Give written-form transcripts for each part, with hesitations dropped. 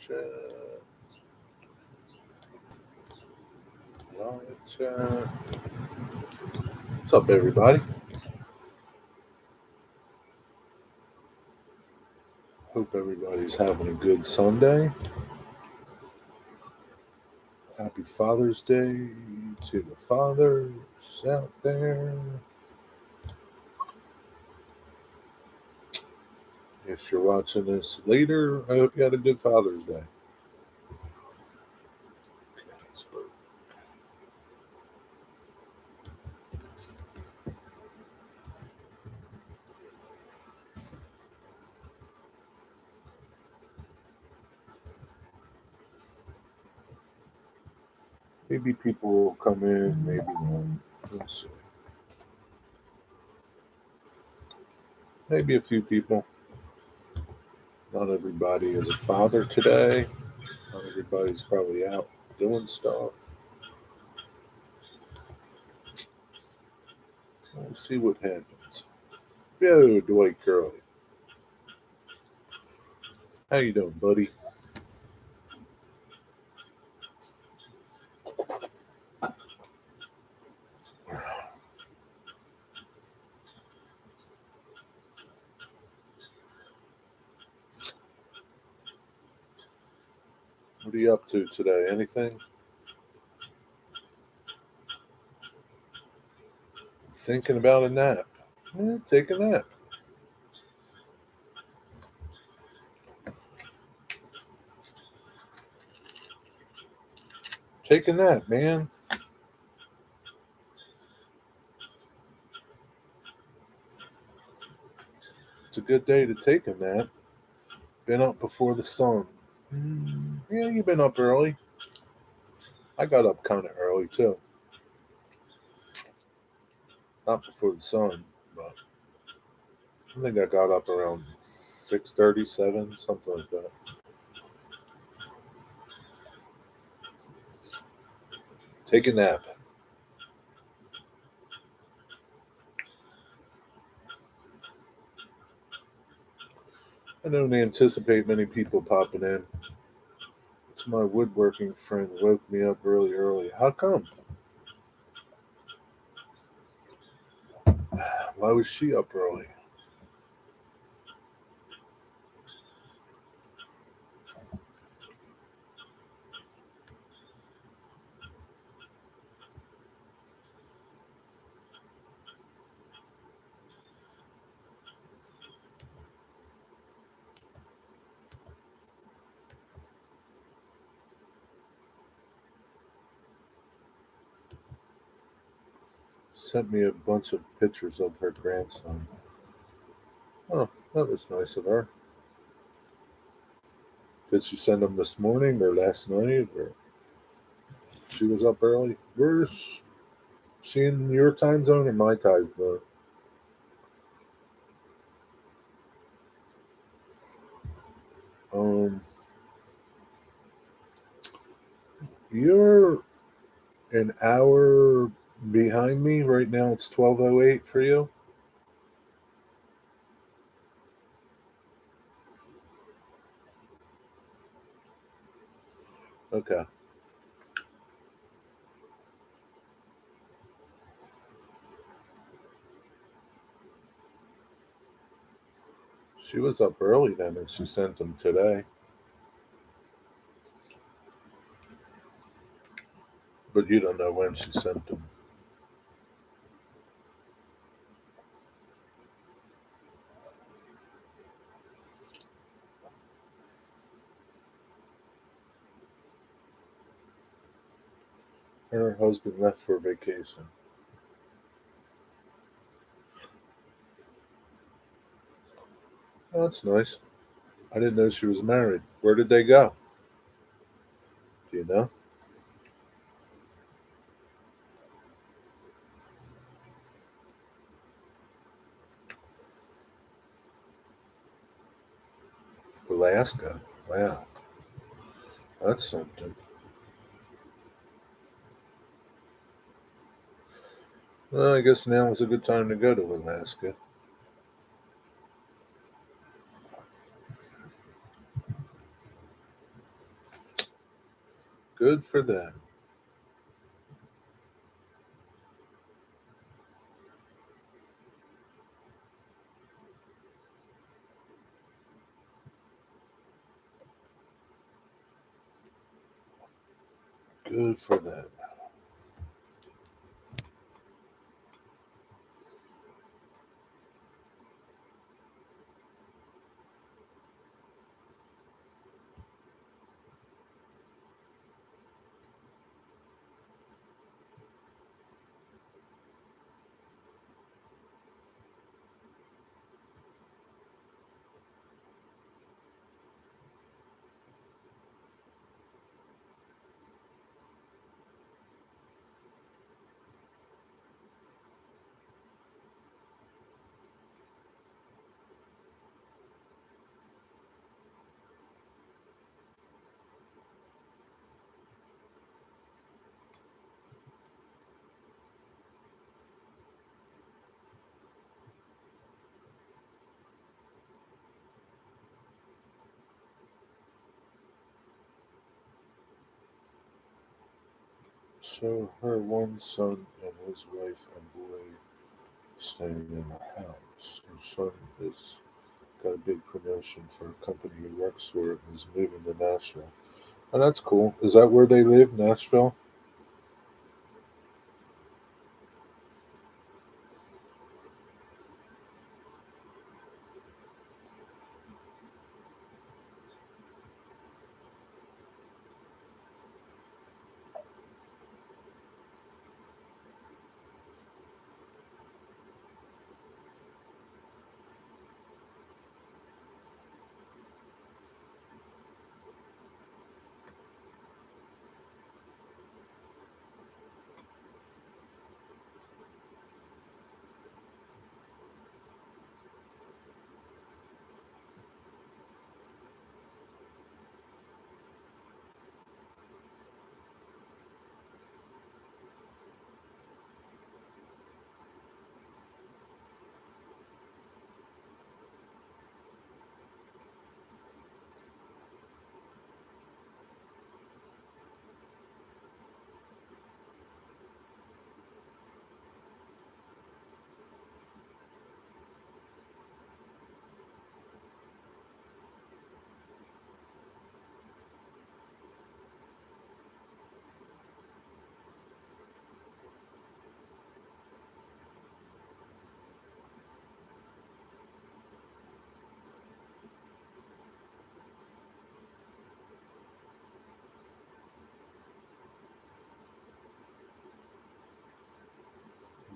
chat. Live chat. What's up, everybody? Hope everybody's having a good Sunday. Happy Father's Day to the fathers out there. If you're watching this later, I hope you had a good Father's Day. Maybe people will come in, maybe not. Let's see. Maybe a few people. Not everybody is a father today. Not everybody's probably out doing stuff. We'll see what happens. Yo, Dwight Curley. How you doing, buddy? What are you up to today? Anything? Thinking about a nap. Take a nap. Take a nap, man. It's a good day to take a nap. Been up before the sun. Yeah, you've been up early. I got up kind of early too. Not before the sun, but I think I got up around 6:37, something like that. Take a nap. I don't anticipate many people popping in. It's my woodworking friend woke me up really early. How come? Why was she up early? Sent me a bunch of pictures of her grandson. Oh, that was nice of her. Did she send them this morning or last night? Or she was up early? Where's she in your time zone or my time zone? Um, you're an hour behind me right now. It's 12:08 for you. Okay. She was up early then, and she sent them today. But you don't know when she sent them. Her husband left for vacation. Oh, that's nice. I didn't know she was married. Where did they go? Do you know? Alaska. Wow. That's something. Well, I guess now is a good time to go to Alaska. Good for them. Good for them. So her one son and his wife and boy staying in her house. Her son has got a big promotion for a company he works for and is moving to Nashville. Oh, that's cool. Is that where they live, Nashville?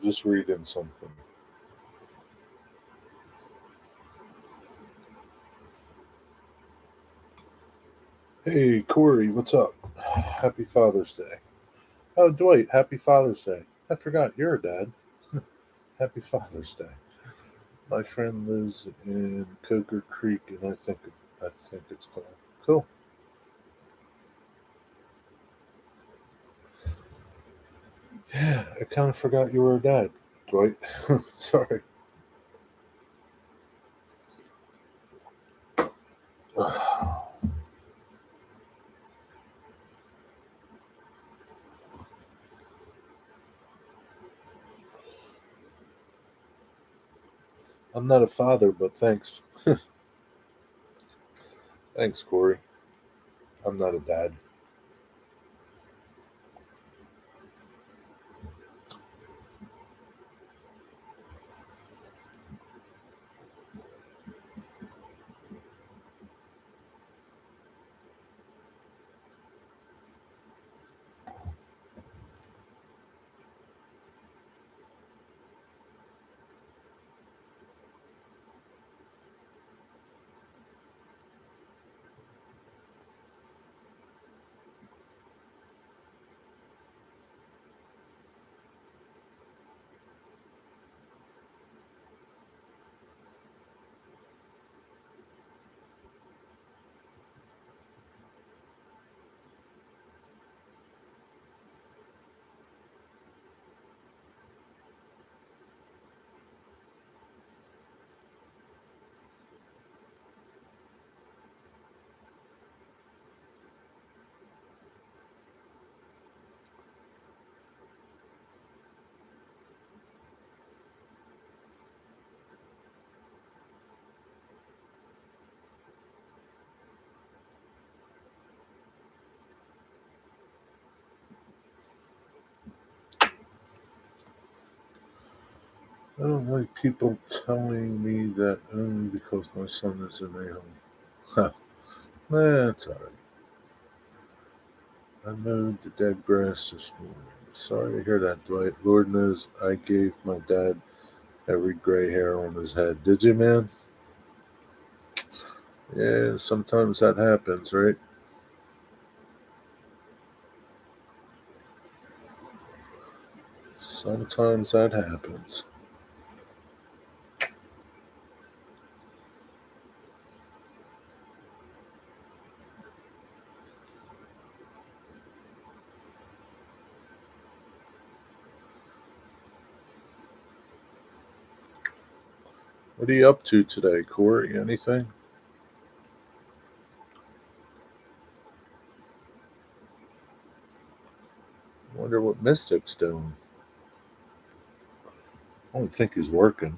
Just reading something. Hey, Corey, what's up? Happy Father's Day. Oh, Dwight, happy Father's Day. I forgot you're a dad. Happy Father's Day. My friend lives in Coker Creek, and I think it's cool. Cool. Yeah, I kind of forgot you were a dad, Dwight. Sorry. I'm not a father, but thanks. Thanks, Corey. I'm not a dad. I don't like people telling me that only because my son is an a-hole. Huh. That's alright. I mowed the dead grass this morning. Sorry to hear that, Dwight. Lord knows I gave my dad every gray hair on his head. Did you, man? Yeah, sometimes that happens, right? Sometimes that happens. What are you up to today, Corey? Anything? Wonder what Mystic's doing. I don't think he's working.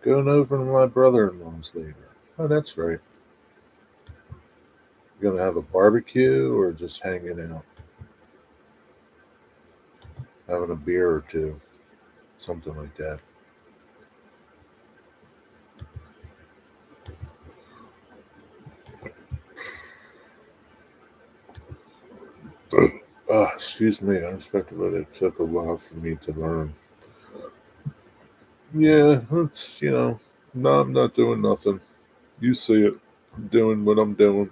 Going over to my brother-in-law's later. Oh, that's right. You gonna have a barbecue or just hanging out, having a beer or two, something like that. Excuse me. I expected, but it took a while for me to learn. Yeah, it's no, I'm not doing nothing. You see it. I'm doing what I'm doing.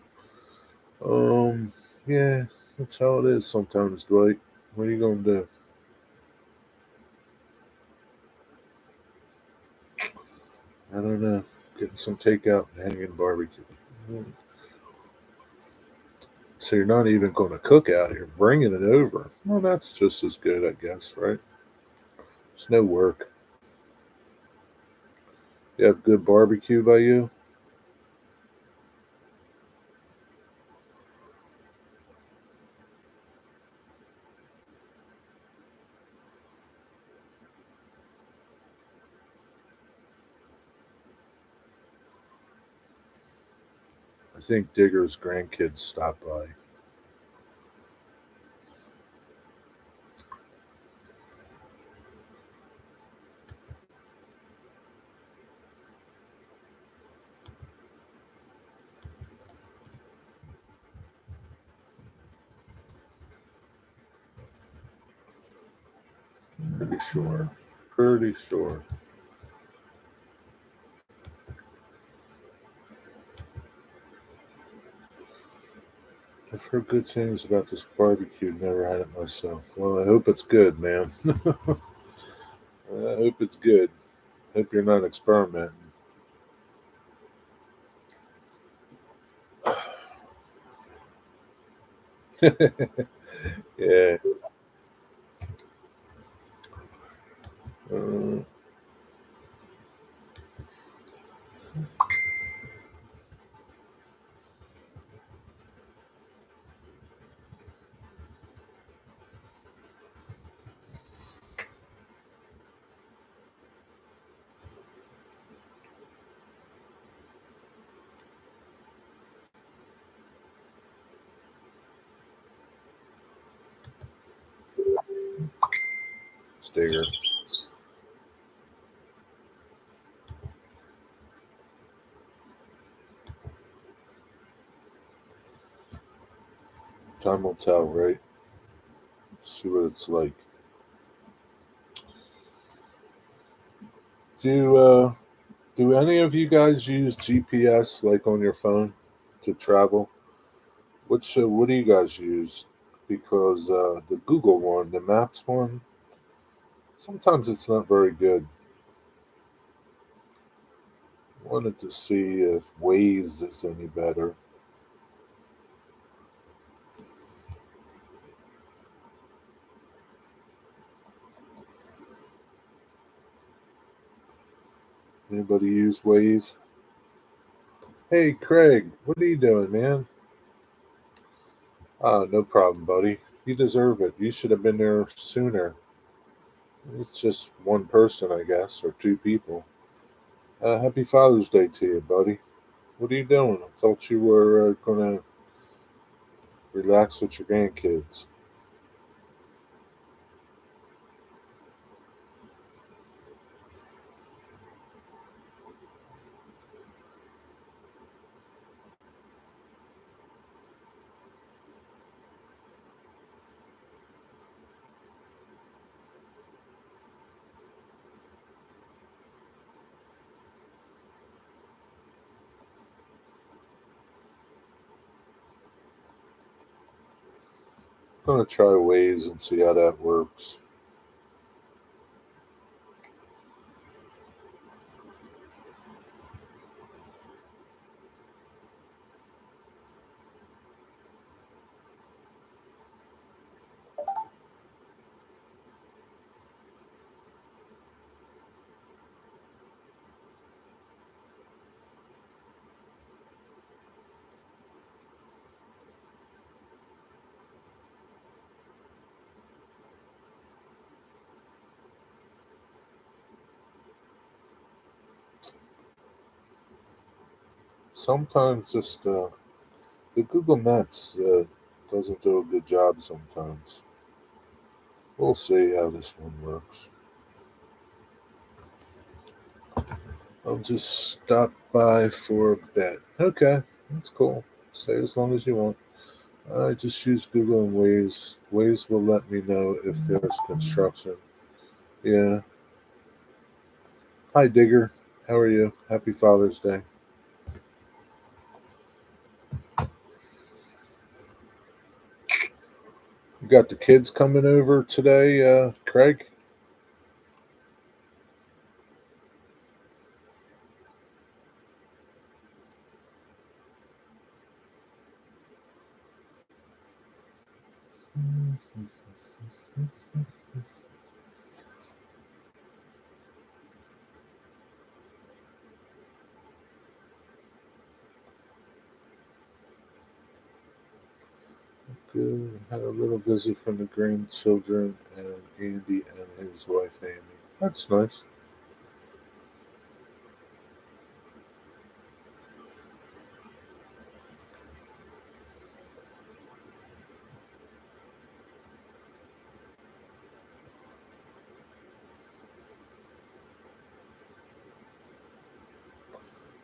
Um, yeah, that's how it is sometimes, Dwight. What are you gonna do? I don't know. Getting some takeout and hanging barbecue. So you're not even going to cook out here, bringing it over. Well, that's just as good, I guess, right? It's no work. You have good barbecue by you? I think Digger's grandkids stopped by. Pretty sure. Pretty sure. I've heard good things about this barbecue. Never had it myself. Well, I hope it's good, man. I hope it's good. Hope you're not experimenting. Yeah. Uh, it's Digger. Time will tell, right? See what it's like. Do do any of you guys use GPS like on your phone to travel? What do you guys use? Because the Google one, the Maps one, sometimes it's not very good. Wanted to see if Waze is any better. Anybody use Waze? Hey, Craig, what are you doing, man? No problem, buddy. You deserve it. You should have been there sooner. It's just one person, I guess, or two people. Happy Father's Day to you, buddy. What are you doing? I thought you were going to relax with your grandkids. I'm going to try Waze and see how that works. Sometimes just the Google Maps doesn't do a good job sometimes. We'll see how this one works. I'll just stop by for a bit. Okay, that's cool. Stay as long as you want. I just use Google and Waze. Waze will let me know if there's construction. Yeah. Hi, Digger. How are you? Happy Father's Day. You got the kids coming over today, Craig? Good. Had a little visit from the grandchildren and Andy and his wife Amy. That's nice.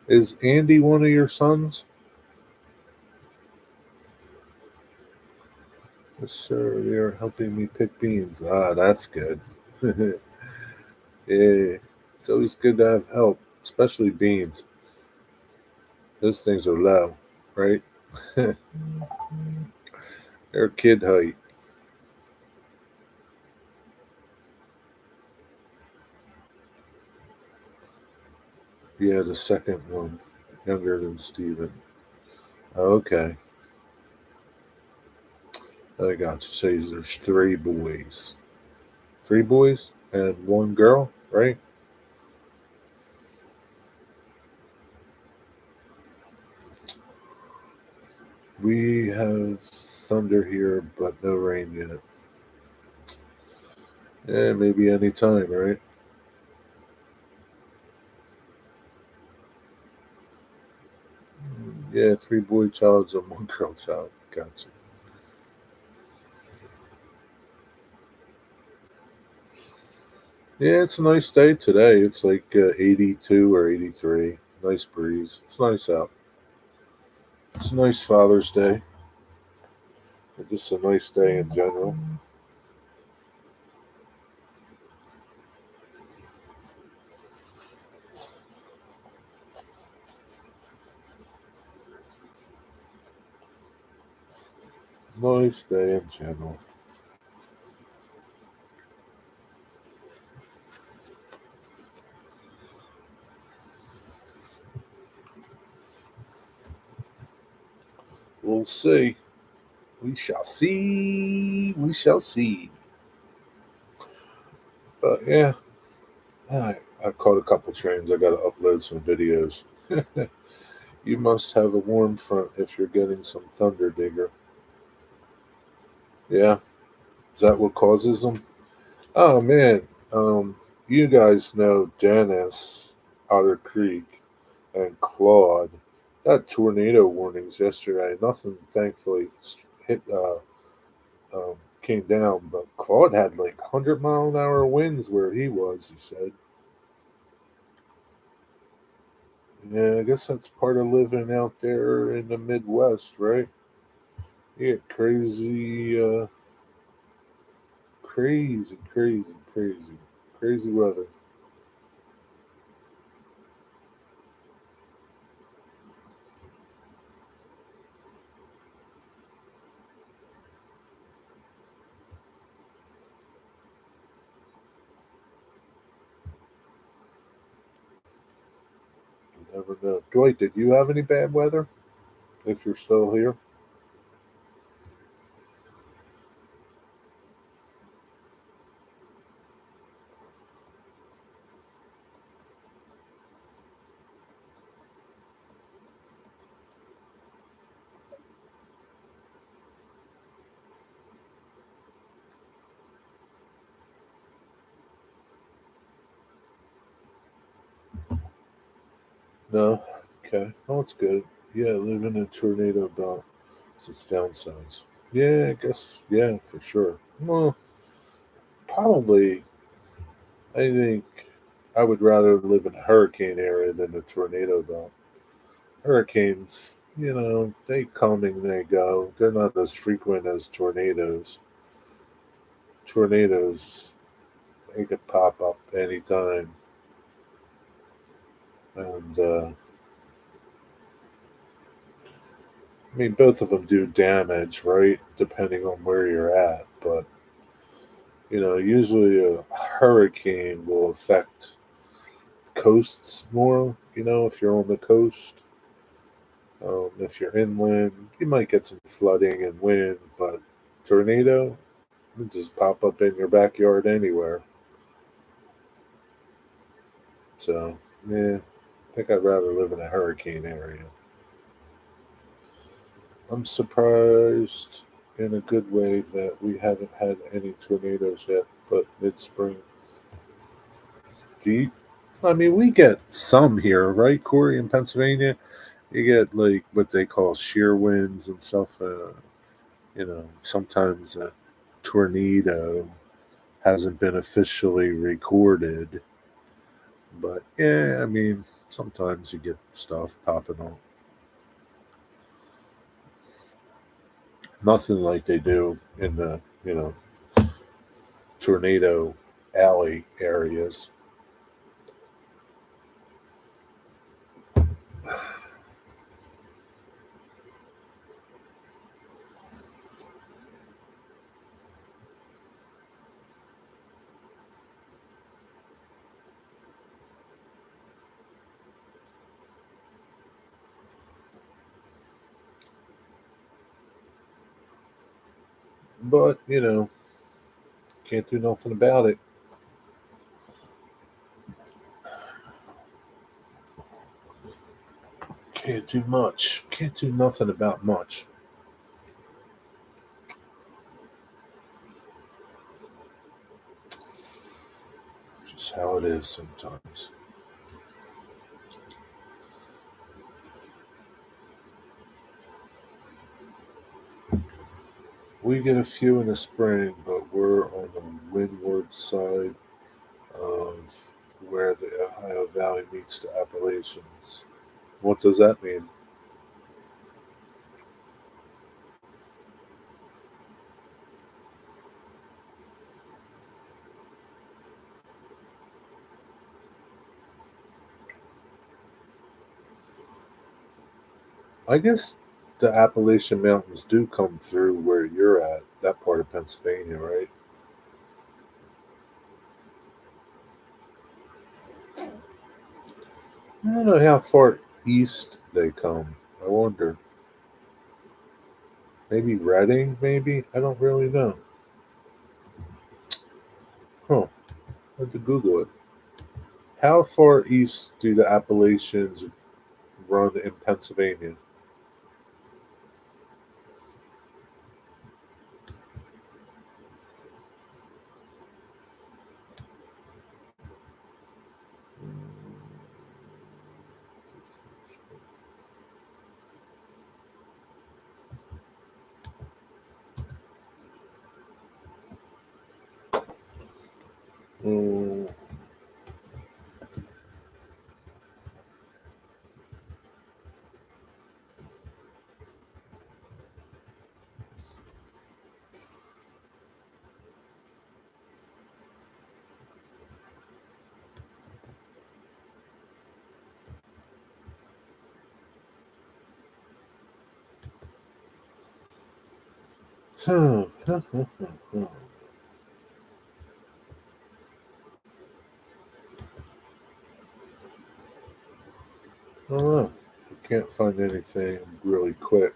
Is Andy one of your sons? Yes, sir. They're helping me pick beans. Ah, that's good. Yeah, it's always good to have help, especially beans. Those things are low, right? They're kid height. Yeah, the second one, younger than Steven. Okay, I got you. So there's three boys. Three boys and one girl, right? We have thunder here, but no rain yet. Yeah, maybe any time, right? Yeah, three boy childs and one girl child. Gotcha. Yeah, it's a nice day today. It's like 82 or 83. Nice breeze. It's nice out. It's a nice Father's Day. Just a nice day in general. Nice day in general. We'll see. We shall see. We shall see. But yeah, I caught a couple trains. I got to upload some videos. You must have a warm front if you're getting some thunder, Digger. Yeah, is that what causes them? Oh man, You guys know Dennis, Otter Creek, and Claude. Got tornado warnings yesterday. Nothing, thankfully, hit came down, but Claude had like 100-mile-an-hour winds where he was. He said, "Yeah, I guess that's part of living out there in the Midwest, right? You get crazy weather." You never know. Dwight, did you have any bad weather? If you're still here, no. Okay, oh, it's good. Yeah, living in a tornado belt. It's its downsides. Yeah, I guess. Yeah, for sure. Well, probably. I think I would rather live in a hurricane area than a tornado belt. Hurricanes, they come and they go. They're not as frequent as tornadoes. Tornadoes, they could pop up anytime, and I mean both of them do damage, right? Depending on where you're at, but usually a hurricane will affect coasts more. If you're on the coast, if you're inland, you might get some flooding and wind, but tornado, it just pop up in your backyard anywhere. So, yeah, I think I'd rather live in a hurricane area. I'm surprised in a good way that we haven't had any tornadoes yet, but mid spring. Deep. I mean, we get some here, right, Corey, in Pennsylvania? You get like what they call shear winds and stuff. Sometimes a tornado hasn't been officially recorded, but yeah, I mean, sometimes you get stuff popping up. Nothing like they do in the tornado alley areas. But can't do nothing about it. Can't do much. Can't do nothing about much. Just how it is sometimes. We get a few in the spring, but we're on the windward side of where the Ohio Valley meets the Appalachians. What does that mean? I guess the Appalachian Mountains do come through where you're at, that part of Pennsylvania, right? I don't know how far east they come. I wonder. Maybe Reading, maybe? I don't really know. Huh. I have to Google it. How far east do the Appalachians run in Pennsylvania? Mm. I don't know. I can't find anything really quick.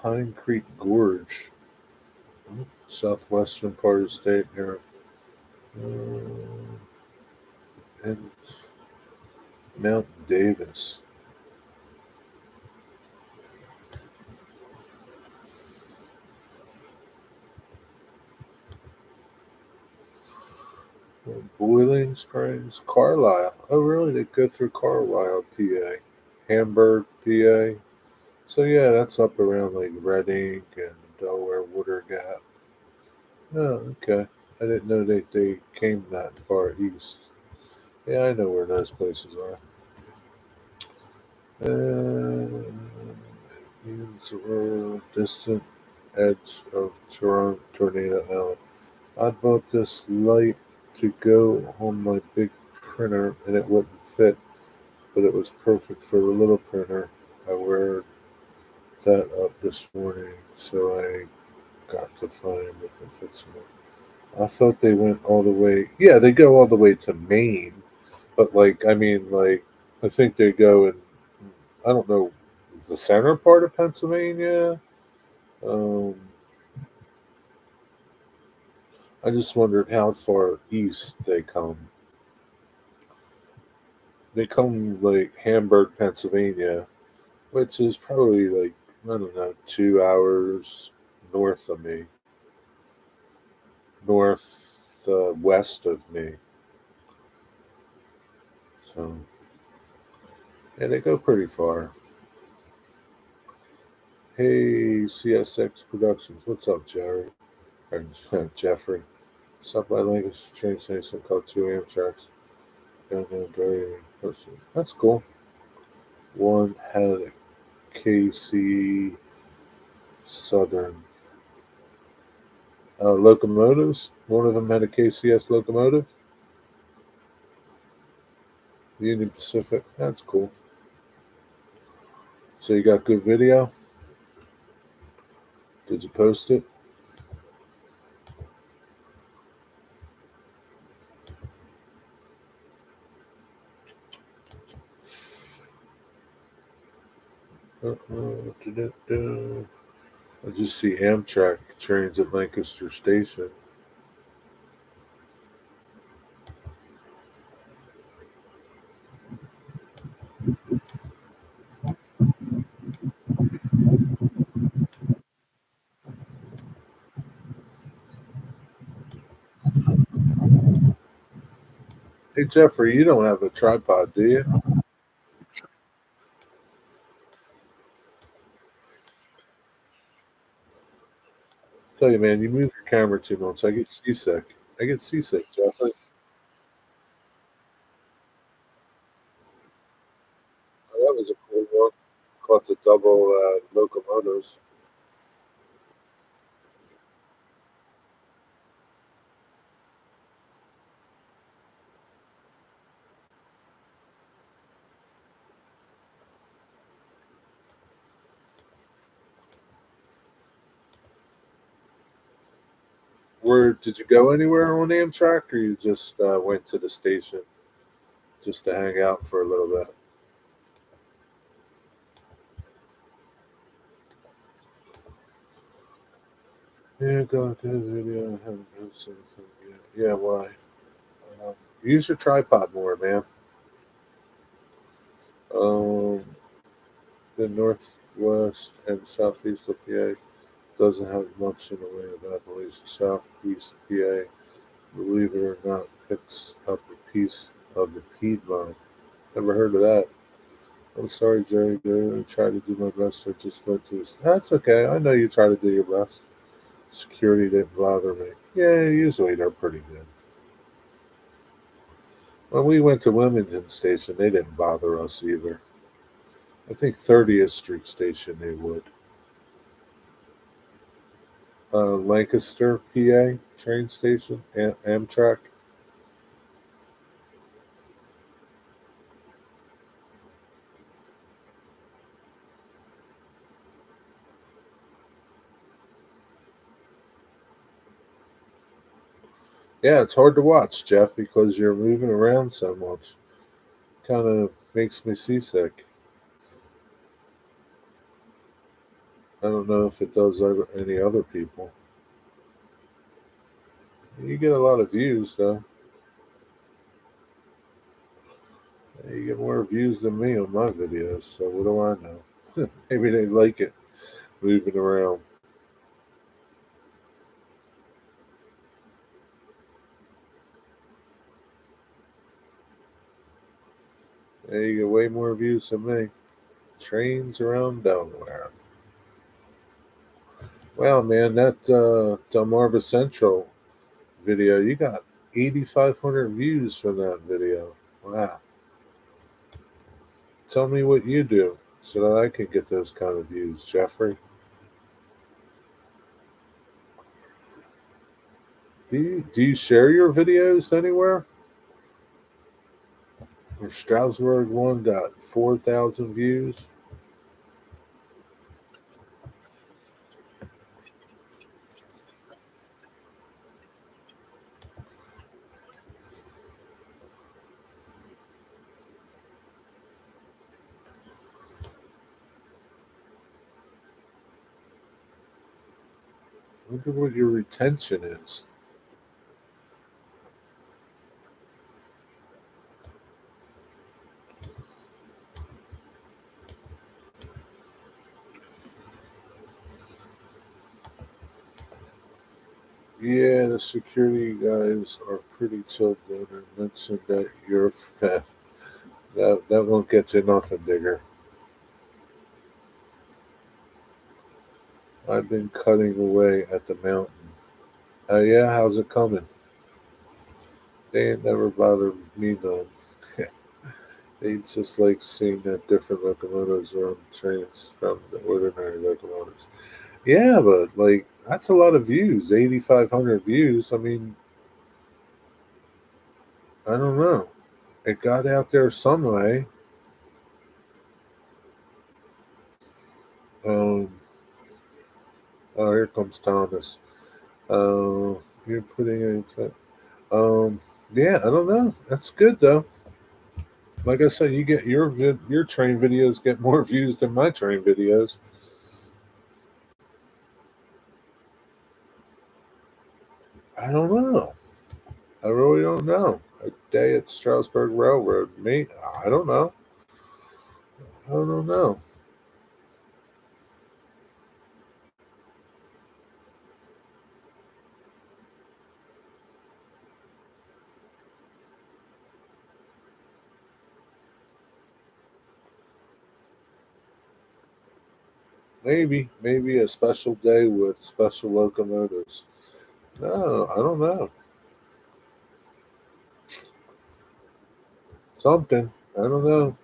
Pine Creek Gorge, southwestern part of the state here. And Mount Davis. Boiling Springs, Carlisle. Oh, really? They go through Carlisle, PA. Hamburg, PA. So, yeah, that's up around like Reading and Delaware Water Gap. Oh, okay. I didn't know they came that far east. Yeah, I know where those places are. Means a distant edge of Tornado Alley. I bought this light to go on my big printer and it wouldn't fit, but it was perfect for the little printer. I wired that up this morning, so I got to find if it fits in it. I thought they went all the way. Yeah, they go all the way to Maine, but like, I mean, like, I think they go in. I don't know, the center part of Pennsylvania. Um, I just wondered how far east they come. They come like Hamburg, Pennsylvania, which is probably like, I don't know, 2 hours north of me, north west of me. So yeah, they go pretty far. Hey, CSX Productions, what's up, Jerry? Or Jeffrey. Subway Lincoln's train station called 2 a.m. tracks. Downtown Derry. That's cool. One had a KC Southern locomotives. One of them had a KCS locomotive. Union Pacific. That's cool. So you got good video? Did you post it? I just see Amtrak trains at Lancaster Station. Hey Jeffrey, you don't have a tripod, do you? Tell you, man, you move your camera too much. I get seasick. I get seasick, Jeffrey. Oh, that was a cool one. Caught the double locomotives. Where did you go anywhere on Amtrak, or you just went to the station just to hang out for a little bit? Yeah, go to the video. I haven't noticed anything yet. Yeah, why? Use your tripod more, man. Um, the northwest and southeast of PA doesn't have much in the way of Appalachia. Southeast PA, believe it or not, picks up a piece of the Piedmont. Never heard of that. I'm sorry, Jerry. I try to do my best. I just went to. That's okay. I know you try to do your best. Security didn't bother me. Yeah, usually they're pretty good. When we went to Wilmington Station, they didn't bother us either. I think 30th Street Station they would. Lancaster, PA train station, Amtrak. Yeah, it's hard to watch, Jeff, because you're moving around so much. Kind of makes me seasick. I don't know if it does any other people. You get a lot of views, though. You get more views than me on my videos, so what do I know? Maybe they like it moving around. Yeah, you get way more views than me. Trains around Delaware. Wow, man, that Delmarva Central video, you got 8,500 views from that video. Wow. Tell me what you do so that I can get those kind of views, Jeffrey. Do you share your videos anywhere? Or Strasbourg one got 4,000 views. Look at what your retention is. Yeah, the security guys are pretty chilled down there. Mentioned that you're that won't get you nothing, digger. I've been cutting away at the mountain. Yeah, how's it coming? They ain't never bothered me none. They just like seeing that different locomotives are on trains from the ordinary locomotives. Yeah, but like that's a lot of views, 8,500 views. I mean, I don't know. It got out there some way. Um, oh, here comes Thomas. You're putting in. Um, yeah, I don't know. That's good though. Like I said, you get your train videos get more views than my train videos. I don't know. I really don't know. A day at Strasburg Railroad, me? I don't know. I don't know. Maybe a special day with special locomotives. No, I don't know. Something. I don't know.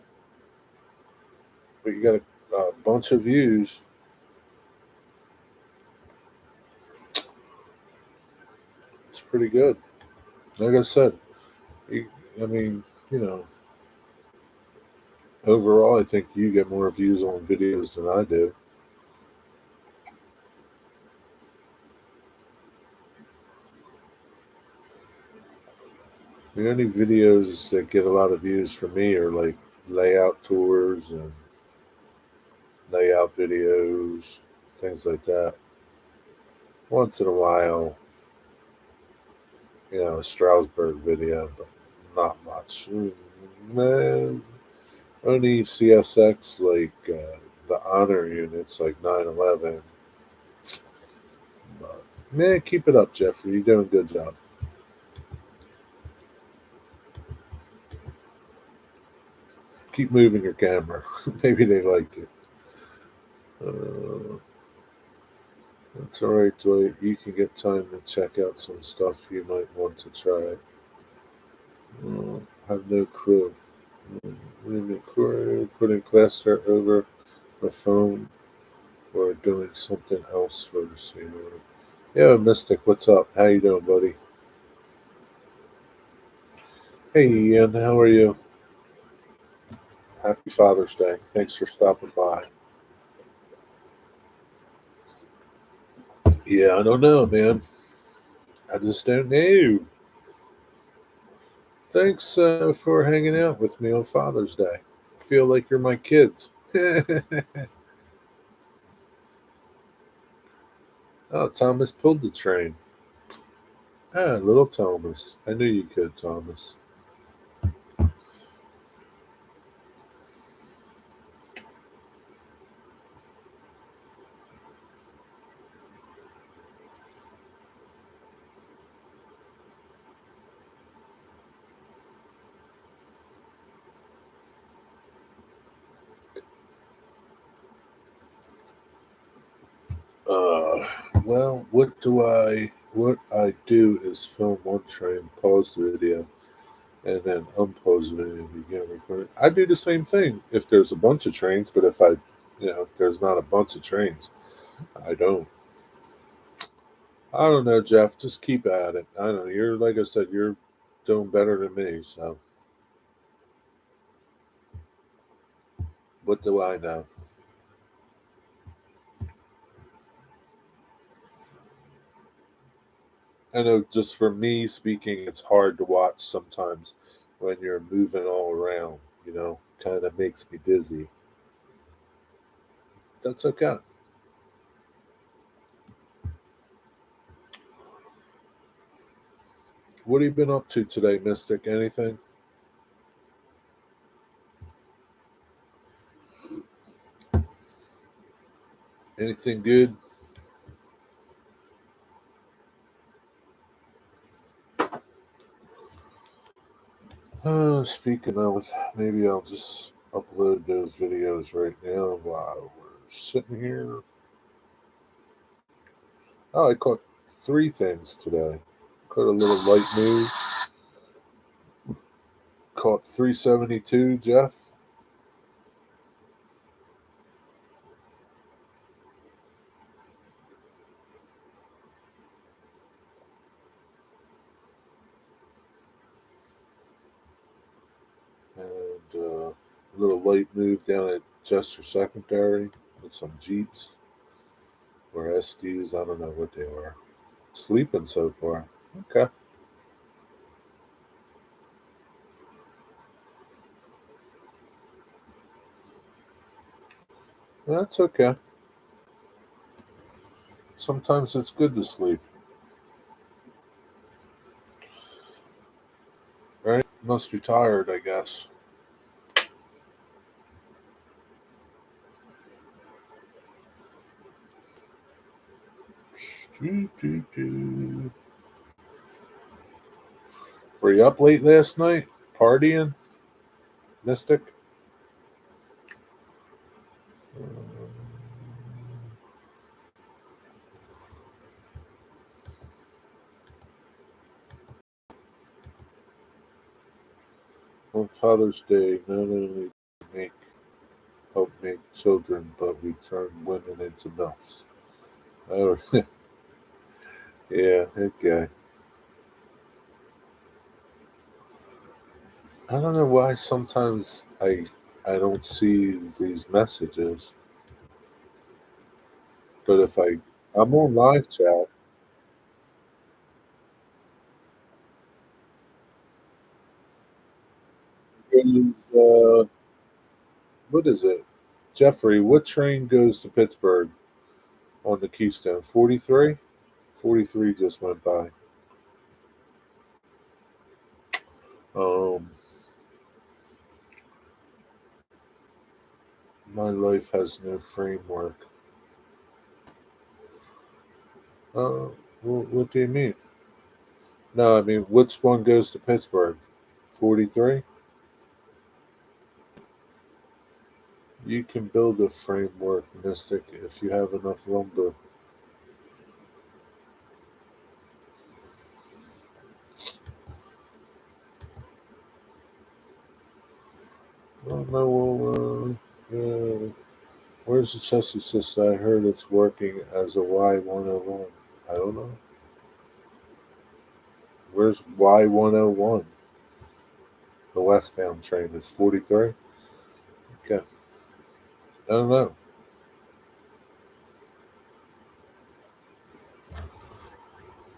But you got a bunch of views. It's pretty good. Like I said, you, I mean, you know, overall, I think you get more views on videos than I do. The only videos that get a lot of views for me are like layout tours and layout videos, things like that. Once in a while, a Strasbourg video, but not much. Man, only CSX, like the honor units, like 911. But man, keep it up, Jeffrey. You're doing a good job. Keep moving your camera. Maybe they like it. Uh, that's all right, Dwight. You can get time to check out some stuff you might want to try. I have no clue. Putting plaster over the phone or doing something else first. Yeah, Mystic, what's up? How you doing, buddy? Hey, Ian, how are you? Happy Father's Day. Thanks for stopping by. Yeah, I don't know, man. I just don't know. Thanks for hanging out with me on Father's Day. I feel like you're my kids. Oh, Thomas pulled the train. Ah, little Thomas. I knew you could, Thomas. Uh, well, what I do is film one train, pause the video, and then unpause the video and begin recording. I do the same thing if there's a bunch of trains, but if there's not a bunch of trains, I don't. I don't know, Jeff. Just keep at it. I don't know. You're like I said, you're doing better than me. So what do I know? I know just for me speaking, it's hard to watch sometimes when you're moving all around. Kind of makes me dizzy. That's okay. What have you been up to today, Mystic? Anything? Anything good? Speaking of, maybe I'll just upload those videos right now while we're sitting here. Oh, I caught three things today. Caught a little light move. Caught 372, Jeff. And a little light move down at Chester Secondary with some Jeeps or SDs. I don't know what they were. Sleeping so far. Okay. That's okay. Sometimes it's good to sleep, right? Must be tired, I guess. Doo, doo, doo. Were you up late last night? Partying? Mystic? On Father's Day, not only make help make children, but we turn women into nuts. Oh, yeah, okay. I don't know why sometimes I don't see these messages, but if I'm on live chat, goes, what is it? Jeffrey, what train goes to Pittsburgh on the Keystone? 43? 43 just went by. Um, my life has no framework. What do you mean? No, I mean, which one goes to Pittsburgh? 43? You can build a framework, Mystic, if you have enough lumber. Oh no, where's the chassis sister? I heard it's working as a Y101. I don't know. Where's Y101? The westbound train is 43. Okay. I don't know.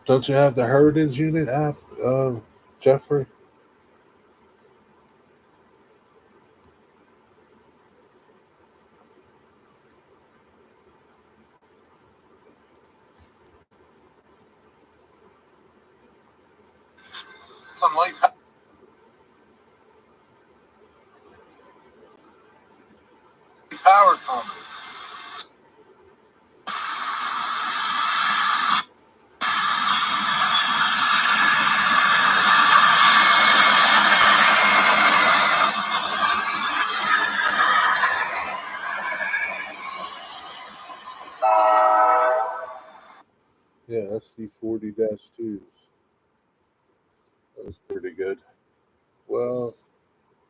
Don't you have the Heritage Unit app, Jeffrey? Some light power pump. Yeah, SD40 2s. That was pretty good. Well,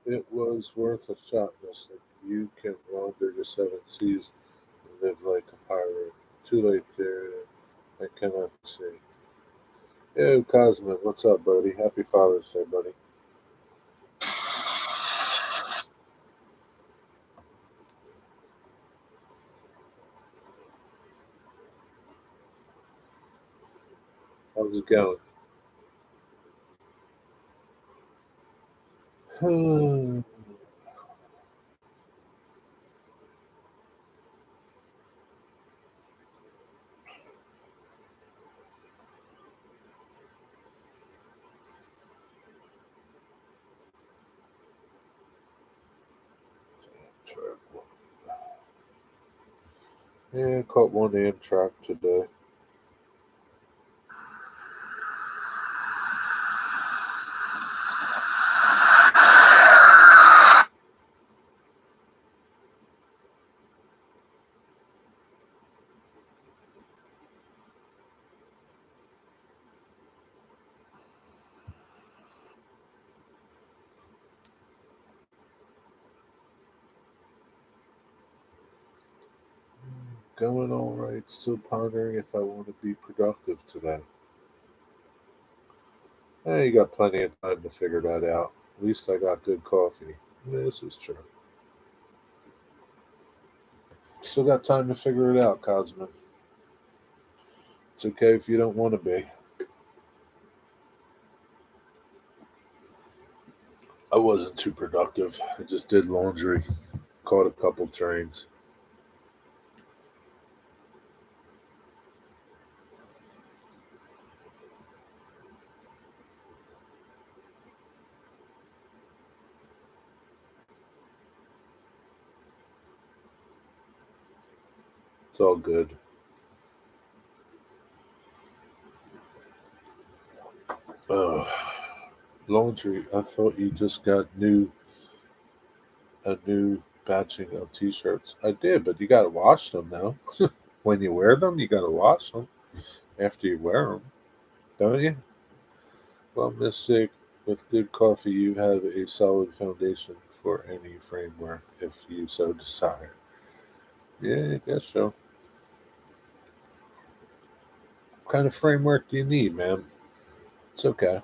it was worth a shot, Mister. You can wander the seven seas and live like a pirate. Too late there. I cannot say. Yo, Cosmic, what's up, buddy? Happy Father's Day, buddy. How's it going? Yeah, caught one Amtrak today. Going all right. Still pondering if I want to be productive today. Hey, you got plenty of time to figure that out. At least I got good coffee. This is true. Still got time to figure it out, Cosmo. It's okay if you don't want to be. I wasn't too productive. I just did laundry, caught a couple trains. It's all good. Ugh. Laundry. I thought you just got a new batching of t-shirts. I did, but you got to wash them now. When you wear them, you got to wash them after you wear them, don't you? Well, Mystic, with good coffee, you have a solid foundation for any framework if you so desire. Yeah, I guess so. What kind of framework do you need, man? It's okay.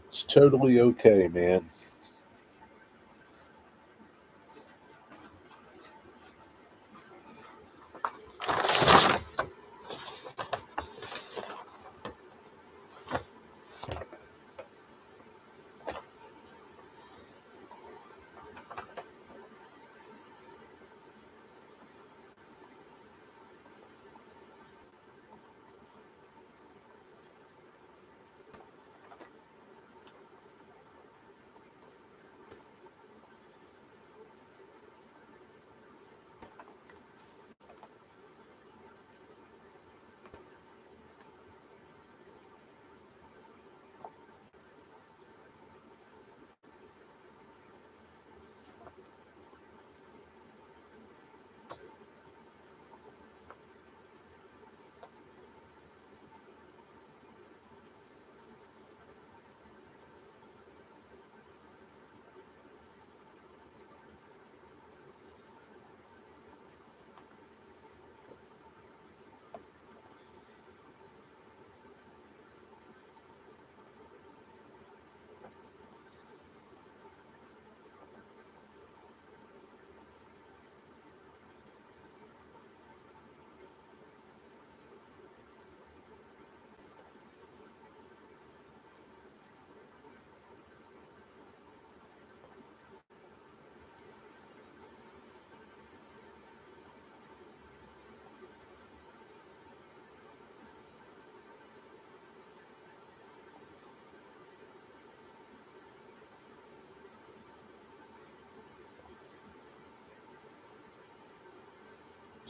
It's totally okay, man.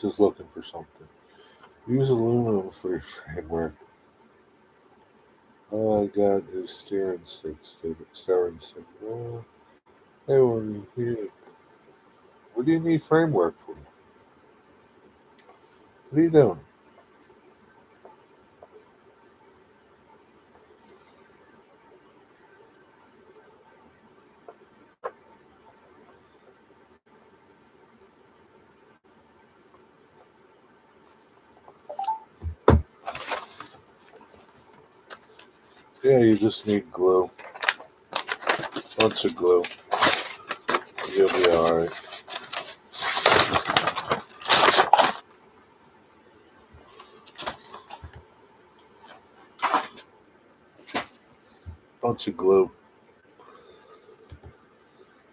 Just looking for something. Use aluminum for your framework. All I got is steering stick. Hey, what do you need framework for? What are you doing? Yeah, you just need glue. Bunch of glue. You'll be alright. Bunch of glue.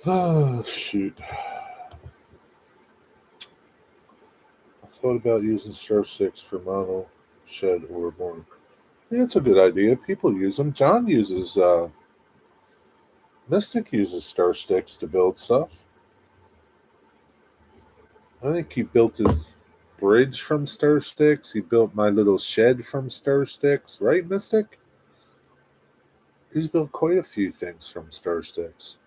Oh, shoot. I thought about using stir sticks for mono, shed, or more. Yeah, that's a good idea. People use them. John uses, Mystic uses stir sticks to build stuff. I think he built his bridge from stir sticks. He built my little shed from stir sticks, right, Mystic? He's built quite a few things from stir sticks.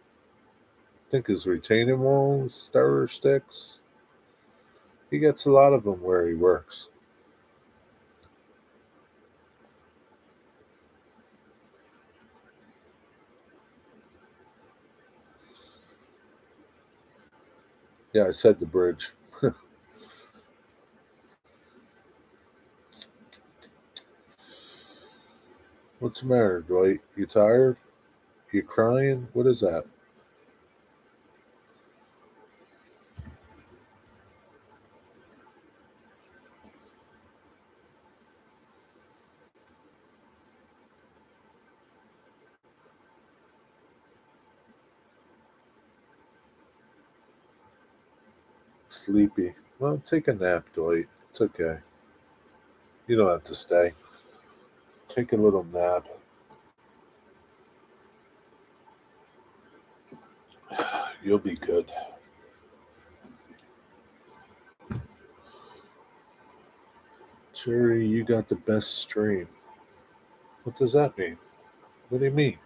I think his retaining walls, stir sticks. He gets a lot of them where he works. Yeah, I said the bridge. What's the matter, Dwight? You tired? You crying? What is that? Sleepy. Well, take a nap, Dwight. It's okay. You don't have to stay. Take a little nap. You'll be good. Cherry, you got the best stream. What does that mean? What do you mean?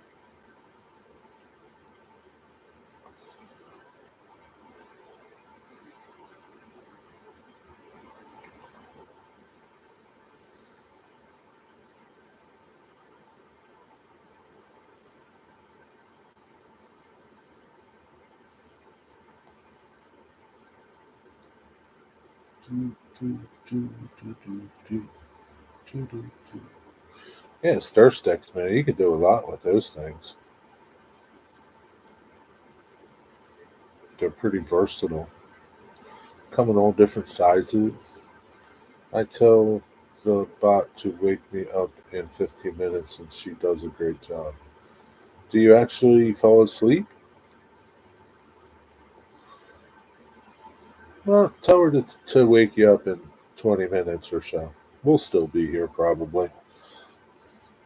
Do, do, do, do, do, do, do, do, do. Yeah, stir sticks, man. You can do a lot with those things. They're pretty versatile. Come in all different sizes. I tell the bot to wake me up in 15 minutes and she does a great job. Do you actually fall asleep? Well, tell her to wake you up in 20 minutes or so. We'll still be here probably.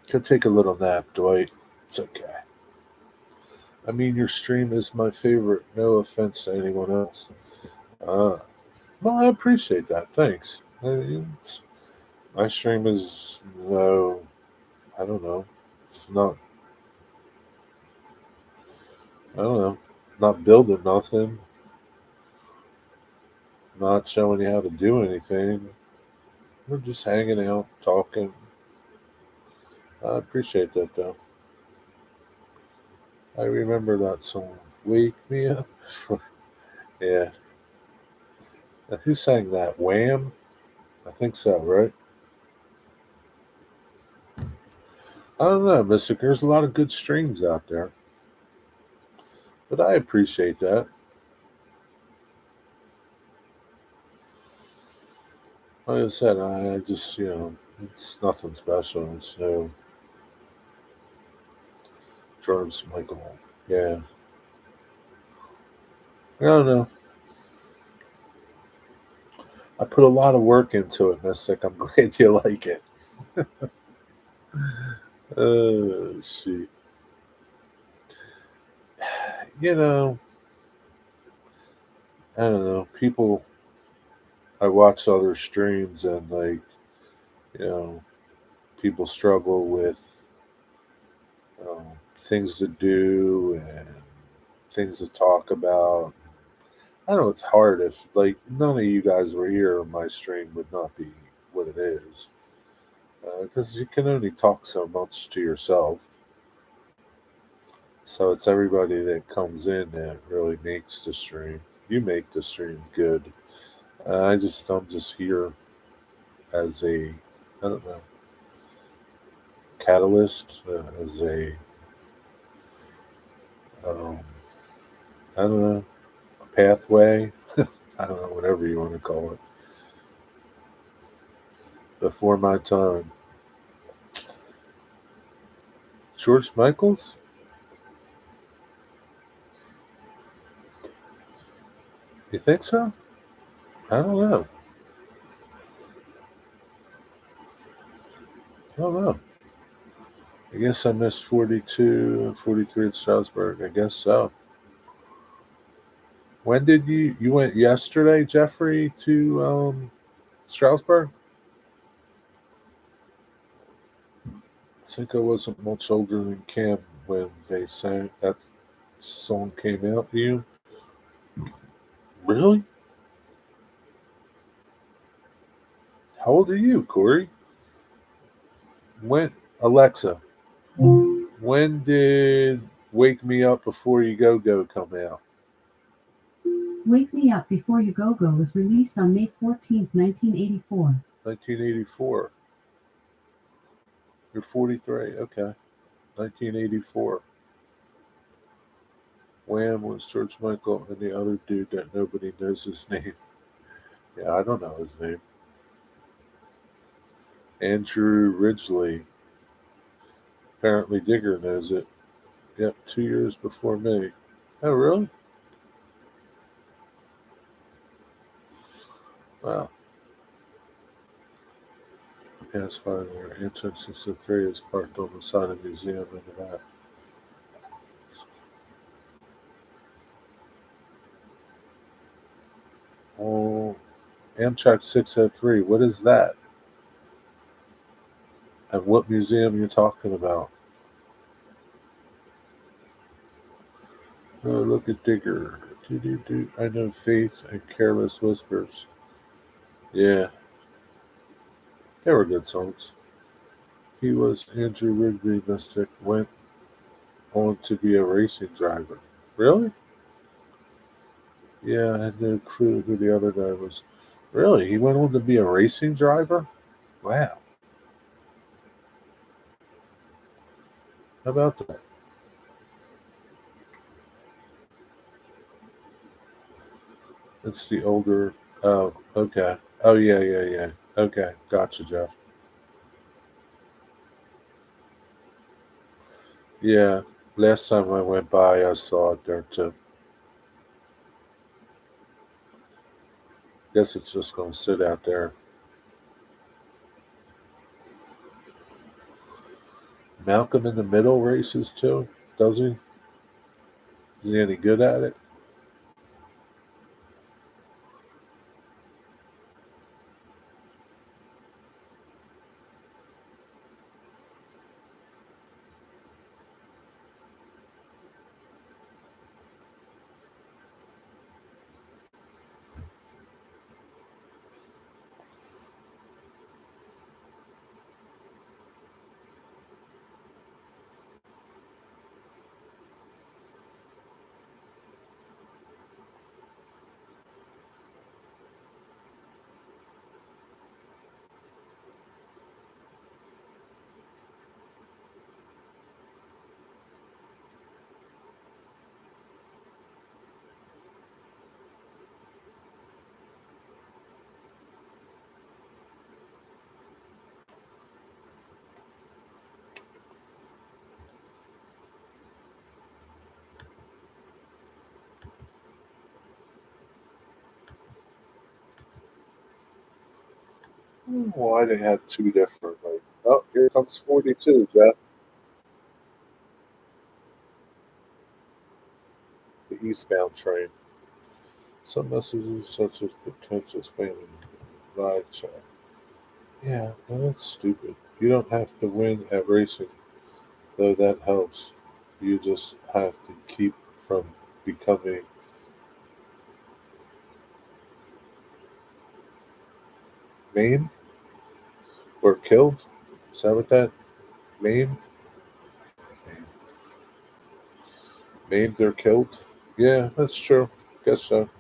Could take a little nap, Dwight. It's okay. I mean, your stream is my favorite. No offense to anyone else. Uh, well, I appreciate that. Thanks. My stream is no, I don't know. It's not. I don't know. Not building nothing. Not showing you how to do anything. We're just hanging out, talking. I appreciate that though. I remember that song. Wake me up. Yeah. Now, who sang that? Wham? I think so, right? I don't know, Mystic. There's a lot of good streams out there, but I appreciate that. Like I said, I just, it's nothing special. It's no George Michael. Yeah. I don't know. I put a lot of work into it, Mystic. I'm glad you like it. Oh, shoot. You know, I don't know. People, I watch other streams and you know people struggle with things to do and things to talk about. I know it's hard if none of you guys were here, my stream would not be what it is because you can only talk so much to yourself. So it's everybody that comes in that really makes the stream. You make the stream good. I'm just here as a I don't know catalyst, as a um, I don't know a pathway. I don't know whatever you want to call it. Before my time, George Michaels. You think so? I don't know. I don't know. I guess I missed 42 and 43 at Strasbourg. I guess so. When did you went yesterday, Jeffrey, to Strasbourg? I think I wasn't much older than Cam when they sang that song came out. You really? How old are you, Corey? When Alexa? When did "Wake Me Up Before You Go Go" come out? Wake Me Up Before You Go Go was released on May 14th, 1984. 1984. You're 43. Okay. 1984. Wham was George Michael and the other dude that nobody knows his name. Yeah, I don't know his name. Andrew Ridgely. Apparently Digger knows it. Yep, 2 years before me. Oh, really? Wow. Passed by their entrance to the three is parked on the side of the museum in the back. Oh, Amtrak 603. What is that? And what museum you're talking about? Oh, look at Digger. Do. I know Faith and Careless Whispers. Yeah, they were good songs. He was Andrew Rigby Mystic, went on to be a racing driver. Really? Yeah, I had no clue who the other guy was. Really? He went on to be a racing driver? Wow. How about that? It's the older. Oh, okay. Oh, yeah. Okay, gotcha, Jeff. Yeah, last time I went by, I saw it there too. Guess it's just going to sit out there. Malcolm in the Middle races too, does he? Is he any good at it? Why they have two different? Oh, here comes 42, Jeff. The eastbound train. Some messages such as potential spamming. live chat. Yeah, no, that's stupid. You don't have to win at racing, though that helps. You just have to keep from becoming maimed or killed. Is that what that maimed? Maimed or killed? Yeah, that's true. Guess so.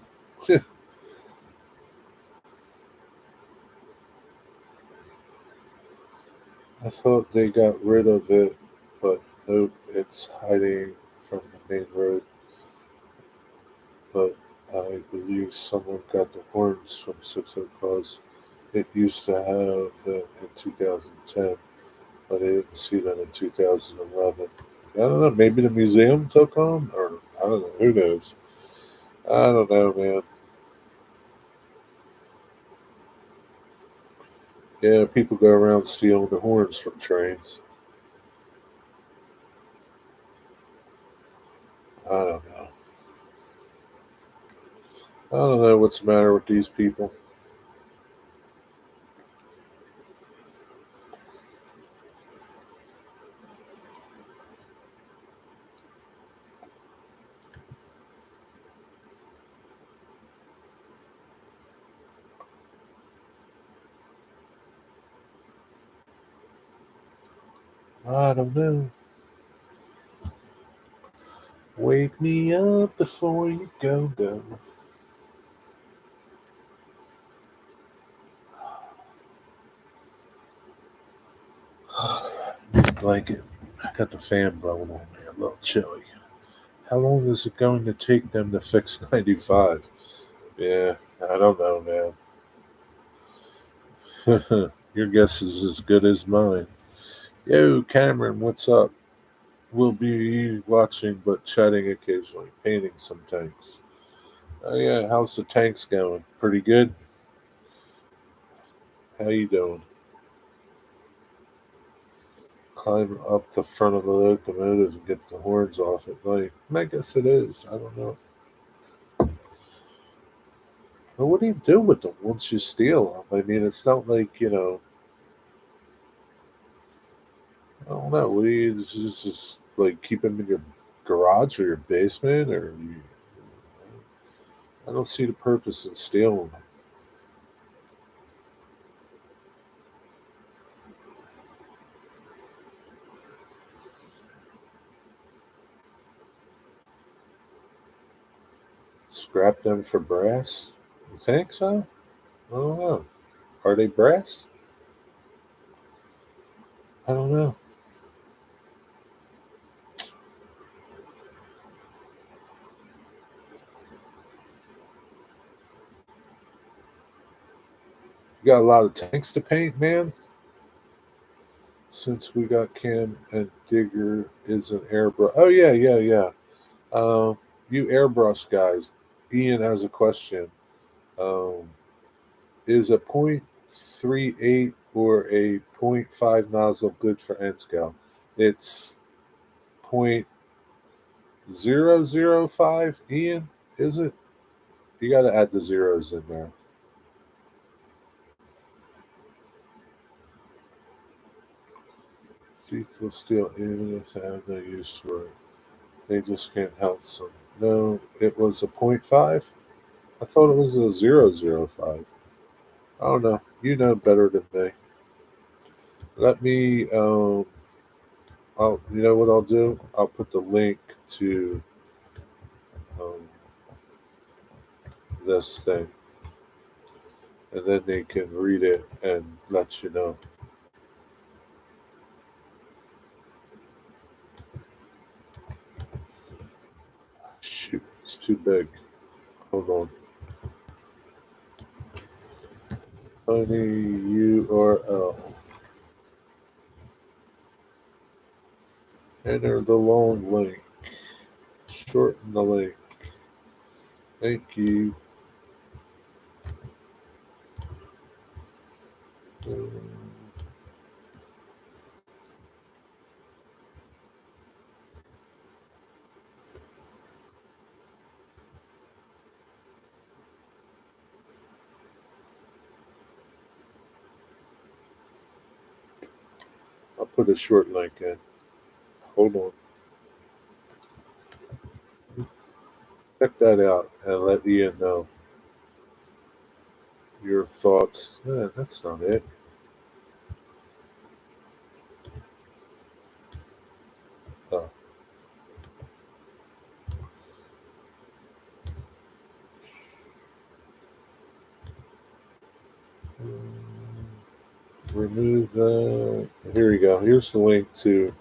I thought they got rid of it, but nope, it's hiding from the main road. But I believe someone got the horns from 60 Cause. It used to have them in 2010, but I didn't see them in 2011. I don't know, maybe the museum took them, or I don't know, who knows? I don't know, man. Yeah, people go around stealing the horns from trains. I don't know. I don't know what's the matter with these people. I don't know. Wake me up before you go. Need a blanket. I got the fan blowing on me. A little chilly. How long is it going to take them to fix 95? Yeah, I don't know, man. Your guess is as good as mine. Yo, Cameron, what's up? We'll be watching but chatting occasionally, painting some tanks. Oh yeah, how's the tanks going? Pretty good. How you doing? Climb up the front of the locomotive and get the horns off at night. I guess it is. I don't know. But what do you do with them once you steal them? I mean, it's not like I don't know. What do you just like keep them in your garage or your basement, or you? I don't see the purpose in stealing them. Scrap them for brass? You think so? I don't know. Are they brass? I don't know. You got a lot of tanks to paint, man. Since we got Cam and Digger is an airbrush. Oh yeah. You airbrush guys. Ian has a question. Um, is a .38 or a .5 nozzle good for N scale? It's .005. Ian, is it? You got to add the zeros in there. Thief will steal even if they have no use for it. They just can't help some. No, it was a .5. I thought it was a 005. I don't know. You know better than me. Let me. You know what I'll do? I'll put the link to um, this thing, and then they can read it and let you know. Shoot, it's too big. Hold on. Tiny URL. Enter the long link. Shorten the link. Thank you. put a short link in. Hold on. Check that out and let Ian know your thoughts. That's not it. Oh. Remove that. Here you go. Here's the link to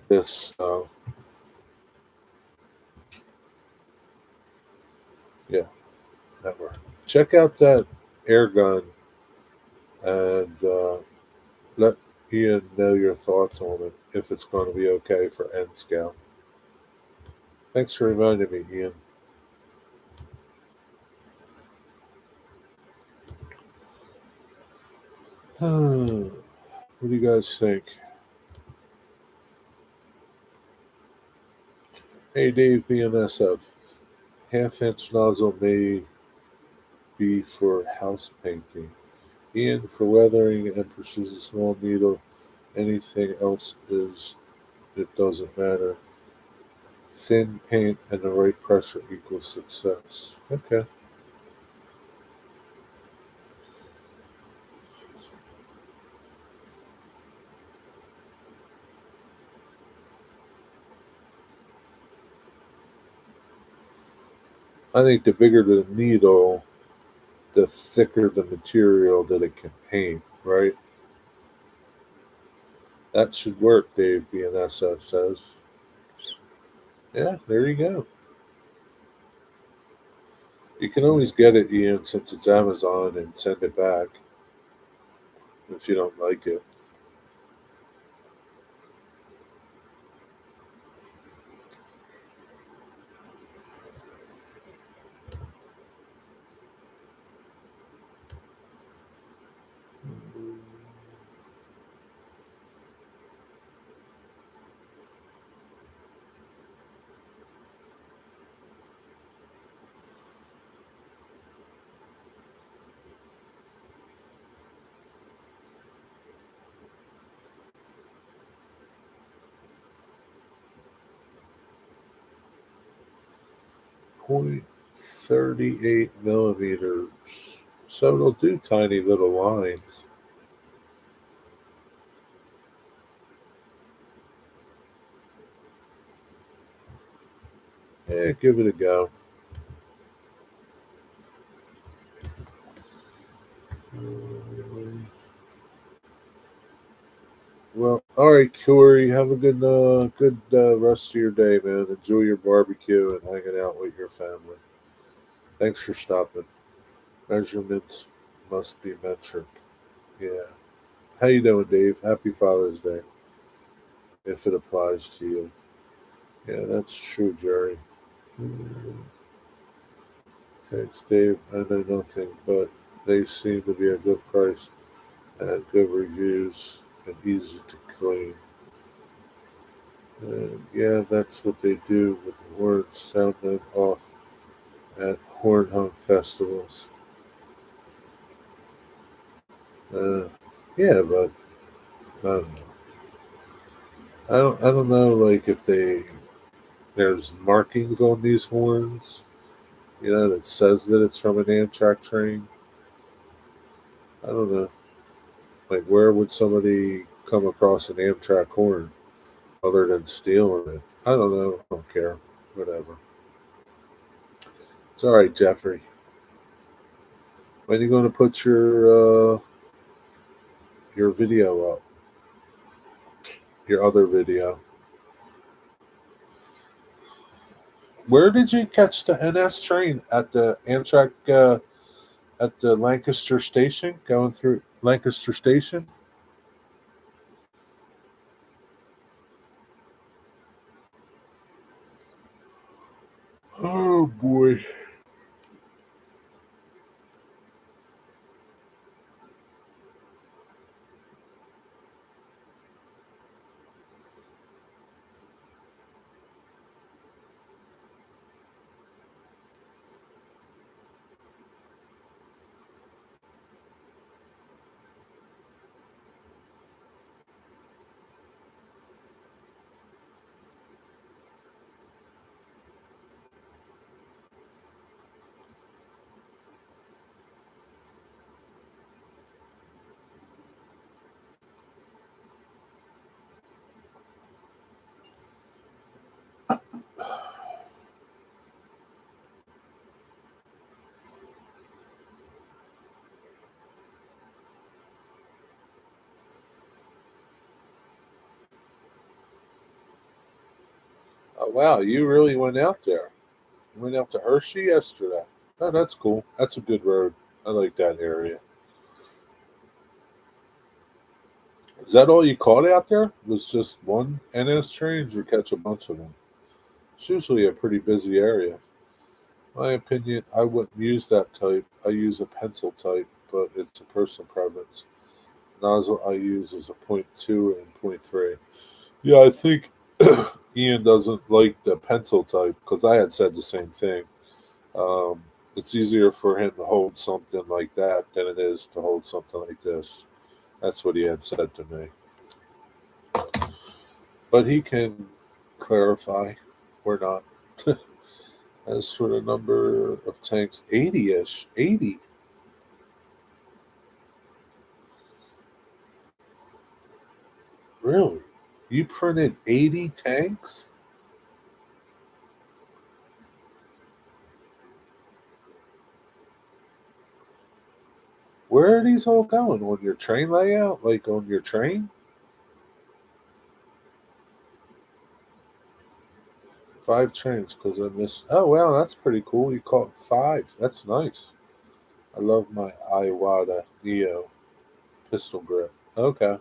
this. Yeah, that worked. Check out that air gun and let Ian know your thoughts on it if it's going to be okay for N scale. Thanks for reminding me, Ian. What do you guys think? Hey, Dave, BNSF. Half-inch nozzle may be for house painting. Ian, for weathering and precision small needle. Anything else it doesn't matter. Thin paint and the right pressure equals success. Okay. I think the bigger the needle, the thicker the material that it can paint, right? That should work, Dave BNSF says. Yeah, there you go. You can always get it, Ian, since it's Amazon, and send it back if you don't like it. Point 38 millimeters. So it'll do tiny little lines. Yeah, give it a go. Well, all right, Corey. Have a good rest of your day, man. Enjoy your barbecue and hanging out with your family. Thanks for stopping. Measurements must be metric. Yeah. How you doing, Dave? Happy Father's Day, if it applies to you. Yeah, that's true, Jerry. Thanks, Dave. I know nothing, but they seem to be a good price and good reviews and easy to clean. Yeah, that's what they do with the words sounding off at horn hunt festivals. Uh, yeah, but I don't know. I don't know. Like if there's markings on these horns, that says that it's from an Amtrak train. I don't know. Like where would somebody come across an Amtrak horn other than stealing it? I don't know. I don't care. Whatever. It's all right, Jeffrey. When are you going to put your video up? Your other video. Where did you catch the NS train at the Amtrak at the Lancaster station? Going through Lancaster station? Oh boy. Oh wow, you really went out there. You went out to Hershey yesterday. Oh, that's cool. That's a good road. I like that area. Is that all you caught out there? Was just one NS train, or did you catch a bunch of them? It's usually a pretty busy area. My opinion, I wouldn't use that type. I use a pencil type, but it's a personal preference. Nozzle I use is a point .2 and point .3. Yeah, I think Ian doesn't like the pencil type because I had said the same thing. Um, it's easier for him to hold something like that than it is to hold something like this. That's what he had said to me. But he can clarify or not. As for the number of tanks, 80 ish. 80. Really? You printed 80 tanks? Where are these all going? On your train layout? Like on your train? 5 trains because I missed. Oh, wow, that's pretty cool. You caught 5. That's nice. I love my Iwata Neo pistol grip. Okay.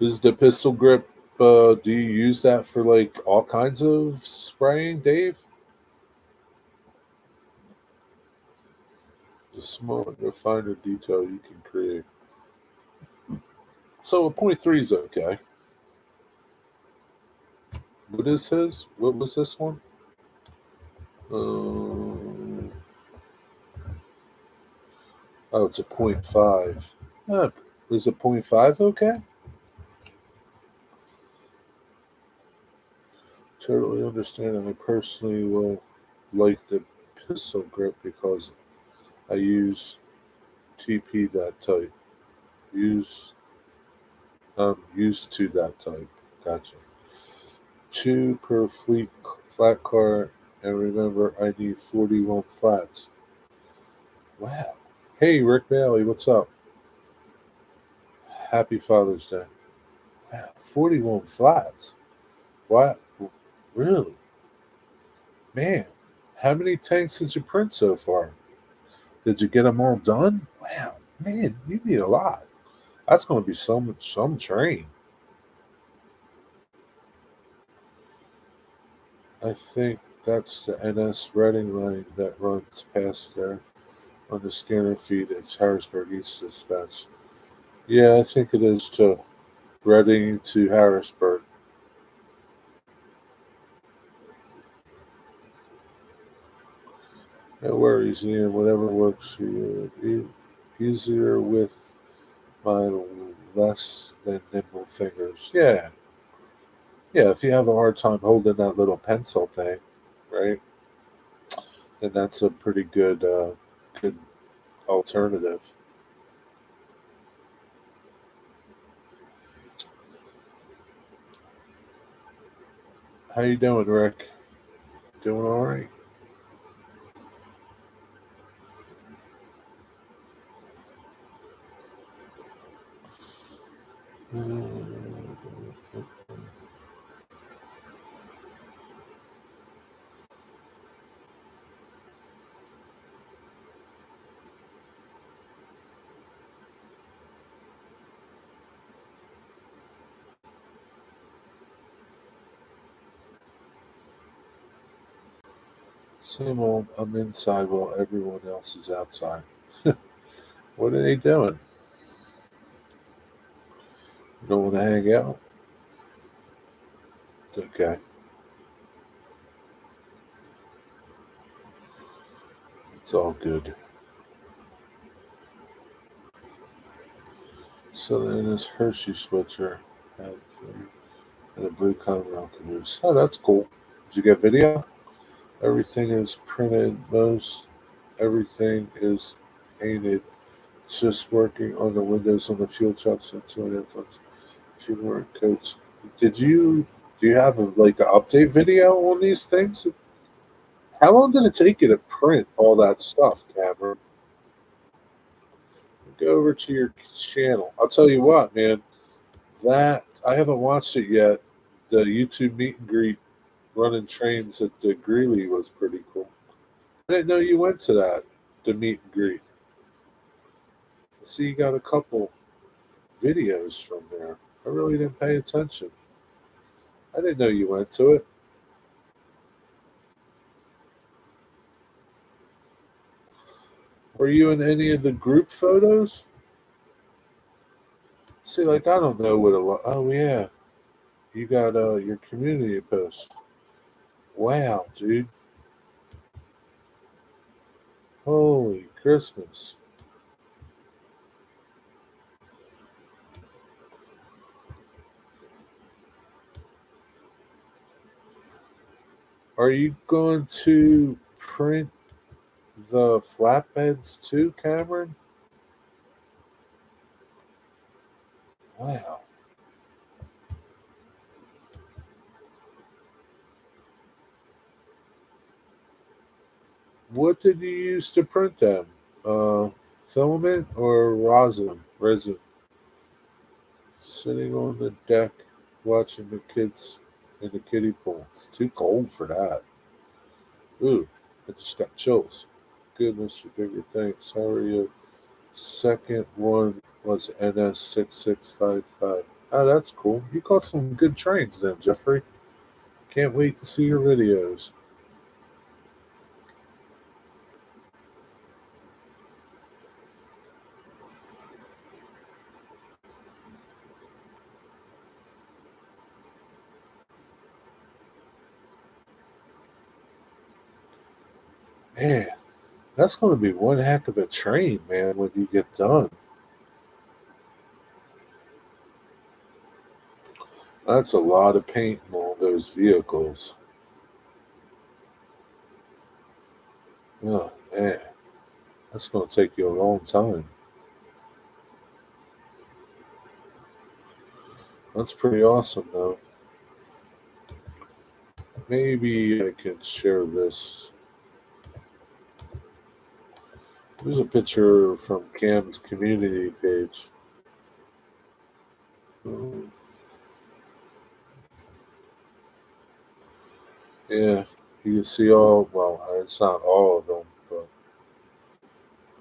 Is the pistol grip, do you use that for like all kinds of spraying, Dave? The small, the finer detail you can create. So a point .3 is okay. What is his? What was this one? Um, oh, it's a point .5. Is a point .5 okay? Totally understand. I personally will like the pistol grip because I use TP that type. Use used to that type. Gotcha. 2 per flat car, and remember, I need 41 flats. Wow. Hey, Rick Bailey, what's up? Happy Father's Day. Wow, 41 flats. What? Really? Man, how many tanks did you print so far? Did you get them all done? Wow, man, you need a lot. That's going to be some train. I think that's the NS Reading line that runs past there on the scanner feed. It's Harrisburg East Dispatch. Yeah, I think it is too. Reading to Harrisburg. No worries, Ian. Whatever works for you. Easier with my less than nimble fingers. Yeah, yeah. If you have a hard time holding that little pencil thing, right, then that's a pretty good alternative. How you doing, Rick? Doing all right? Same old. I'm inside while everyone else is outside. What are they doing? You don't want to hang out? It's okay. It's all good. So then this Hershey switcher had and a blue Conrail caboose. Oh, that's cool. Did you get video? Everything is printed. Most everything is painted. It's just working on the windows on the fuel trucks and 200 fuel work coats. Did you do you have like an update video on these things? How long did it take you to print all that stuff, Cameron? Go over to your channel. I'll tell you what, man. That I haven't watched it yet. The YouTube meet and greet running trains at the Greeley was pretty cool. I didn't know you went to that, the meet and greet. I see you got a couple videos from there. I really didn't pay attention. I didn't know you went to it. Were you in any of the group photos? See, like I don't know what a lot. Oh yeah, you got your community post. Wow, dude! Holy Christmas! Are you going to print the flatbeds too, Cameron? Wow. What did you use to print them? Uh, Filament or rosin? Resin? Sitting on the deck watching the kids in the kiddie pool. It's too cold for that. Ooh, I just got chills. Good, Mr. Bigger, thanks. How are you? Second one was NS6655. Oh, that's cool. You caught some good trains then, Jeffrey. Can't wait to see your videos. Man, that's going to be one heck of a train, man, when you get done. That's a lot of paint in all those vehicles. Oh, man, that's going to take you a long time. That's pretty awesome, though. Maybe I can share this. There's a picture from Cam's community page. Yeah, you can see all, well, it's not all of them, but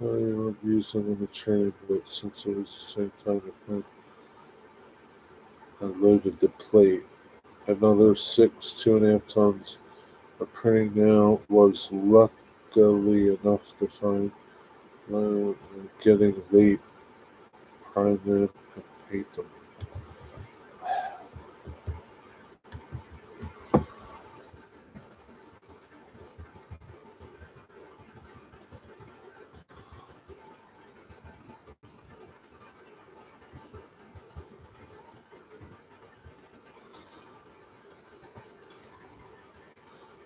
I would use them in the train, but since it was the same time I loaded the plate. Another 2.5 tons of printing now was luckily enough to find. Getting late, prime them and paint them.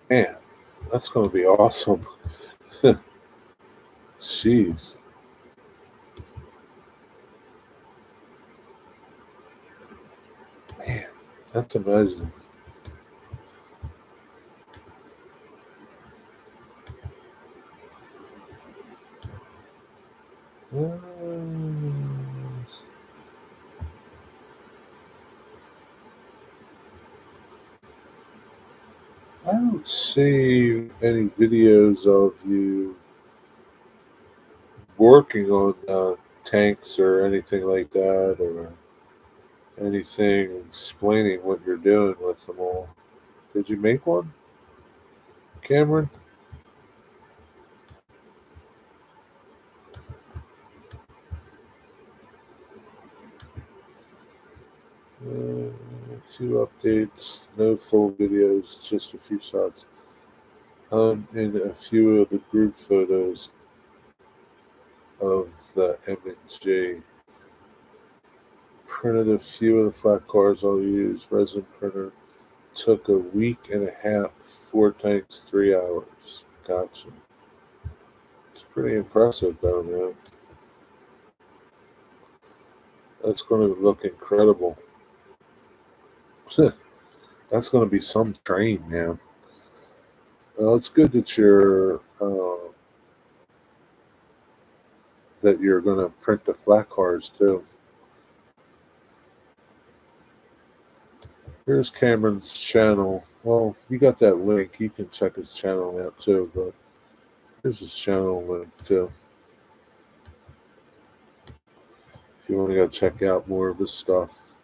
Man, that's going to be awesome. Jeez. Man, that's amazing. I don't see any videos of you working on tanks or anything like that, or anything explaining what you're doing with them all. Did you make one, Cameron? A few updates, no full videos, just a few shots. And a few of the group photos of the M&J. Printed a few of the flat cars I'll use. Resin printer took a week and a half, 4 tanks, 3 hours. Gotcha. It's pretty impressive though, man. That's going to look incredible. That's going to be some train, man. Well, it's good that you're going to print the flat cars too. Here's Cameron's channel. Well, you got that link. You can check his channel out too, but here's his channel link too. If you want to go check out more of his stuff.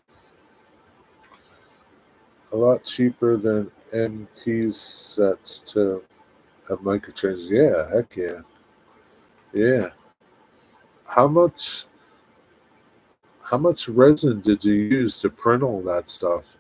A lot cheaper than MT's sets to have microtransers. Yeah, heck yeah. Yeah. How much resin did you use to print all that stuff?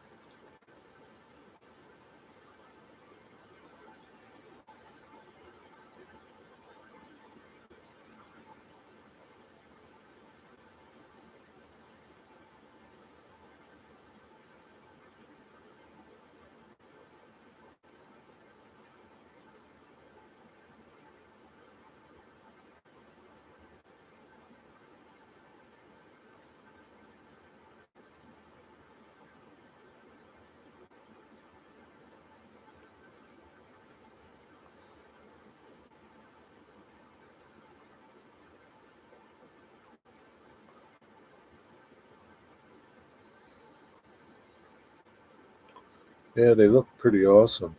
Yeah, they look pretty awesome.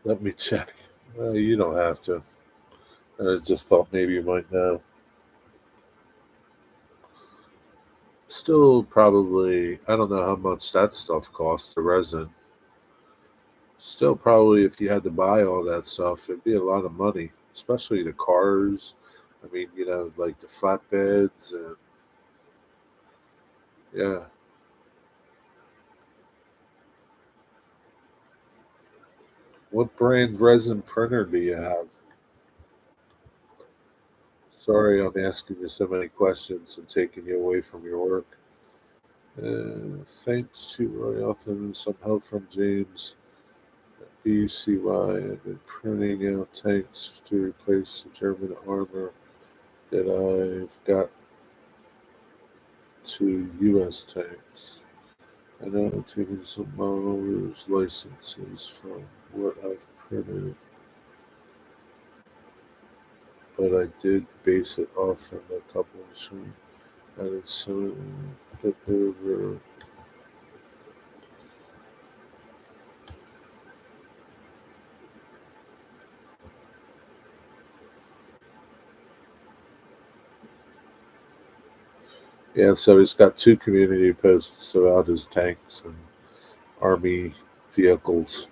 Let me check. You don't have to. I just thought maybe you might know. Still, probably, I don't know how much that stuff costs, the resin. Still, probably, if you had to buy all that stuff, it'd be a lot of money, especially the cars. I mean, like the flatbeds, and yeah. What brand resin printer do you have? Sorry, I'm asking you so many questions and taking you away from your work. Thanks to Roy Elton and some help from James at BCY, I've been printing out tanks to replace the German armor that I've got to U.S. tanks. I know I'm taking some models licenses from what I've printed, but I did base it off of a couple of some added some that they were. Yeah, so he's got two community posts about his tanks and army vehicles.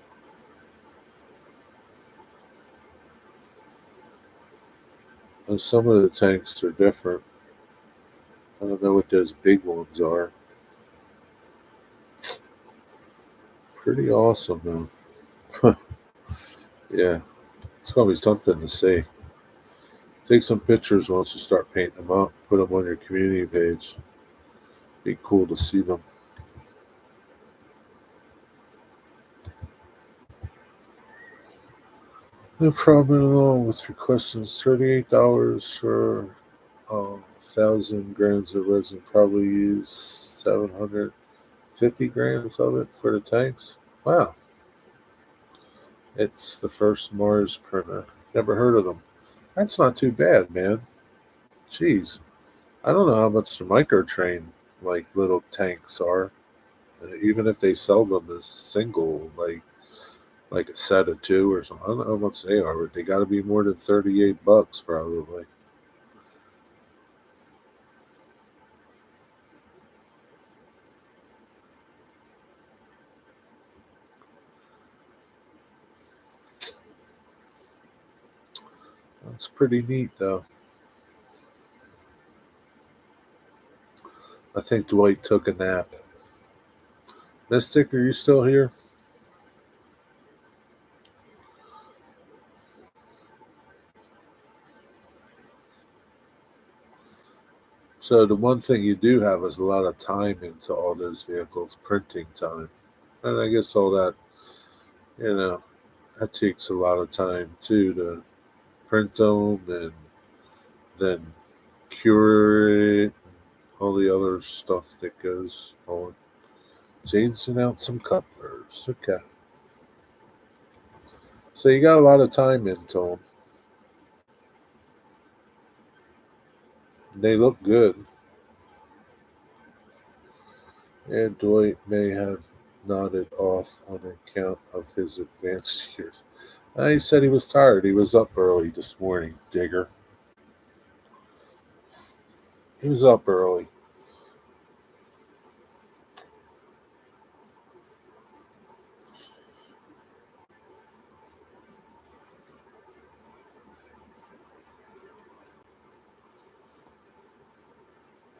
And some of the tanks are different. I don't know what those big ones are. Pretty awesome, though. Yeah, it's gonna be something to see. Take some pictures once you start painting them up. Put them on your community page. Be cool to see them. No problem at all with your questions. $38 for 1,000 grams of resin. Probably use 750 grams of it for the tanks. Wow, it's the first Mars printer. Never heard of them. That's not too bad, man. Jeez, I don't know how much the microtrain like little tanks are. Even if they sell them as single, like a set of two or something. I don't know how much they are, but they got to be more than $38 probably. That's pretty neat, though. I think Dwight took a nap. Mystic, are you still here? So the one thing you do have is a lot of time into all those vehicles, printing time, and I guess all that, you know, that takes a lot of time too to print them and then cure it, all the other stuff that goes on. Changing out some couplers. Okay. So you got a lot of time into them. They look good. And Dwight may have nodded off on account of his advanced years. He said he was tired. He was up early this morning, Digger. He was up early.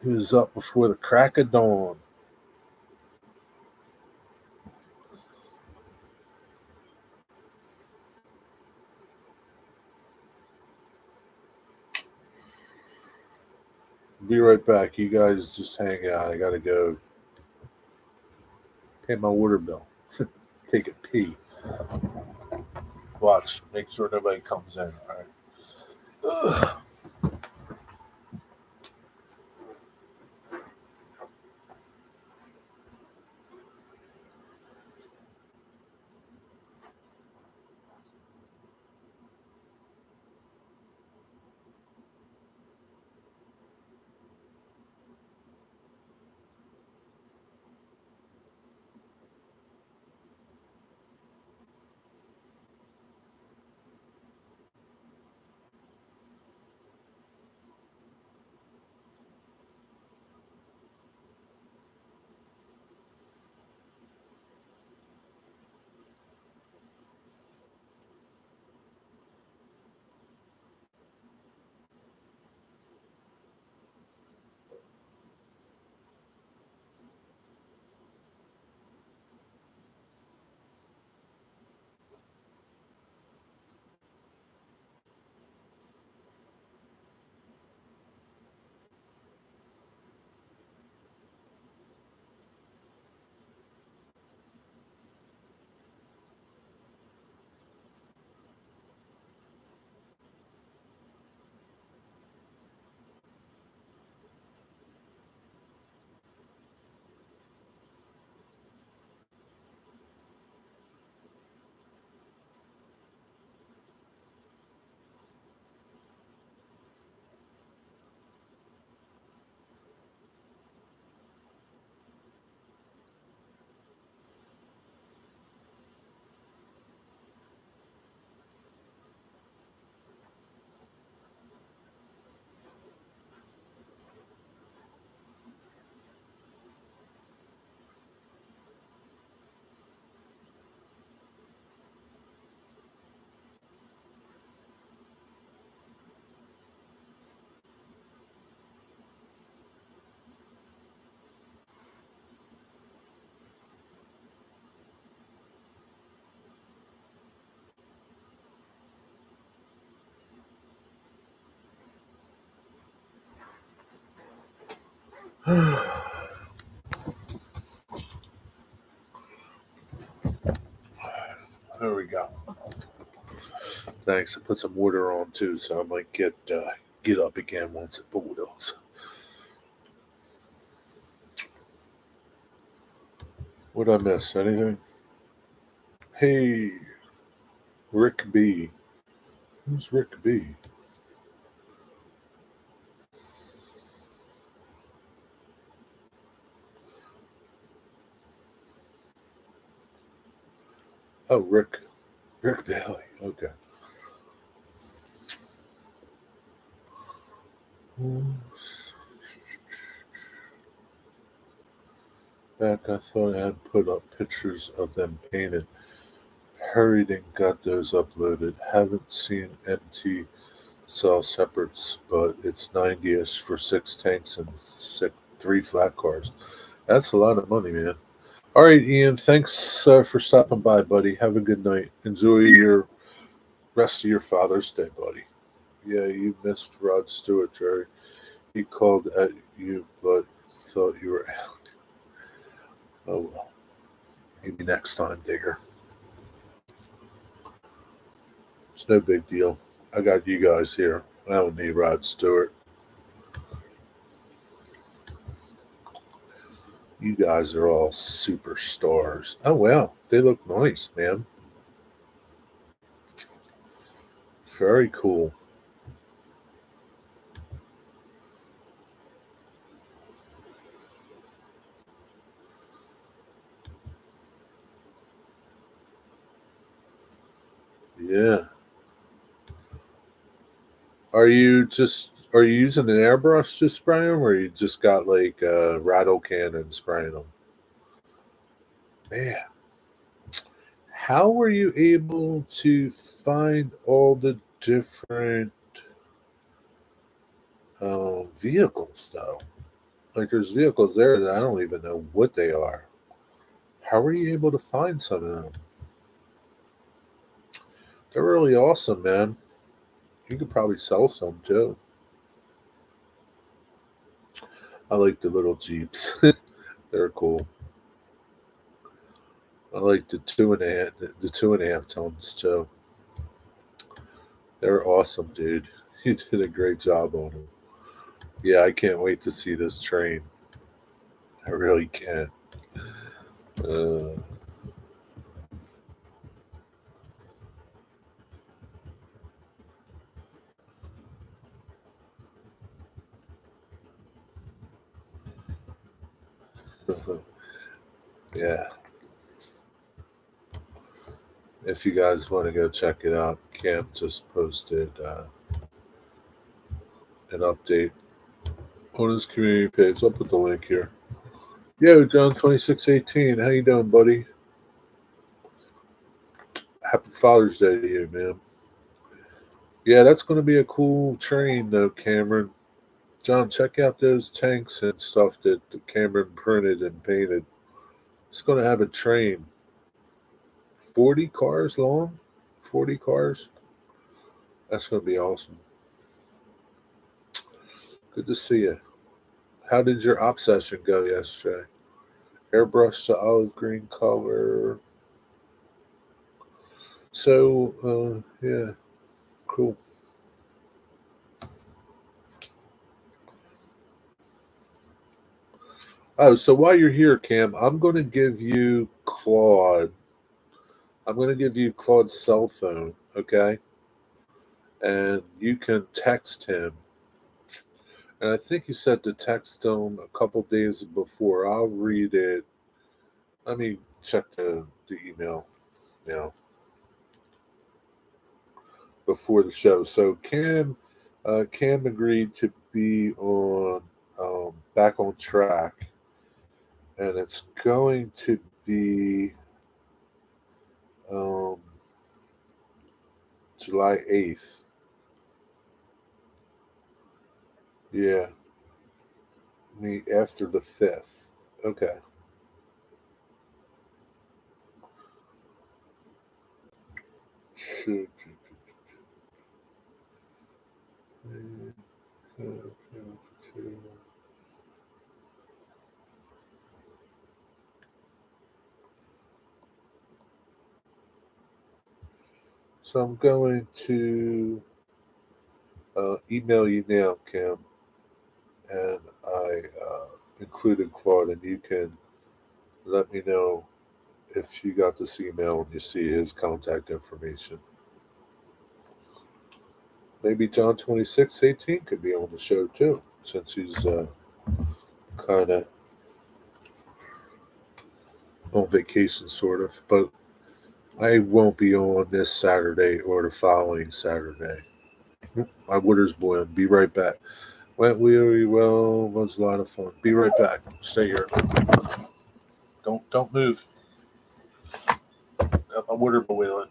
He was up before the crack of dawn. Be right back. You guys just hang out. I gotta go pay my water bill. Take a pee. Watch. Make sure nobody comes in. All right. Ugh. There we go. Thanks. I put some water on too, so I might get up again once it boils. What I miss? Anything? Hey, Rick B. Who's Rick B? Oh, Rick. Rick Bailey. Okay. Back, I thought I had put up pictures of them painted. Hurried and got those uploaded. Haven't seen MT sell separates, but it's 90ish for 6 tanks and three flat cars. That's a lot of money, man. All right, Ian. Thanks for stopping by, buddy. Have a good night. Enjoy your rest of your Father's Day, buddy. Yeah, you missed Rod Stewart, Jerry. He called at you, but thought you were out. Oh well. Maybe next time, Digger. It's no big deal. I got you guys here. I don't need Rod Stewart. You guys are all superstars. Oh wow, they look nice, man. Very cool. Are you using an airbrush to spray them, or you just got like a rattle cannon spraying them? Man, how were you able to find all the different vehicles though? Like there's vehicles there that I don't even know what they are. How were you able to find some of them? They're really awesome, man. You could probably sell some too. I like the little Jeeps. They're cool. I like the 2.5 tons too. They're awesome, dude. You did a great job on them. Yeah, I can't wait to see this train. I really can't. Uh, yeah, if you guys want to go check it out, Cam just posted an update on his community page. I'll put the link here. Yo, John 2618, how you doing, buddy? Happy Father's Day to you, man. Yeah, that's going to be a cool train, though, Cameron. John, check out those tanks and stuff that Cameron printed and painted. It's going to have a train. 40 cars long? 40 cars? That's going to be awesome. Good to see you. How did your op session go yesterday? Airbrush the olive green color. So, yeah, cool. Oh, so while you're here, Cam, I'm going to give you Claude. I'm going to give you Claude's cell phone, okay? And you can text him. And I think you said to text him a couple days before. I'll read it. Let me check the email now before the show. So Cam agreed to be on back on track, and it's going to be um, July 8th. Yeah, me after the 5th. Okay. So I'm going to email you now, Cam, and I included Claude, and you can let me know if you got this email and you see his contact information. Maybe John 2618 could be on the show too, since he's kind of on vacation, sort of. But I won't be on this Saturday or the following Saturday. My water's boiling. Be right back. Went really well. Was a lot of fun. Be right back. Stay here. Don't move. Got my water boiling.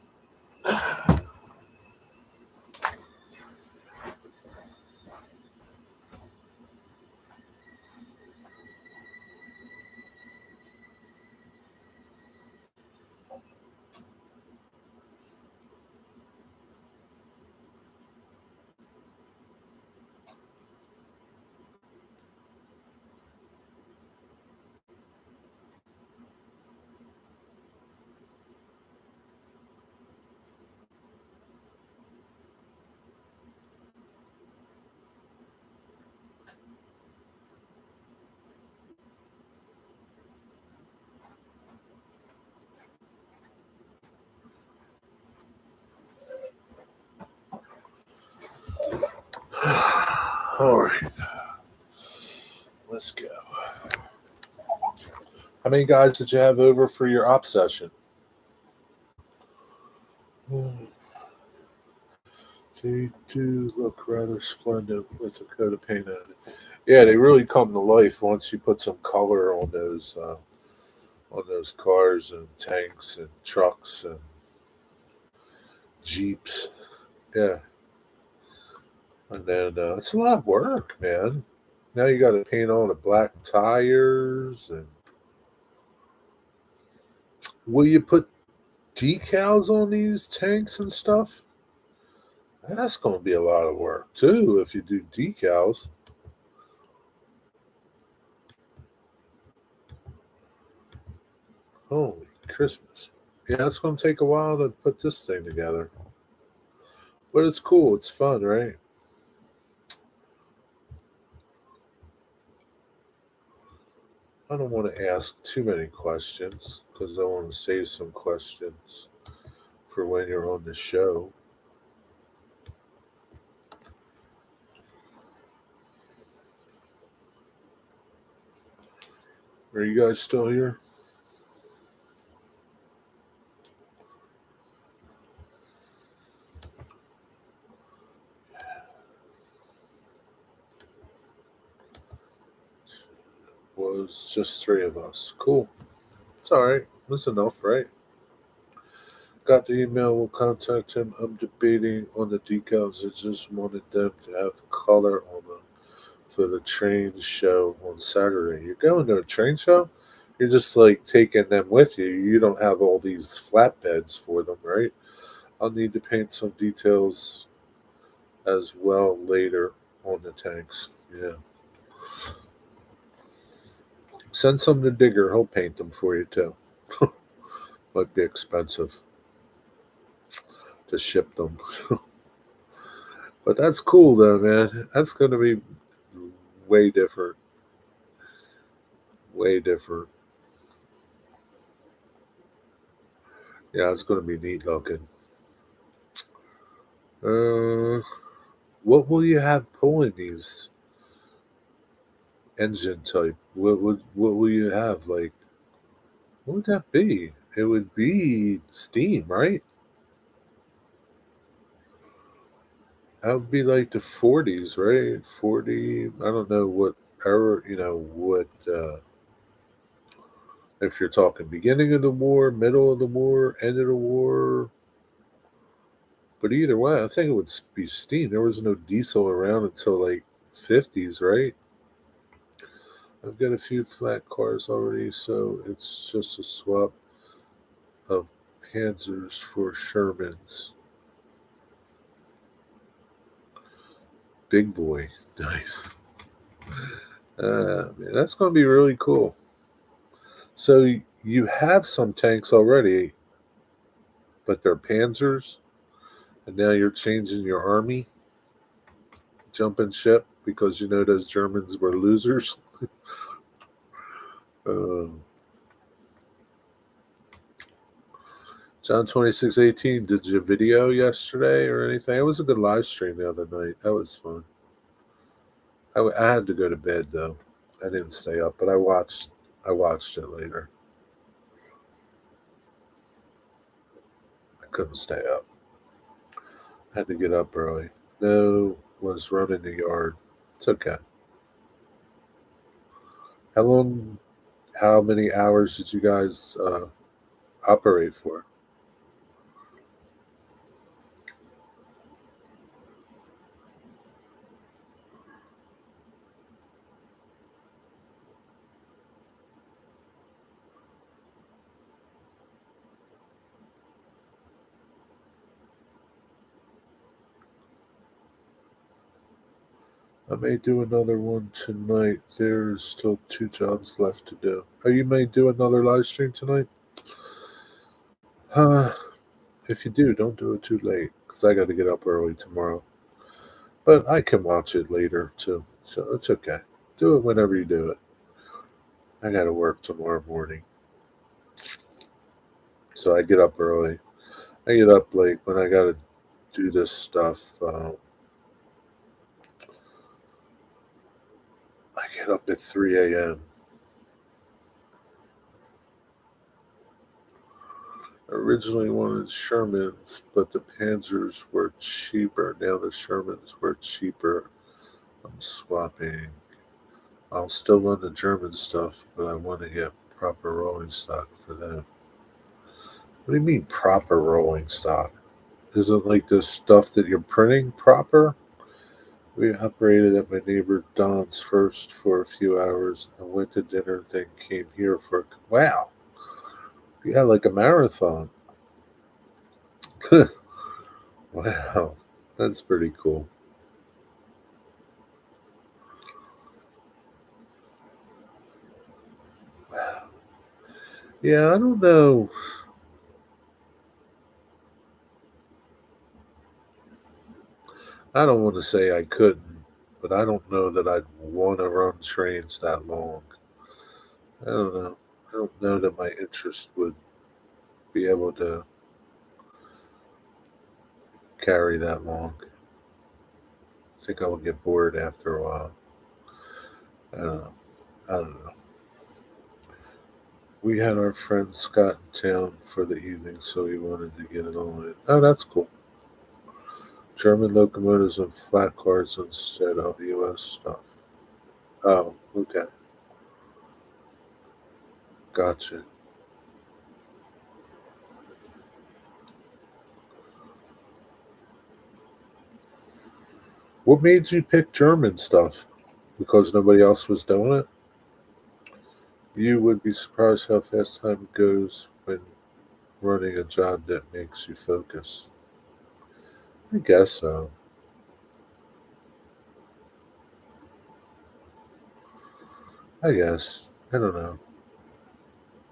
All right. Let's go. How many guys did you have over for your op session? They do look rather splendid with a coat of paint on it. Yeah, they really come to life once you put some color on those cars and tanks and trucks and jeeps. Yeah, and then it's a lot of work, man. Now you got to paint all the black tires, and will you put decals on these tanks and stuff? That's going to be a lot of work too if you do decals. Holy Christmas. Yeah, it's going to take a while to put this thing together. But it's cool. It's fun, right? I don't want to ask too many questions because I want to save some questions for when you're on the show. Are you guys still here? Was just three of us. Cool. It's all right. That's enough, right? Got the email. We'll contact him. I'm debating on the decals. I just wanted them to have color on them for the train show on Saturday. You're going to a train show? You're just like taking them with you. You don't have all these flatbeds for them, right? I'll need to paint some details as well later on the tanks. Yeah. Send some to Digger. He'll paint them for you too. Might be expensive to ship them. But that's cool though, man. That's going to be way different. Way different. Yeah, it's going to be neat looking. Uh, what will you have pulling these engine type? What will you have? Like, what would that be? It would be steam, right? That would be like the 40s, right? 40. I don't know what era. What if you're talking beginning of the war, middle of the war, end of the war. But either way, I think it would be steam. There was no diesel around until like 50s, right? I've got a few flat cars already, so it's just a swap of Panzers for Shermans. Big boy. Nice. Man, that's going to be really cool. So you have some tanks already, but they're Panzers, and now you're changing your army, jumping ship because you know those Germans were losers. um, John 2618, did you video yesterday or anything? It was a good live stream the other night. That was fun. I had to go to bed though. I didn't stay up, but I watched it later. I couldn't stay up. I had to get up early. No, was running the yard. It's okay. How long? How many hours did you guys operate for? I may do another one tonight. There's still two jobs left to do. Oh, you may do another live stream tonight? Uh, if you do, don't do it too late because I got to get up early tomorrow. But I can watch it later too, so it's okay. Do it whenever you do it. I got to work tomorrow morning, so I get up early. I get up late when I got to do this stuff. I get up at 3 a.m. Originally wanted Shermans, but the Panzers were cheaper. Now the Shermans were cheaper. I'm swapping. I'll still run the German stuff, but I want to get proper rolling stock for them. What do you mean proper rolling stock? Isn't like the stuff that you're printing proper? We operated at my neighbor Don's first for a few hours and went to dinner, then came here for wow. Yeah, like a marathon. Wow. That's pretty cool. Wow. Yeah, I don't know. I don't want to say I couldn't, but I don't know that I'd want to run trains that long. I don't know. I don't know that my interest would be able to carry that long. I think I would get bored after a while. I don't know. I don't know. We had our friend Scott in town for the evening, so he wanted to get it on with it. Oh, that's cool. German locomotives and flat cars instead of U.S. stuff. Oh, okay. Gotcha. What made you pick German stuff? Because nobody else was doing it? You would be surprised how fast time goes when running a job that makes you focus. I guess so. I guess. I don't know.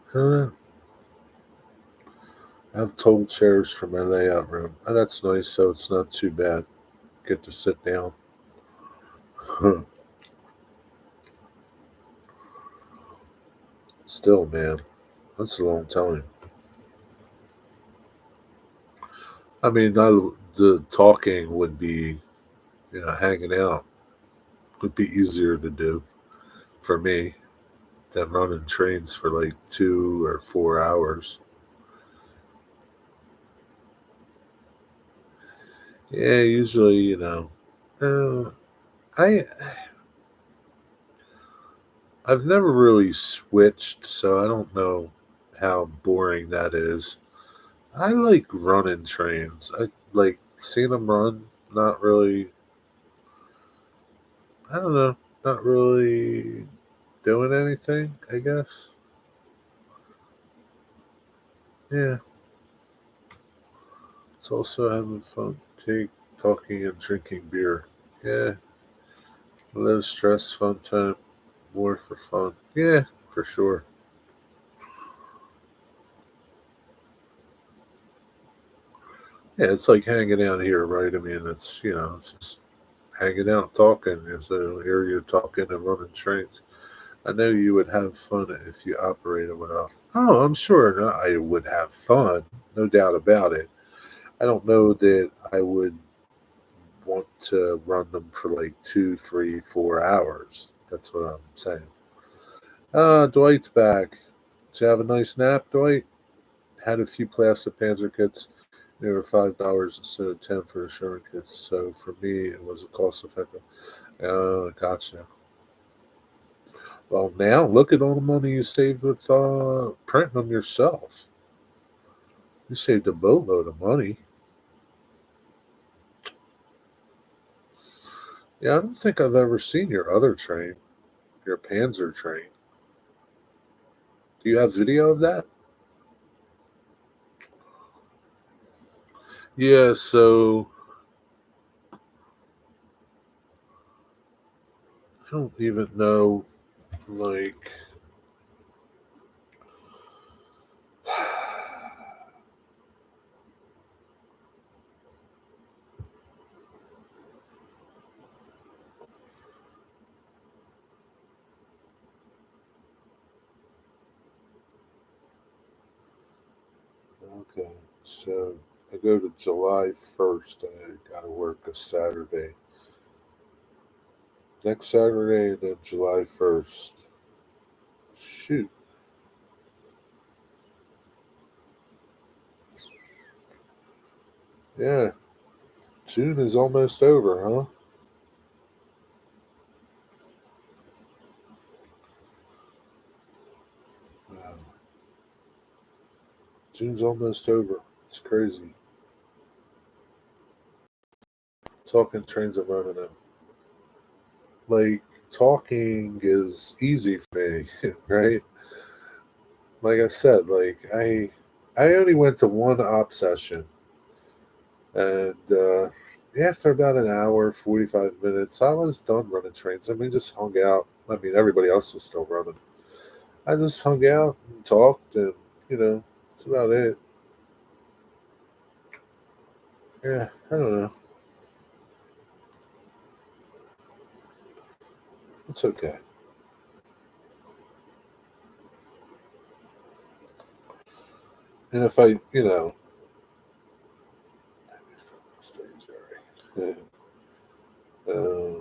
I don't know. I have tall chairs for my layout room. Oh, that's nice, so it's not too bad. Get to sit down. Still, man, that's a long time. I mean, the talking would be, hanging out would be easier to do for me than running trains for like 2 or 4 hours. Yeah, usually, uh, I I've never really switched, so I don't know how boring that is. I like running trains. I like seeing them run. Not really. I don't know. Not really doing anything. I guess. Yeah. It's also having fun. Take talking and drinking beer. Yeah. Low stress, fun time. More for fun. Yeah, for sure. Yeah, it's like hanging out here, right? I mean, it's just hanging out, talking. And so here you're talking and running trains. I know you would have fun if you operated one off. Oh, I'm sure I would have fun, no doubt about it. I don't know that I would want to run them for like 2, 3, 4 hours. That's what I'm saying. Dwight's back. Did you have a nice nap, Dwight? Had a few plastic Panzer kits. They were $5 instead of 10 for the Sherman kits. So for me, it was a cost effective. Gotcha. Well, now look at all the money you saved with printing them yourself. You saved a boatload of money. Yeah, I don't think I've ever seen your other train, your Panzer train. Do you have video of that? Yeah, so I don't even know, like, okay, so I go to July 1st. I got to work a Saturday. Next Saturday, and then July 1st. Shoot. Yeah, June is almost over, huh? Wow. June's almost over. It's crazy. Talking trains are running out. Like, talking is easy for me, right? Like I said, I only went to one op session, and after about an hour, 45 minutes, I was done running trains. And we just hung out. I mean, everybody else was still running. I just hung out and talked, and that's about it. Yeah, I don't know. It's okay. And if I, uh,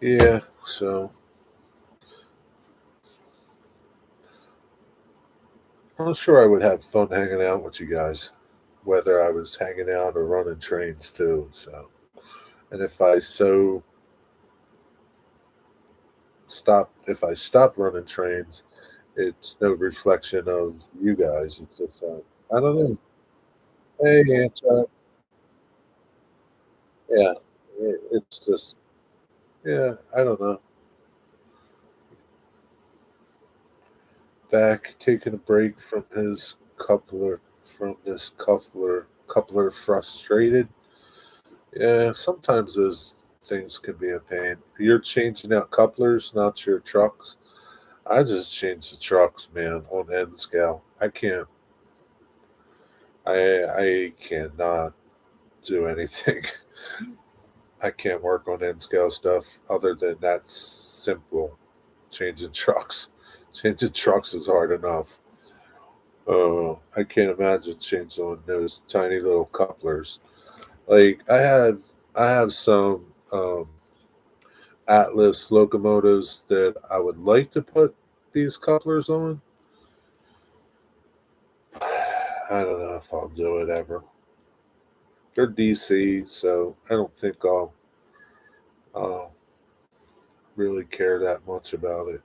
yeah, so I'm sure I would have fun hanging out with you guys, whether I was hanging out or running trains too. So, and if I stop running trains, it's no reflection of you guys. It's just, I don't know. Hey, Ancha. Yeah, it's just, yeah, I don't know. Back taking a break from his coupler frustrated. Yeah, sometimes those things can be a pain. You're changing out couplers, not your trucks. I just change the trucks, man, on end scale. I cannot do anything. I can't work on end scale stuff other than that's simple. Changing trucks. Changing trucks is hard enough. I can't imagine changing on those tiny little couplers. Like I have some Atlas locomotives that I would like to put these couplers on. I don't know if I'll do it ever. They're DC, so I don't think I'll really care that much about it.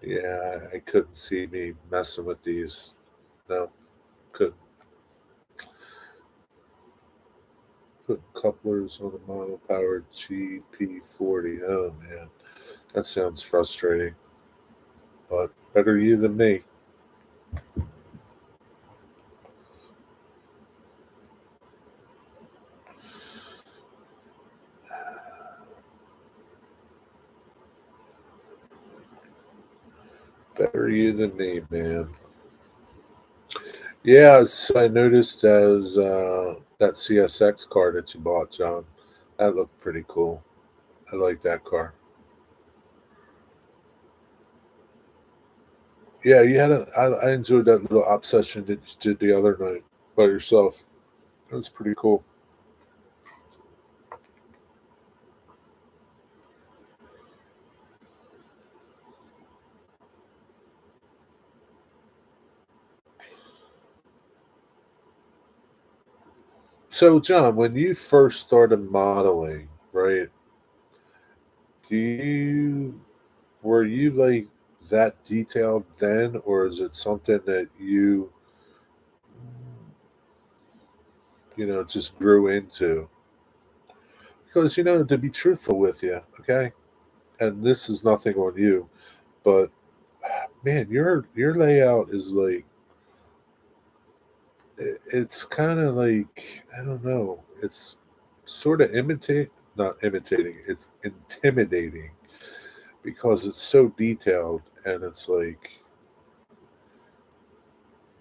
Yeah, I couldn't see me messing with these. No, couldn't put couplers on a mono powered GP40. Oh man, that sounds frustrating. But better you than me. Better you than me, man. Yeah, I noticed as that CSX car that you bought, John. That looked pretty cool. I like that car. Yeah, I enjoyed that little obsession that you did the other night by yourself. That was pretty cool. So, John, when you first started modeling, right? Do you were you like that detailed then, or is it something that just grew into? Because to be truthful with you, okay, and this is nothing on you, but man, your layout is like it's kind of like I don't know. It's sort of not imitating. It's intimidating because it's so detailed, and it's like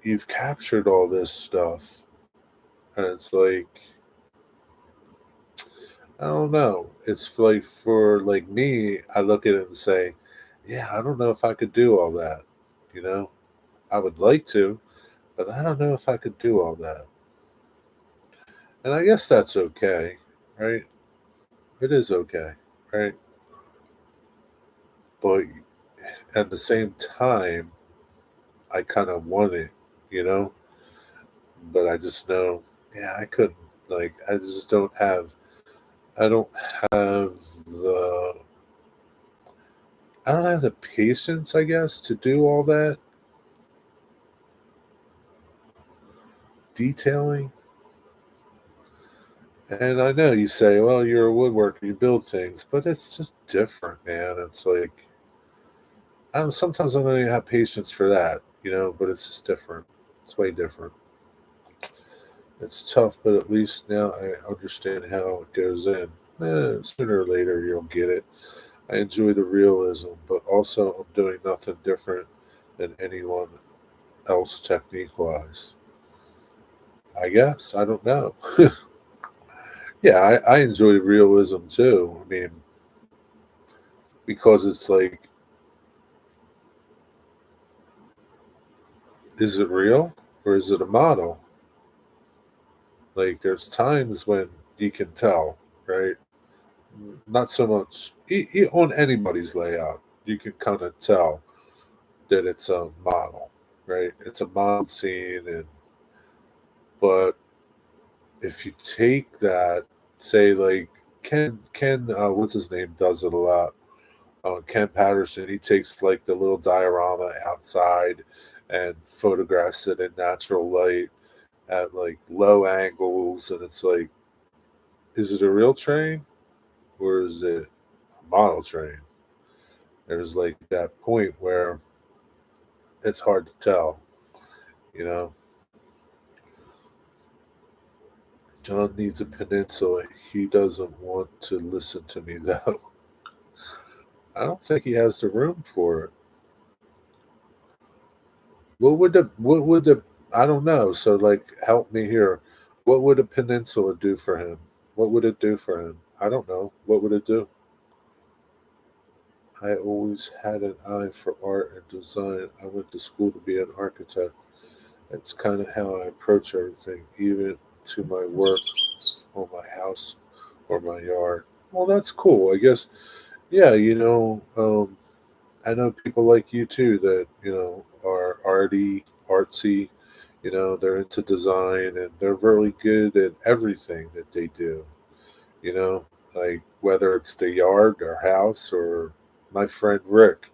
you've captured all this stuff, and it's like I don't know. It's like for like me, I look at it and say, yeah, I don't know if I could do all that. You know, I would like to, but I don't know if I could do all that. And I guess that's okay, right? It is okay. right? But at the same time, I kind of want it, you know. But I just know, yeah, I couldn't. Like, I just don't have. I don't have the. I don't have the patience, I guess, to do all that detailing. And I know you say, well, you're a woodworker, you build things, but it's just different, man. It's like, I don't, sometimes I don't even have patience for that, but it's just different. It's way different. It's tough, but at least now I understand how it goes in. Sooner or later, you'll get it. I enjoy the realism, but also I'm doing nothing different than anyone else technique wise. I guess. I don't know. Yeah, I enjoy realism too. I mean, because it's like, is it real or is it a model? Like, there's times when you can tell, right? Not so much on anybody's layout. You can kind of tell that it's a model, right? It's a model scene, and but if you take that, say like Ken, what's his name, does it a lot. Ken Patterson, he takes like the little diorama outside and photographs it in natural light at like low angles, and it's like, is it a real train or is it a model train? There's like that point where it's hard to tell, you know. John needs a peninsula. He doesn't want to listen to me though. I don't think he has the room for it. What would the I don't know. So like help me here. What would a peninsula do for him? What would it do for him? I don't know. What would it do? I always had an eye for art and design. I went to school to be an architect. It's kind of how I approach everything, even to my work or my house or my yard. Well, that's cool. I guess, yeah, I know people like you too that, are artsy, they're into design and they're really good at everything that they do, you know, like whether it's the yard or house or my friend Rick.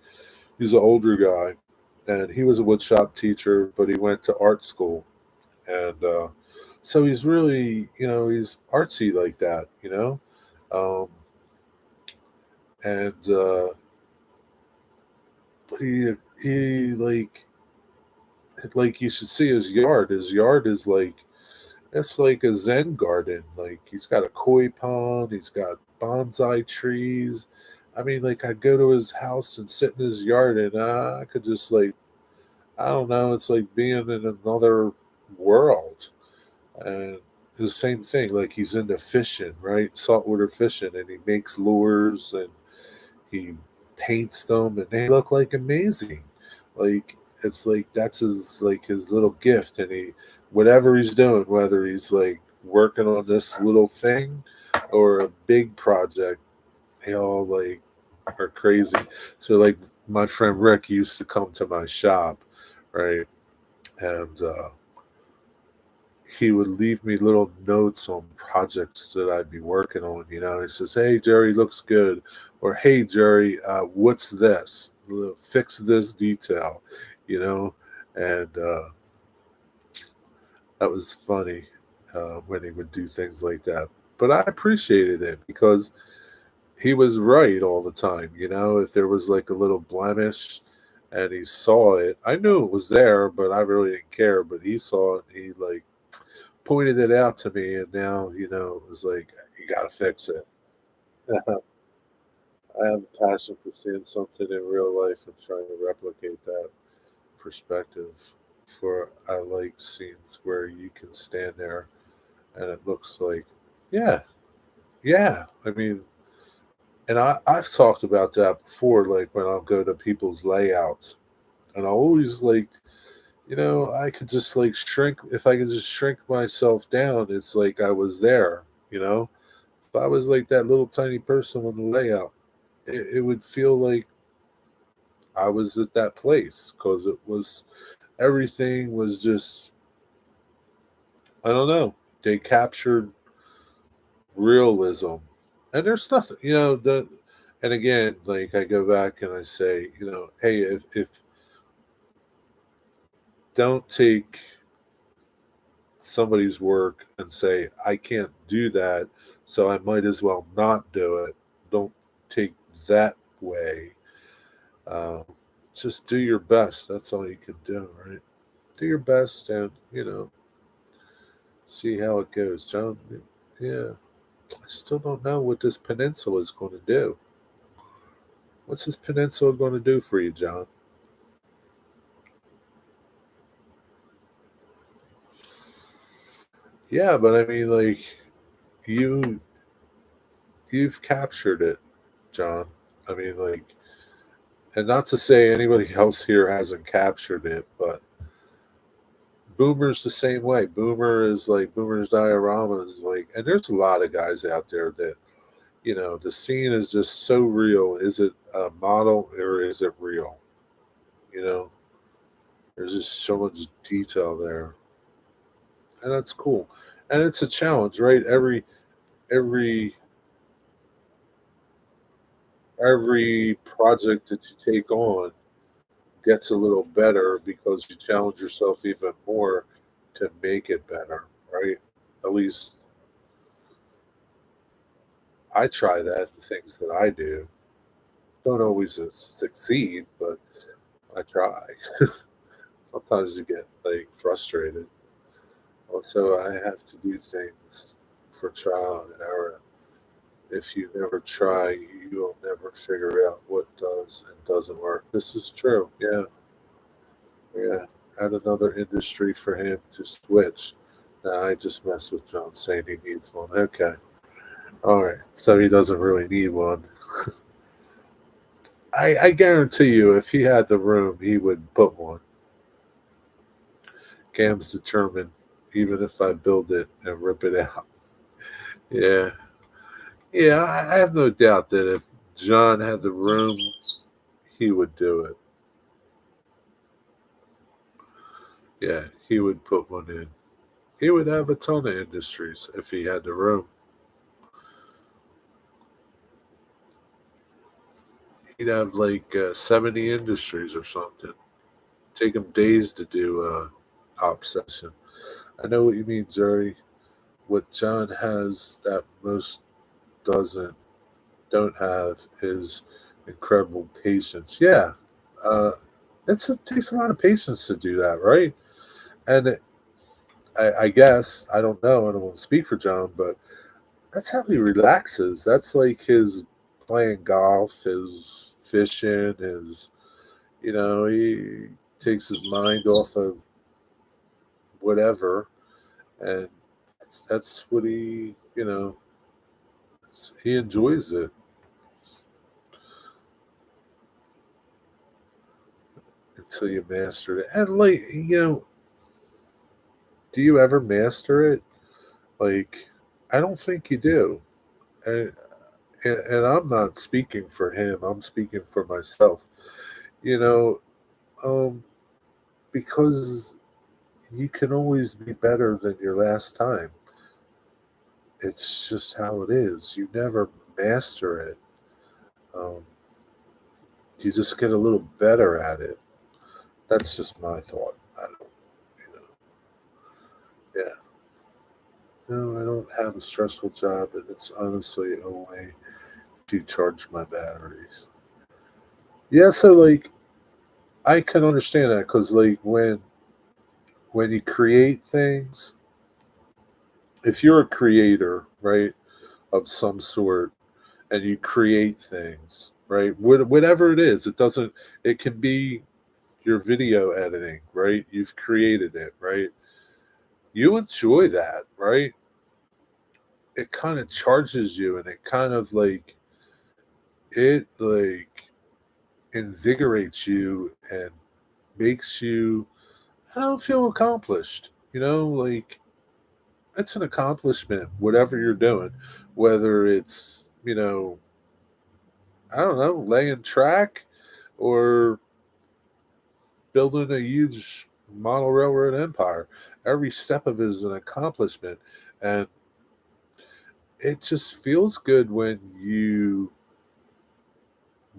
He's an older guy, and he was a woodshop teacher, but he went to art school, and so he's really, he's artsy like that, um, and but he like you should see his yard. His yard is like it's like a Zen garden. Like he's got a koi pond, he's got bonsai trees. I mean, like I go to his house and sit in his yard, and I could just like I don't know. It's like being in another world. And the same thing, like he's into fishing, right? Saltwater fishing, and he makes lures and he paints them, and they look like amazing. Like it's like that's his little gift, and he whatever he's doing, whether he's like working on this little thing or a big project, they all like are crazy. So like my friend Rick used to come to my shop, right? And he would leave me little notes on projects that I'd be working on. He says, "Hey Jerry, looks good," or "Hey Jerry, what's this? Fix this detail," you know. And that was funny when he would do things like that. But I appreciated it because he was right all the time. If there was like a little blemish and he saw it, I knew it was there, but I really didn't care. But he saw it. He like pointed it out to me, and now it was like you got to fix it. I have a passion for seeing something in real life and trying to replicate that perspective. For I like scenes where you can stand there and it looks like, yeah, yeah. I mean, and I've talked about that before, like when I'll go to people's layouts, and I always like, I could just like shrink. If I could just shrink myself down, it's like I was there, you know If I was like that little tiny person on the layout, it would feel like I was at that place because it was everything was just, I don't know. They captured realism, and there's nothing, the. And again, like I go back and I say, hey, if don't take somebody's work and say I can't do that, so I might as well not do it. Don't take that way. Uh, just do your best. That's all you can do, right? Do your best, and see how it goes, John. Yeah, I still don't know what this peninsula is going to do. What's this peninsula going to do for you, John? Yeah, but I mean, like you, you've captured it, John. I mean, like, and not to say anybody else here hasn't captured it, but Boomer's the same way. Boomer is like Boomer's diorama is like, and there's a lot of guys out there that the scene is just so real. Is it a model or is it real? You know, there's just so much detail there, and that's cool. And it's a challenge, right? Every every project that you take on gets a little better because you challenge yourself even more to make it better, right? At least I try that in things that I do. Don't always succeed, but I try. Sometimes you get like frustrated. Also, I have to do things for trial and error. If you never try, you'll never figure out what does and doesn't work. This is true. Yeah, yeah. Add another industry for him to switch. Nah, I just mess with John saying he needs one. Okay. All right. So he doesn't really need one. I guarantee you, if he had the room, he would put one. Cam's determined, even if I build it and rip it out. Yeah. Yeah, I have no doubt that if John had the room, he would do it. Yeah, he would put one in. He would have a ton of industries if he had the room. He'd have like 70 industries or something. Take him days to do a op session. I know what you mean, Jerry. What John has that most doesn't don't have is incredible patience. Yeah, uh, it takes a lot of patience to do that, right? And I guess I don't know. I don't want to speak for John, but that's how he relaxes. That's like his playing golf, his fishing, his he takes his mind off of whatever, and that's what he enjoys it until you master it. And like do you ever master it? Like, I don't think you do. And, and I'm not speaking for him. I'm speaking for myself. You know, um, because you can always be better than your last time. It's just how it is. You never master it. Um, you just get a little better at it. That's just my thought. I don't, you know, yeah. No, I don't have a stressful job, and it's honestly a way to charge my batteries. Yeah, so like I can understand that because like when you create things, if you're a creator, right, of some sort, and you create things, right, whatever it is, it doesn't. It can be your video editing, right? You've created it, right? You enjoy that, right? It kind of charges you, and it kind of like invigorates you and makes you I don't feel accomplished. Like it's an accomplishment, whatever you're doing, whether it's, I don't know, laying track or building a huge model railroad empire. Every step of it is an accomplishment. And it just feels good when you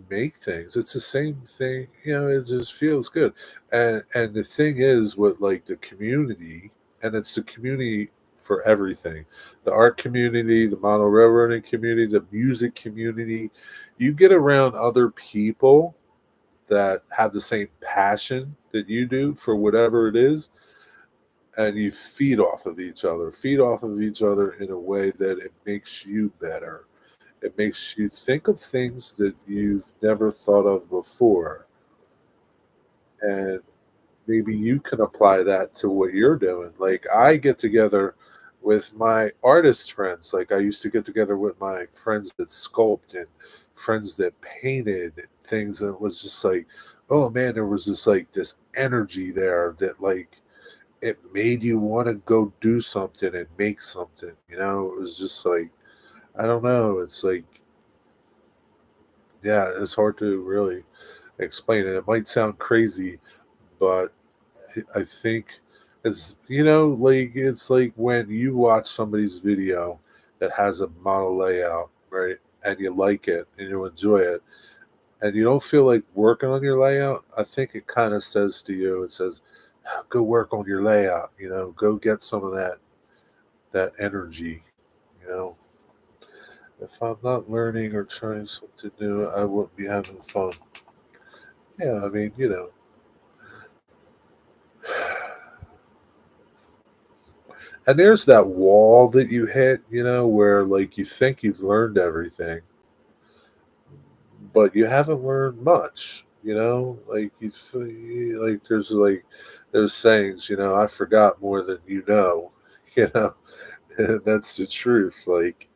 make things. It's the same thing, it just feels good. And the thing is with like the community, and it's the community for everything. The art community, the model railroading community, the music community. You get around other people that have the same passion that you do for whatever it is, and you feed off of each other in a way that it makes you better. It makes you think of things that you've never thought of before. And maybe you can apply that to what you're doing. Like I get together with my artist friends. Like I used to get together with my friends that sculpt and friends that painted things. And it was just like, oh man, there was just like this energy there that like it made you want to go do something and make something. It was just like, I don't know. It's like, yeah, it's hard to really explain it. It might sound crazy, but I think like it's like when you watch somebody's video that has a model layout, right? And you like it and you enjoy it, and you don't feel like working on your layout. I think it kind of says to you, it says, go work on your layout, go get some of that energy, you know. If I'm not learning or trying something new, I wouldn't be having fun. Yeah, I mean, and there's that wall that you hit, where like you think you've learned everything, but you haven't learned much. Like like there's sayings, I forgot more than you know, you know, and that's the truth. Like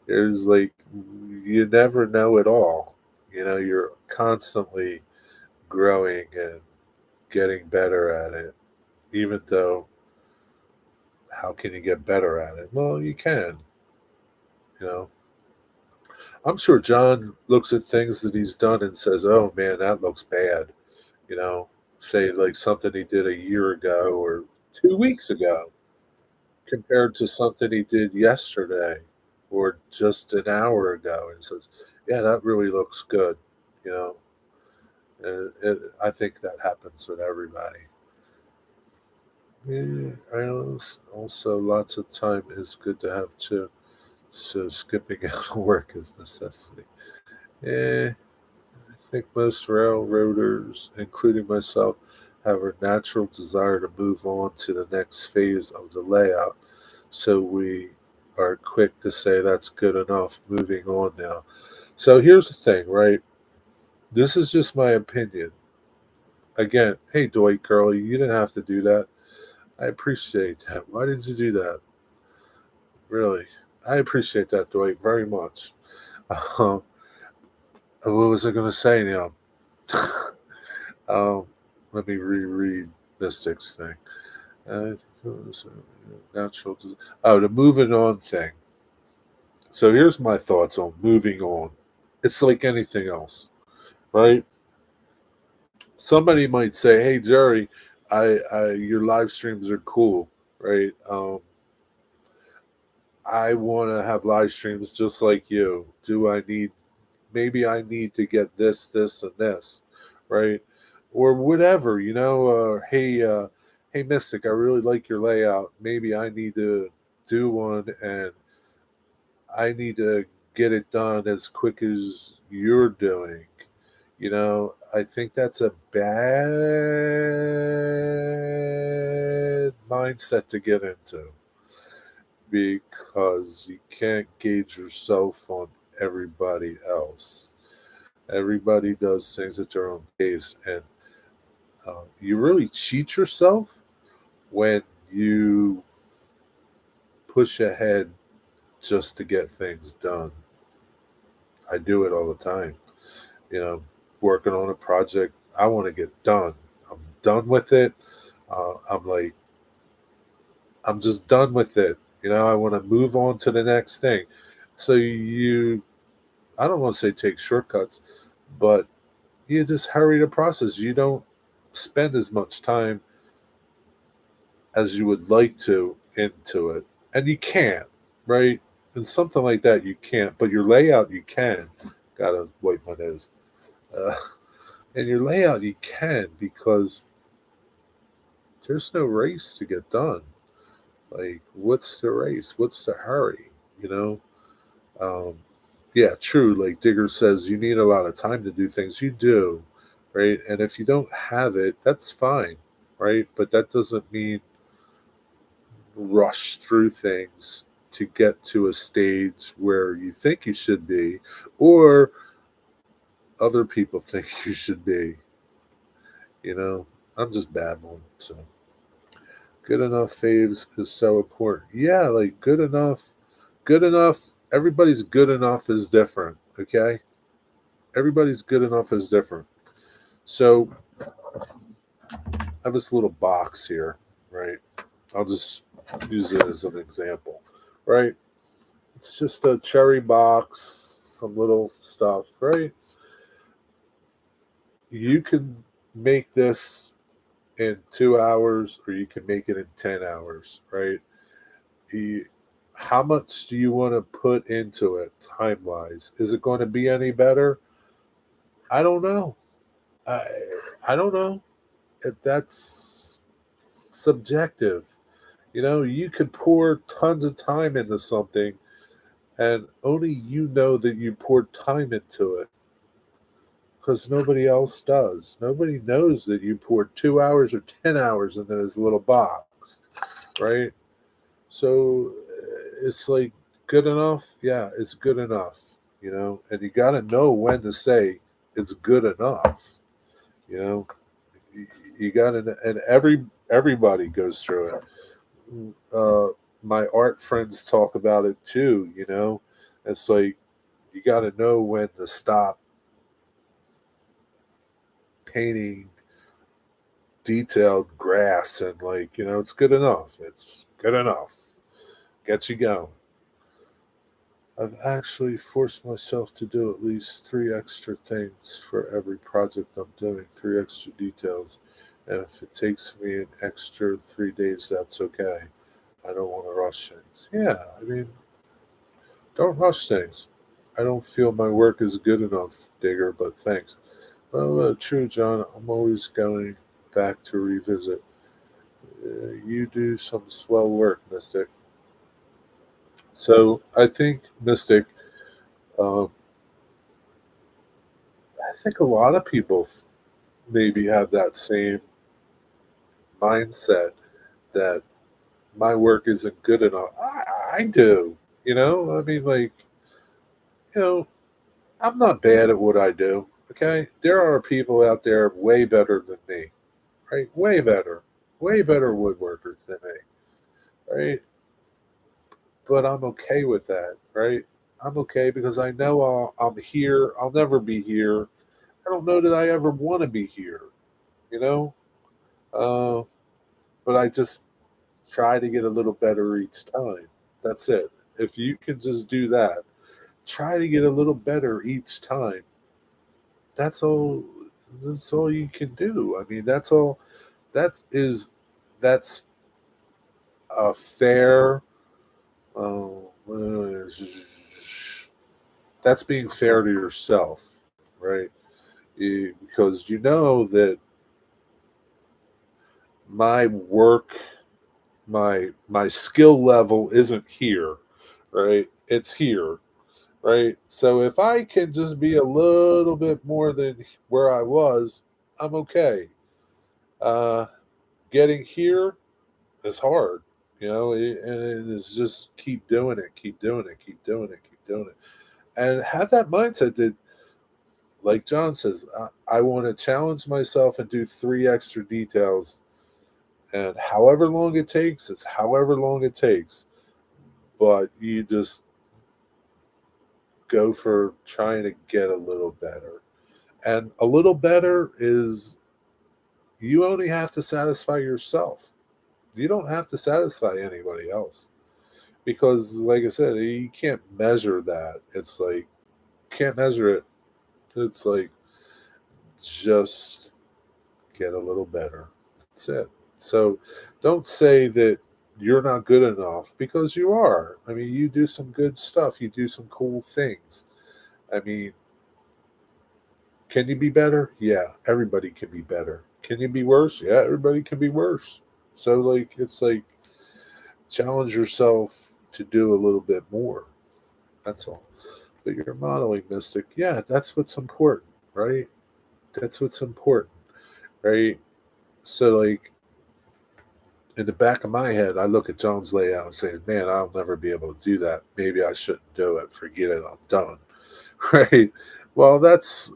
there's like you never know it all. You're constantly growing and getting better at it, even though how can you get better at it? Well, you can, you know. I'm sure John looks at things that he's done and says, "Oh man, that looks bad." You know, say like something he did a year ago or 2 weeks ago compared to something he did yesterday or just an hour ago, and says, "Yeah, that really looks good." You know, I think that happens with everybody. Yeah, also lots of time is good to have too. So skipping out of work is necessity. Yeah, I think most railroaders, including myself, have a natural desire to move on to the next phase of the layout. So we are quick to say that's good enough, moving on now. So here's the thing, right? This is just my opinion. Again, hey, Dwight Curley, you didn't have to do that. I appreciate that. Why did you do that? Really? I appreciate that, Dwight, very much. Um, what was I going to say now? um, let me reread Mystic's thing. Uh, natural. Oh, the moving on thing. So here's my thoughts on moving on. It's like anything else, right? Somebody might say, "Hey, Jerry, your live streams are cool, right? I want to have live streams just like you. Do I need maybe I need to get this, this, and this, right? Or whatever, hey, Mystic, I really like your layout. Maybe I need to do one and I need to get it done as quick as you're doing. I think that's a bad mindset to get into because you can't gauge yourself on everybody else. Everybody does things at their own pace, and you really cheat yourself when you push ahead just to get things done. I do it all the time. You know, working on a project, I want to get done. I'm done with it. I'm like, I'm just done with it. I want to move on to the next thing. So I don't want to say take shortcuts, but you just hurry the process. You don't spend as much time as you would like to into it. And you can't, right? And something like that, you can't. But your layout, you can. Gotta wipe my nose. Uh, and your layout, you can because there's no race to get done. Like, what's the race? What's the hurry? You know? Um, yeah, true. Like Digger says, you need a lot of time to do things. You do, right? And if you don't have it, that's fine, right? But that doesn't mean rush through things to get to a stage where you think you should be, or other people think you should be. I'm just babbling. So, good enough faves is so important. Yeah, like good enough. Good enough. Everybody's good enough is different. Okay, everybody's good enough is different. So I have this little box here, right? I'll just use it as an example, right? It's just a cherry box, some little stuff, right? You can make this in 2 hours or you can make it in 10 hours, right? How much do you want to put into it time wise? Is it going to be any better? I don't know. I, I don't know. That's subjective. You could pour tons of time into something and only you know that you poured time into it because nobody else does. Nobody knows that you poured 2 hours or 10 hours into this little box, right? So it's like good enough. Yeah, it's good enough, and you got to know when to say it's good enough, you know, you got to, and everybody goes through it. My art friends talk about it too, it's like you got to know when to stop painting detailed grass and it's good enough. It's good enough. Get you going. I've actually forced myself to do at least 3 extra things for every project I'm doing, 3 extra details. And if it takes me an extra 3 days, that's okay. I don't want to rush things. Yeah, I mean, don't rush things. I don't feel my work is good enough, Digger, but thanks. Well, true, John. I'm always going back to revisit. You do some swell work, Mystic. So I think, Mystic, um, I think a lot of people maybe have that same mindset that my work isn't good enough. I do, I mean, you know, I'm not bad at what I do. Okay, there are people out there way better than me, right? Way better woodworkers than me, right? But I'm okay with that, right? I'm okay because I know I'm here. I'll never be here. I don't know that I ever want to be here, you know. Uh, but I just try to get a little better each time. That's it. If you can just do that, try to get a little better each time. That's all. That's all you can do. I mean, that's all. That is. That's a fair. Uh, that's being fair to yourself, right? Because you know that my work, my skill level isn't here, right? It's here, right? So if I can just be a little bit more than where I was, I'm okay. Uh, Getting here is hard, and it's just keep doing it, keep doing it, keep doing it, keep doing it, and have that mindset that, like John says, I want to challenge myself and do 3 extra details, and however long it takes, it's however long it takes. But you just go for trying to get a little better. And a little better is you only have to satisfy yourself. You don't have to satisfy anybody else. because, like I said, you can't measure that. It's like, can't measure it. It's like, just get a little better. That's it. So don't say that you're not good enough, because you are. I mean, you do some good stuff, you do some cool things. I mean, can you be better? Yeah, everybody can be better. Can you be worse? Yeah, everybody can be worse. So, like, it's like, challenge yourself to do a little bit more. That's all. But you're modeling, Mystic. Yeah, that's what's important, right? That's what's important, right? So, like, in the back of my head, I look at John's layout and say, man, I'll never be able to do that. Maybe I shouldn't do it. Forget it. I'm done. Right? Well, that's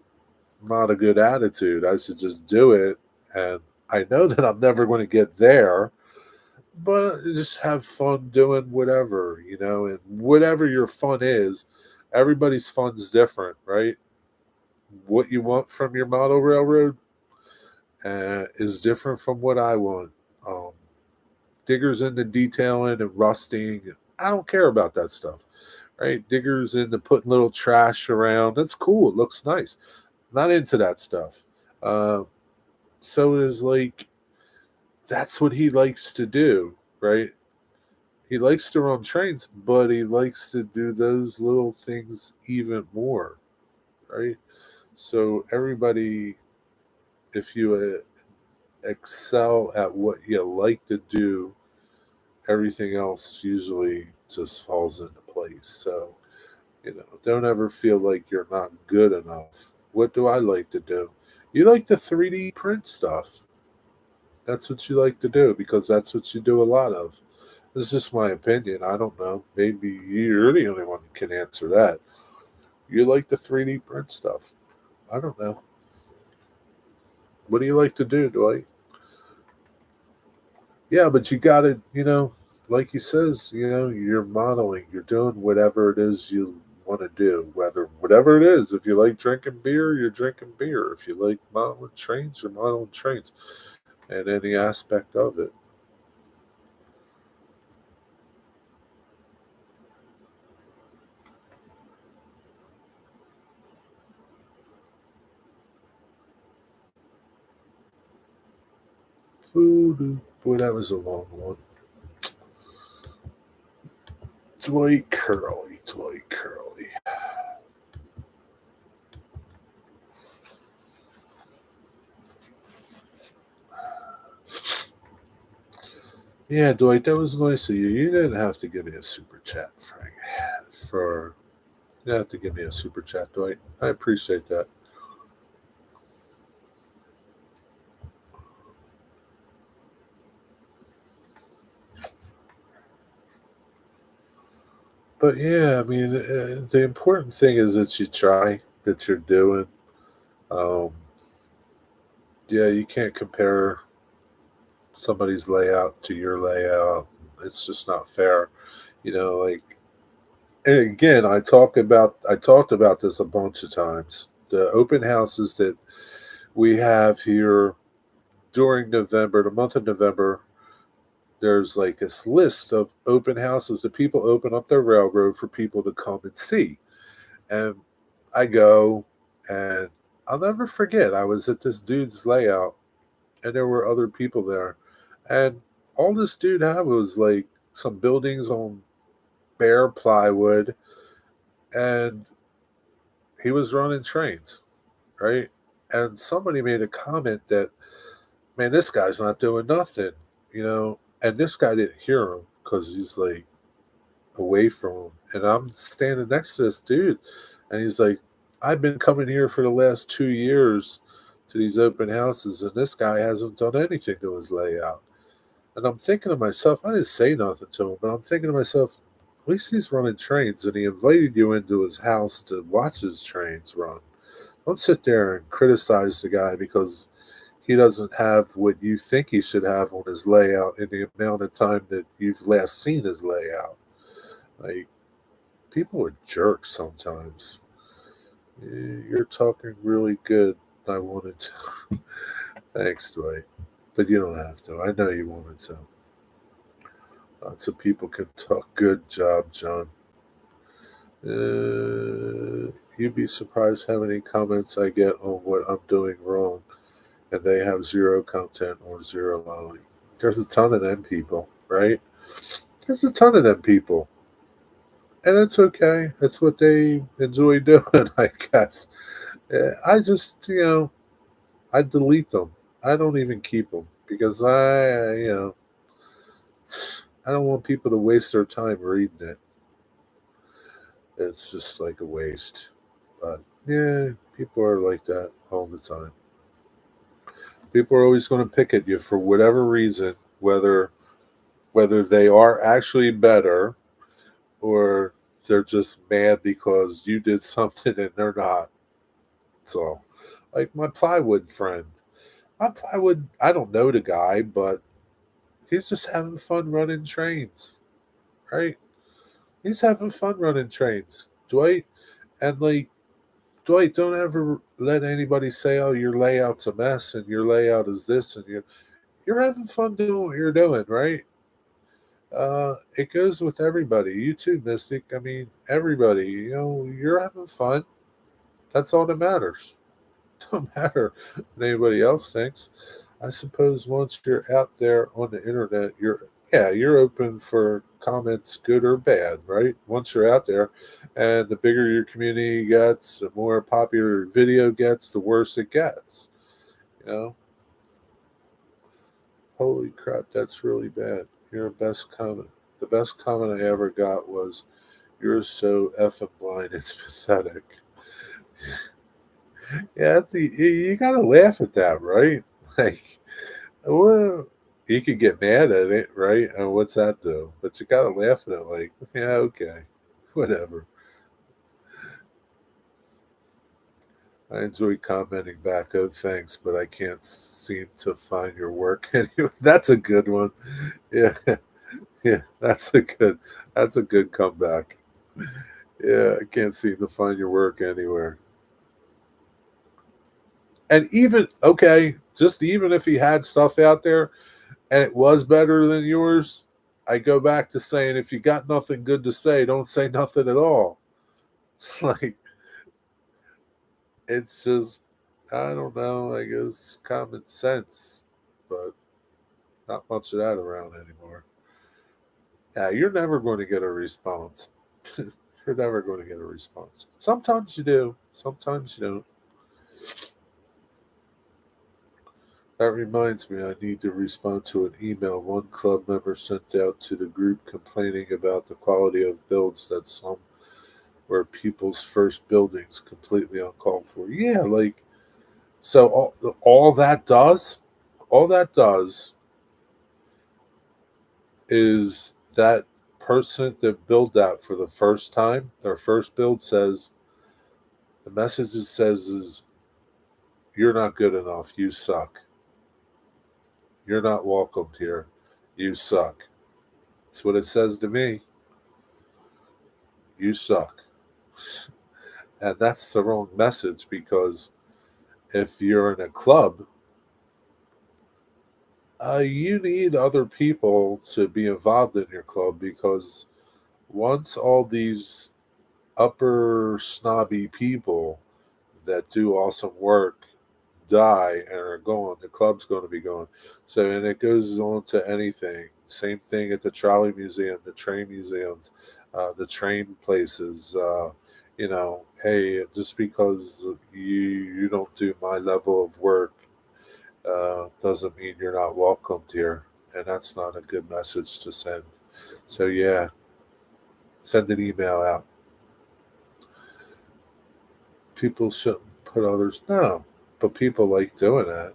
not a good attitude. I should just do it. And I know that I'm never going to get there, but just have fun doing whatever, and whatever your fun is, everybody's fun's different, right? What you want from your model railroad is different from what I want. Um, Diggers into detailing and rusting, I don't care about that stuff, right? Diggers into putting little trash around, that's cool. It looks nice. Not into that stuff. Uh, so is like, that's what he likes to do, right? He likes to run trains, but he likes to do those little things even more, right? So everybody, if you excel at what you like to do, everything else usually just falls into place. So, don't ever feel like you're not good enough. What do I like to do? You like to 3D print stuff. That's what you like to do, because that's what you do a lot of. This is just my opinion. I don't know. Maybe you're the only one that can answer that. You like to 3D print stuff. I don't know. What do you like to do, Dwight? Yeah, but you got to, like he says, you're modeling, you're doing whatever it is you want to do, whatever it is. If you like drinking beer, you're drinking beer. If you like modeling trains, you're modeling trains, and any aspect of it. Ooh, boy, that was a long one. Dwight Curly, Dwight Curly. Yeah, Dwight, that was nice of you. You didn't have to give me a super chat, Frank. You didn't have to give me a super chat, Dwight. I appreciate that. But yeah, I mean, the important thing is that you try, that you're doing. Um, yeah, you can't compare somebody's layout to your layout. It's just not fair. Like, and again, I talked about this a bunch of times. The open houses that we have here during November, the month of November, there's like this list of open houses that people open up their railroad for people to come and see. And I go, and I'll never forget, I was at this dude's layout, and there were other people there. And all this dude had was like some buildings on bare plywood, and he was running trains, right? And somebody made a comment that, man, this guy's not doing nothing, And this guy didn't hear him because he's like away from him. And I'm standing next to this dude, and he's like, I've been coming here for the last 2 years to these open houses, and this guy hasn't done anything to his layout. And I'm thinking to myself, I didn't say nothing to him, but I'm thinking to myself, at least he's running trains, and he invited you into his house to watch his trains run. Don't sit there and criticize the guy because he doesn't have what you think he should have on his layout in the amount of time that you've last seen his layout. Like, people are jerks sometimes. You're talking really good. I wanted to. Thanks, Dwight. But you don't have to. I know you wanted to. Lots of people can talk. Good job, John. You'd be surprised how many comments I get on what I'm doing wrong, and they have zero content or zero following. There's a ton of them people, right? There's a ton of them people, and it's okay. It's what they enjoy doing, I guess. I just, I delete them. I don't even keep them because I don't want people to waste their time reading it. It's just like a waste. But yeah, people are like that all the time. People are always going to pick at you for whatever reason, whether they are actually better or they're just mad because you did something and they're not. So, like my plywood friend, I don't know the guy, but he's just having fun running trains, right? He's having fun running trains, Dwight. And like, Dwight, don't ever let anybody say, "Oh, your layout's a mess and your layout is this," and you're having fun doing what you're doing, right? It goes with everybody. You too, Mystic. I mean, everybody. You're having fun. That's all that matters. Don't matter what anybody else thinks. I suppose once you're out there on the internet, you're open for comments, good or bad, right? Once you're out there, and the bigger your community gets, the more popular your video gets, the worse it gets. You know, holy crap, that's really bad. Your best comment. The best comment I ever got was, "You're so effing blind. It's pathetic." Yeah, you gotta laugh at that, right? Like, well, you could get mad at it, right? And what's that do? But you gotta laugh at it, like, yeah, okay, whatever. I enjoy commenting back. Oh, thanks, but I can't seem to find your work anyway. That's a good one. Yeah, yeah, that's a good comeback. Yeah, I can't seem to find your work anywhere. And even okay, just even if he had stuff out there and it was better than yours, I go back to saying if you got nothing good to say, don't say nothing at all. Like it's just I don't know, I guess common sense, but not much of that around anymore. Yeah, you're never going to get a response. You're never going to get a response. Sometimes you do, sometimes you don't. That reminds me, I need to respond to an email one club member sent out to the group complaining about the quality of builds that some were people's first buildings completely uncalled for. Yeah, like so all that does is that person that built that for the first time, their first build says the message it says is you're not good enough, you suck. You're not welcomed here. You suck. That's what it says to me. You suck. And that's the wrong message because if you're in a club, you need other people to be involved in your club because once all these upper snobby people that do awesome work die and are gone, the club's going to be gone. So, and it goes on to anything. Same thing at the trolley museum, the train museums, the train places. Hey, just because you don't do my level of work doesn't mean you're not welcomed here, and that's not a good message to send. So yeah, send an email out. People shouldn't put others no, but people like doing that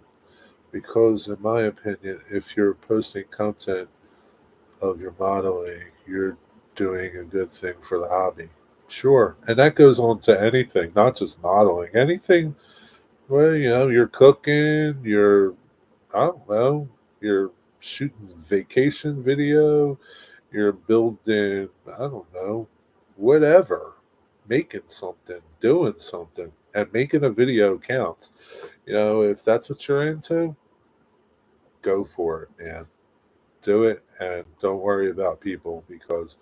because, in my opinion, if you're posting content of your modeling, you're doing a good thing for the hobby. Sure, and that goes on to anything, not just modeling. Anything. Well, you're cooking. I don't know. You're shooting vacation video. You're building, I don't know, whatever. Making something, doing something, and making a video counts. If that's what you're into, go for it, man. do it and don't worry about people, because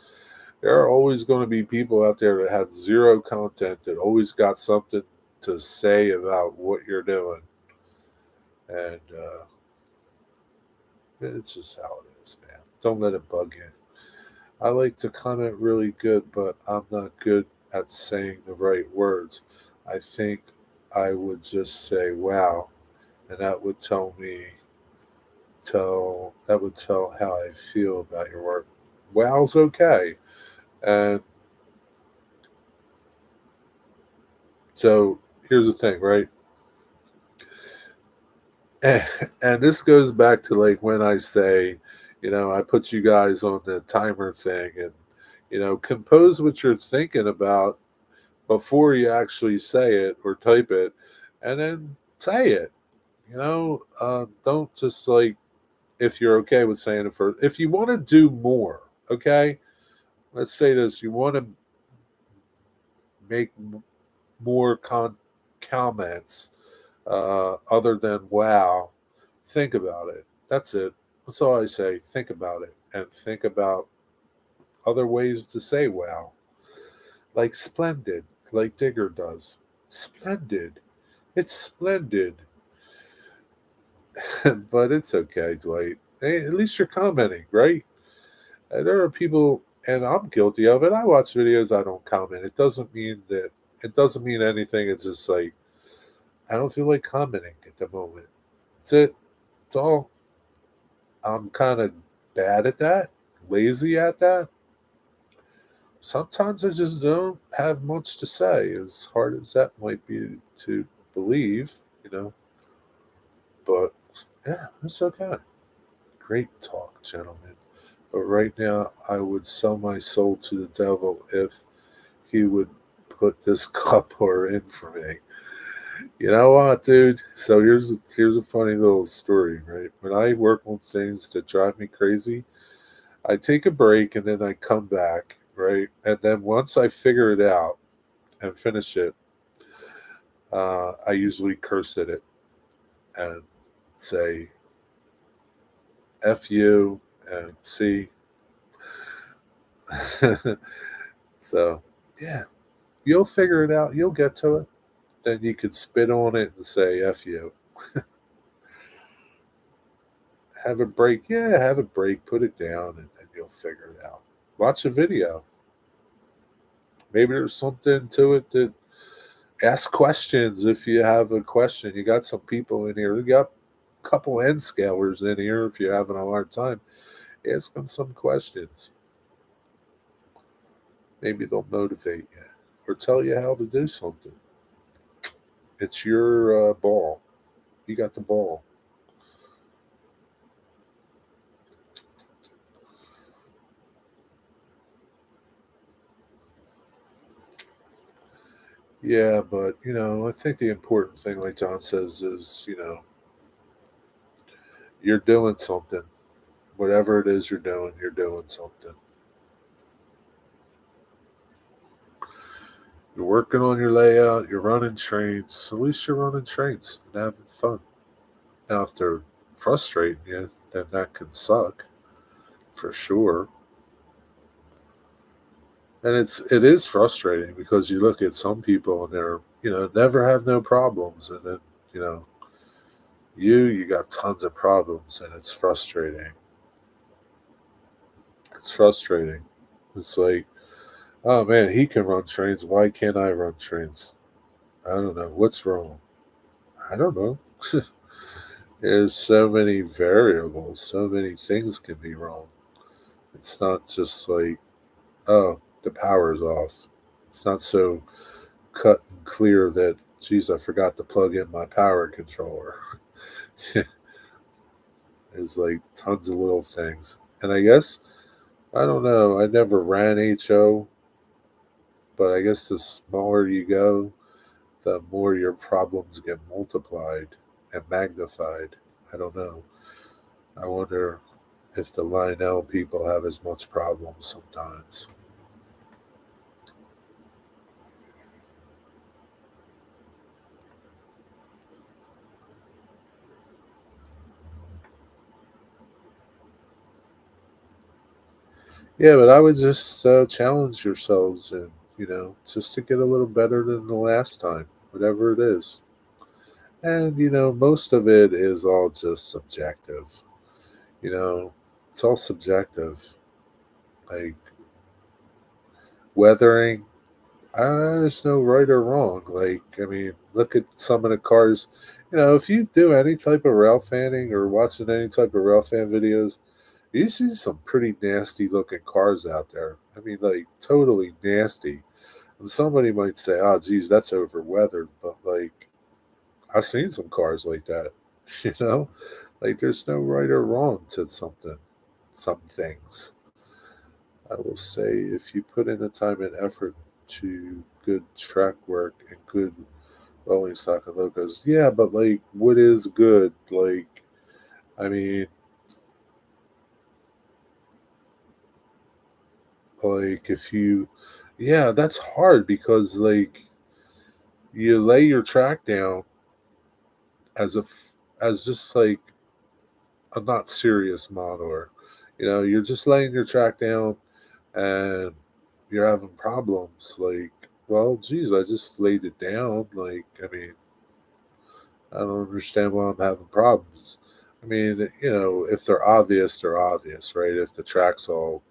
there are always going to be people out there that have zero content that always got something to say about what you're doing. And it's just how it is, man. Don't let it bug you. I like to comment really good, but I'm not good at saying the right words. I think I would just say wow, and that would tell how I feel about your work. Wow's okay. And so here's the thing, right? And, and this goes back to like when I say, I put you guys on the timer thing, and compose what you're thinking about before you actually say it or type it, and then say it. Don't just like, if you're okay with saying it first. If you want to do more, okay, let's say this: you want to make more comments other than wow. Think about it. That's it. That's all I say. Think about it, and think about other ways to say wow, like splendid, like Digger does. Splendid. It's splendid. But it's okay, Dwight. Hey, at least you're commenting, right? There are people, and I'm guilty of it. I watch videos, I don't comment. It doesn't mean anything. It's just like, I don't feel like commenting at the moment. That's it. It's all. I'm kind of bad at that, lazy at that. Sometimes I just don't have much to say, as hard as that might be to believe, you know. But yeah, it's okay. Great talk, gentlemen. But right now, I would sell my soul to the devil if he would put this cup or in for me. You know what, dude? So here's a funny little story, right? When I work on things that drive me crazy, I take a break and then I come back, right? And then once I figure it out and finish it, I usually curse at it and say "f you" and "see." So yeah, you'll figure it out. You'll get to it. Then you could spit on it and say "f you." Have a break. Yeah, have a break. Put it down, and then you'll figure it out. Watch a video. Maybe there's something to it that ask questions if you have a question. You got some people in here. You got a couple end scalers in here. If you're having a hard time, ask them some questions. Maybe they'll motivate you or tell you how to do something. It's your ball. You got the ball. Yeah, but I think the important thing, like John says, is you're doing something. Whatever it is you're doing something. You're working on your layout, you're running trains. At least you're running trains and having fun. Now, if they're frustrating you, then that can suck for sure. And it is frustrating because you look at some people and they're never have no problems, and then you know you got tons of problems, and it's frustrating. It's frustrating. It's like, oh man, he can run trains. Why can't I run trains? I don't know. What's wrong? I don't know. There's so many variables, so many things can be wrong. It's not just like, oh, the power's off. It's not so cut and clear that, geez, I forgot to plug in my power controller. There's like tons of little things. And I guess, I don't know, I never ran HO, but I guess the smaller you go, the more your problems get multiplied and magnified. I don't know. I wonder if the Lionel people have as much problems sometimes. Yeah, but I would just challenge yourselves and, just to get a little better than the last time, whatever it is. And, most of it is all just subjective. You know, it's all subjective. Like weathering, there's no right or wrong. Like, I mean, look at some of the cars. If you do any type of rail fanning or watching any type of rail fan videos, you see some pretty nasty looking cars out there. I mean, like, totally nasty. And somebody might say, oh, geez, that's over weathered. But, like, I've seen some cars like that, you know? Like, there's no right or wrong to something, some things. I will say if you put in the time and effort to good track work and good rolling stock and logos, yeah, but like, what is good? Like, I mean, like, if you, yeah, that's hard because, like, you lay your track down as just like a not serious modeler. You're just laying your track down and you're having problems. Like, well, geez, I just laid it down. Like, I mean, I don't understand why I'm having problems. I mean, if they're obvious, they're obvious, right? If the track's all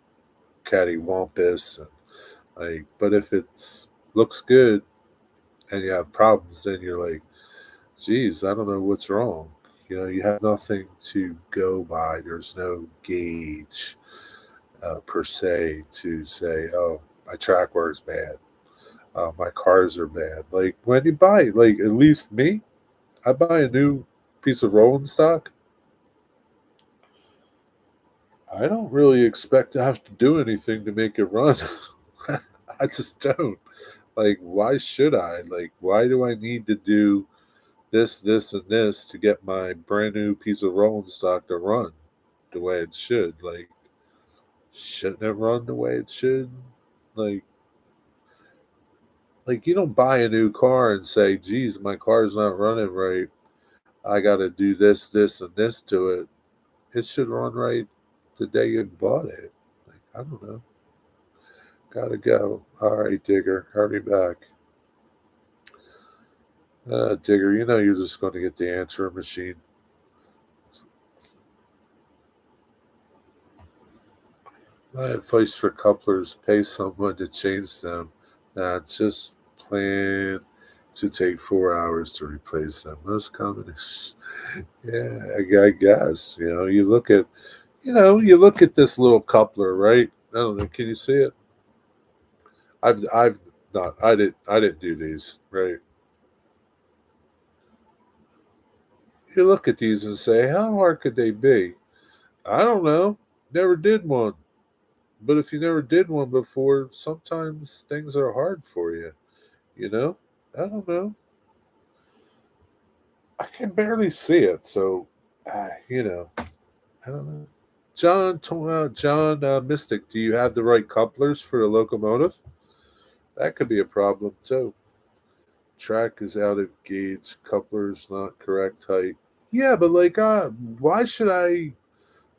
cattywampus and like, but if it's looks good and you have problems, then you're like, geez, I don't know what's wrong. You have nothing to go by. There's no gauge per se to say, oh, my track work's bad. My cars are bad. Like when you buy, like at least me, I buy a new piece of rolling stock. I don't really expect to have to do anything to make it run. I just don't. Like, why should I? Like, why do I need to do this, this, and this to get my brand new piece of rolling stock to run the way it should? Like, shouldn't it run the way it should? Like, like you don't buy a new car and say, "Geez, my car's not running right. I got to do this, this, and this to it." It should run right the day you bought it. Like, I don't know. Gotta go. All right, Digger, hurry back. Digger, you're just going to get the answering machine. My advice for couplers: pay someone to change them, not just plan to take 4 hours to replace them. Most common is, yeah, I guess. You look at this little coupler, right? I don't know. Can you see it? I've not. I didn't do these, right? You look at these and say, how hard could they be? I don't know. Never did one. But if you never did one before, sometimes things are hard for you. You know? I don't know. I can barely see it, so I don't know. John Mystic, do you have the right couplers for the locomotive? That could be a problem too. Track is out of gauge, couplers not correct height. Yeah, but like, why should I?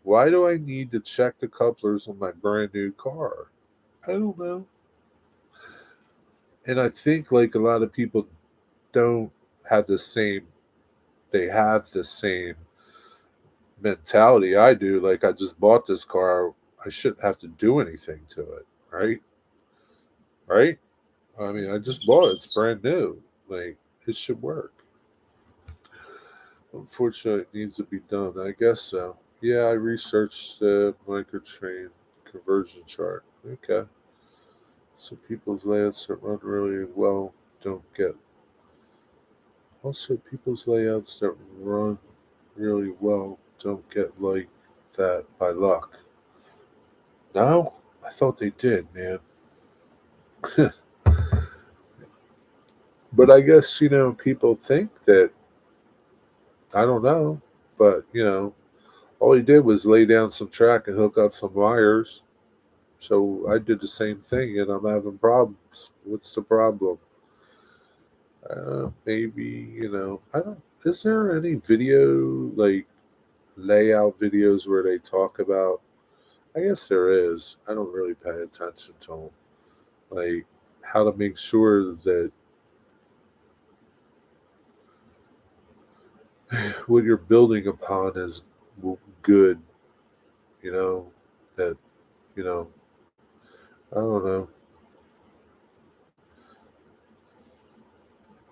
Why do I need to check the couplers on my brand new car? I don't know. And I think like a lot of people don't have the same. They have the same mentality I do. Like, I just bought this car. I shouldn't have to do anything to it, right? Right? I mean, I just bought it. It's brand new. Like, it should work. Unfortunately, it needs to be done. I guess so. Yeah, I researched the microtrain conversion chart. Okay. So people's layouts that run really well don't get. Also, people's layouts that run really well don't get like that by luck. No? I thought they did, man. But I guess, people think that, I don't know, but, all he did was lay down some track and hook up some wires. So I did the same thing and I'm having problems. What's the problem? Maybe, I don't, is there any video, like layout videos where they talk about I guess there is. I don't really pay attention to them. Like how to make sure that what you're building upon is good. You know that you know. I don't know.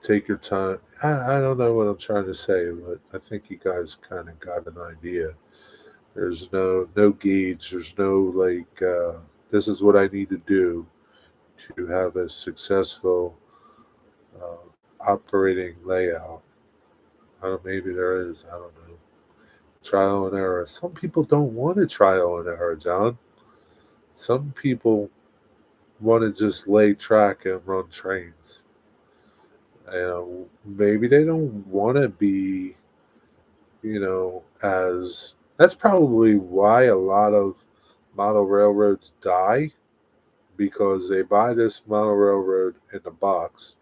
Take your time. I don't know what I'm trying to say, but I think you guys kind of got an idea. There's no gauge. There's no like. This is what I need to do to have a successful operating layout. I don't. Maybe there is. I don't know. Trial and error. Some people don't want to trial and error, John. Some people want to just lay track and run trains. Maybe they don't want to be, as that's probably why a lot of model railroads die because they buy this model railroad in the box,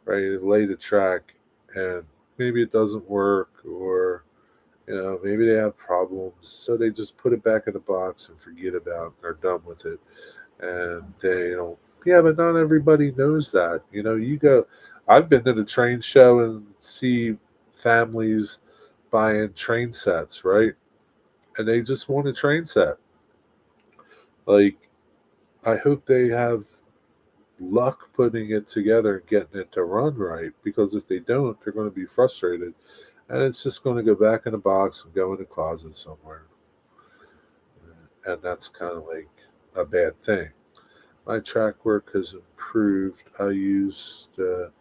right? They lay the track and maybe it doesn't work or maybe they have problems. So they just put it back in the box and forget about it. They're done with it. And they don't, yeah, but not everybody knows that. You go, I've been to the train show and see families buying train sets, right? And they just want a train set. Like, I hope they have luck putting it together and getting it to run right because if they don't, they're going to be frustrated and it's just going to go back in the box and go in the closet somewhere. And that's kind of like a bad thing. My track work has improved. I use the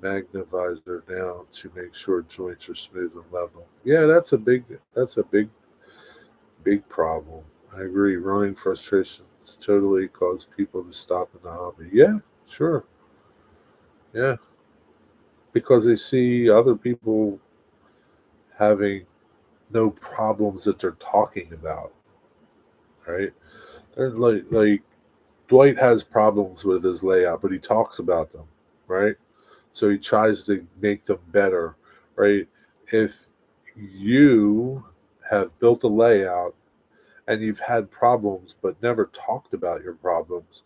magnifier now to make sure joints are smooth and level. Yeah, that's a big problem. I agree. Running frustrations totally cause people to stop in the hobby. Yeah, sure. Yeah, because they see other people having no problems that they're talking about, right? They're like Dwight has problems with his layout, but he talks about them, right? So he tries to make them better, right? If you have built a layout and you've had problems but never talked about your problems,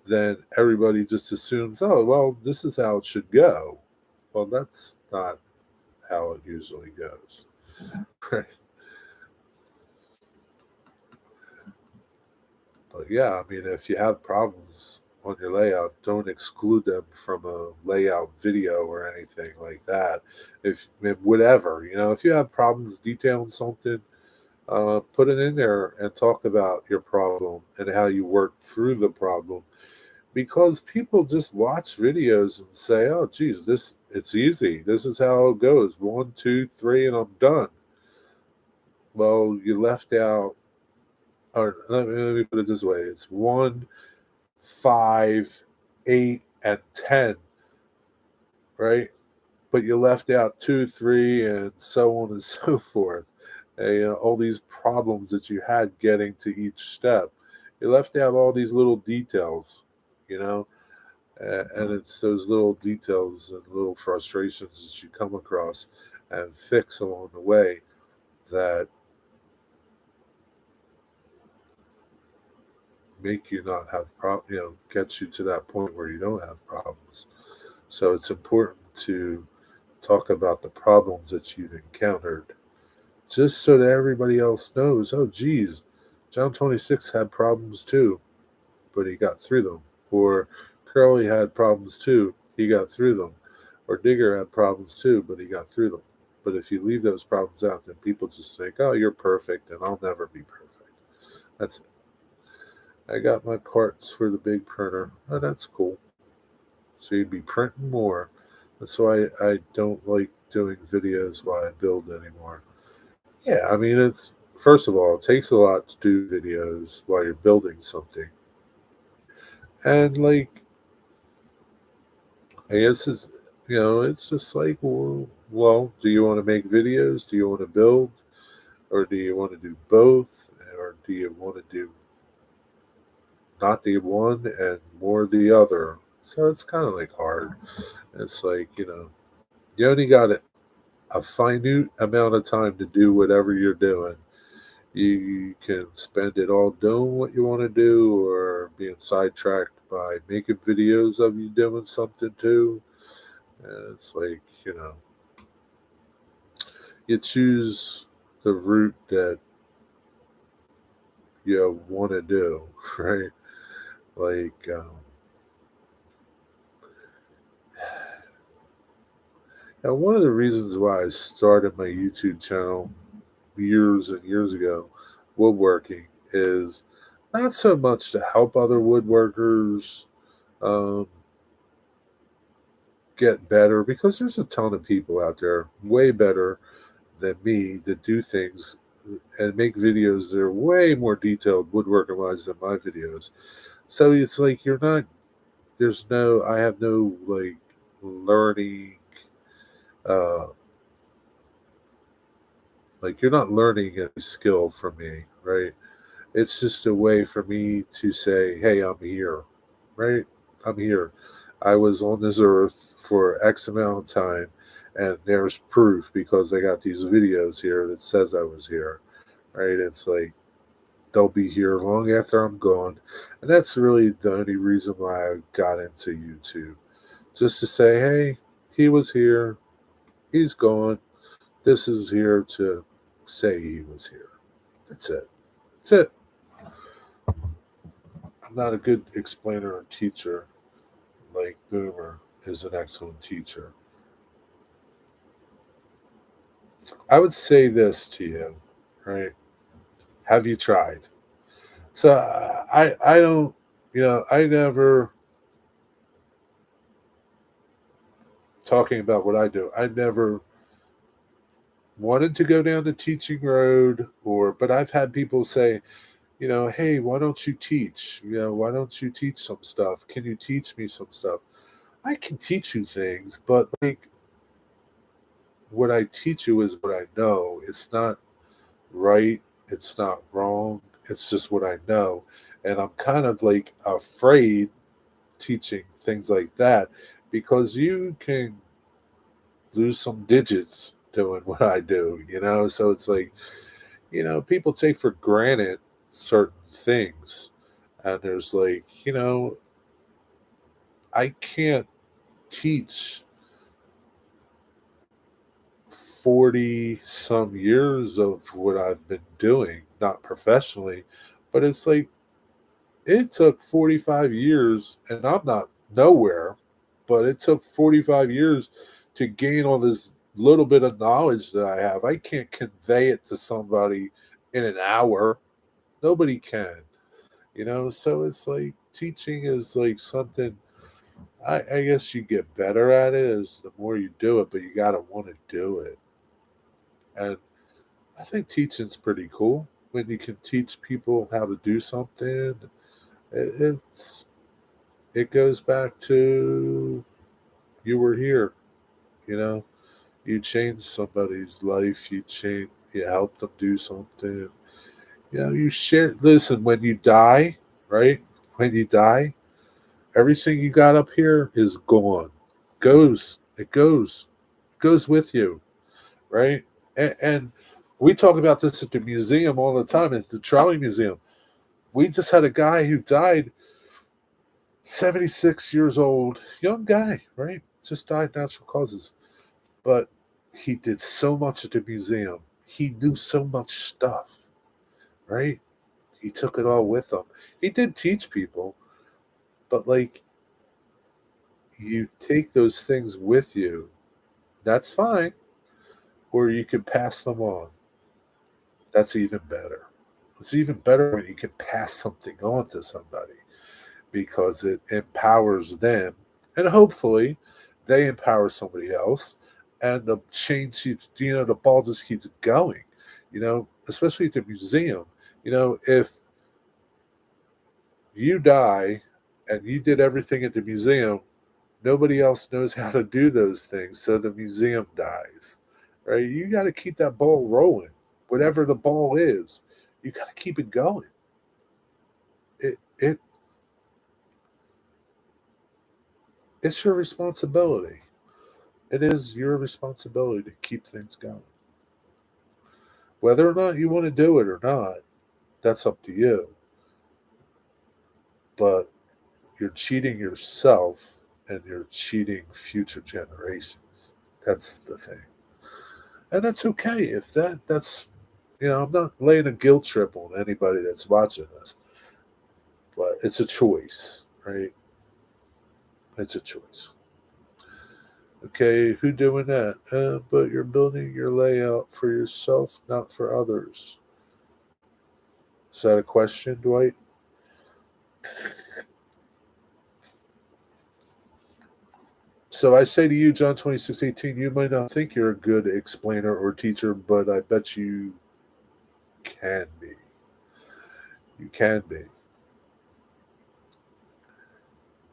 then everybody just assumes, oh, well, this is how it should go. Well, that's not how it usually goes. Right? But yeah, I mean, if you have problems on your layout, don't exclude them from a layout video or anything like that. Whatever, if you have problems detailing something, put it in there and talk about your problem and how you work through the problem. Because people just watch videos and say, "Oh, geez, this it's easy. This is how it goes. One, two, three, and I'm done." Well, you left out, or let me put it this way: it's 1, 5, 8, and 10, right? But you left out 2, 3, and so on and so forth. And, all these problems that you had getting to each step. You left out all these little details, you know, and it's those little details and little frustrations that you come across and fix along the way that make you not have gets you to that point where you don't have problems. So it's important to talk about the problems that you've encountered just so that everybody else knows, oh, geez, John 26 had problems too, but he got through them. Or Curly had problems too, he got through them. Or Digger had problems too, but he got through them. But if you leave those problems out, then people just think, oh, you're perfect and I'll never be perfect. That's it. I got my parts for the big printer. Oh, that's cool. So you'd be printing more. That's why I don't like doing videos while I build anymore. Yeah, I mean, it's first of all, it takes a lot to do videos while you're building something. And like, I guess it's just like, well, do you want to make videos? Do you want to build? Or do you want to do both? Or do you want to do not the one and more the other? So it's kind of like hard. It's like, you only got a finite amount of time to do whatever you're doing. You can spend it all doing what you want to do or being sidetracked by making videos of you doing something too. And it's like, you choose the route that you want to do, right? Like, and one of the reasons why I started my YouTube channel years and years ago, woodworking, is not so much to help other woodworkers um, get better, because there's a ton of people out there way better than me that do things and make videos that are way more detailed woodworking wise than my videos. So it's like I have no like learning, uh, like you're not learning a skill from me, right? It's just a way for me to say, hey, I'm here, right? I'm here. I was on this earth for X amount of time, and there's proof because I got these videos here that says I was here, right? It's like they'll be here long after I'm gone. And that's really the only reason why I got into YouTube. Just to say, hey, he was here, he's gone. This is here to say he was here. That's it. That's it. I'm not a good explainer or teacher like Boomer is an excellent teacher. I would say this to you, right? Have you tried? So I don't, I never, talking about what I do, I never wanted to go down the teaching road, but I've had people say, hey, why don't you teach? Why don't you teach some stuff? Can you teach me some stuff? I can teach you things, but like what I teach you is what I know. It's not right. It's not wrong. It's just what I know. And I'm kind of like afraid teaching things like that because you can lose some digits doing what I do. So it's like, people take for granted certain things. And there's like, I can't teach 40 some years of what I've been doing, not professionally, but it's like it took 45 years and I'm not nowhere, but it took 45 years to gain all this little bit of knowledge that I have. I can't convey it to somebody in an hour. Nobody can. So it's like teaching is like something. I guess you get better at it as the more you do it, but you got to want to do it. And I think teaching's pretty cool when you can teach people how to do something. It's it goes back to you were here, you know. You changed somebody's life. You helped them do something. You share. Listen, when you die, right? When you die, everything you got up here is gone. It goes with you, right? And we talk about this at the museum all the time, at the Trolley Museum. We just had a guy who died, 76 years old, young guy, right? Just died natural causes. But he did so much at the museum. He knew so much stuff, right? He took it all with him. He did teach people, but like you take those things with you, that's fine, or you can pass them on. That's even better. It's even better when you can pass something on to somebody because it empowers them and hopefully they empower somebody else and the chain keeps, the ball just keeps going, especially at the museum. If you die and you did everything at the museum, nobody else knows how to do those things, so the museum dies, right? You got to keep that ball rolling, whatever the ball is. You got to keep it going. It it's your responsibility. It is your responsibility to keep things going. Whether or not you want to do it or not, that's up to you. But you're cheating yourself and you're cheating future generations. That's the thing. And that's okay if that's I'm not laying a guilt trip on anybody that's watching this, but it's a choice, right? It's a choice. Okay, who doing that? But you're building your layout for yourself, not for others. Is that a question, Dwight? So I say to you, John 26:18, you might not think you're a good explainer or teacher, but I bet you can be. You can be.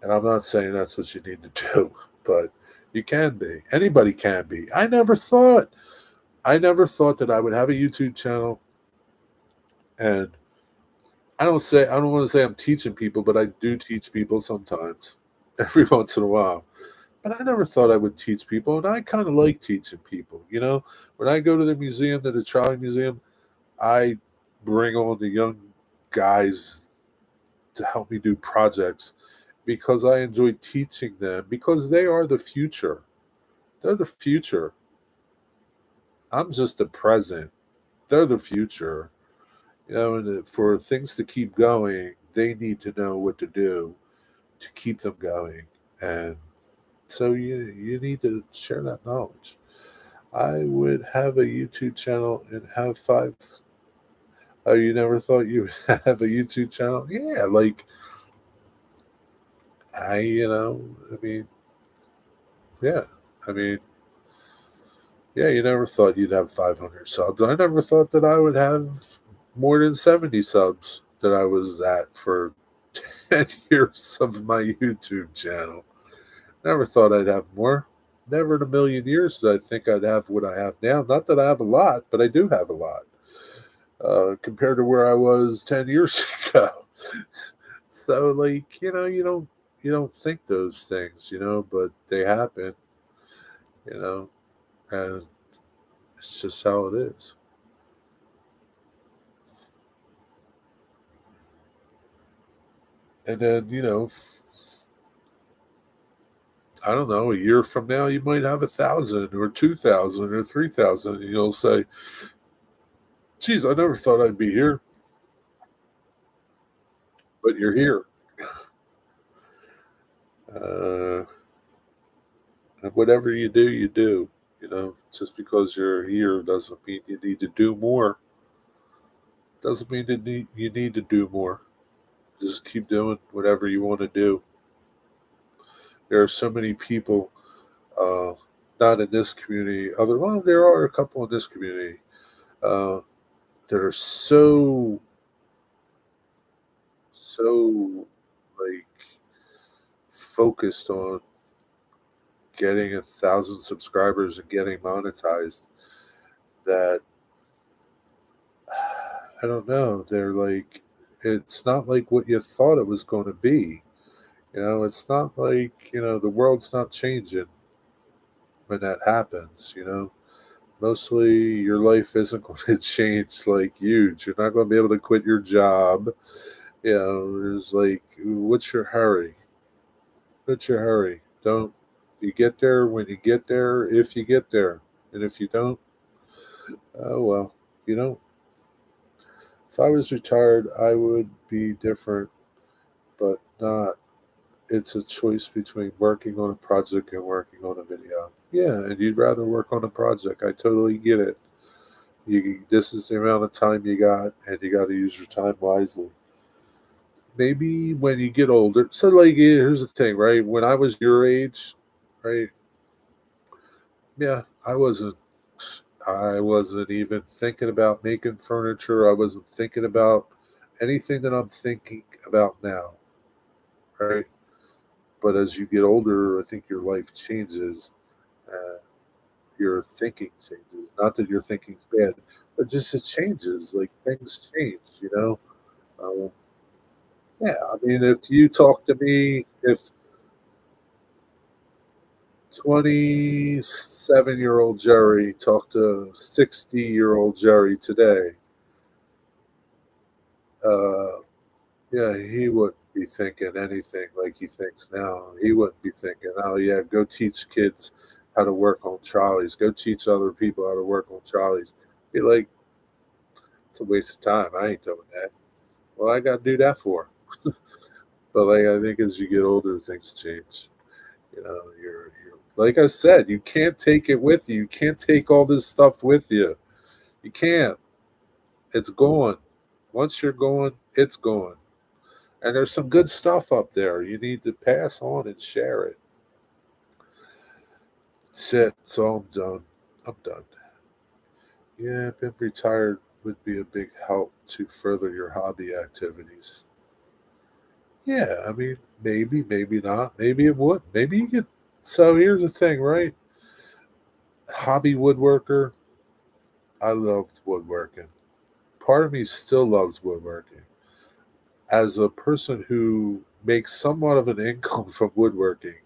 And I'm not saying that's what you need to do, but you can be. Anybody can be. I never thought that I would have a YouTube channel, and I don't want to say I'm teaching people, but I do teach people sometimes, every once in a while. But I never thought I would teach people, and I kind of like teaching people. When I go to the museum, to the trolley museum, I bring on the young guys to help me do projects because I enjoy teaching them because they are the future. They're the future. I'm just the present. They're the future. And for things to keep going, they need to know what to do to keep them going. And so you need to share that knowledge. I would have a YouTube channel and have five. Oh, you never thought you would have a YouTube channel? Yeah, like I mean, yeah, I mean, yeah, you never thought you'd have 500 subs. I never thought that I would have more than 70 subs that I was at for 10 years of my YouTube channel. Never thought I'd have more. Never in a million years did I think I'd have what I have now. Not that I have a lot, but I do have a lot compared to where I was 10 years ago. So, like, you don't think those things, but they happen, you know, and it's just how it is. And then, I don't know, a year from now, you might have 1,000 or 2,000 or 3,000, and you'll say, geez, I never thought I'd be here, but you're here. Uh, and whatever you do, you do. Just because you're here doesn't mean you need to do more. Doesn't mean that you need to do more. Just keep doing whatever you want to do. There are so many people, uh, not in this community. Well, there are a couple in this community uh, that are so like focused on getting 1,000 subscribers and getting monetized that I don't know. They're like, it's not like what you thought it was going to be. It's not like the world's not changing when that happens. Mostly your life isn't going to change like huge. You're not going to be able to quit your job. There's like, what's your hurry? What's your hurry? Don't you get there when you get there, if you get there. And if you don't, oh well, you don't. If I was retired, I would be different, but not. It's a choice between working on a project and working on a video. Yeah, and you'd rather work on a project. I totally get it. This is the amount of time you got, and you got to use your time wisely. Maybe when you get older. So, like, here's the thing, right? When I was your age, right? Yeah, I wasn't even thinking about making furniture. I wasn't thinking about anything that I'm thinking about now, right? But as you get older, I think your life changes. Uh, your thinking changes. Not that your thinking's bad, but just it changes. Like things change. Um, yeah, I mean, if you talk to me, if 27-year-old Jerry talk to 60-year-old Jerry today, uh, yeah, he wouldn't be thinking anything like he thinks now. He wouldn't be thinking, "Oh, yeah, go teach kids how to work on trolleys. Go teach other people how to work on trolleys." Be like, "It's a waste of time. I ain't doing that. Well, I gotta do that for?" But, like, I think as you get older, things change. You know, you're like I said, you can't take it with you. You can't take all this stuff with you. You can't. It's gone. Once you're gone, it's gone. And there's some good stuff up there. You need to pass on and share it. That's it. So I'm done. I'm done. Yeah, being retired would be a big help to further your hobby activities. Yeah, I mean, maybe, maybe not. Maybe it would. Maybe you could. So here's the thing, right? Hobby woodworker. I loved woodworking. Part of me still loves woodworking. As a person who makes somewhat of an income from woodworking,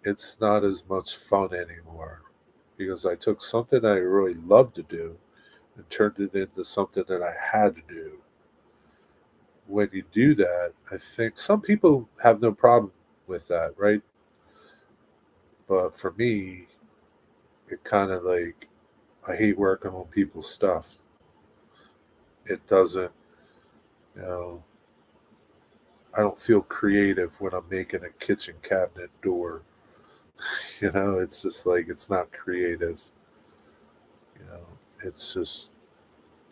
it's not as much fun anymore because I took something I really loved to do and turned it into something that I had to do. When you do that, I think some people have no problem with that, right? But for me, it kind of like I hate working on people's stuff. It doesn't, you know, I don't feel creative when I'm making a kitchen cabinet door. It's just like it's not creative. You know, it's just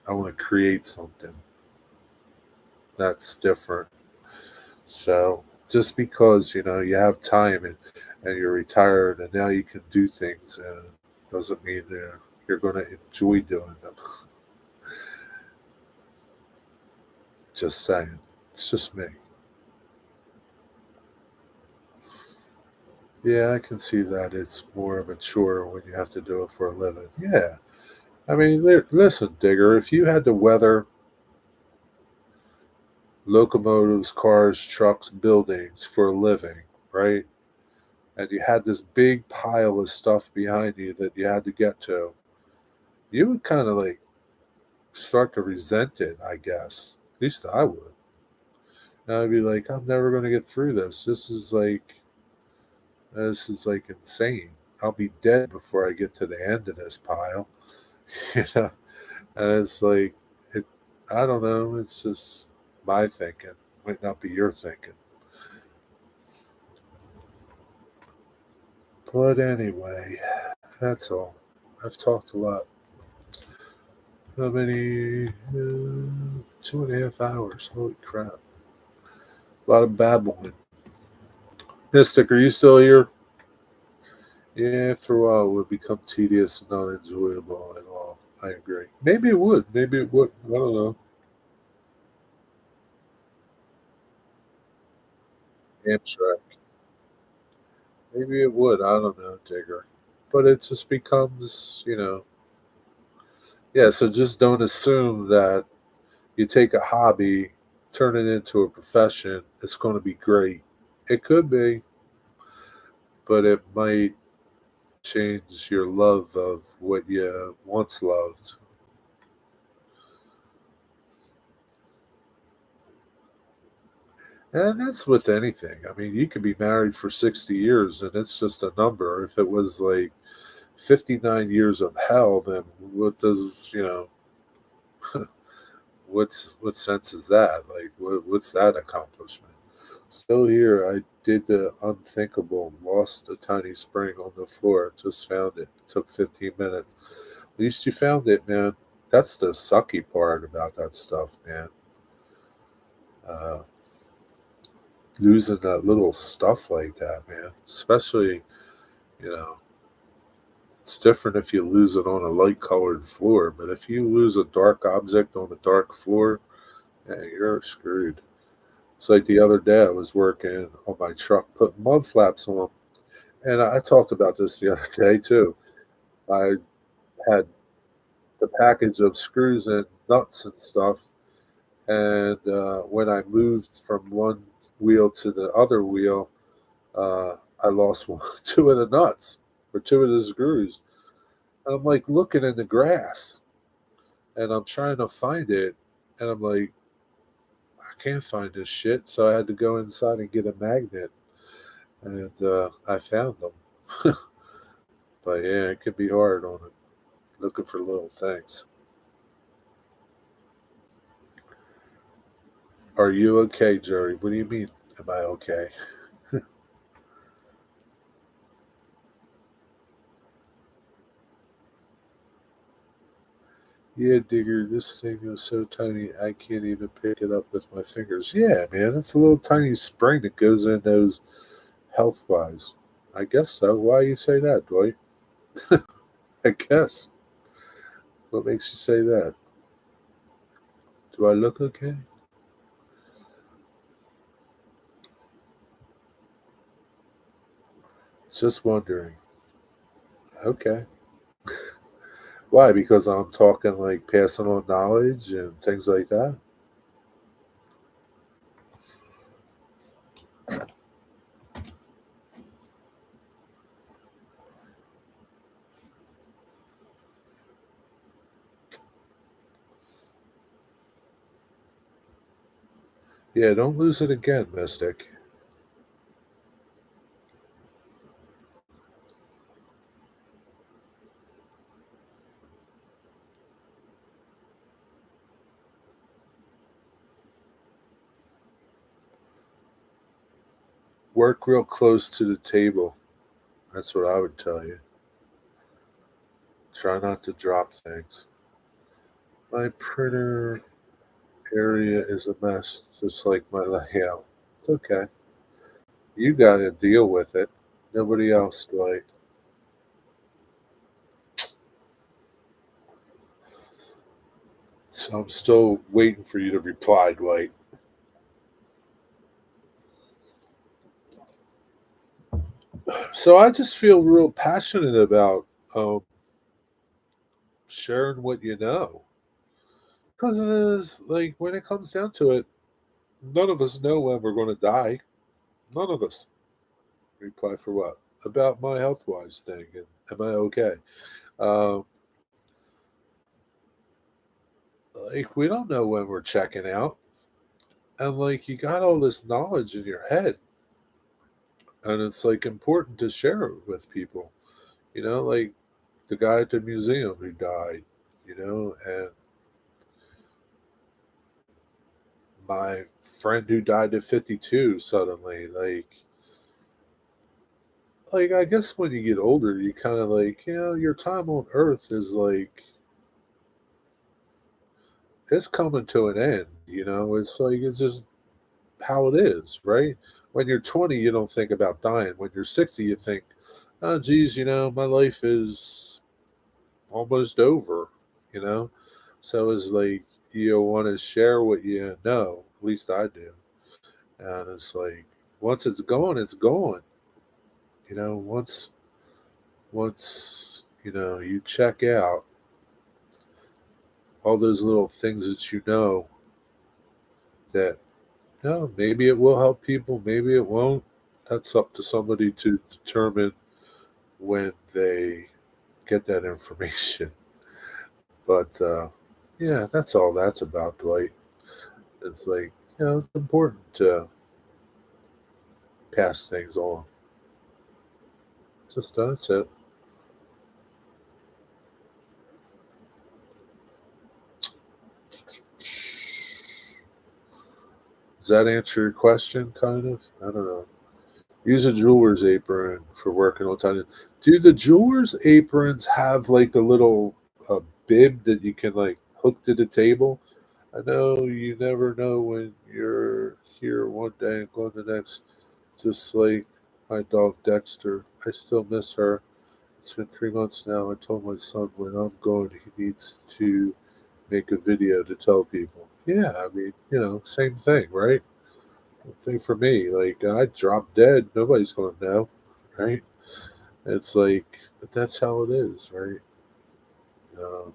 I want to create something that's different. So just because you have time and you're retired and now you can do things, doesn't mean that you're going to enjoy doing them. Just saying, it's just me. Yeah, I can see that it's more of a chore when you have to do it for a living. Yeah, I mean, listen, Digger, if you had to weather locomotives, cars, trucks, buildings for a living, right? And you had this big pile of stuff behind you that you had to get to, you would kind of like start to resent it, I guess. At least I would. And I'd be like, I'm never going to get through this. This is like insane. I'll be dead before I get to the end of this pile, you know. And it's like, it. I don't know. It's just my thinking. Might not be your thinking. But anyway, that's all. I've talked a lot. How many? 2.5 hours. Holy crap. A lot of babbling. Mystic, are you still here? Yeah, after a while, it would become tedious and not enjoyable at all. I agree. Maybe it would. Maybe it would. I don't know. Amtrak. Maybe it would. I don't know, Digger. But it just becomes. Yeah, so just don't assume that you take a hobby, turn it into a profession, it's going to be great. It could be, but it might change your love of what you once loved. And that's with anything. I mean, you could be married for 60 years and it's just a number. If it was like 59 years of hell, then what sense is that? Like, what's that accomplishment? Still here, I did the unthinkable, lost a tiny spring on the floor, just found it. Took 15 minutes. At least you found it, man. That's the sucky part about that stuff, man. Uh, Losing that little stuff like that, man. Especially, you know, it's different if you lose it on a light colored floor, but if you lose a dark object on a dark floor, yeah, you're screwed. It's like the other day I was working on my truck putting mud flaps on, and I talked about this the other day too. I had the package of screws and nuts and stuff, and when I moved from one wheel to the other wheel, I lost two of the nuts or two of the screws. And I'm like looking in the grass and I'm trying to find it. And I'm like, I can't find this shit. So I had to go inside and get a magnet. And I found them. But yeah, it can be hard on it, looking for little things. Are you okay, Jerry? What do you mean, am I okay? Yeah, Digger, this thing is so tiny I can't even pick it up with my fingers. Yeah, man, it's a little tiny spring that goes in those health wise. I guess so. Why you say that, Dwight? I guess. What makes you say that? Do I look okay? Just wondering. Okay. Why? Because I'm talking like passing on knowledge and things like that? Yeah, don't lose it again, Mystic. Work real close to the table. That's what I would tell you. Try not to drop things. My printer area is a mess, just like my layout. It's okay. You got to deal with it. Nobody else, Dwight. So I'm still waiting for you to reply, Dwight. So I just feel real passionate about sharing what you know. Because it is like when it comes down to it, none of us know when we're going to die. None of us. Reply for what? About my health wise thing. And am I okay? Um, like, we don't know when we're checking out. And like, you got all this knowledge in your head. And it's like important to share it with people. Like the guy at the museum who died, and my friend who died at 52 suddenly. Like I guess when you get older, you kind of like, your time on Earth is like it's coming to an end. It's like it's just how it is, right? When you're 20, you don't think about dying. When you're 60, you think, oh, geez, my life is almost over. You know, so it's like you want to share what you know. At least I do, and it's like once it's gone, it's gone. Once you check out all those little things that that maybe it will help people, maybe it won't. That's up to somebody to determine when they get that information. But yeah, that's all that's about, Dwight. It's like, it's important to pass things on. Just that's it. Does that answer your question, kind of? I don't know. Use a jeweler's apron for working all the time. Do the jeweler's aprons have like a little bib that you can like hook to the table? I know you never know when you're here one day and gone the next. Just like my dog Dexter. I still miss her. It's been 3 months now. I told my son when I'm going, he needs to make a video to tell people. Yeah, I mean, same thing, right? Same thing for me. Like, I drop dead, nobody's going to know, right? It's like, but that's how it is, right? Uh,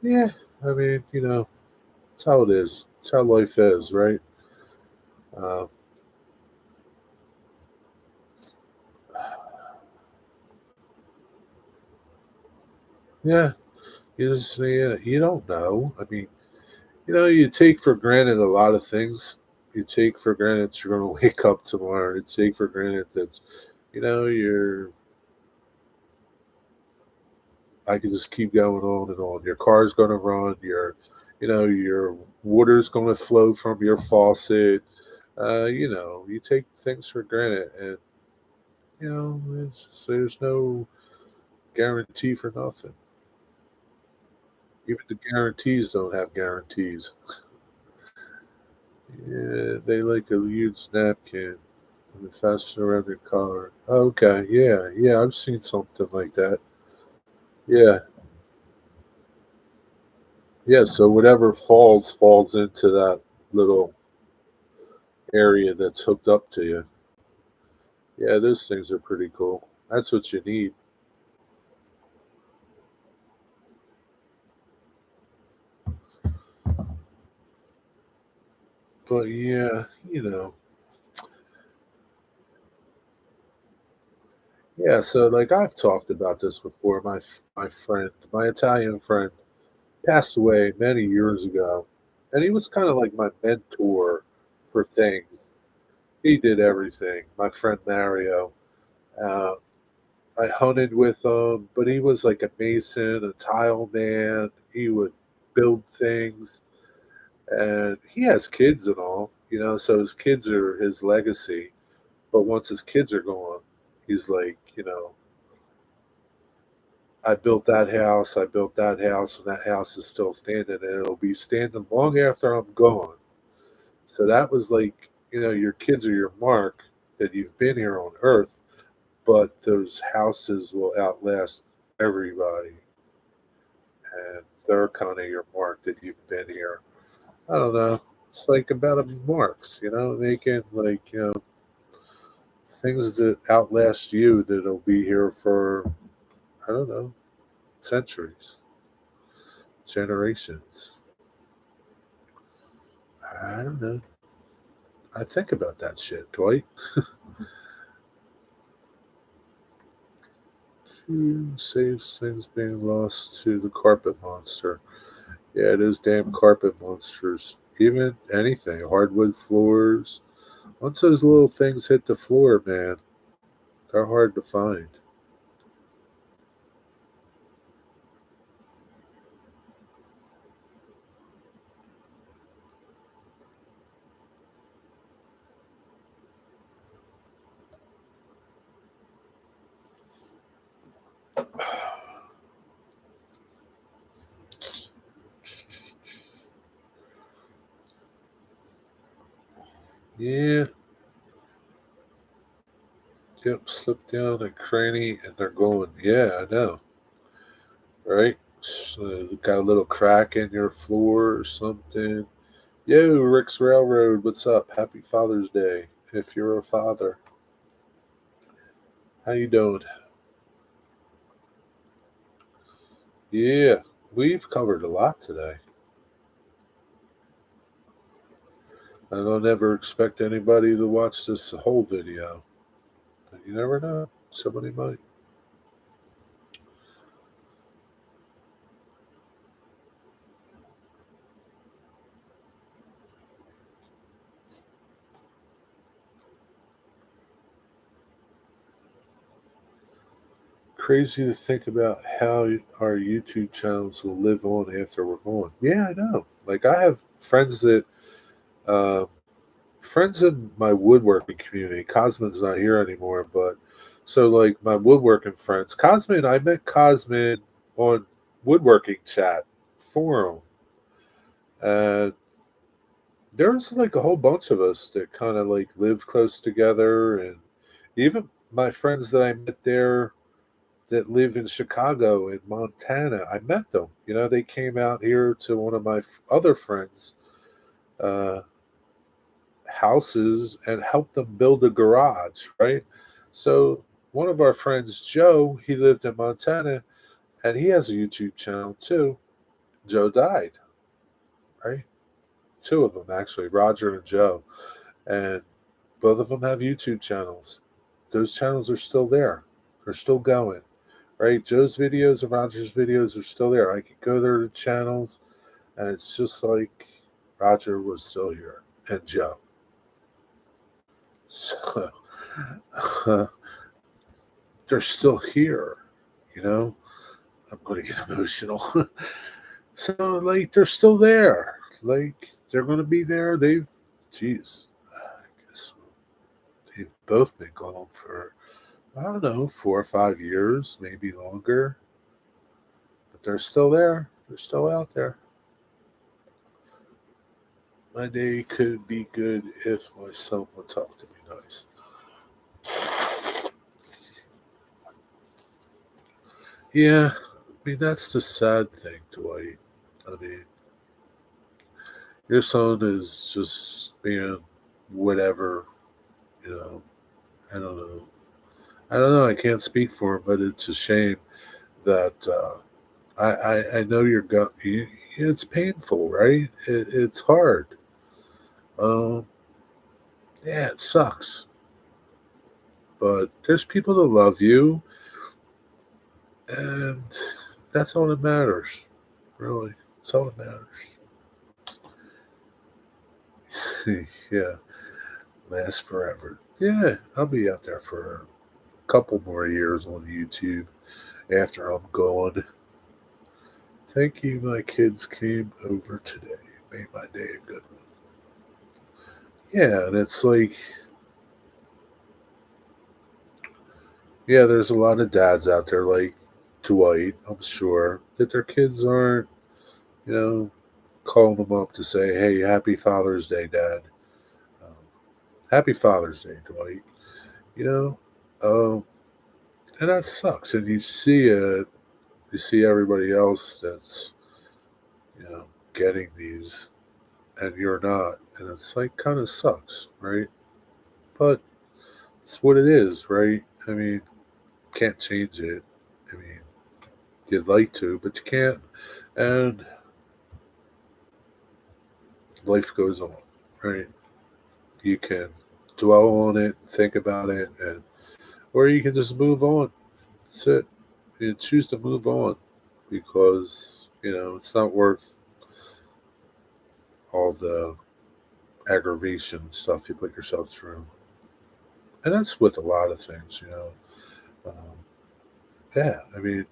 yeah, I mean, it's how it is. It's how life is, right? Uh, Yeah, you don't know. I mean, you take for granted a lot of things. You take for granted that you're going to wake up tomorrow. You take for granted that, you're. I can just keep going on and on. Your car's going to run. Your water's going to flow from your faucet. You take things for granted, and there's no guarantee for nothing. Even the guarantees don't have guarantees. Yeah, they like a huge napkin and fasten around your collar. Okay, yeah, yeah, I've seen something like that. Yeah, yeah. So whatever falls into that little area that's hooked up to you. Yeah, those things are pretty cool. That's what you need. But yeah, yeah. So like I've talked about this before. My friend, my Italian friend, passed away many years ago, and he was kind of like my mentor for things. He did everything. My friend Mario. Uh, I hunted with him, but he was like a mason, a tile man. He would build things, and he has kids and all, so his kids are his legacy. But once his kids are gone, he's like, I built that house, and that house is still standing, and it'll be standing long after I'm gone. So that was like, your kids are your mark that you've been here on Earth, but those houses will outlast everybody, and they're kind of your mark that you've been here. I don't know. It's like about marks, making like things that outlast you that'll be here for I don't know centuries, generations. I don't know. I think about that shit, Dwight. Who saves things being lost to the carpet monster? Yeah, those damn carpet monsters. Even anything, hardwood floors. Once those little things hit the floor, man, they're hard to find. Yeah, yep, slip down a cranny and they're going. Yeah, I know, right? So got a little crack in your floor or something. Yo, Rick's Railroad, what's up? Happy Father's Day. If you're a father, how you doing? Yeah, we've covered a lot today. I don't ever expect anybody to watch this whole video, but you never know. Somebody might. Crazy to think about how our YouTube channels will live on after we're gone. Yeah, I know. Like I have uh, friends in my woodworking community. Cosmin's not here anymore, but so like my woodworking friends, Cosmin, I met Cosmin on woodworking chat forum, and there's like a whole bunch of us that kind of like live close together, and even my friends that I met there that live in Chicago and Montana. I met them. They came out here to one of my other friends' uh, houses and helped them build a garage, right? So one of our friends, Joe, he lived in Montana and he has a YouTube channel too. Joe died, right? Two of them actually, Roger and Joe, and both of them have YouTube channels. Those channels are still there. They're still going. right? Joe's videos and Roger's videos are still there. I could go there to channels, and it's just like Roger was still here and Joe. So they're still here, you know. I'm going to get emotional. So, like, they're still there. Like, they're going to be there. Geez, I guess they've both been gone for, I don't know, 4 or 5 years, maybe longer. But they're still there. They're still out there. My day could be good if my son would talk to me nice. Yeah, I mean, that's the sad thing, Dwight. I mean, your son is just being whatever, you know. I don't know. I don't know. I can't speak for him, but it's a shame that I know your gut. It's painful, right? It's hard. Um, yeah, it sucks. But there's people that love you, and that's all that matters. Really, that's all that matters. Yeah, last forever. Yeah, I'll be out there for a couple more years on YouTube after I'm gone. Thank you, my kids came over today. Made my day a good one. Yeah, and it's like, yeah, there's a lot of dads out there like Dwight, I'm sure, that their kids aren't, you know, calling them up to say, hey, happy Father's Day, Dad. Um, Happy Father's Day, Dwight. You know, um, and that sucks. And you see it, you see everybody else that's, getting these, and you're not. And it's like, kind of sucks, right? But it's what it is, right? I mean, can't change it. I mean, you'd like to, but you can't. And life goes on, right? You can dwell on it, think about it, and or you can just move on. That's it. You choose to move on because it's not worth all the aggravation and stuff you put yourself through. And that's with a lot of things. Um, yeah, I mean,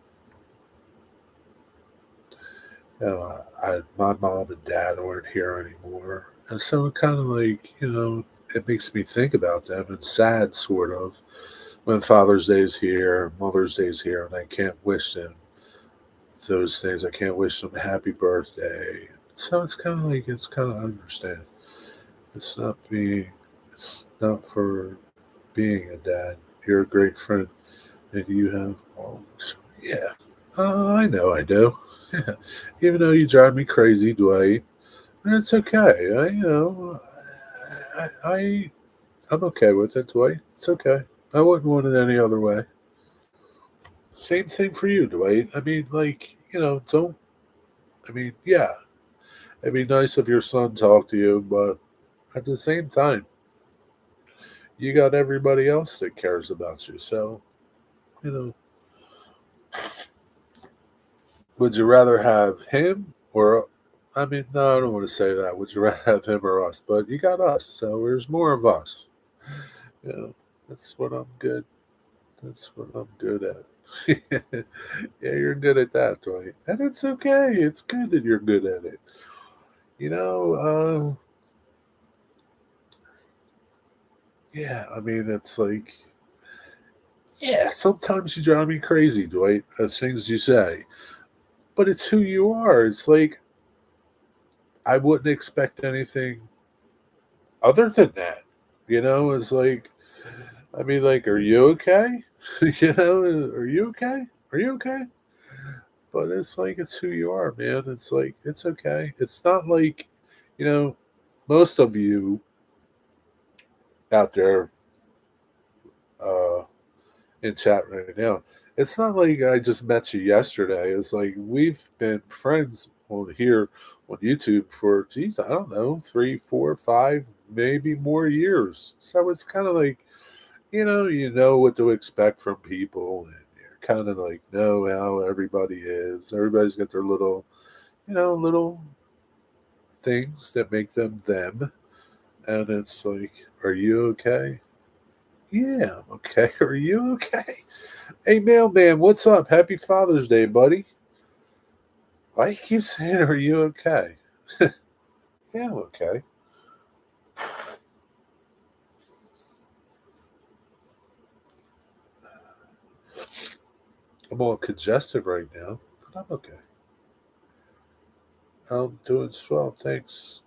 my mom and dad aren't here anymore, and so it kind of like it makes me think about them. It's sad, sort of, when Father's Day is here, Mother's Day is here, and I can't wish them those things. I can't wish them a happy birthday. So it's kind of like I understand. It's not being, it's not for being a dad. You're a great friend, and you have all this. Yeah, I know I do. Even though you drive me crazy, Dwight, and it's okay. I I'm okay with it, Dwight. It's okay. I wouldn't want it any other way. Same thing for you, Dwight. I mean, like, don't. I mean, yeah, it'd be nice if your son talked to you, but at the same time, you got everybody else that cares about you. So, you know, would you rather have him or? I mean, no, I don't want to say that. Would you rather have him or us? But you got us, so there's more of us. That's what I'm good. That's what I'm good at. Yeah, you're good at that, Dwight. And it's okay. It's good that you're good at it. You know, yeah, I mean, it's like, yeah, sometimes you drive me crazy, Dwight, the things you say. But it's who you are. It's like, I wouldn't expect anything other than that. It's like, I mean, like, are you okay? Are you okay? Are you okay? But it's like, it's who you are, man. It's like, it's okay. It's not like, you know, most of you out there uh, in chat right now, it's not like I just met you yesterday. It's like we've been friends on here on YouTube for, geez, I don't know, 3, 4, 5, maybe more years. So it's kind of like, you know what to expect from people, and you're kind of like know how everybody is. Everybody's got their little, little things that make them them. And it's like, are you okay? Yeah, I'm okay. Are you okay? Hey, mailman, what's up? Happy Father's Day, buddy. Why you keep saying, are you okay? Yeah, I'm okay. I'm all congested right now, but I'm okay. I'm doing swell. Thanks,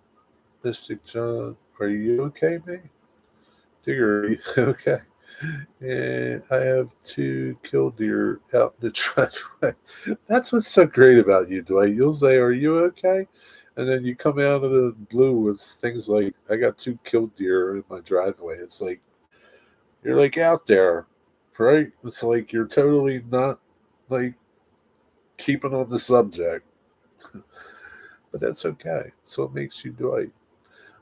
Mystic John. Are you okay, mate? Digger, are you okay? And I have two killdeer out in the driveway. That's what's so great about you, Dwight. You'll say, "Are you okay?" And then you come out of the blue with things like, "I got two killdeer in my driveway." It's like you're like out there, right? It's like you're totally not like keeping on the subject, but that's okay. So it makes you Dwight.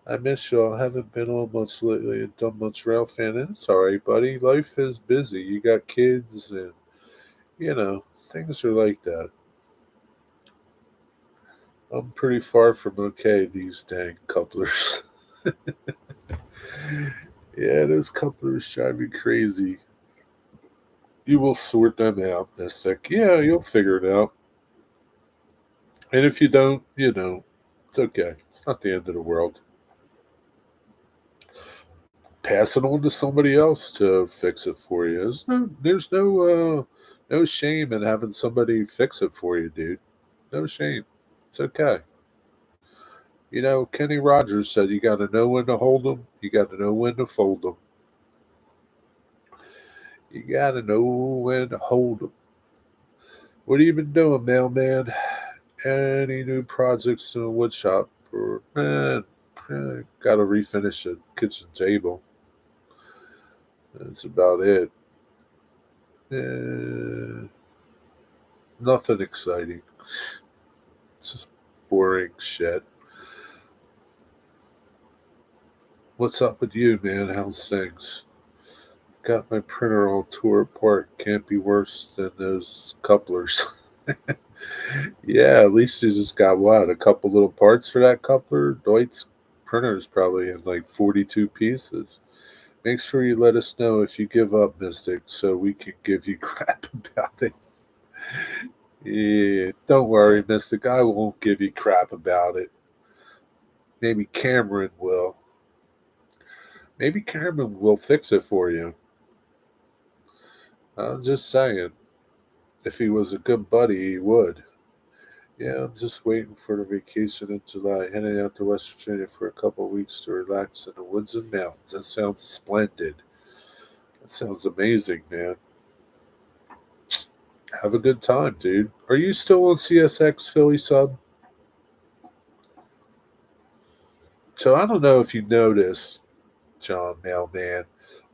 I miss y'all. I haven't been on much lately and done much rail fan. And it's all right, buddy. Life is busy. You got kids, and things are like that. I'm pretty far from okay. These dang couplers. Yeah, those couplers drive me crazy. You will sort them out, Mystic. Yeah, you'll figure it out. And if you don't, it's okay. It's not the end of the world. Pass it on to somebody else to fix it for you. There's no shame in having somebody fix it for you, dude. No shame. It's okay. Kenny Rogers said you got to know when to hold them. You got to know when to fold them. You got to know when to hold them. What have you been doing, mailman? Any new projects in the wood shop? Or got to refinish the kitchen table. That's about it. Eh, nothing exciting. It's just boring shit. What's up with you, man? How's things? Got my printer all tore apart. Can't be worse than those couplers. Yeah, at least you just got what? A couple little parts for that coupler? Dwight's printer is probably in like 42 pieces. Make sure you let us know if you give up, Mystic, so we can give you crap about it. Yeah, don't worry, Mystic. I won't give you crap about it. Maybe Cameron will. Maybe Cameron will fix it for you. I'm just saying. If he was a good buddy, he would. Yeah, I'm just waiting for the vacation in July, heading out to West Virginia for a couple of weeks to relax in the woods and mountains. That sounds splendid. That sounds amazing, man. Have a good time, dude. Are you still on CSX Philly sub? So I don't know if you noticed, John Mailman,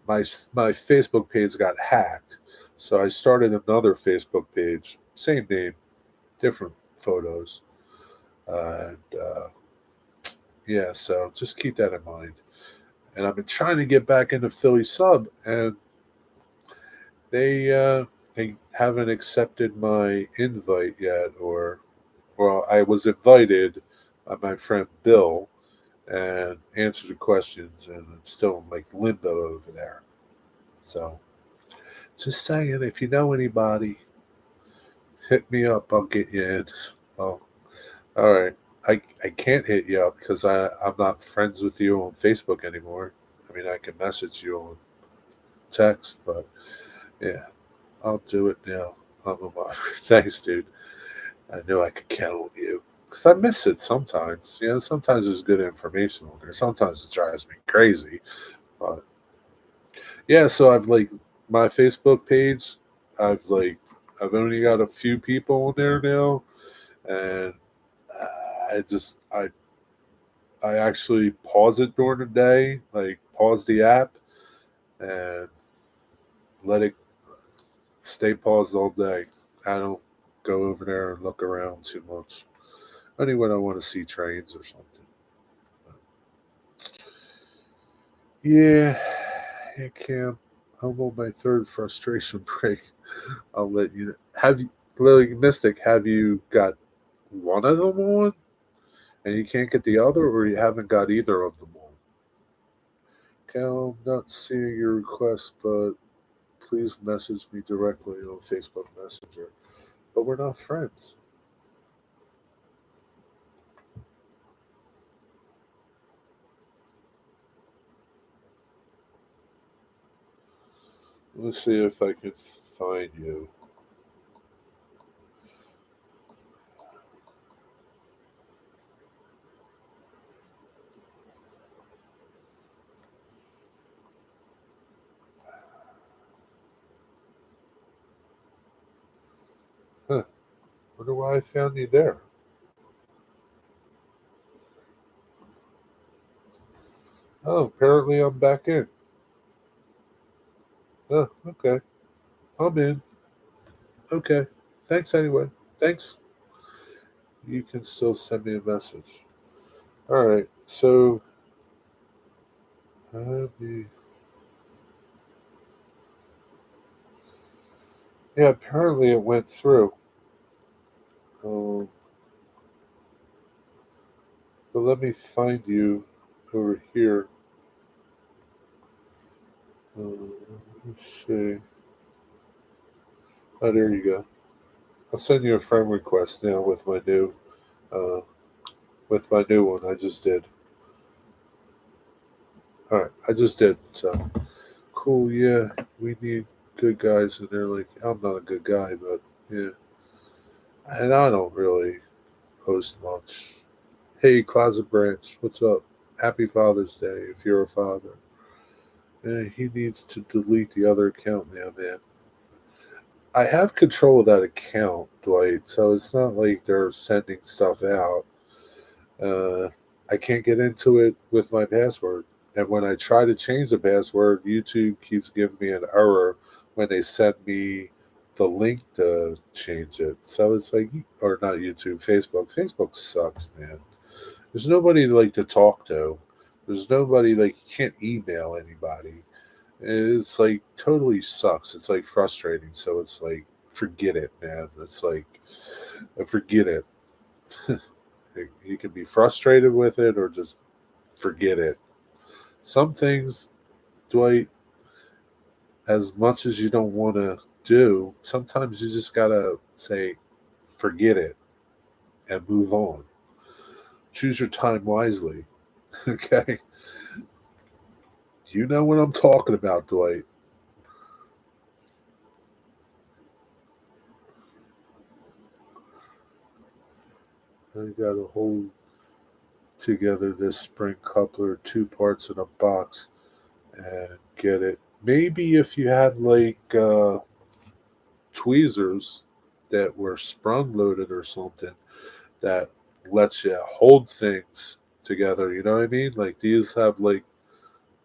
my Facebook page got hacked. So I started another Facebook page, same name, different photos. And yeah, so just keep that in mind. And I've been trying to get back into Philly sub, and they haven't accepted my invite yet. Or well, I was invited by my friend Bill and answered the questions, and I'm still in like limbo over there. So just saying, if you know anybody, hit me up. I'll get you in. Oh, all right. I can't hit you up because I'm not friends with you on Facebook anymore. I mean, I can message you on text, but yeah, I'll do it now. I'm a mod. Thanks, dude. I knew I could count on you because I miss it sometimes. Sometimes there's good information on there. Sometimes it drives me crazy. But yeah, so I've like my Facebook page. I've like I've only got a few people on there now, and I actually pause it during the day, like pause the app and let it stay paused all day. I don't go over there and look around too much. Only when I want to see trains or something. But yeah, yeah, Cam. I'm on my third frustration break. I'll let you. Have you, Lily Mystic? Have you got one of them on, and you can't get the other, or you haven't got either of them on? Okay, I'm not seeing your request, but please message me directly on Facebook Messenger. But we're not friends. Let's see if I can find you. Huh. Wonder why I found you there. Oh, apparently I'm back in. Oh, okay. I'm in. Okay. Thanks anyway. Thanks. You can still send me a message. All right. So, me. Yeah, apparently it went through. Um, but let me find you over here. Let me see. Oh, there you go. I'll send you a friend request now uh, with my new one. I just did. All right, I just did. So cool. Yeah, we need good guys, and they're like, I'm not a good guy, but yeah, and I don't really post much. Hey, Closet Branch, what's up? Happy Father's Day if you're a father. Yeah, he needs to delete the other account now, man. I have control of that account, Dwight, so it's not like they're sending stuff out. Uh, I can't get into it with my password. And when I try to change the password, YouTube keeps giving me an error when they send me the link to change it. So it's like, or not YouTube, Facebook. Facebook sucks, man. There's nobody like to talk to. There's nobody like you can't email anybody. It's like totally sucks. It's like frustrating. So it's like forget it, man. It's like forget it. You can be frustrated with it or just forget it. Some things, Dwight, as much as you don't want to do, sometimes you just gotta say forget it and move on. Choose your time wisely. Okay, you know what I'm talking about, Dwight. I got to hold together this spring coupler, two parts in a box, and get it. Maybe if you had like tweezers that were sprung loaded or something that lets you hold things together. You know what I mean? Like these have like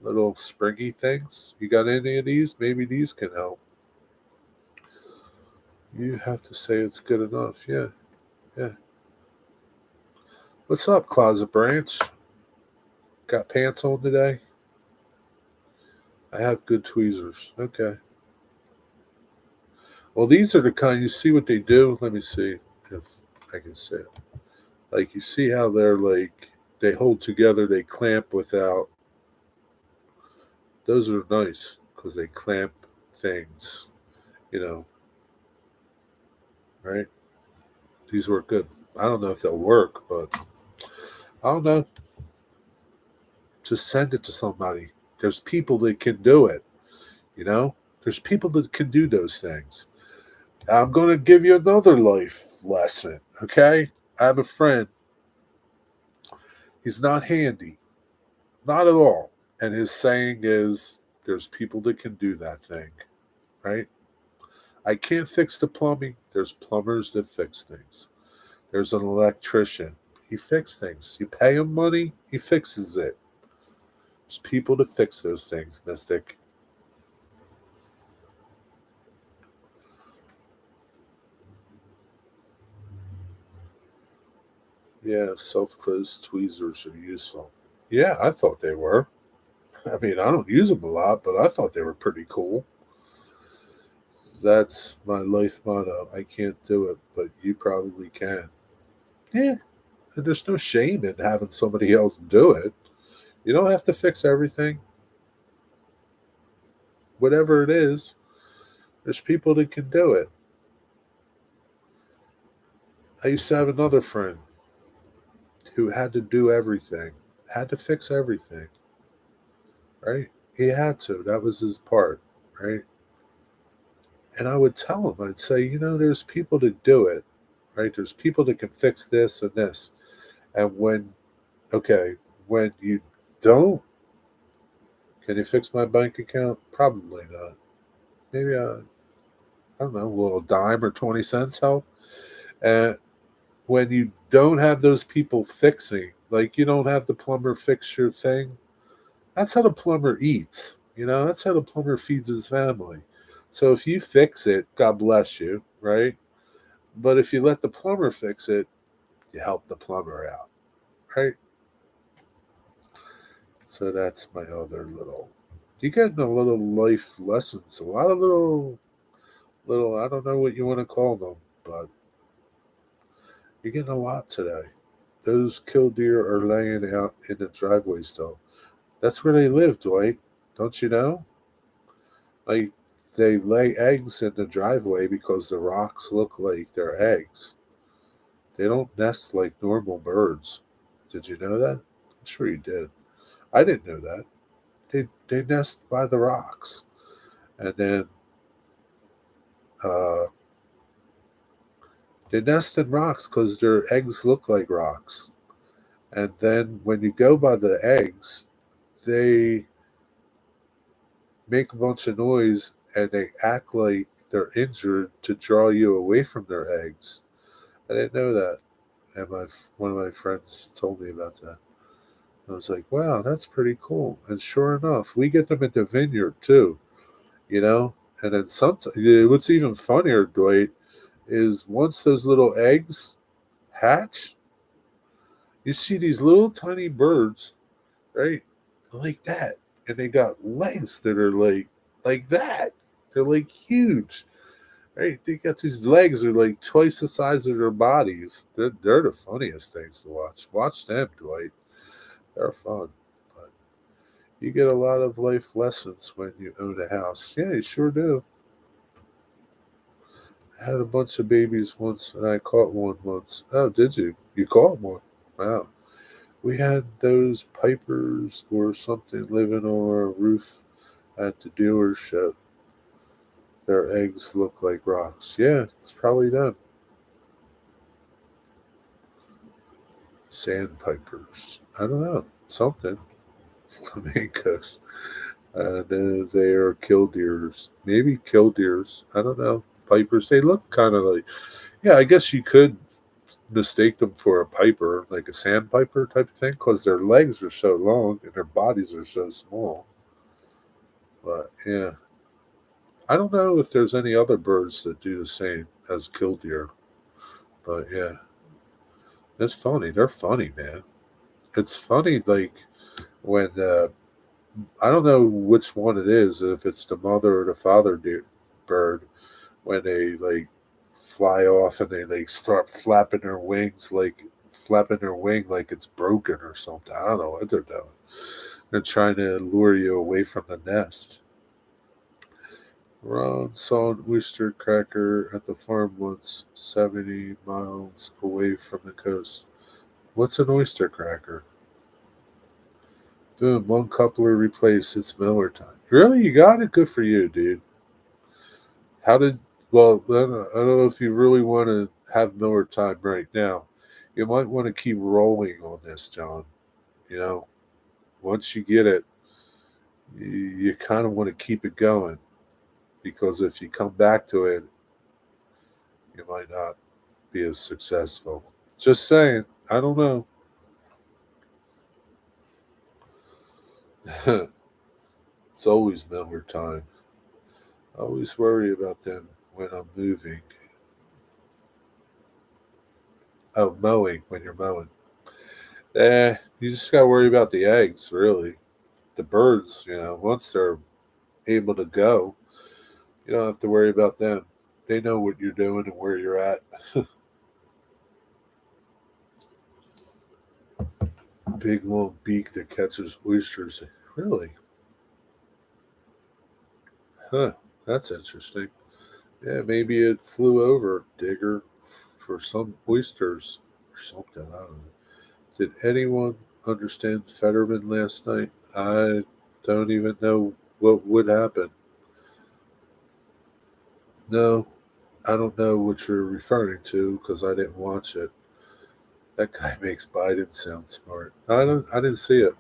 little springy things. You got any of these? Maybe these can help. You have to say it's good enough. Yeah, yeah. What's up, Closet Branch? Got pants on today? I have good tweezers. Okay. Well, these are the kind you see what they do. Let me see if I can say it. Like you see how they're like they hold together, they clamp without. Those are nice because they clamp things. You know, right? These work good. I don't know if they'll work, but I don't know. Just send it to somebody. There's people that can do it. You know, there's people that can do those things. I'm going to give you another life lesson. Okay, I have a friend. He's not handy, not at all. And his saying is, "There's people that can do that thing." Right? I can't fix the plumbing. There's plumbers that fix things. There's an electrician. He fixes things. You pay him money, he fixes it. There's people to fix those things, Mystic. Yeah, self-closed tweezers are useful. Yeah, I thought they were. I mean, I don't use them a lot, but I thought they were pretty cool. That's my life motto. I can't do it, but you probably can. Yeah, and there's no shame in having somebody else do it. You don't have to fix everything. Whatever it is, there's people that can do it. I used to have another friend who had to do everything, had to fix everything, right? He had to. That was his part, right? And I would tell him, I'd say, there's people that do it, right? There's people that can fix this and this. And okay, when you don't, can you fix my bank account? Probably not. Maybe I don't know, a little dime or 20 cents help. And when you don't have those people fixing, like you don't have the plumber fix your thing, that's how the plumber eats. That's how the plumber feeds his family. So if you fix it, God bless you, right? But if you let the plumber fix it, you help the plumber out, right? So that's my other little. You get a little life lessons, a lot of little. I don't know what you want to call them, but you're getting a lot today. Those killdeer are laying out in the driveway still. That's where they live, Dwight. Don't you know? Like they lay eggs in the driveway because the rocks look like they're eggs. They don't nest like normal birds. Did you know that? I'm sure you did. I didn't know that. They nest by the rocks, and then uh, they nest in rocks because their eggs look like rocks. And then when you go by the eggs, they make a bunch of noise and they act like they're injured to draw you away from their eggs. I didn't know that, and one of my friends told me about that. I was like, wow, that's pretty cool. And sure enough, we get them at the vineyard too, you know. And then sometimes, what's even funnier, Dwight, is once those little eggs hatch, you see these little tiny birds, right, like that, and they got legs that are like that. They're like huge, right? They got these legs that are like twice the size of their bodies. They're the funniest things to watch. Watch them, Dwight. They're fun. But you get a lot of life lessons when you own a house. Yeah, you sure do. I had a bunch of babies once, and I caught one once. Oh, did you? You caught one? Wow. We had those pipers or something living on our roof at the dealership. Their eggs look like rocks. Yeah, it's probably them. Sandpipers. I don't know. Something. Flamingos. No, they are killdeers. Maybe killdeers. I don't know. Pipers. They look kind of like. Yeah, I guess you could mistake them for a piper, like a sandpiper type of thing, because their legs are so long and their bodies are so small. But yeah, I don't know if there's any other birds that do the same as killdeer. But yeah, it's funny. They're funny, man. It's funny, like when I don't know which one it is, if it's the mother or the father bird, when they like fly off and they like start flapping their wing like it's broken or something. I don't know what they're doing. They're trying to lure you away from the nest. Ron saw an oyster cracker at the farm once, 70 miles away from the coast. What's an oyster cracker? Boom, one coupler replaced. It's Miller time. Really? You got it? Good for you, dude. How did, well, I don't know if you really want to have Miller time right now. You might want to keep rolling on this, John. You know, once you get it, you kind of want to keep it going because if you come back to it, you might not be as successful. Just saying. I don't know. It's always Miller time. I always worry about them when I'm moving. Oh, mowing when you're mowing. You just got to worry about the eggs, really. the birds, once they're able to go, you don't have to worry about them. They know what you're doing and where you're at. Big long beak that catches oysters. Really? Huh. That's interesting. Yeah, maybe it flew over Digger for some oysters or something. I don't know. Did anyone understand Fetterman last night? I don't even know what would happen. No, I don't know what you're referring to because I didn't watch it. That guy makes Biden sound smart. I didn't see it.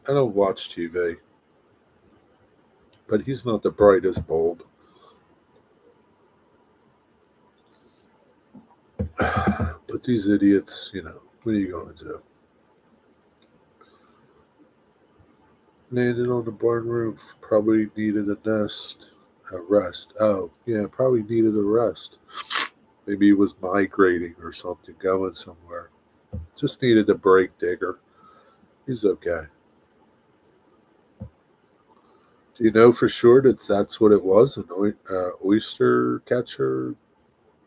I don't watch TV, but he's not the brightest bulb. But these idiots, what are you going to do? Landed on the barn roof. Probably needed a nest. A rest. Oh, yeah, probably needed a rest. Maybe he was migrating or something, going somewhere. Just needed a break, Digger. He's okay. Do you know for sure that that's what it was? An oyster catcher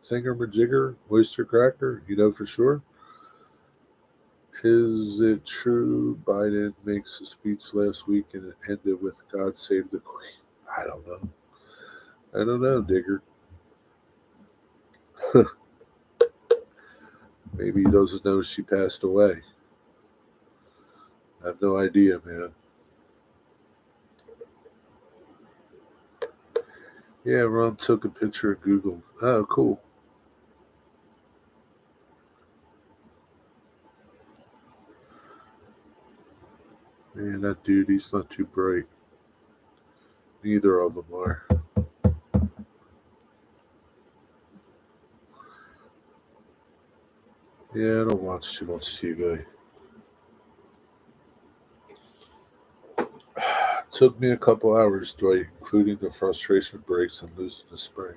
thingamajigger? Oyster cracker? You know for sure? Is it true Biden makes a speech last week and it ended with God save the Queen? I don't know. I don't know, Digger. Maybe he doesn't know she passed away. I have no idea, man. Yeah, Ron took a picture of Google. Oh, cool. Man, that dude, he's not too bright. Neither of them are. Yeah, I don't watch too much TV. Took me a couple hours, Dwight, including the frustration breaks and losing the spring.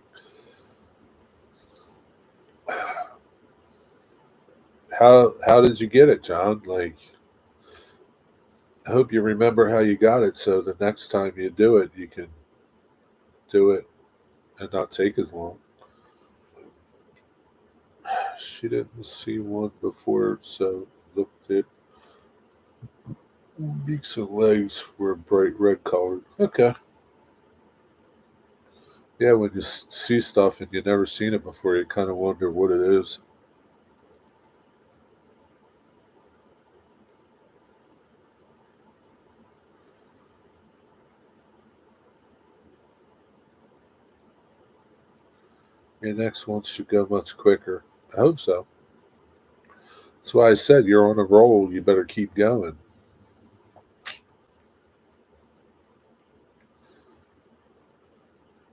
How did you get it, John? Like, I hope you remember how you got it, so the next time you do it, you can do it and not take as long. She didn't see one before, so looked at beaks and legs were bright red colored. Okay. Yeah, when you see stuff and you've never seen it before, you kind of wonder what it is. Your next one should go much quicker. I hope so. That's why I said you're on a roll. You better keep going.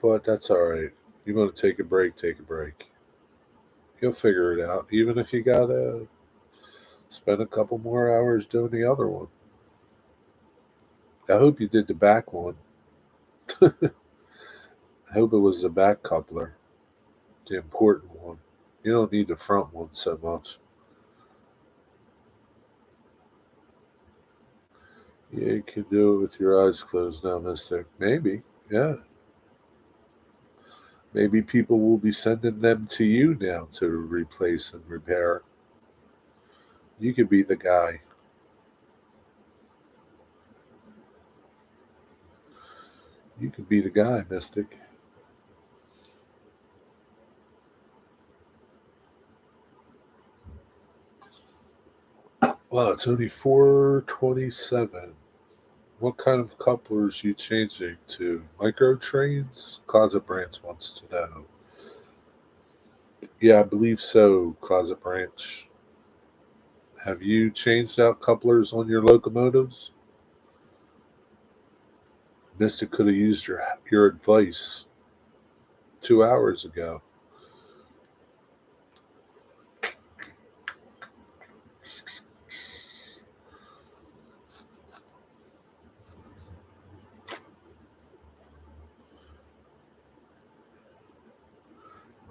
But that's all right. You want to take a break? Take a break. You'll figure it out. Even if you gotta spend a couple more hours doing the other one. I hope you did the back one. I hope it was the back coupler, the important one. You don't need the front one so much. Yeah, you can do it with your eyes closed now, Mister. Maybe. Yeah. Maybe people will be sending them to you now to replace and repair. You could be the guy. You could be the guy, Mystic. Well, it's only 4:27. What kind of couplers you changing to? Micro trains? Closet Branch wants to know. Yeah, I believe so, Closet Branch. Have you changed out couplers on your locomotives? Mystic could have used your advice 2 hours ago.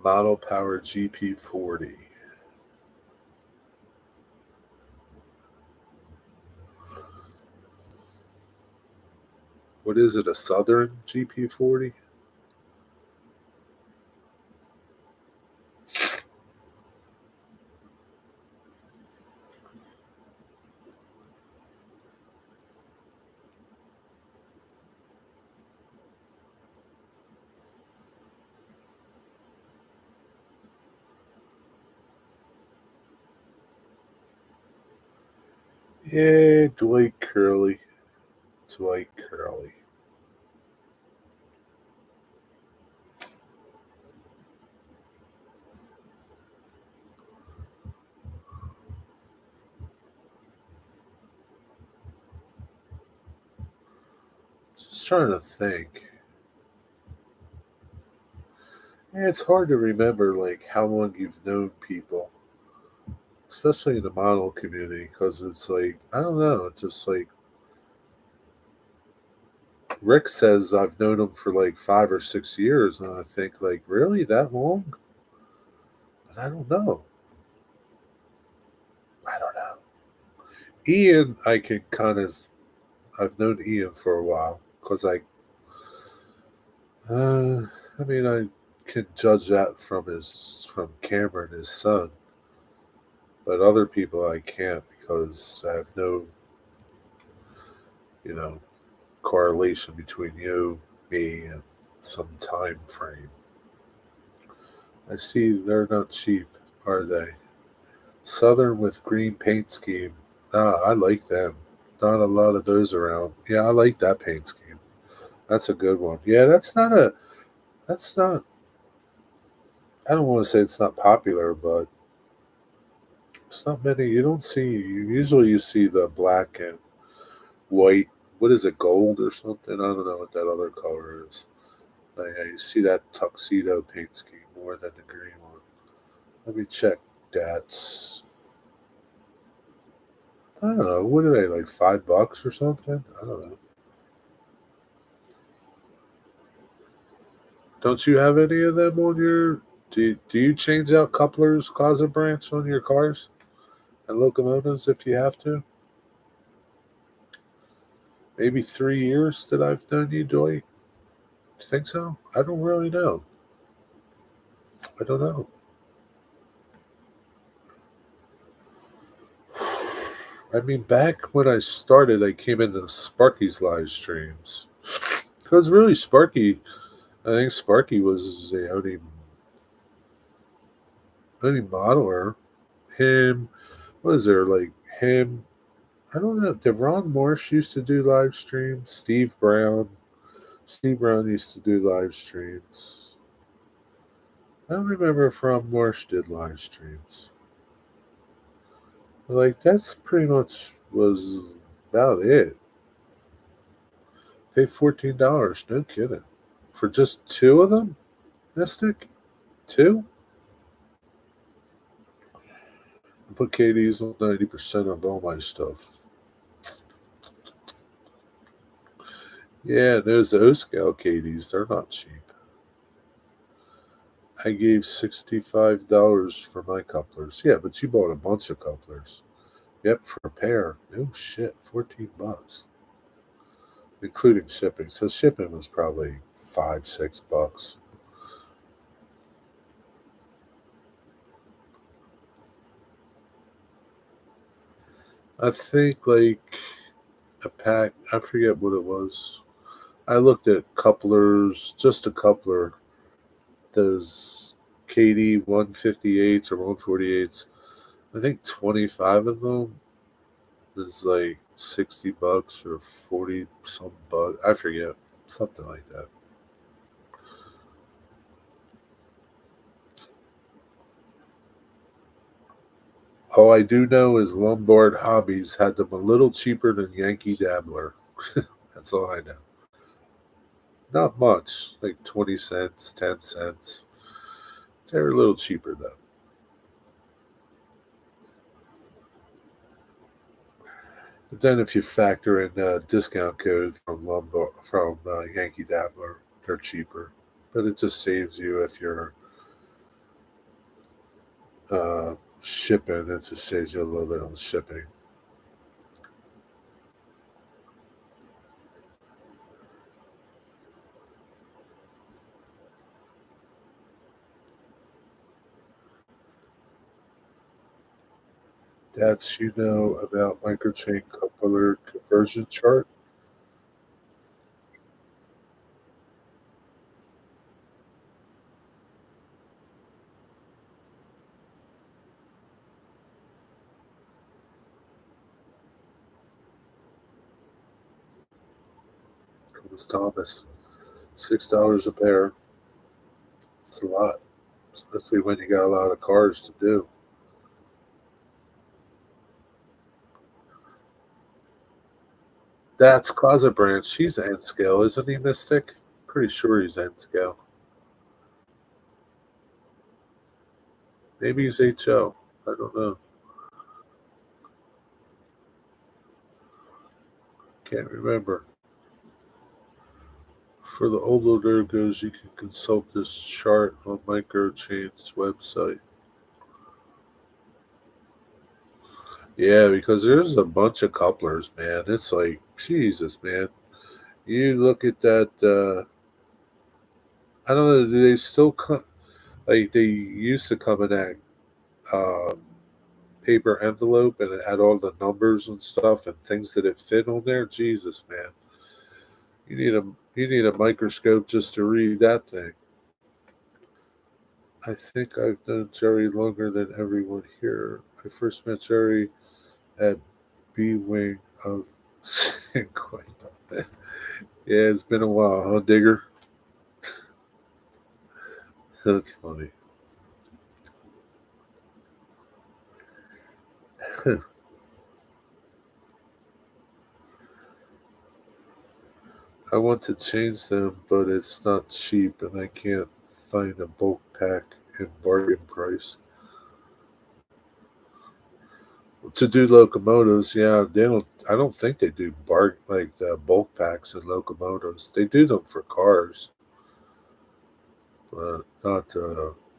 Model Power GP40. What is it? A Southern GP40? Yeah, Dwight Curley. Dwight Curley. Just trying to think. Yeah, it's hard to remember like how long you've known people, especially in the model community, because it's like I don't know. It's just like Rick says I've known him for like 5 or 6 years, and I think like really that long? But I don't know. I don't know. Ian, I can kind of I've known Ian for a while because uh, I mean I can judge that from Cameron, his son, but other people I can't because I have no you know correlation between you, me, and some time frame. I see they're not cheap, are they? Southern with green paint scheme. Ah, I like them. Not a lot of those around. Yeah, I like that paint scheme. That's a good one. Yeah, that's not, I don't want to say it's not popular, but it's not many. You don't see, usually you see the black and white. What is it, gold or something? I don't know what that other color is. But yeah, you see that tuxedo paint scheme more than the green one. Let me check. That's I don't know. What are they like $5 or something? I don't know. Don't you have any of them on your? Do you change out couplers, closet branch on your cars and locomotives if you have to? Maybe 3 years that I've known you, Dwight. You think so? I don't really know. I don't know. I mean, back when I started, I came into Sparky's live streams. Because really, I think Sparky was the only modeler. Him, what is there, like him? I don't know. Did Ron Morse used to do live streams? Steve Brown. Steve Brown used to do live streams. I don't remember if Ron Morse did live streams. Like that's pretty much was about it. Pay $14. No kidding. For just two of them? Mystic? Two? I put KDs on 90% of all my stuff. Yeah, those O scale KDs, they're not cheap. I gave $65 for my couplers. Yeah, but you bought a bunch of couplers. Yep, for a pair. Oh shit, $14, including shipping. So shipping was probably $5, $6. I think like a pack. I forget what it was. I looked at couplers, just a coupler. Those KD 158s or 148s. I think 25 of them is like $60 or 40 some bucks. I forget. Something like that. All I do know is Lombard Hobbies had them a little cheaper than Yankee Dabbler. That's all I know. Not much, like 20 cents, 10 cents. They're a little cheaper though. But then if you factor in the discount code from Yankee Dabbler, they're cheaper. But it just saves you if you're shipping. It just saves you a little bit on the shipping. That's about microchain coupler conversion chart. Thomas Thomas. $6 a pair. It's a lot, especially when you got a lot of cars to do. That's Closet Branch. He's N scale, isn't he, Mystic? Pretty sure he's N scale. Maybe he's HO. I don't know. Can't remember. For the old Ergos, you can consult this chart on Microchain's website. Yeah, because there's a bunch of couplers, man. It's like, Jesus, man. You look at that, I don't know, do they still come, like they used to come in that uh, paper envelope and it had all the numbers and stuff and things that it fit on there? Jesus, man. You need a microscope just to read that thing. I think I've known Jerry longer than everyone here. I first met Jerry at B Wing of San Quentin. Yeah, it's been a while, huh, Digger? That's funny. I want to change them, but it's not cheap, and I can't find a bulk pack in bargain price. To do locomotives, yeah, they don't. I don't think they do like the bulk packs in locomotives. They do them for cars, but not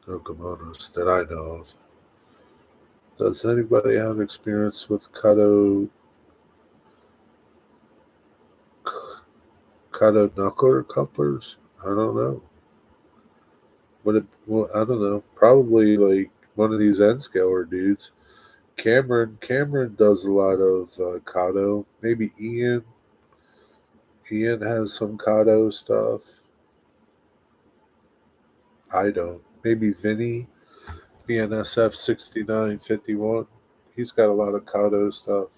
locomotives that I know of. Does anybody have experience with Kato knuckler couplers? I don't know. Well, I don't know. Probably like one of these N scaler dudes. Cameron does a lot of Kato. Maybe Ian. Ian has some Kato stuff. I don't. Maybe Vinny. BNSF 6951. He's got a lot of Kato stuff.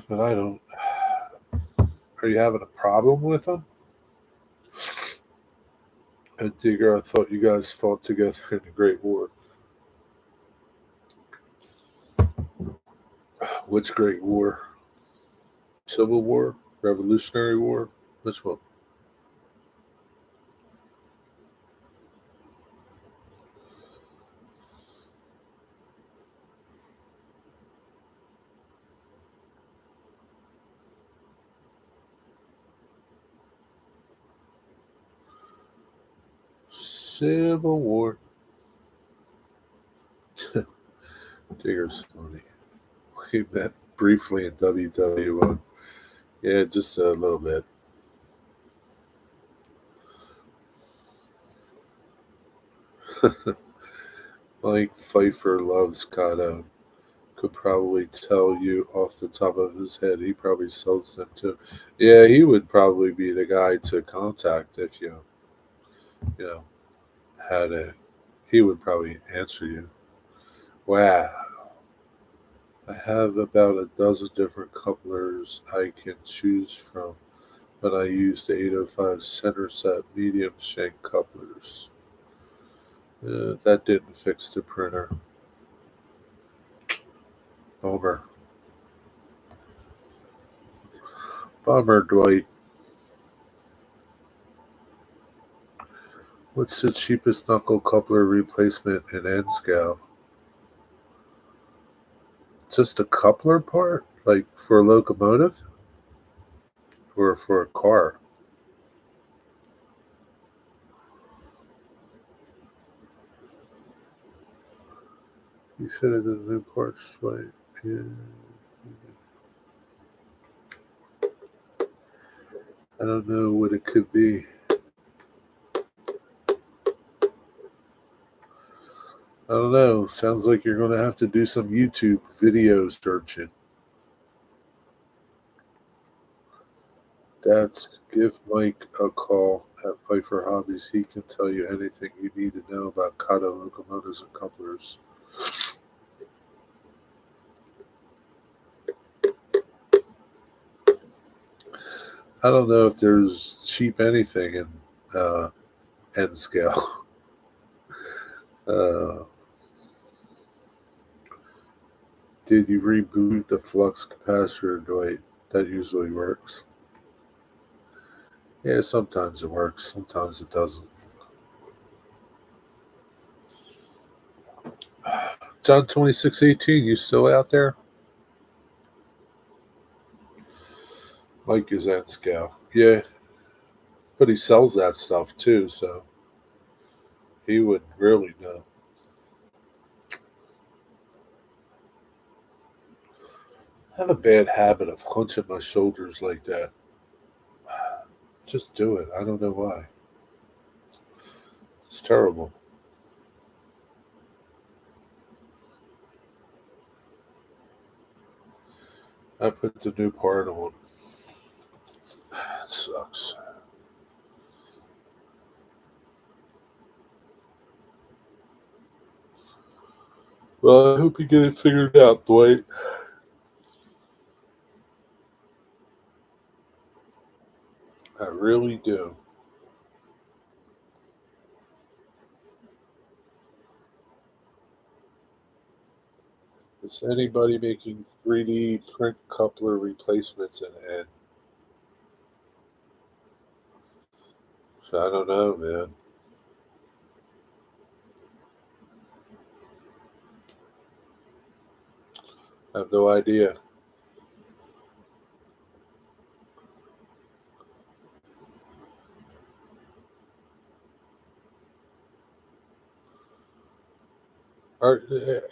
But I don't. Are you having a problem with them? And Digger, I thought you guys fought together in the Great War. Which Great War? Civil War? Revolutionary War? Which one? Civil War. Digger's funny. We met briefly in WW1. Yeah, just a little bit. Mike Pfeiffer loves Kato. Could probably tell you off the top of his head. He probably sells them too. Yeah, he would probably be the guy to contact if you know, had a. He would probably answer you. Wow. I have about a dozen different couplers I can choose from, but I use the 805 center set medium shank couplers. That didn't fix the printer. Bummer. Bummer, Dwight. What's the cheapest knuckle coupler replacement in N scale? Just the coupler part? Like for a locomotive? Or for a car? You fitted the new parts right. Yeah. I don't know what it could be. I don't know. Sounds like you're going to have to do some YouTube video searching. That's give Mike a call at Pfeiffer Hobbies. He can tell you anything you need to know about Kato locomotives and couplers. I don't know if there's cheap anything in N scale. Uh, did you reboot the flux capacitor, Dwight? That usually works. Yeah, sometimes it works, sometimes it doesn't. John 2618, you still out there? Mike is N scale. Yeah, but he sells that stuff too, so he would really know. I have a bad habit of hunching my shoulders like that. Just do it. I don't know why. It's terrible. I put the new part on. It sucks. Well, I hope you get it figured out, Dwight. I really do. Is anybody making 3D print coupler replacements in N? I don't know, man. I have no idea.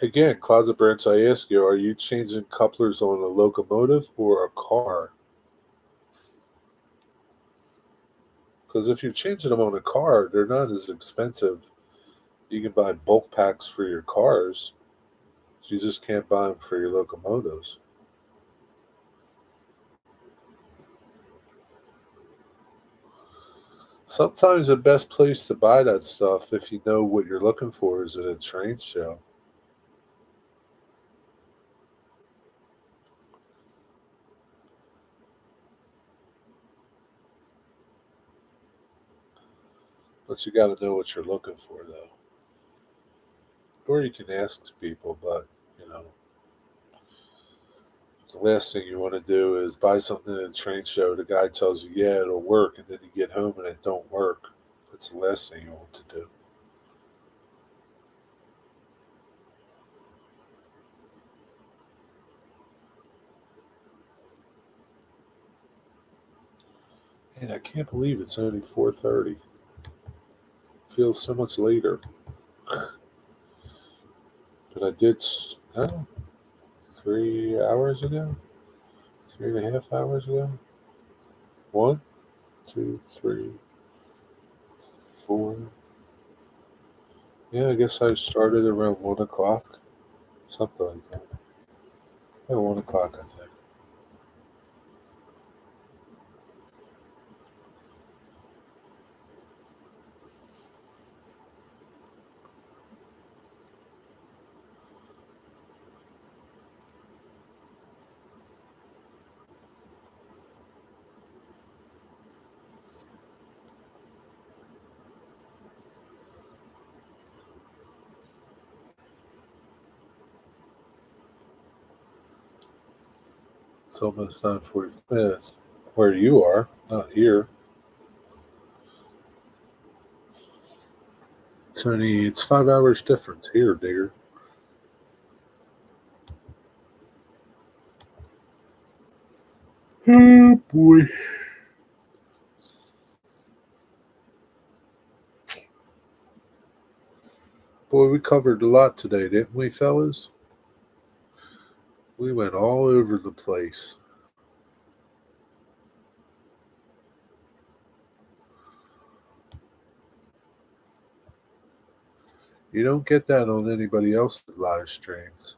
Again, Closet Branch, I ask you, are you changing couplers on a locomotive or a car? Because if you're changing them on a car, they're not as expensive. You can buy bulk packs for your cars. You just can't buy them for your locomotives. Sometimes the best place to buy that stuff, if you know what you're looking for, is at a train show. But you got to know what you're looking for, though. Or you can ask people, but you know, the last thing you want to do is buy something at a train show. The guy tells you, "Yeah, it'll work," and then you get home and it don't work. That's the last thing you want to do. And I can't believe it's only 4:30. Feels so much later. But I did, 3 hours ago, 3.5 hours ago. 1, 2, 3, 4. Yeah, I guess I started around 1 o'clock, something like that. Yeah, 1 o'clock, I think. It's almost 9:45 where you are, not here. It's 5 hours difference here, digger. Oh boy. Boy, we covered a lot today, didn't we, fellas? We went all over the place. You don't get that on anybody else's live streams.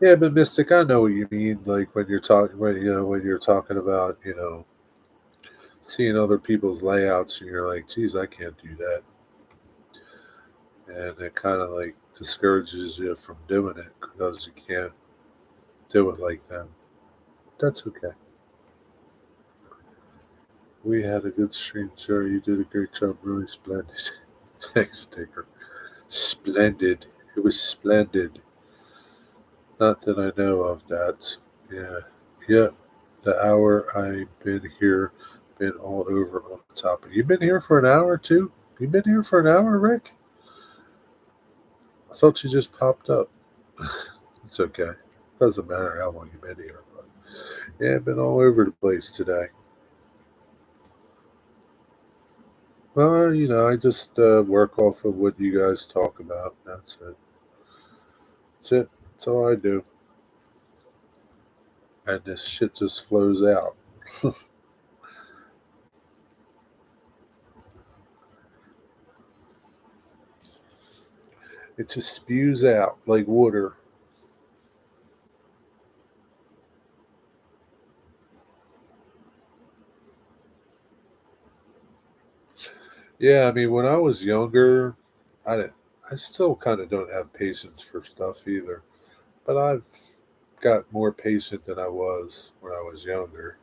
Yeah, but Mystic, I know what you mean. Like when you're talking, when you're talking about, seeing other people's layouts, and you're like, "Geez, I can't do that," and it kind of like discourages you from doing it because you can't do it like them. That's okay. We had a good stream, sir. You did a great job. Really splendid. Thanks, Dicker. Splendid. It was splendid. Not that I know of that. Yeah. Yeah. The hour I've been here, been all over on the top. You've been here for an hour too? You've been here for an hour, Rick? I thought you just popped up. It's okay. Doesn't matter how long you've been here. But yeah, I've been all over the place today. Well, I just work off of what you guys talk about. That's it. That's it. That's all I do. And this shit just flows out. It just spews out like water. Yeah, I mean, when I was younger, I didn't. I still kind of don't have patience for stuff either. But I've got more patient than I was when I was younger.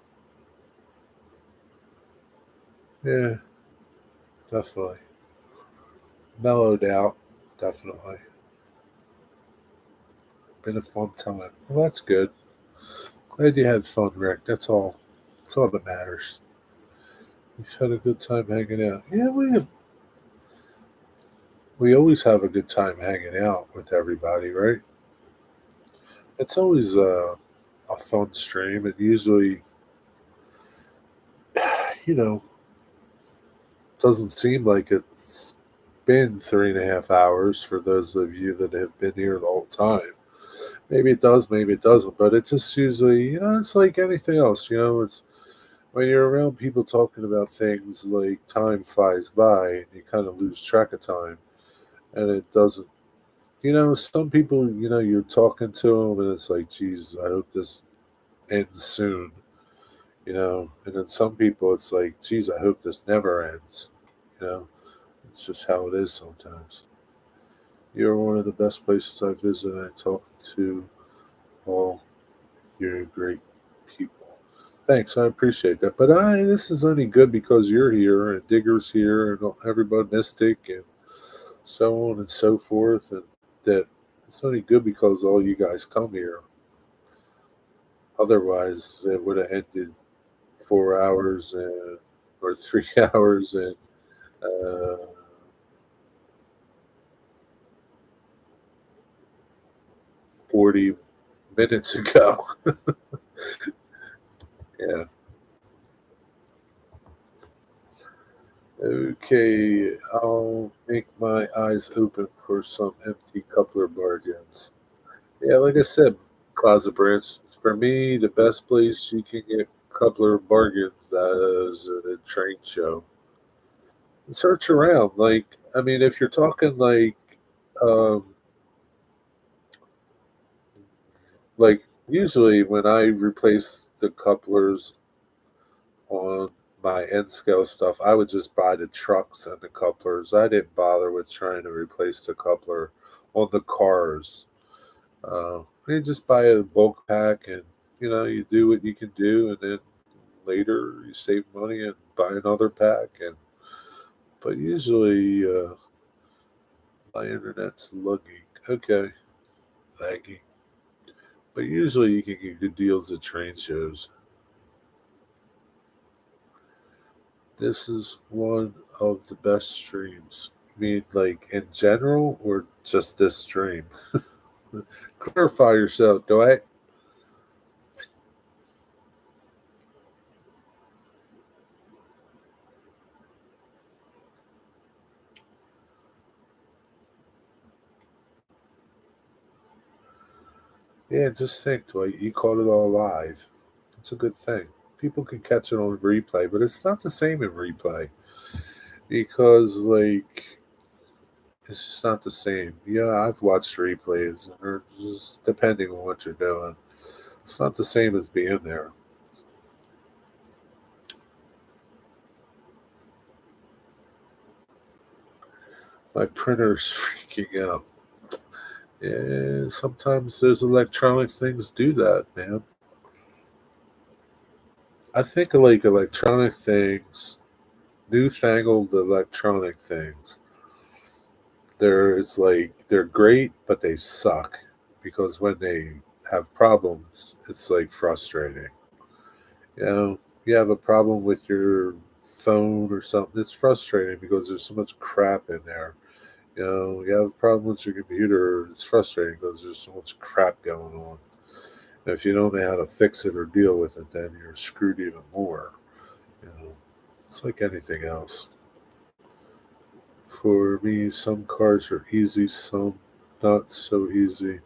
Yeah, definitely. Mellowed out, definitely. Been a fun time. Well, that's good. Glad you had fun, Rick. That's all. That's all that matters. We've had a good time hanging out. Yeah, we always have a good time hanging out with everybody, right? It's always a fun stream. It usually, you know, doesn't seem like it's been 3.5 hours for those of you that have been here the whole time. Maybe it does, maybe it doesn't, but it just usually, it's like anything else. It's when you're around people talking about things, like time flies by and you kind of lose track of time, and it doesn't. Some people, you're talking to them and it's like, geez, I hope this ends soon. And then some people, it's like, geez, I hope this never ends. You know, it's just how it is sometimes. You're one of the best places I visit. I talk to all your great people. Thanks, I appreciate that. But this is only good because you're here and Digger's here and everybody Mystic and so on and so forth, and that it's only good because all you guys come here. Otherwise, it would have ended 4 hours or 3 hours and uh, 40 minutes ago. Yeah. Okay, I'll make my eyes open for some empty coupler bargains. Yeah, like I said, Closet Branch, for me, the best place you can get coupler bargains is at a train show. Search around. Like, I mean, if you're talking um, like usually when I replace the couplers on my N scale stuff, I would just buy the trucks and the couplers. I didn't bother with trying to replace the coupler on the cars. You just buy a bulk pack and you do what you can do, and then later you save money and buy another pack. And but usually my internet's laggy. Okay, laggy. But usually you can get good deals at train shows. This is one of the best streams. I mean, like in general, or just this stream? Clarify yourself, Dwight. Yeah, just think, Dwight, you caught it all live. It's a good thing. People can catch it on replay, but it's not the same in replay because, like, it's just not the same. Yeah, I've watched replays, and they're just depending on what you're doing. It's not the same as being there. My printer's freaking out. Yeah, sometimes those electronic things do that, man. I think like electronic things, newfangled electronic things. It's like they're great, but they suck because when they have problems, it's like frustrating. You know, you have a problem with your phone or something. It's frustrating because there's so much crap in there. You know, you have a problem with your computer. It's frustrating because there's so much crap going on. And if you don't know how to fix it or deal with it, then you're screwed even more. You know, it's like anything else. For me, some cars are easy, some not so easy.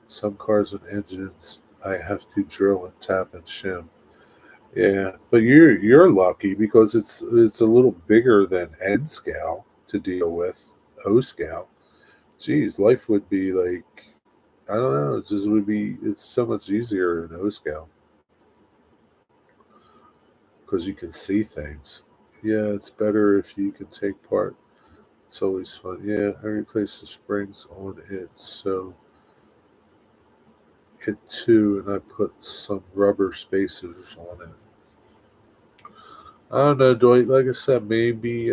Some cars and engines I have to drill and tap and shim. Yeah, but you're lucky because it's a little bigger than N scale to deal with. O scale. Geez, life would be like I don't know. It just would be. It's so much easier in O scale because you can see things. Yeah, it's better if you can take part. It's always fun. Yeah, I replaced the springs on it, so it too, and I put some rubber spacers on it. I don't know, Dwight. Like I said, maybe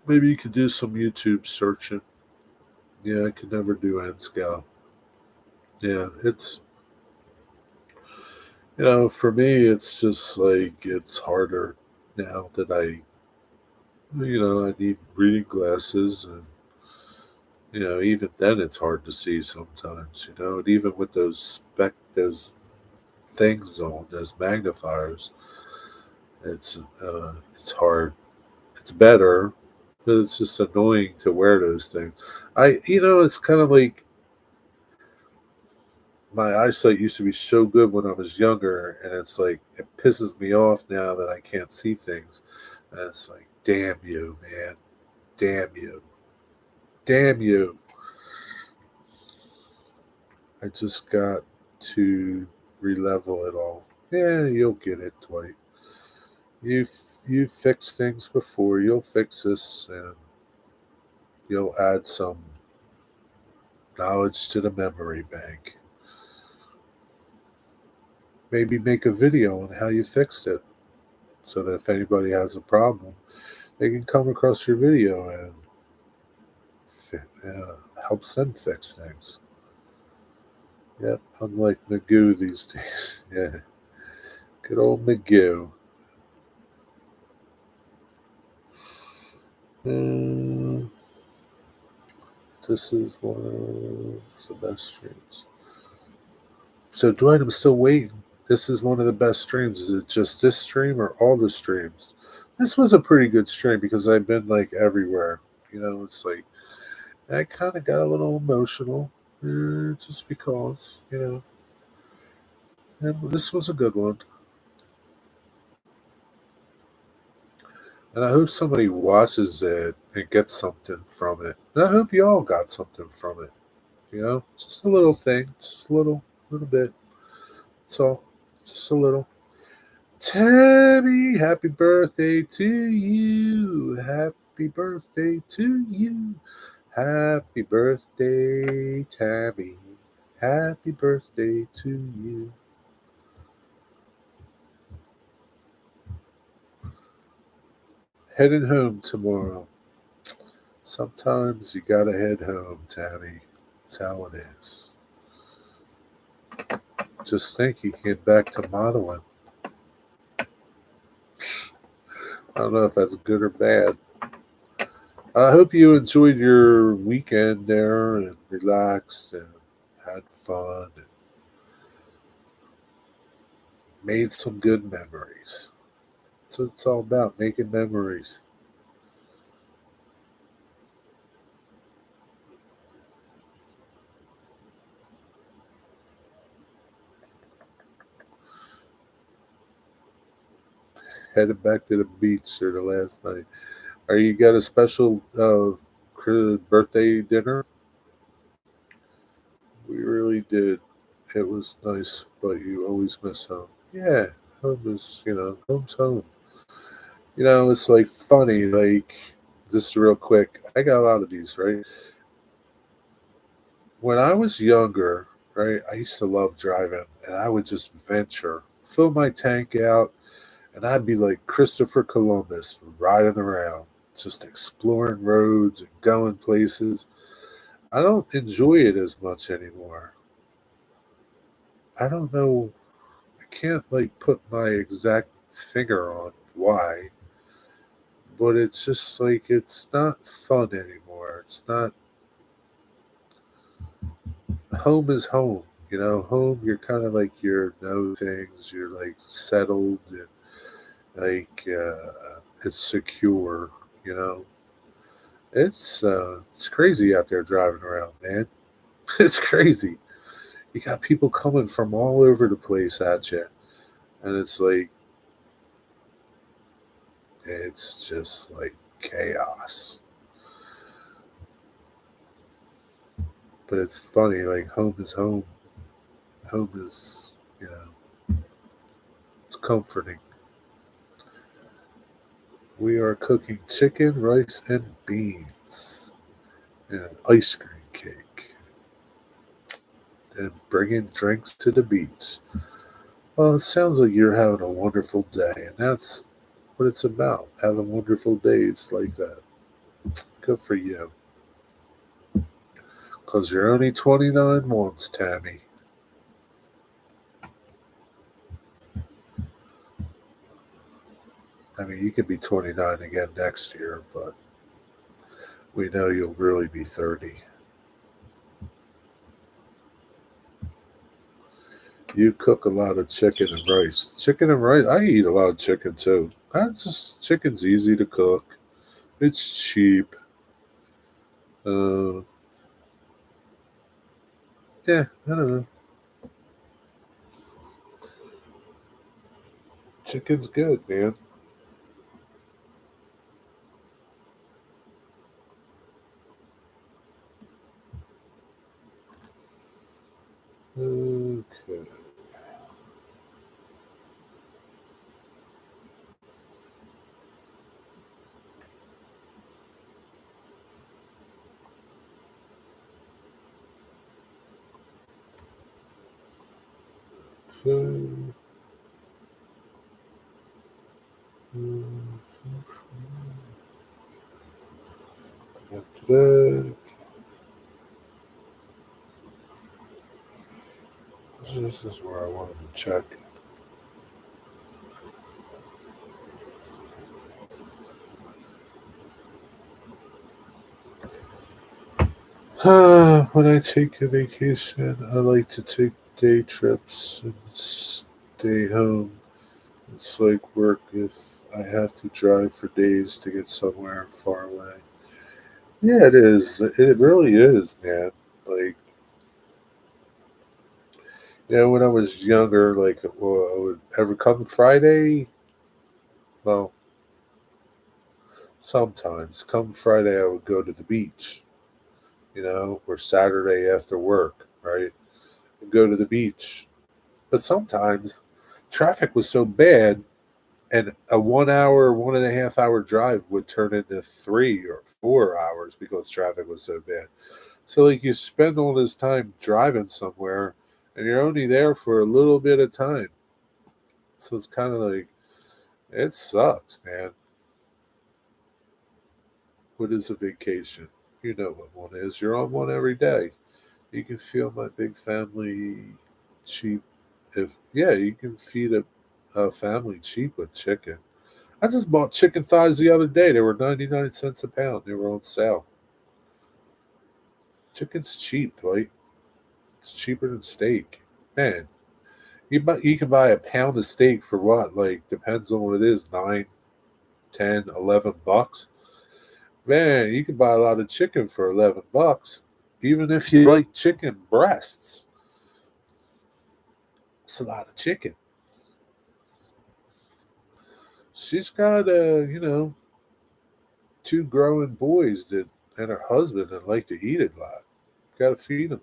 you could do some YouTube searching. Yeah, I could never do N scale. Yeah, it's for me, it's just like it's harder now that I need reading glasses, and even then, it's hard to see sometimes. And even with those things on those magnifiers, it's hard. It's better, but it's just annoying to wear those things. It's kind of like my eyesight used to be so good when I was younger, and it's like it pisses me off now that I can't see things. And it's like, damn you, man, damn you, damn you. I just got to relevel it all. Yeah, you'll get it, Dwight. You fixed things before. You'll fix this, and you'll add some knowledge to the memory bank. Maybe make a video on how you fixed it, so that if anybody has a problem, they can come across your video and helps them fix things. Yep, unlike Magoo these days. Yeah, good old Magoo. Mm, this is one of the best streams. So, Dwight, I'm still waiting. This is one of the best streams. Is it just this stream or all the streams? This was a pretty good stream because I've been like everywhere. It's like I kind of got a little emotional just because. And this was a good one. And I hope somebody watches it and gets something from it. And I hope you all got something from it. Just a little thing, just a little bit. That's all. Just a little. Tammy, happy birthday to you. Happy birthday to you. Happy birthday, Tammy. Happy birthday to you. Heading home tomorrow. Sometimes you gotta head home, Tammy. That's how it is. Just think you can get back to modeling. I don't know if that's good or bad. I hope you enjoyed your weekend there and relaxed and had fun and made some good memories. That's what it's all about, making memories. headed back to the beach for the last night. Are you got a special birthday dinner? We really did. It was nice, but you always miss home. Yeah, home is, home's home. It's like funny, like, just real quick. I got a lot of these, right? When I was younger, right, I used to love driving and I would just venture, fill my tank out, and I'd be like Christopher Columbus riding around, just exploring roads and going places. I don't enjoy it as much anymore. I don't know. I can't like put my exact finger on why, but it's just like it's not fun anymore. It's not. Home is home. Home, you're kind of like you know things, you're like settled and like it's secure, you know. It's crazy out there driving around, man. It's crazy. You got people coming from all over the place at you, and it's just like chaos. But it's funny, like home is home. Home is, it's comforting. We are cooking chicken, rice, and beans, and an ice cream cake, and bringing drinks to the beach. Well, it sounds like you're having a wonderful day, and that's what it's about, having wonderful days like that. Good for you. Because you're only 29 once, Tammy. I mean, you could be 29 again next year, but we know you'll really be 30. You cook a lot of chicken and rice. Chicken and rice, I eat a lot of chicken too. Chicken's easy to cook. It's cheap. Uh, yeah, I don't know. Chicken's good, man. Okay. So, after that, this is where I wanted to check. When I take a vacation, I like to take day trips and stay home. It's like work if I have to drive for days to get somewhere far away. Yeah, it is. It really is, man. Like, when I was younger, like, well, I would ever come Friday. Well, sometimes come Friday, I would go to the beach. Or Saturday after work, right? And go to the beach. But sometimes traffic was so bad, and a 1 hour, 1.5 hour drive would turn into 3 or 4 hours because traffic was so bad. So, like, you spend all this time driving somewhere, and you're only there for a little bit of time. So it's kind of like it sucks, man. What is a vacation? You know what one is. You're on one every day. You can feel my big family cheap. If yeah, you can feed a family cheap with chicken. I just bought chicken thighs the other day. They were 99 cents a pound. They were on sale. Chicken's cheap, right? It's cheaper than steak. Man, you can buy a pound of steak for what? Like, depends on what it is, 9, 10, $11. Man, you can buy a lot of chicken for $11. Even if you like chicken breasts, it's a lot of chicken. she's got two growing boys that and her husband that like to eat it a lot. Got to feed them.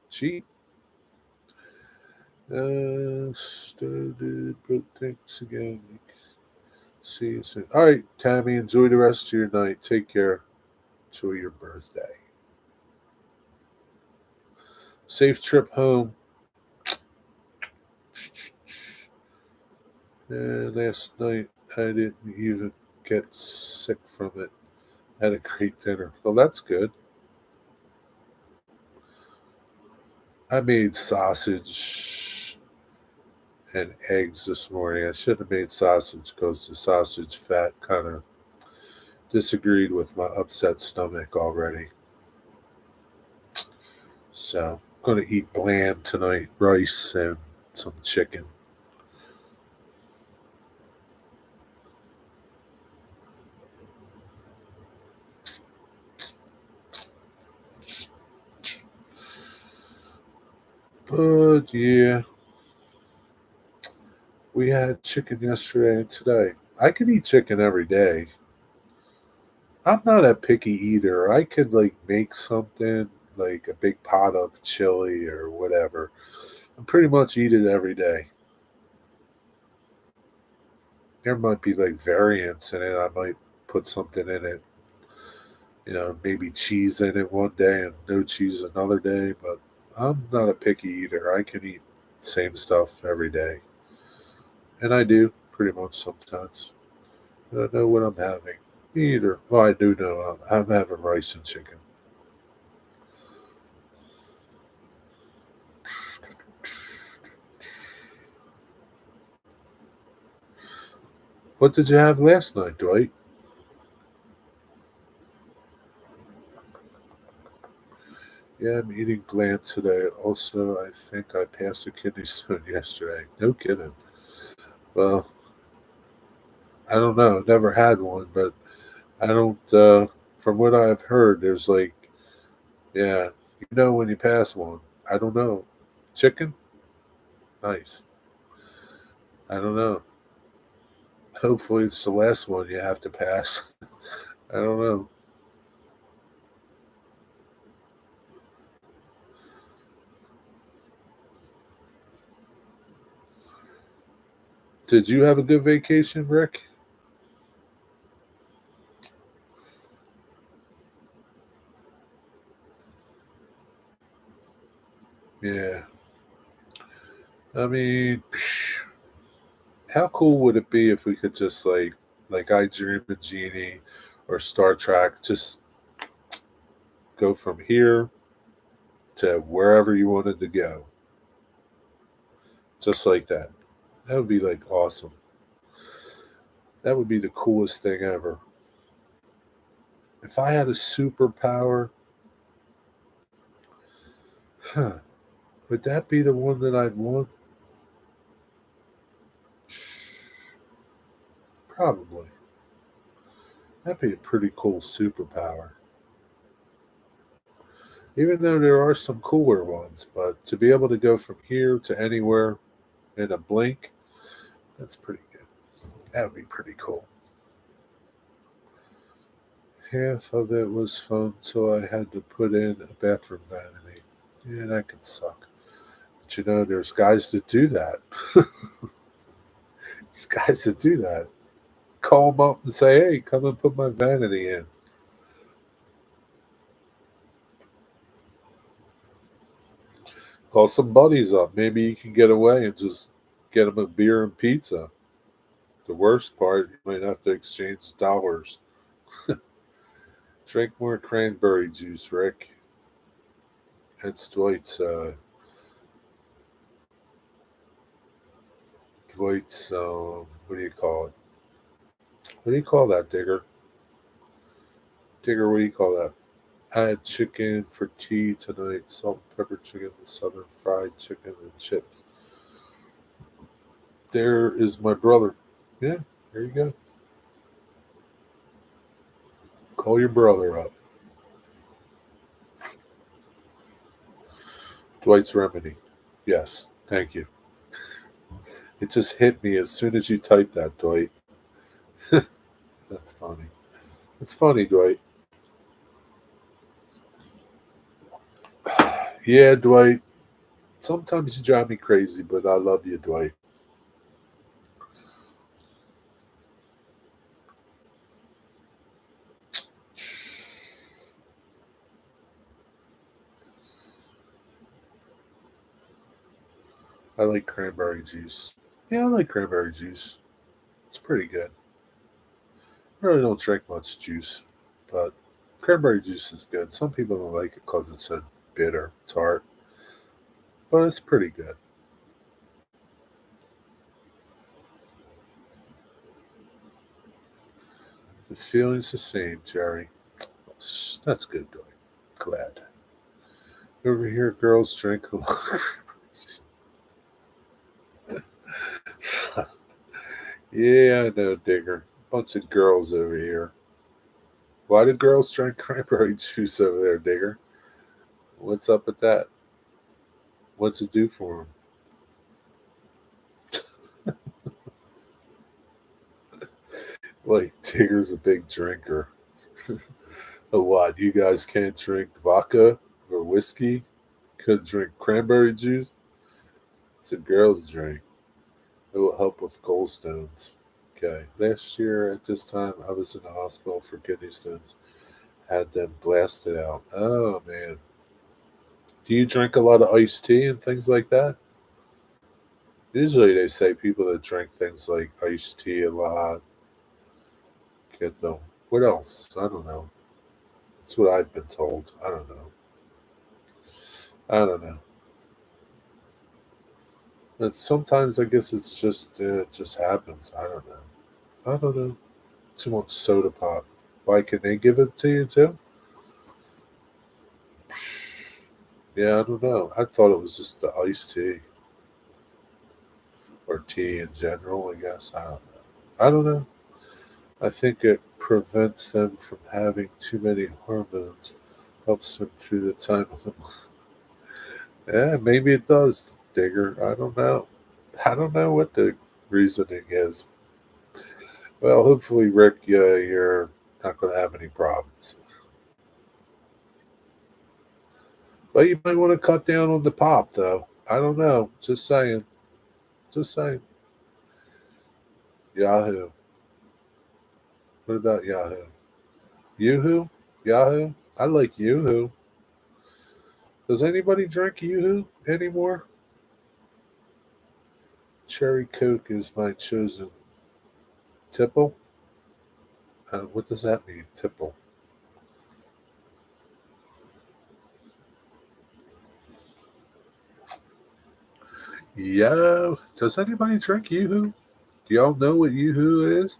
Cheap. Started, but thanks again. See you soon. All right, Tammy. Enjoy the rest of your night. Take care. Enjoy your birthday. Safe trip home. And last night I didn't even get sick from it. Had a great dinner. Well, that's good. I made sausage and eggs this morning. I should have made sausage because the sausage fat kind of disagreed with my upset stomach already. So I'm going to eat bland tonight, rice and some chicken. But yeah, we had chicken yesterday and today. I could eat chicken every day. I'm not a picky eater. I could like make something like a big pot of chili or whatever and pretty much eat it every day. There might be like variants in it. I might put something in it, maybe cheese in it one day and no cheese another day, but I'm not a picky eater. I can eat same stuff every day. And I do pretty much sometimes. I don't know what I'm having. Me either. Well, I do know I'm having rice and chicken. What did you have last night, Dwight? Yeah, I'm eating bland today. Also, I think I passed a kidney stone yesterday. No kidding. Well, I don't know. Never had one, but I don't. From what I've heard, there's like, yeah, when you pass one. I don't know. Chicken? Nice. I don't know. Hopefully, it's the last one you have to pass. I don't know. Did you have a good vacation, Rick? Yeah. I mean, how cool would it be if we could just like I Dream of Genie or Star Trek, just go from here to wherever you wanted to go, just like that. That would be like awesome. That would be the coolest thing ever. If I had a superpower, huh, would that be the one that I'd want? Probably. That'd be a pretty cool superpower. Even though there are some cooler ones, but to be able to go from here to anywhere in a blink, that's pretty good. That would be pretty cool. Half of it was fun till I had to put in a bathroom vanity. Yeah, that can suck. But there's guys that do that. There's guys that do that. Call them up and say, hey, come and put my vanity in. Call some buddies up. Maybe you can get away and just get them a beer and pizza. The worst part, you might have to exchange dollars. Drink more cranberry juice, Rick. That's Dwight's. What do you call it? What do you call that, Digger? Digger, what do you call that? I had chicken for tea tonight. Salt and pepper chicken, southern fried chicken, and chips. There is my brother. Yeah, there you go. Call your brother up. Dwight's Remedy. Yes, thank you. It just hit me as soon as you typed that, Dwight. That's funny. It's funny, Dwight. Yeah, Dwight. Sometimes you drive me crazy, but I love you, Dwight. I like cranberry juice. Yeah, I like cranberry juice. It's pretty good. I really don't drink much juice, but cranberry juice is good. Some people don't like it because it's so bitter, tart, but it's pretty good. The feeling's the same, Jerry. That's good, Dwight. Glad. Over here, girls drink a lot. Yeah, I know, Digger. Bunch of girls over here. Why do girls drink cranberry juice over there, Digger? What's up with that? What's it do for them? Like, Digger's a big drinker. Oh, what? You guys can't drink vodka or whiskey? Could drink cranberry juice? It's a girl's drink. It will help with gallstones. Okay. Last year at this time, I was in the hospital for kidney stones. Had them blasted out. Oh, man. Do you drink a lot of iced tea and things like that? Usually they say people that drink things like iced tea a lot get them. What else? I don't know. That's what I've been told. I don't know. I don't know. But sometimes I guess it just happens. I don't know. I don't know. Too much soda pop. Why can they give it to you too? Yeah, I don't know. I thought it was just the iced tea or tea in general. I guess I don't know. I don't know. I think it prevents them from having too many hormones. Helps them through the time of the month. Yeah, maybe it does, Digger. I don't know. I don't know what the reasoning is. Well, hopefully, Rick, you're not going to have any problems. But you might want to cut down on the pop, though. I don't know. Just saying. Just saying. Yahoo. What about Yahoo? Yoo-hoo? Yahoo? I like Yoo-hoo. Does anybody drink Yoo-hoo anymore? Cherry Coke is my chosen tipple. What does that mean, tipple? Yo, does anybody drink Yoo-hoo? Do y'all know what Yoo-hoo is?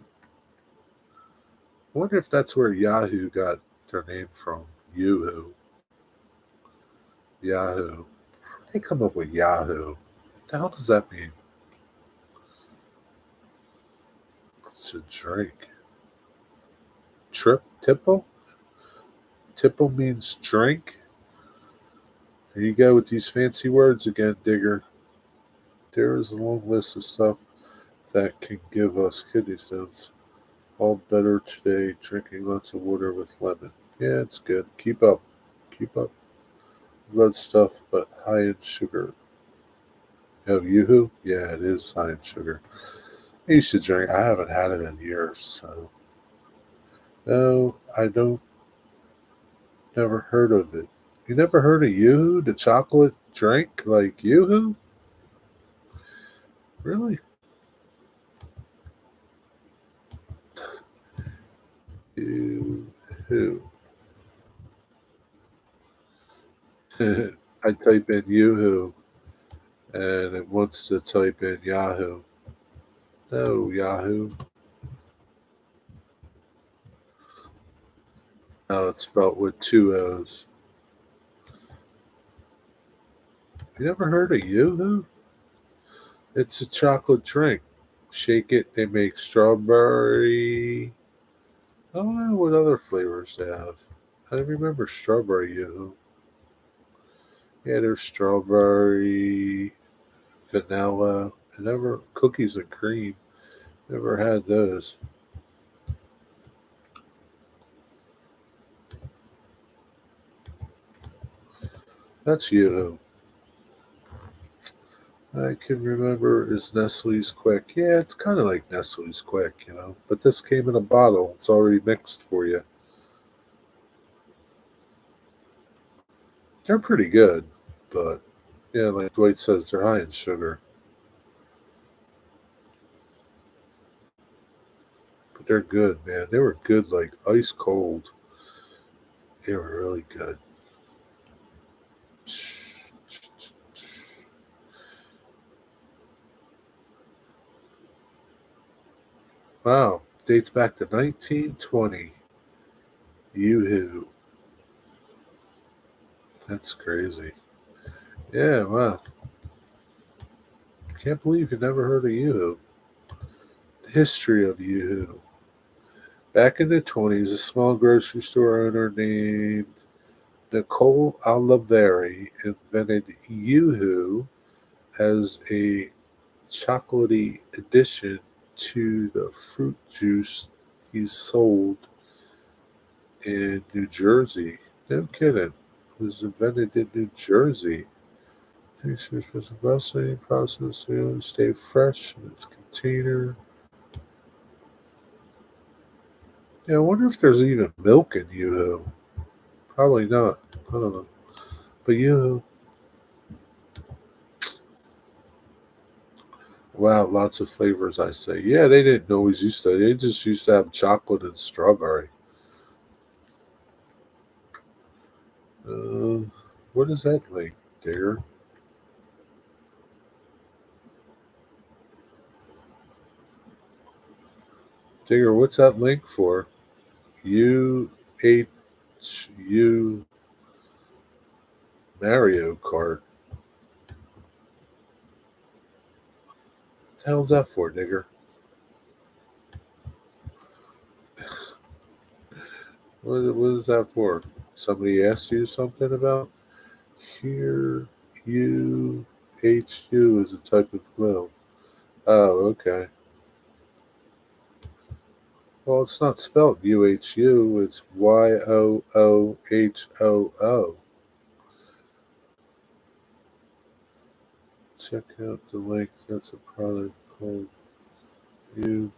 I wonder if that's where Yahoo got their name from. Yoo-hoo. Yahoo. They come up with Yahoo. What the hell does that mean? It's a drink. Tipple? Tipple means drink. Here you go with these fancy words again, Digger. There is a long list of stuff that can give us kidney stones. All better today, drinking lots of water with lemon. Yeah, it's good. Keep up. Keep up. Blood stuff, but high in sugar. You have Yoo-hoo? Yeah, it is high in sugar. I used to drink. I haven't had it in years, so no, I don't. Never heard of it. You never heard of Yoo-hoo, the chocolate drink like Yoo-hoo? Really? Yoo-hoo. I type in Yoo-hoo and it wants to type in Yahoo. No, Yahoo. No, it's spelled with two O's. You never heard of Yoo-hoo? It's a chocolate drink. Shake it. They make strawberry. I don't know what other flavors they have. I remember strawberry Yoo-hoo. Yeah, there's strawberry, vanilla. I never cookies and cream. Never had those. That's Yoo-hoo. I can remember is Nestle's Quick. Yeah, it's kind of like Nestle's Quick, But this came in a bottle. It's already mixed for you. They're pretty good, but yeah, like Dwight says, they're high in sugar. But they're good, man. They were good, like ice cold. They were really good. Wow, dates back to 1920. Yoo-hoo. That's crazy. Yeah, wow. Can't believe you never heard of Yoo-hoo. The history of Yoo-hoo. Back in the 20s, a small grocery store owner named Nicole Oliveri invented Yoo-hoo as a chocolatey addition to the fruit juice he sold in New Jersey. No kidding. It was invented in New Jersey. Thanks for the rustling process to stay fresh in its container. Yeah, I wonder if there's even milk in Yoo-hoo. Probably not. I don't know. But Yoo-hoo. Wow, lots of flavors, I say. Yeah, they didn't always used to. They just used to have chocolate and strawberry. Uh, what is that link, Digger? Digger, what's that link for? UHU Mario Kart. What the hell's that for, Digger? What is that for? Somebody asked you something about? Here, UHU is a type of glue. Oh, okay. Well, it's not spelled UHU, it's YOOHOO. Check out the link. That's a product called You.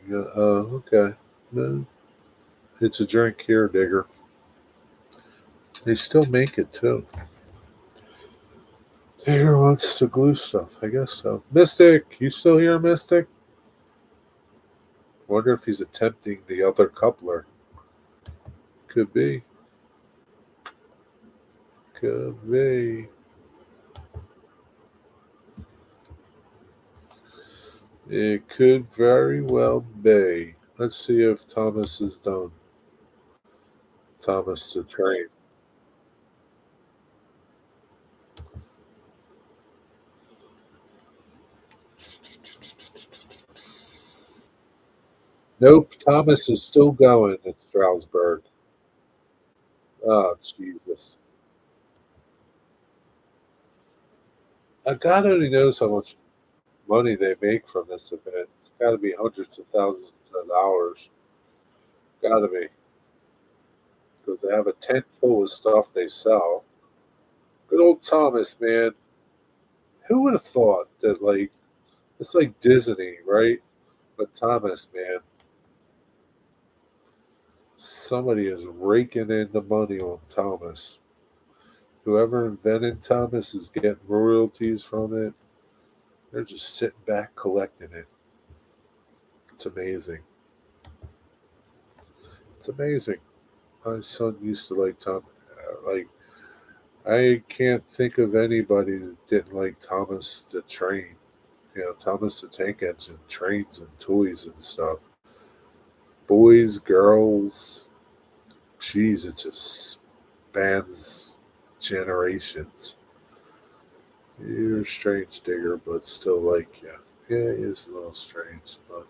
Yeah, okay. No, it's a drink here, Digger. They still make it too. Digger wants to glue stuff. I guess so. Mystic, you still here, Mystic? Wonder if he's attempting the other coupler. Could be. Could be. It could very well be. Let's see if Thomas is done. Thomas the train. Nope, Thomas is still going at Strasbourg. Oh, Jesus. God only knows how much money they make from this event. It's got to be hundreds of thousands of dollars. Got to be. Because they have a tent full of stuff they sell. Good old Thomas, man. Who would have thought that, like, it's like Disney, right? But Thomas, man, somebody is raking in the money on Thomas. Whoever invented Thomas is getting royalties from it. They're just sitting back collecting it. It's amazing. It's amazing. My son used to like Thomas. Like, I can't think of anybody that didn't like Thomas the Train. Thomas the Tank Engine, trains and toys and stuff. Boys, girls, geez, it just spans generations. You're a strange digger, but still like you. Yeah, he is a little strange, but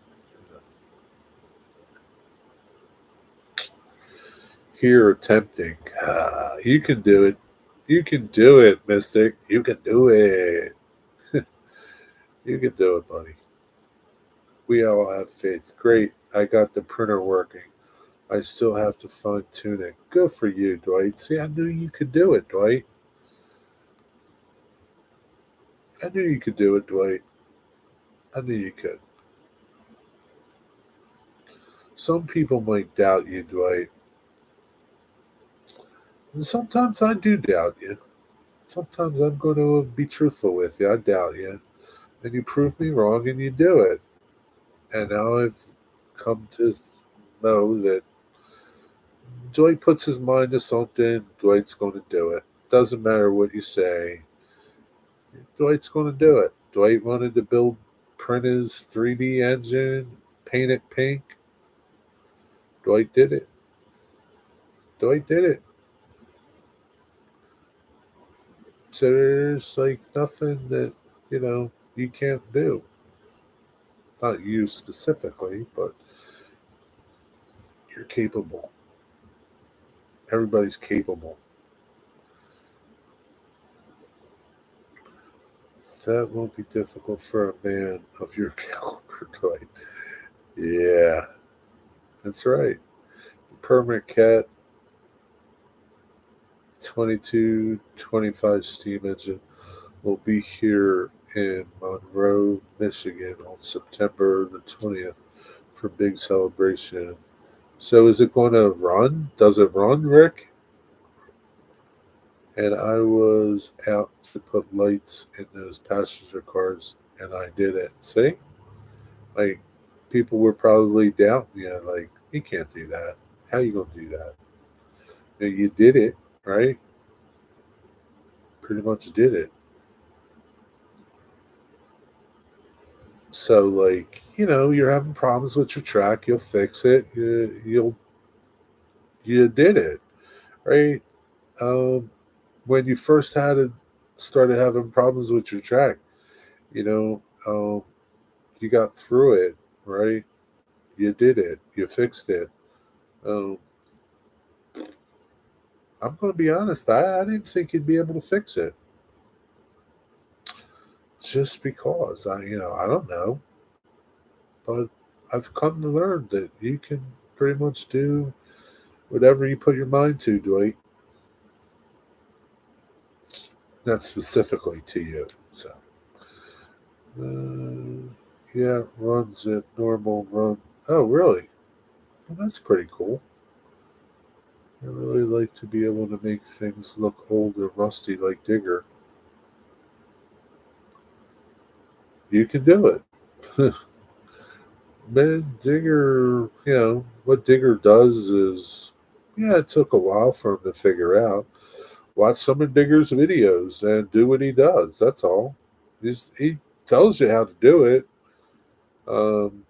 here attempting. You can do it. You can do it, Mystic. You can do it. You can do it, buddy. We all have faith. Great. I got the printer working. I still have to fine tune it. Good for you, Dwight. See, I knew you could do it, Dwight. I knew you could do it, Dwight. I knew you could. Some people might doubt you, Dwight. And sometimes I do doubt you. Sometimes I'm going to be truthful with you. I doubt you. And you prove me wrong and you do it. And now I've come to know that Dwight puts his mind to something, Dwight's going to do it. Doesn't matter what you say, Dwight's going to do it. Dwight wanted to print his 3D engine, paint it pink. Dwight did it. Dwight did it. So there's like nothing that, you can't do. Not you specifically, but you're capable. Everybody's capable. That won't be difficult for a man of your caliber, Dwight. Yeah, that's right. The Permanent Cat 2225 steam engine will be here in Monroe, Michigan on September the 20th for big celebration. So is it going to run? Does it run, Rick? And I was out to put lights in those passenger cars and I did it. See? Like people were probably doubting you, like, you can't do that. How you gonna do that? You did it, right? Pretty much did it. So like, you're having problems with your track, you'll fix it. You did it, right? Um, when you first started having problems with your track, you know, you got through it, right? You did it. You fixed it. Um, I'm going to be honest. I didn't think you'd be able to fix it, just because I don't know, but I've come to learn that you can pretty much do whatever you put your mind to, Dwight. Not specifically to you. So, yeah, runs at normal run. Oh, really? Well, that's pretty cool. I really like to be able to make things look old or rusty like Digger. You can do it. Man, Digger, what Digger does is, yeah, it took a while for him to figure out. Watch some of Digger's videos and do what he does. That's all. He tells you how to do it. Um,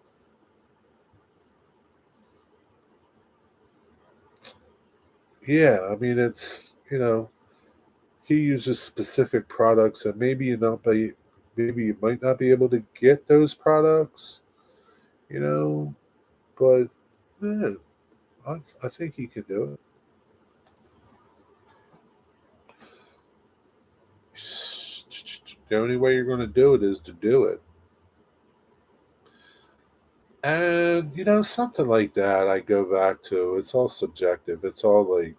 yeah, I mean, he uses specific products, and maybe you might not be able to get those products, you know, but yeah, I think he can do it. The only way you're going to do it is to do it. And, something like that, I go back to, it's all subjective. It's all like,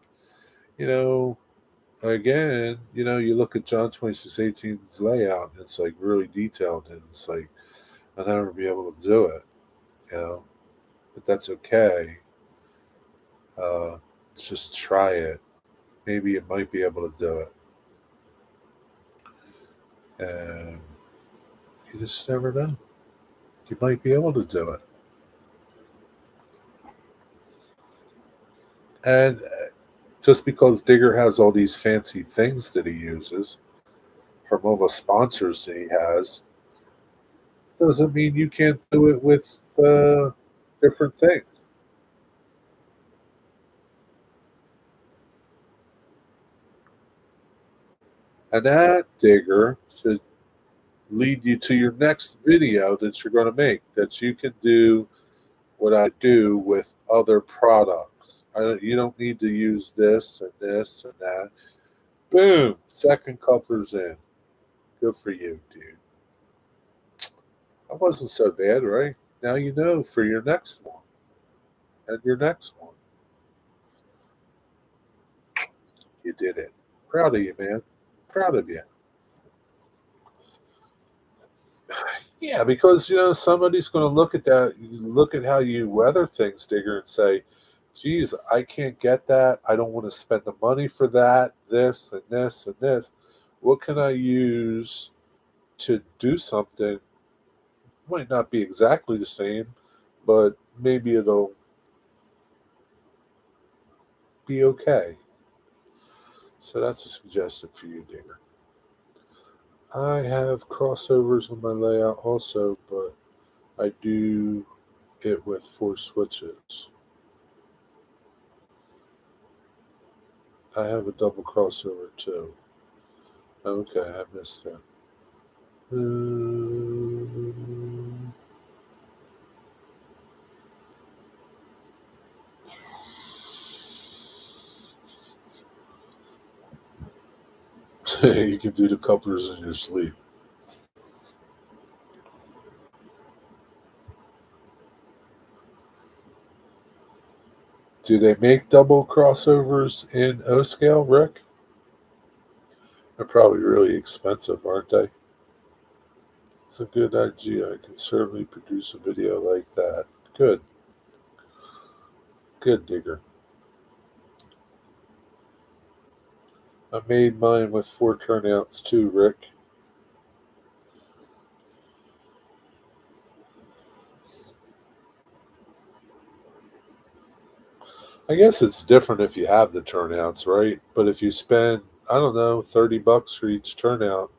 you know, again, you look at John 26:18's layout, and it's like really detailed, and it's like, I'll never be able to do it, you know, but that's okay. Uh, just try it. Maybe you might be able to do it. And you just never know. You might be able to do it. And just because Digger has all these fancy things that he uses from all the sponsors that he has, doesn't mean you can't do it with different things. And that, Digger, should lead you to your next video that you're going to make, that you can do what I do with other products. You don't need to use this and this and that. Boom, second coupler's in. Good for you, dude. That wasn't so bad, right? Now you know for your next one and your next one. You did it. Proud of you, man. Proud of you. Yeah, because somebody's going to look at that, look at how you weather things, Digger, and say, "Geez, I can't get that. I don't want to spend the money for that. This and this and this. What can I use to do something? Might not be exactly the same, but maybe it'll be okay." So that's a suggestion for you, Digger. I have crossovers on my layout also, but I do it with 4 switches. I have a double crossover too. Okay, I missed that. You can do the couplers in your sleep. Do they make double crossovers in O scale, Rick? They're probably really expensive, aren't they? It's a good idea. I can certainly produce a video like that. Good. Good, Digger. I made mine with 4 turnouts too, Rick. I guess it's different if you have the turnouts, right? But if you spend, I don't know, $30 for each turnout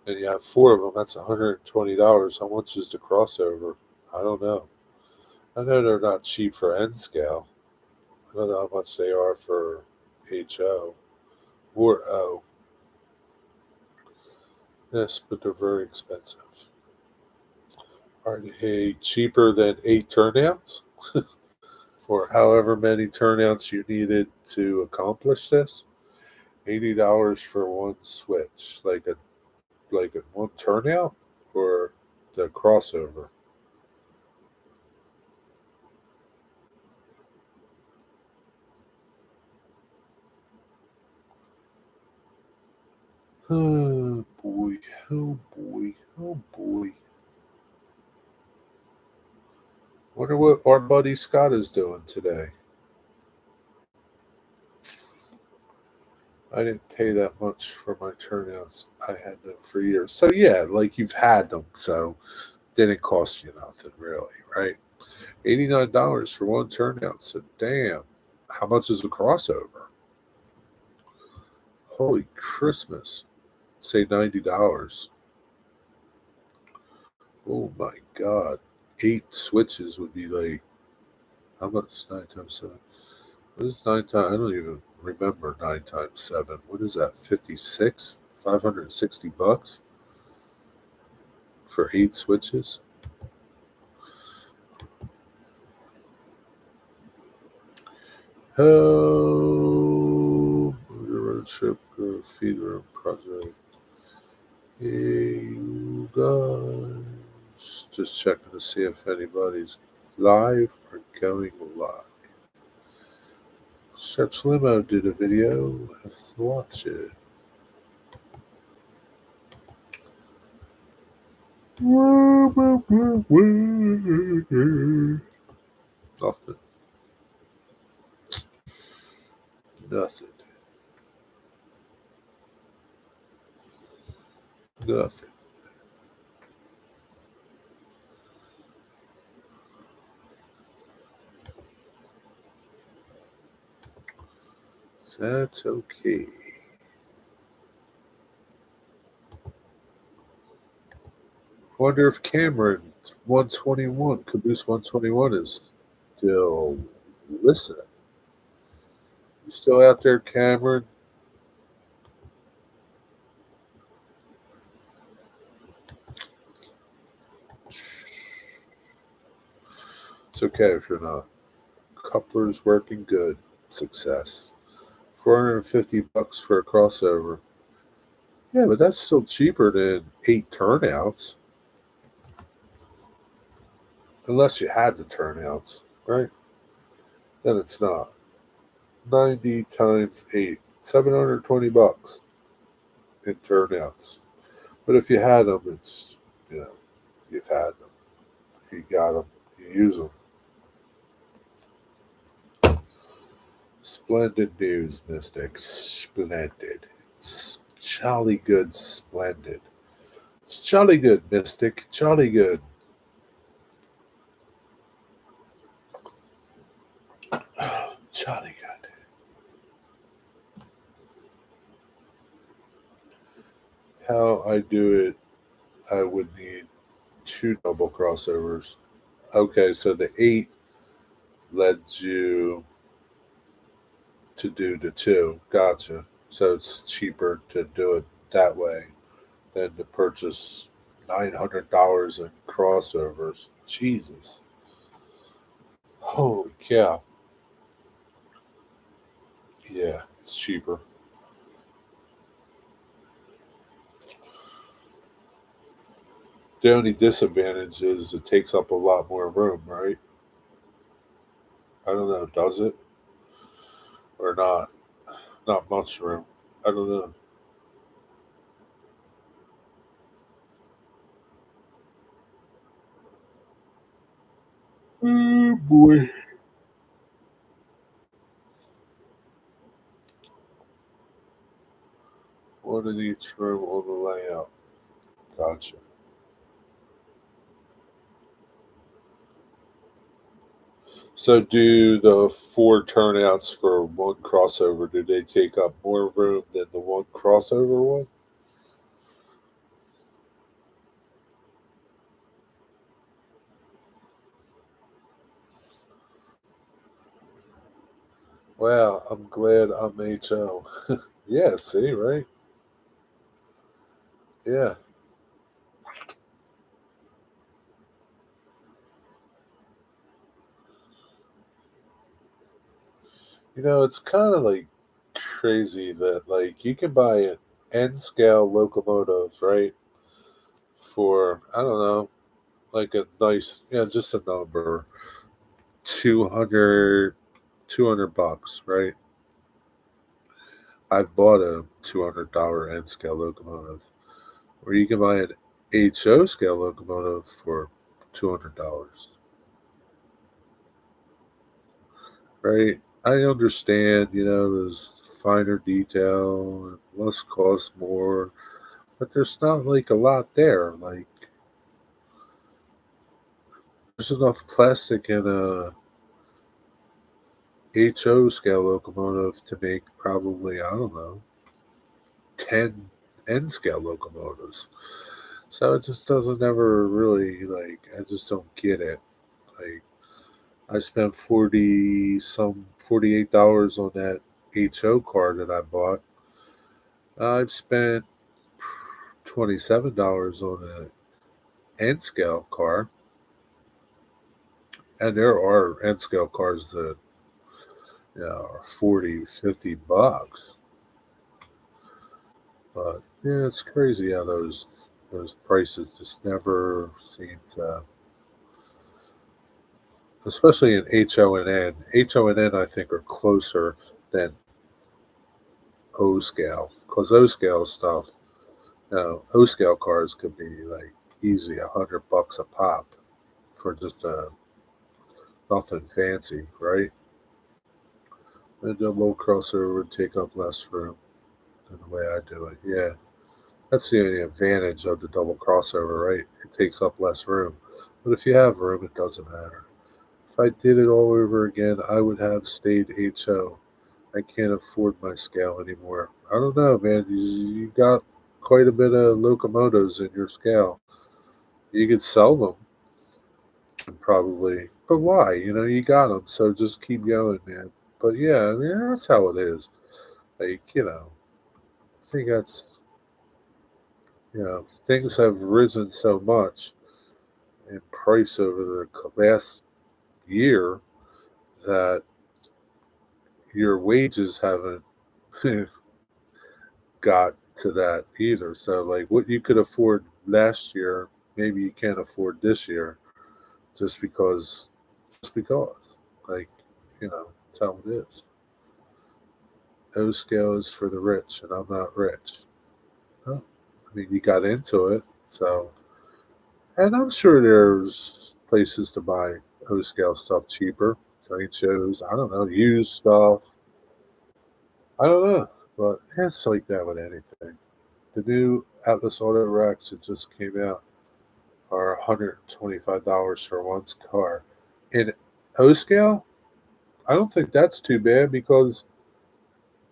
and you have 4 of them, that's $120. How much is the crossover? I don't know. I know they're not cheap for N scale. I don't know how much they are for HO or O. Yes, but they're very expensive. Are they cheaper than 8 turnouts? For however many turnouts you needed to accomplish this? $80 for one switch, like a one turnout or the crossover. Oh boy, oh boy, oh boy. Wonder what our buddy Scott is doing today. I didn't pay that much for my turnouts. I had them for years. So yeah, like you've had them, so didn't cost you nothing really, right? $89 for one turnout. So damn. How much is a crossover? Holy Christmas. Say $90. Oh my god. 8 switches would be like how much 9 times 7? What is 9 times? I don't even remember 9 times 7. What is that? 56? $560 for 8 switches? Oh, road trip, feed room project. Hey, you guys. Just checking to see if anybody's live or going live. Search Limo did a video. Let's watch it. Nothing. Nothing. Nothing. That's okay. Wonder if Cameron 121, Caboose 121 is still listening. You still out there, Cameron? It's okay if you're not. Coupler's working good. Success. $450 for a crossover. Yeah, but that's still cheaper than 8 turnouts. Unless you had the turnouts, right? Then it's not. 90 times 8. $720 in turnouts. But if you had them, it's, You've had them. You got them. You use them. Splendid news, Mystics. Splendid. It's jolly good, splendid. It's jolly good, Mystic. Jolly good. Jolly good. How I do it, I would need two double crossovers. Okay, so the 8 led you to do the 2. Gotcha. So it's cheaper to do it that way than to purchase $900 in crossovers. Jesus. Holy cow. Yeah, it's cheaper. The only disadvantage is it takes up a lot more room, right? I don't know, does it? Or not? Not much room. I don't know. Oh boy. One in each room on the layout. Gotcha. So do the 4 turnouts for one crossover, do they take up more room than the one crossover one? Wow, I'm glad I'm HO. Yeah, see, right? Yeah. It's kind of like crazy that like you can buy an N scale locomotive, right? For I don't know, like a nice, just a number, 200, $200, right? I've bought a $200 N scale locomotive, or you can buy an HO scale locomotive for $200, right? I understand, there's finer detail and must cost more, but there's not like a lot there. Like there's enough plastic in a HO scale locomotive to make probably, I don't know, 10 N scale locomotives. So it just doesn't ever really like I just don't get it. Like I spent $48 on that HO car that I bought. I've spent $27 on an N scale car, and there are N scale cars that are 40, $50. But yeah, it's crazy how those prices just never seem to, especially in HO and N. HO and N, I think, are closer than O scale because O scale stuff, O scale cars could be like easy $100 a pop for just a nothing fancy, right? And a low crossover would take up less room than the way I do it. Yeah, that's the only advantage of the double crossover, right? It takes up less room. But if you have room, it doesn't matter. If I did it all over again, I would have stayed HO. I can't afford my scale anymore. I don't know, man. You got quite a bit of locomotives in your scale. You could sell them probably, but why? You got them, so just keep going, man. But yeah, I mean that's how it is. Like I think that's things have risen so much in price over the last year that your wages haven't got to that either. So like what you could afford last year, maybe you can't afford this year just because. Like, that's how it is. O scale is for the rich and I'm not rich. Huh? I mean you got into it, so And I'm sure there's places to buy O scale stuff cheaper. Trade shows, I don't know, used stuff. I don't know. But it's like that with anything. The new Atlas Auto Racks that just came out are $125 for one car. In O scale, I don't think that's too bad because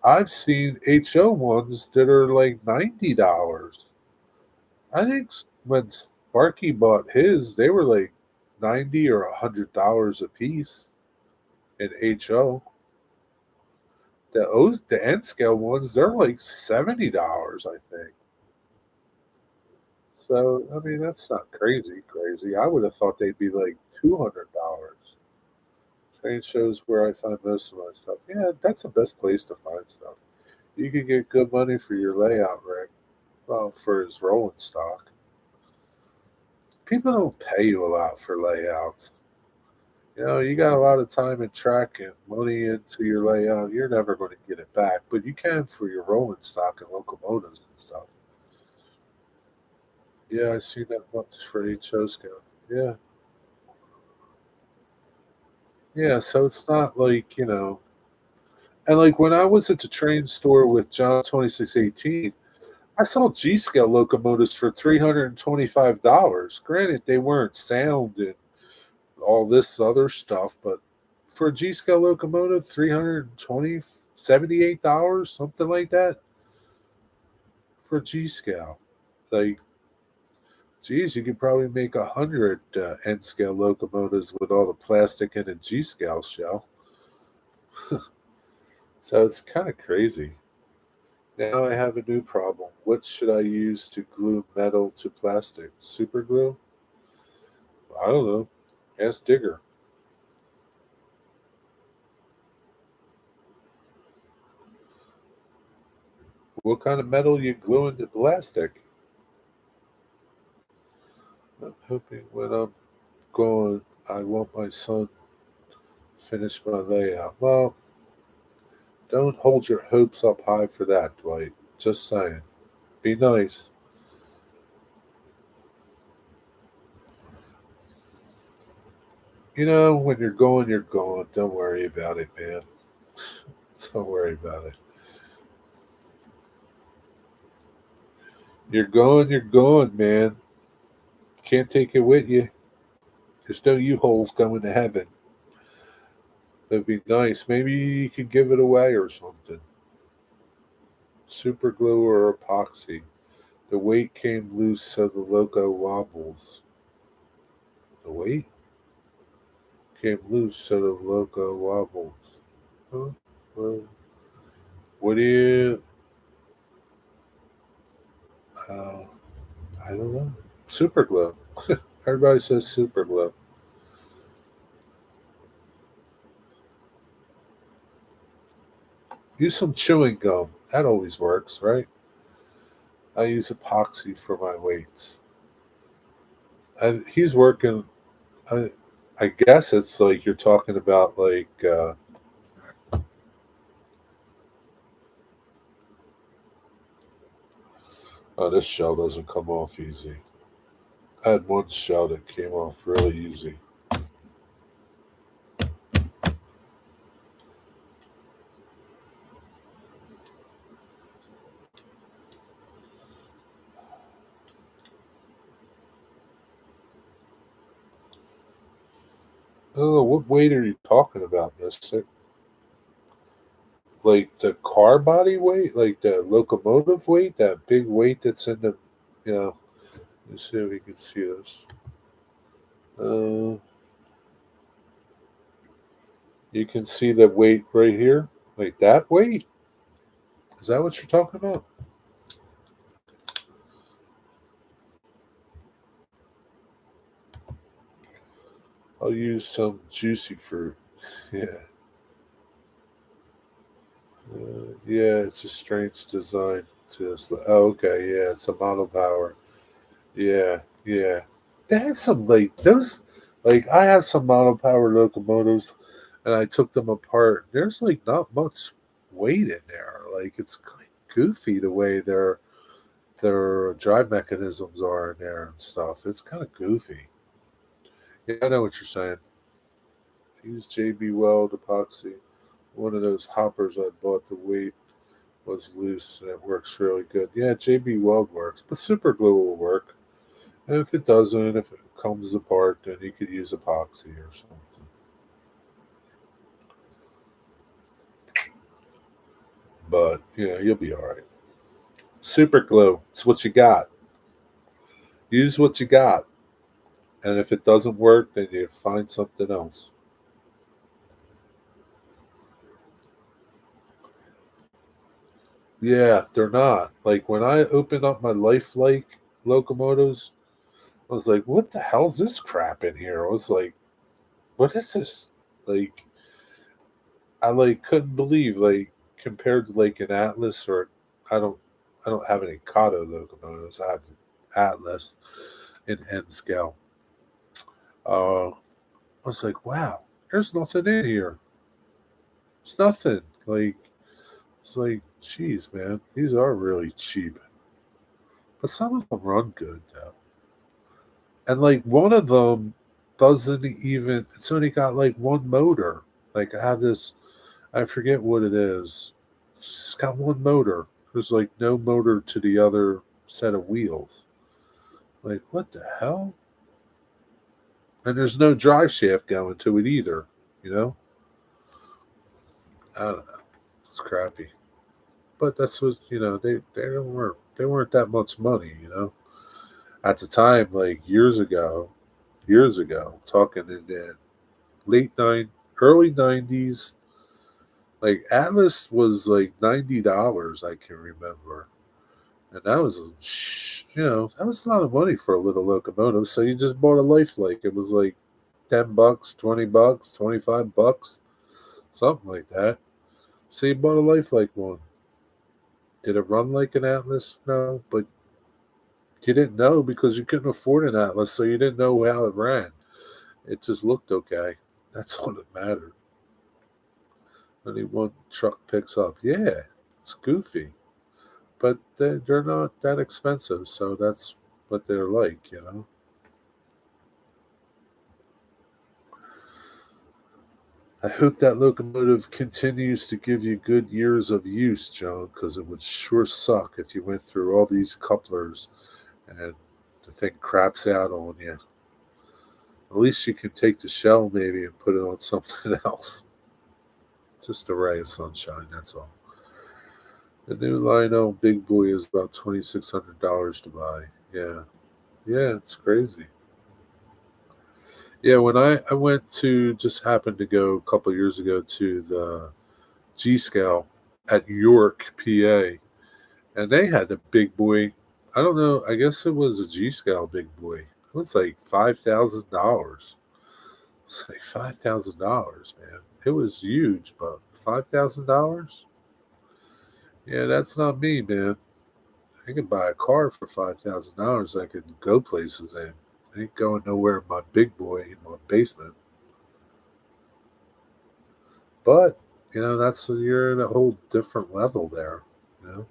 I've seen HO ones that are like $90. I think when Sparky bought his, they were like 90 or $100 a piece in HO. The N scale ones, they're like $70, I think. So I mean, that's not crazy. I would have thought they'd be like $200. Trade shows where I find most of my stuff. Yeah, that's the best place to find stuff. You can get good money for your layout rig. Well, for his rolling stock. People don't pay you a lot for layouts. You know, you got a lot of time and track and money into your layout. You're never going to get it back, but you can for your rolling stock and locomotives and stuff. Yeah, I see that much for HO scale. Yeah, yeah. So it's not like and like when I was at the train store with John 2618, I saw G scale locomotives for $325. Granted, they weren't sound and all this other stuff, but for a G scale locomotive, 320 $78, something like that for a G scale. Like, geez, you could probably make 100 N scale locomotives with all the plastic in a G scale shell. So it's kind of crazy. Now I have a new problem. What should I use to glue metal to plastic? Super glue? I don't know. Ask Digger. What kind of metal you glue into plastic? I'm hoping when I'm gone, I want my son to finish my layout. Well, don't hold your hopes up high for that, Dwight. Just saying. Be nice. You know, when you're going, you're going. Don't worry about it, man. Don't worry about it. You're going, man. Can't take it with you. There's no U-holes going to heaven. That'd be nice. Maybe you could give it away or something. Super glue or epoxy. The weight came loose so the logo wobbles. The weight came loose so the logo wobbles. Huh? Well, what do you? Uh, I don't know. Super glue. Everybody says super glue. Use some chewing gum. That always works, right? I use epoxy for my weights. And he's working. I, I guess it's like you're talking about like. Oh, this shell doesn't come off easy. I had one shell that came off really easy. Oh, what weight are you talking about, Mister? Like the car body weight, like the locomotive weight, that big weight that's in the, you know. Let's see if we can see this. Uh, you can see the weight right here, like that weight. Is that what you're talking about? I'll use some juicy fruit. Yeah, yeah. It's a strange design to this. Oh, okay. Yeah, it's a model power. Yeah, yeah. They have some like those. Like I have some model power locomotives, and I took them apart. There's like not much weight in there. Like it's kind of goofy the way they're their drive mechanisms are in there and stuff. It's kind of goofy. Yeah, I know what you're saying. Use JB Weld epoxy. One of those hoppers I bought, the weight was loose and it works really good. Yeah, JB Weld works, but super glue will work. And if it doesn't, if it comes apart, then you could use epoxy or something. But yeah, you'll be all right. Super glue. It's what you got. Use what you got. And if it doesn't work, then you find something else. Yeah, they're not. Like when I opened up my Lifelike locomotives, I was like, what the hell's this crap in here? I was like, what is this? Like I like couldn't believe like compared to like an Atlas or I don't I don't have any Kato locomotives. I have Atlas in N scale. I was like, wow, there's nothing in here. It's nothing. Like it's like, geez, man, these are really cheap. But some of them run good though. And like one of them doesn't even it's only got like one motor. Like I have this I forget what it is. It's got one motor. There's like no motor to the other set of wheels. Like what the hell? And there's no drive shaft going to it either, you know? I don't know. It's crappy. But that's what they weren't that much money, you know. At the time, like years ago, talking in the late early '90s, like Atlas was like $90. I can remember, and that was that was a lot of money for a little locomotive. So you just bought a Lifelike. It was like $10, $20, $25, something like that. So you bought a Lifelike one. Did it run like an Atlas? No, but you didn't know because you couldn't afford an Atlas, so you didn't know how it ran. It just looked okay. That's all that mattered. Only one truck picks up. Yeah, it's goofy, but they're not that expensive, so that's what they're like, you know. I hope that locomotive continues to give you good years of use, Joan, because it would sure suck if you went through all these couplers and the thing craps out on you. At least you can take the shell maybe and put it on something else. Just a ray of sunshine, that's all. The new Lionel Big Boy is about $2,600 to buy. Yeah. Yeah, it's crazy. Yeah, when I went to just happened to go a couple of years ago to the G Scale at York, PA, and they had the big boy. I don't know. I guess it was a G Scale big boy. It was like $5,000. It's like $5,000, man. It was huge, but $5,000? Yeah, that's not me, man. I could buy a car for $5,000. I could go places in. I ain't going nowhere in my big boy in my basement. But that's you're at a whole different level there. You know,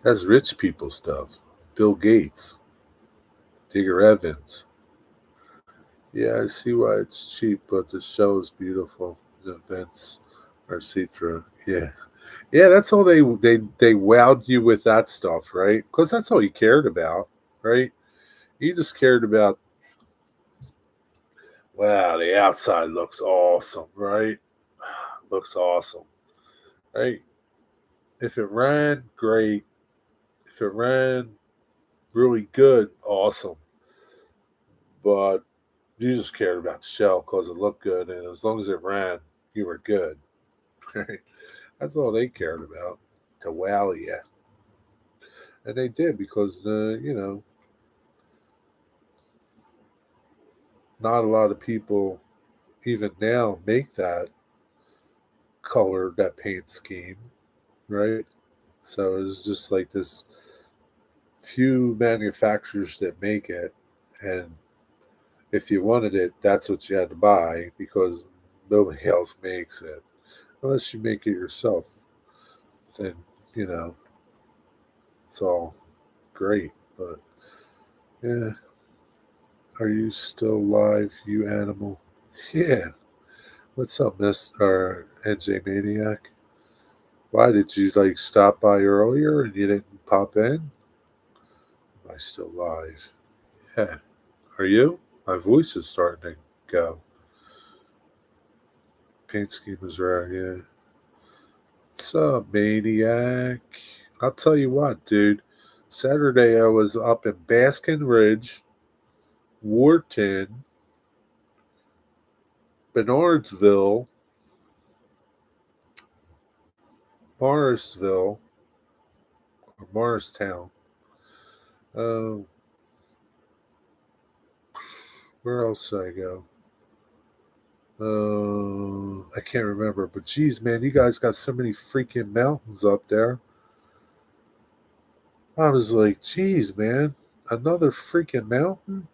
that's rich people stuff. Bill Gates, Digger Evans. Yeah, I see why it's cheap, but the show is beautiful. The events are see through. Yeah, yeah. That's all they wowed you with that stuff, right? Because that's all you cared about, right? You just cared about. Wow, the outside looks awesome, right? Looks awesome, right? If it ran, great. If it ran really good, awesome. But you just cared about the shell because it looked good, and as long as it ran, you were good. Right? That's all they cared about to wow you, and they did because not a lot of people even now make that color, that paint scheme, right? So it's just like this few manufacturers that make it, and if you wanted it, that's what you had to buy because nobody else makes it unless you make it yourself. Then you know. It's all great, but yeah. Are you still alive, you animal? Yeah. What's up, Miss or NJ Maniac? Why did you like stop by earlier and you didn't pop in? Am I still live? Yeah. Are you? My voice is starting to go. Paint scheme is rare, yeah. What's up, Maniac? I'll tell you what, dude. Saturday I was up in Baskin Ridge, Wharton, Bernardsville, Morrisville, or Morristown. Uh, where else did I go? I can't remember, but geez, man, you guys got so many freaking mountains up there. I was like, geez, man, another freaking mountain?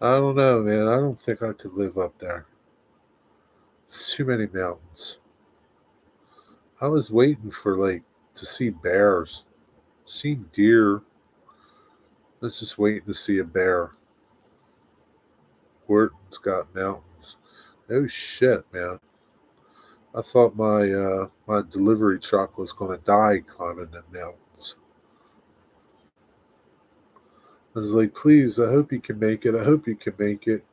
I don't know, man. I don't think I could live up there. It's too many mountains. I was waiting for like to see bears, seen deer. Let's just wait to see a bear. Wharton's got mountains. Oh shit, man. I thought my delivery truck was gonna die climbing the mountains. I was like, please, I hope you can make it. I hope you can make it.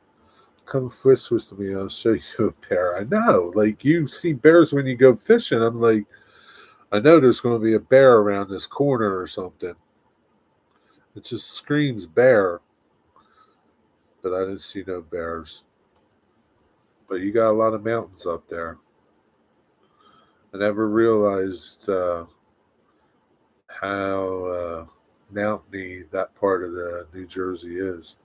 Come fish with me. I'll show you a bear. I know. Like, you see bears when you go fishing. I'm like, I know there's going to be a bear around this corner or something. It just screams bear. But I didn't see no bears. But you got a lot of mountains up there. I never realized how mountainy that part of the New Jersey is.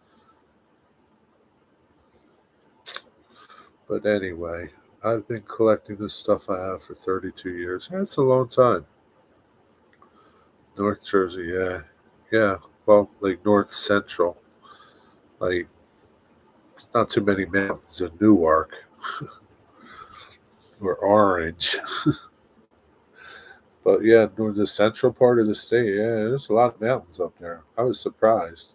But anyway, I've been collecting this stuff I have for 32 years. That's a long time. North Jersey, yeah. Yeah, well, like North Central. Like, it's not too many mountains in Newark or Orange. But yeah, north the central part of the state, yeah, there's a lot of mountains up there. I was surprised.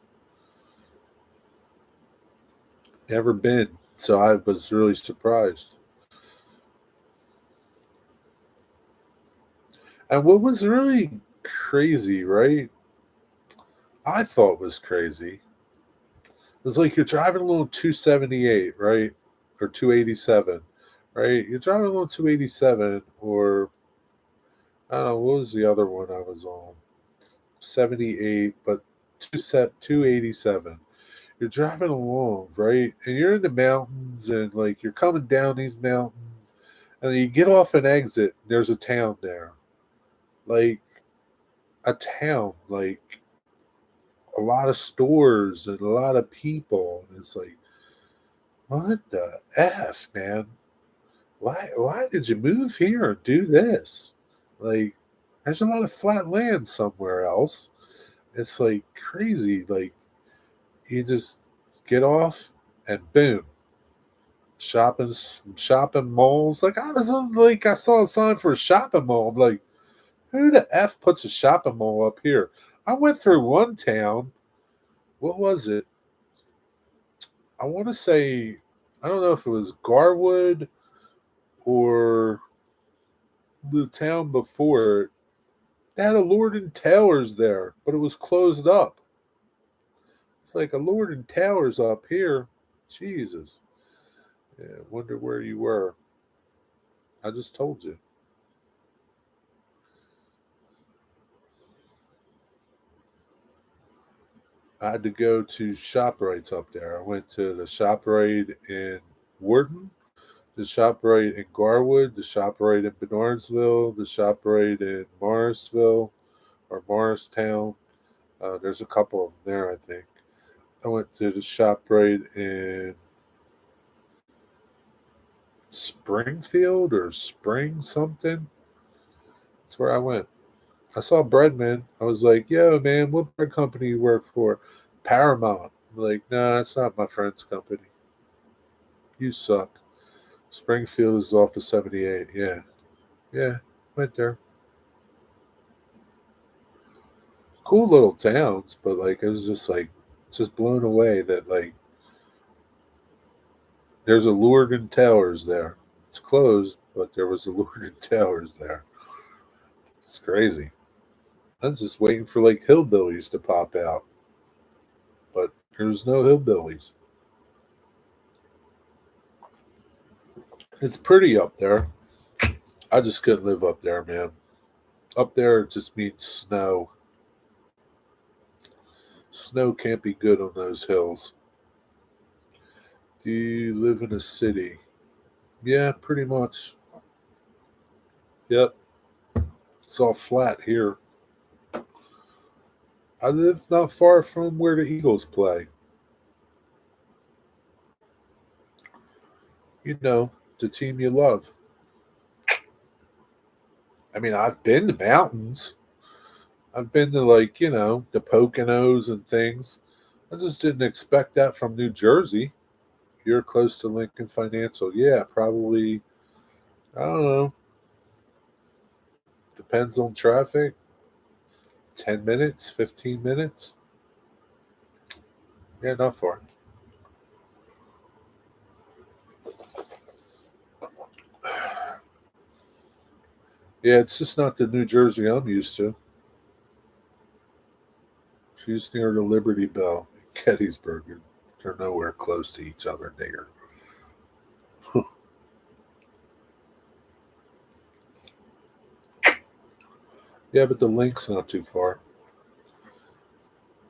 Never been, so I was really surprised. And what was really crazy, right? I thought was crazy. It was like you're driving along 278, right? Or 287, right? You're driving along 287, or I don't know, what was the other one I was on? 78, but 287. You're driving along, right? And you're in the mountains and like you're coming down these mountains and then you get off an exit, there's a town there. Like a town, like a lot of stores and a lot of people. And it's like, what the F, man? Why did you move here and do this? Like there's a lot of flat land somewhere else. It's like crazy. Like you just get off and boom, shopping malls. Like I was like I saw a sign for a shopping mall. I'm like, who the F puts a shopping mall up here? I went through one town. What was it? I want to say I don't know if it was Garwood or the town before it. They had a Lord and Taylor's there, but it was closed up. It's like a Lord and Taylor's up here. Jesus. Yeah, wonder where you were. I just told you. I had to go to ShopRite's up there. I went to the ShopRite in Wharton, the ShopRite in Garwood, the ShopRite in Bernardsville, the ShopRite in Morrisville or Morristown. There's a couple of them there, I think. I went to the ShopRite in Springfield or Spring something. That's where I went. I saw Breadman. I was like, yo, man, what bread company you work for? Paramount. I'm like, nah, that's not my friend's company. You suck. Springfield is off of 78. Yeah. Yeah. Went there. cool little towns, but like I was just blown away that like there's a Lourdes Towers there. It's closed, but there was a Lourdes Towers there. It's crazy. I was just waiting for like hillbillies to pop out, but there's no hillbillies. It's pretty up there. I just couldn't live up there, man. Up there it just means snow. Snow can't be good on those hills. Do you live in a city? Yeah, pretty much. Yep. It's all flat here. I live not far from where the Eagles play. You know, the team you love. I mean, I've been to mountains. I've been to like, the Poconos and things. I just didn't expect that from New Jersey. You're close to Lincoln Financial. Yeah, probably, I don't know. Depends on traffic. 10 minutes, 15 minutes. Yeah, not far. Yeah, it's just not the New Jersey I'm used to. She's near the Liberty Bell, Gettysburg. They're nowhere close to each other there. Yeah, but the link's not too far.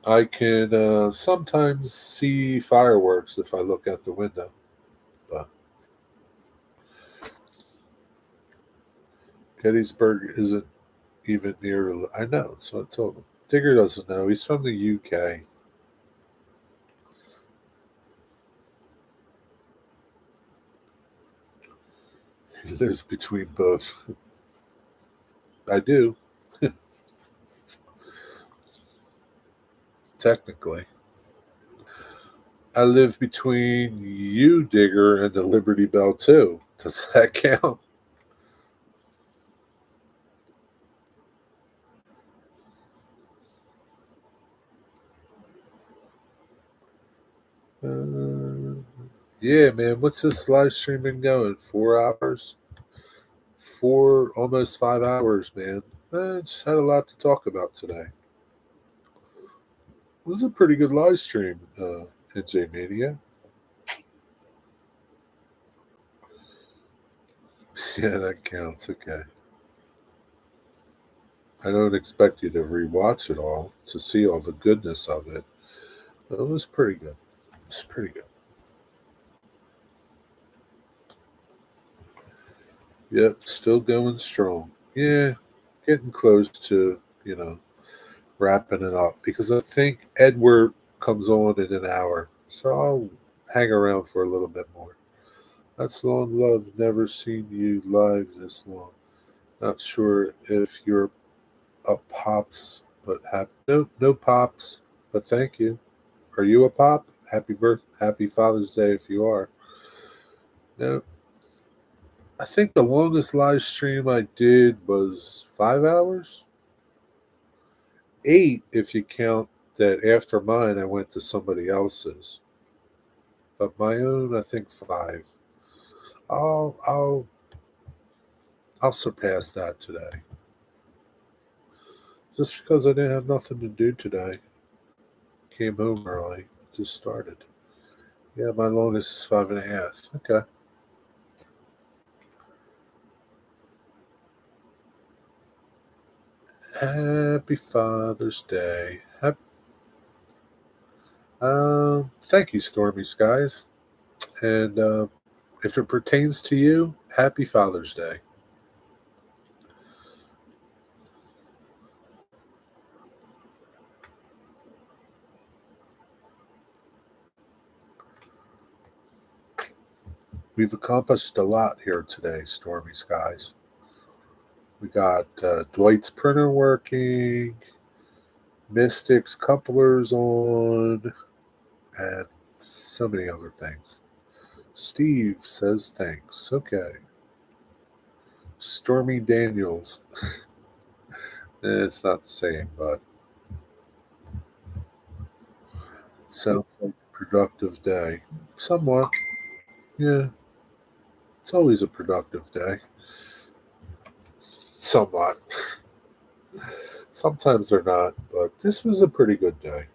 I can sometimes see fireworks if I look out the window, but Gettysburg isn't even near. I know, so I told him. Digger doesn't know. He's from the UK. He lives between both. I do, technically. I live between you, Digger, and the Liberty Bell too. Does that count? Uh, yeah, man. What's this live stream been going? 4 hours? almost 5 hours, man. I just had a lot to talk about today. It was a pretty good live stream, NJ Mania. Yeah, that counts. Okay. I don't expect you to rewatch it all to see all the goodness of it. But it was pretty good. It's pretty good. Yep, still going strong. Yeah, getting close to, wrapping it up because I think Edward comes on in an hour. So I'll hang around for a little bit more. That's long love. Never seen you live this long. Not sure if you're a pops, but no pops. But thank you. Are you a pop? Happy Father's Day if you are. No, I think the longest live stream I did was 5 hours. 8 if you count that after mine I went to somebody else's. But my own, I think 5. I'll I'll I'll surpass that today. Just because I didn't have nothing to do today. Came home early. Just started. Yeah, my longest is 5.5. Okay. Happy Father's Day. Thank you, Stormy Skies. And if it pertains to you, happy Father's Day. We've accomplished a lot here today, Stormy Skies. We got Dwight's printer working, Mystic's couplers on, and so many other things. Steve says thanks. Okay. Stormy Daniels. It's not the same, but Sounds like a productive day. Somewhat. Yeah, it's always a productive day. Somewhat. Sometimes they're not, but this was a pretty good day.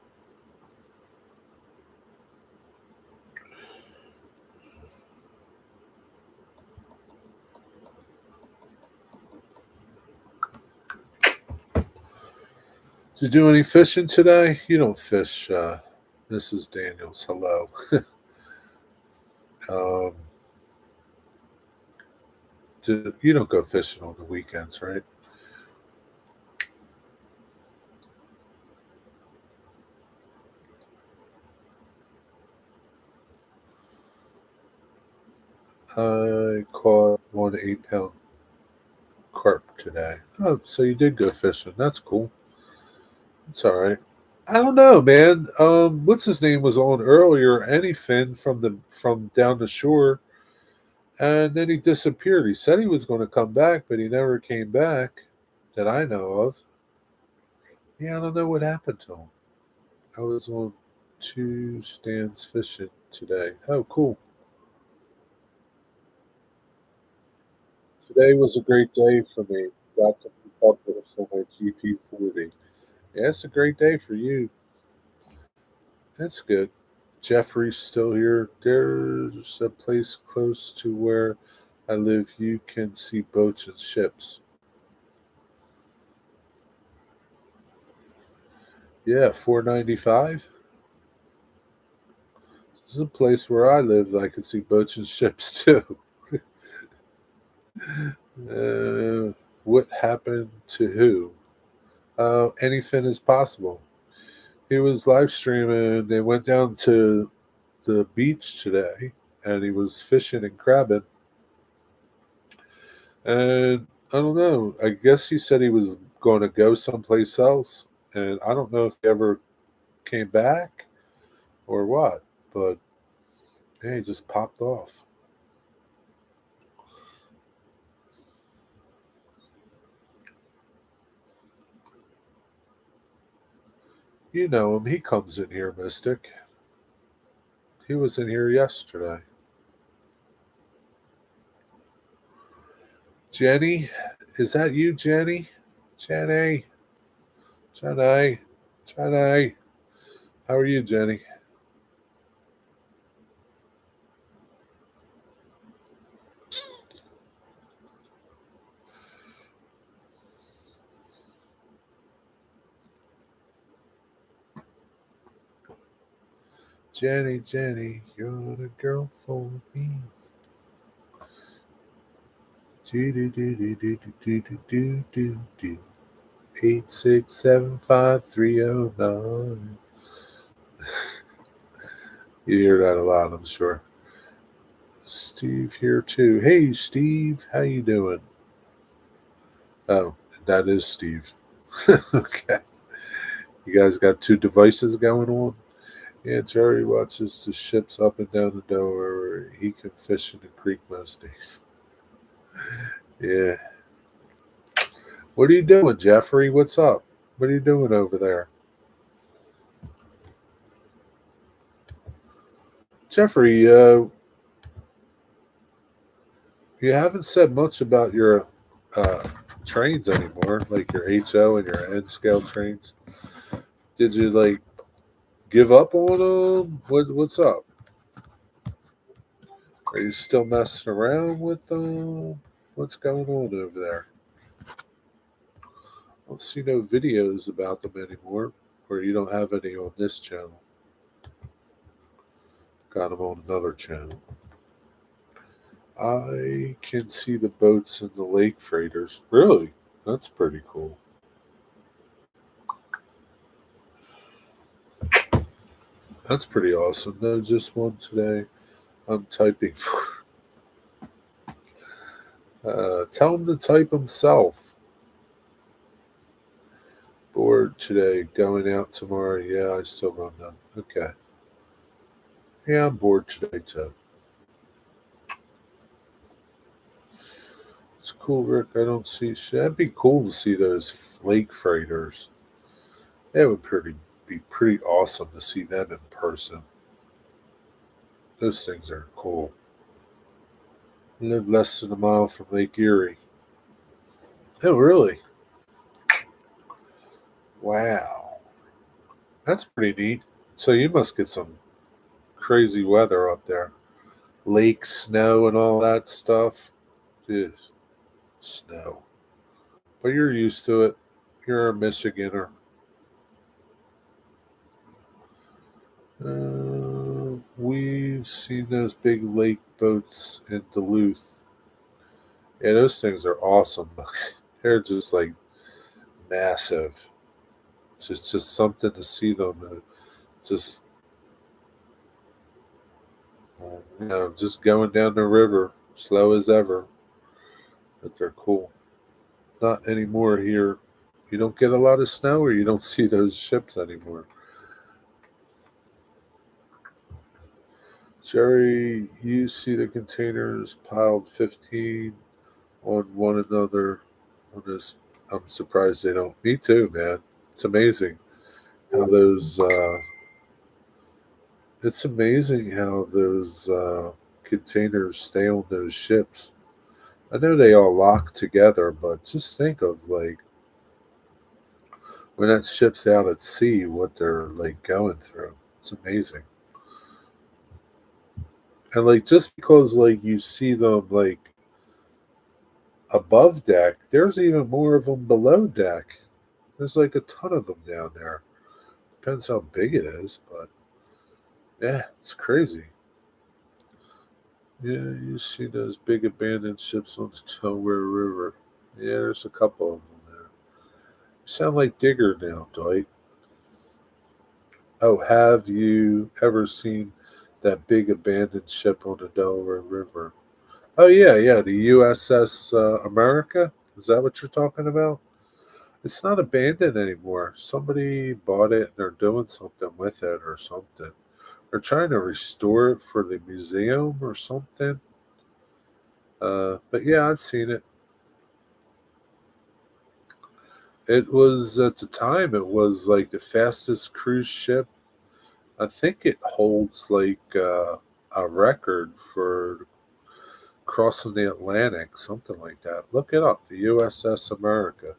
Did you do any fishing today? You don't fish, Mrs. Daniels. Hello. Um, you don't go fishing on the weekends, right? I caught 1 8 pound carp today. Oh, so you did go fishing. That's cool. It's all right. I don't know, man. What's his name was on earlier? Anyfin from down the shore, and then he disappeared. He said he was going to come back, but he never came back that I know of. Yeah, I don't know what happened to him. I was on 2 stands fishing today. Oh, cool. Today was a great day for me. Got to pick up with my GP40. Yeah, it's a great day for you. That's good. Jeffrey's still here. There's a place close to where I live. You can see boats and ships. Yeah, 495. This is a place where I live. I can see boats and ships too. What happened to who? Anything is possible. He was live streaming. They went down to the beach today, and he was fishing and crabbing. And I don't know. I guess he said he was going to go someplace else, and I don't know if he ever came back or what. But yeah, he just popped off. You know him. He comes in here, Mystic. He was in here yesterday. Jenny, is that you, Jenny? Jenny, Jenny, Jenny. How are you, Jenny? Jenny, Jenny, you're the girl for me. Do do do do do do do do do do. 8675309. You hear that a lot, I'm sure. Steve here too. Hey, Steve, how you doing? Oh, that is Steve. Okay, you guys got 2 devices going on. Yeah, Jerry watches the ships up and down the Delaware. He can fish in the creek most days. Yeah. What are you doing, Jeffrey? What's up? What are you doing over there? Jeffrey, you haven't said much about your uh, trains anymore, like your HO and your N scale trains. Did you like give up on them? What's up? Are you still messing around with them? What's going on over there? I don't see no videos about them anymore, or you don't have any on this channel. Got them on another channel. I can see the boats in the lake freighters. Really? That's pretty cool. That's pretty awesome. No, just one today. I'm typing for. Tell him to type himself. Bored today. Going out tomorrow. Yeah, I still run that. Okay. Yeah, I'm bored today too. It's cool, Rick. I don't. That'd be cool to see those lake freighters. They were pretty. be pretty awesome to see them in person. Those things are cool. I live less than a mile from Lake Erie. Oh, really? Wow. That's pretty neat. So you must get some crazy weather up there. Lake snow and all that stuff. Dude, snow. But you're used to it. You're a Michiganer. We've seen those big lake boats in Duluth. Yeah, those things are awesome. They're just like massive. It's just something to see them. Just just going down the river, slow as ever. But they're cool. Not anymore here. You don't get a lot of snow, or you don't see those ships anymore. Jerry, you see the containers piled 15 on one another on this. I'm surprised they don't. Me too, man. It's amazing how those. It's amazing how those containers stay on those ships. I know they all lock together, but just think of like when that ship's out at sea, what they're like going through. It's amazing. And like just because like you see them like above deck, there's even more of them below deck. There's like a ton of them down there. Depends how big it is, but yeah, it's crazy. Yeah, you see those big abandoned ships on the Delaware River. Yeah, there's a couple of them there. You sound like Digger now, Dwight. Oh, have you ever seen that big abandoned ship on the Delaware River? Oh, yeah, yeah, the USS America. Is that what you're talking about? It's not abandoned anymore. Somebody bought it and they're doing something with it or something. They're trying to restore it for the museum or something. But yeah, I've seen it. It was at the time. It was like the fastest cruise ship. I think it holds like a record for crossing the Atlantic, something like that. Look it up. The USS America.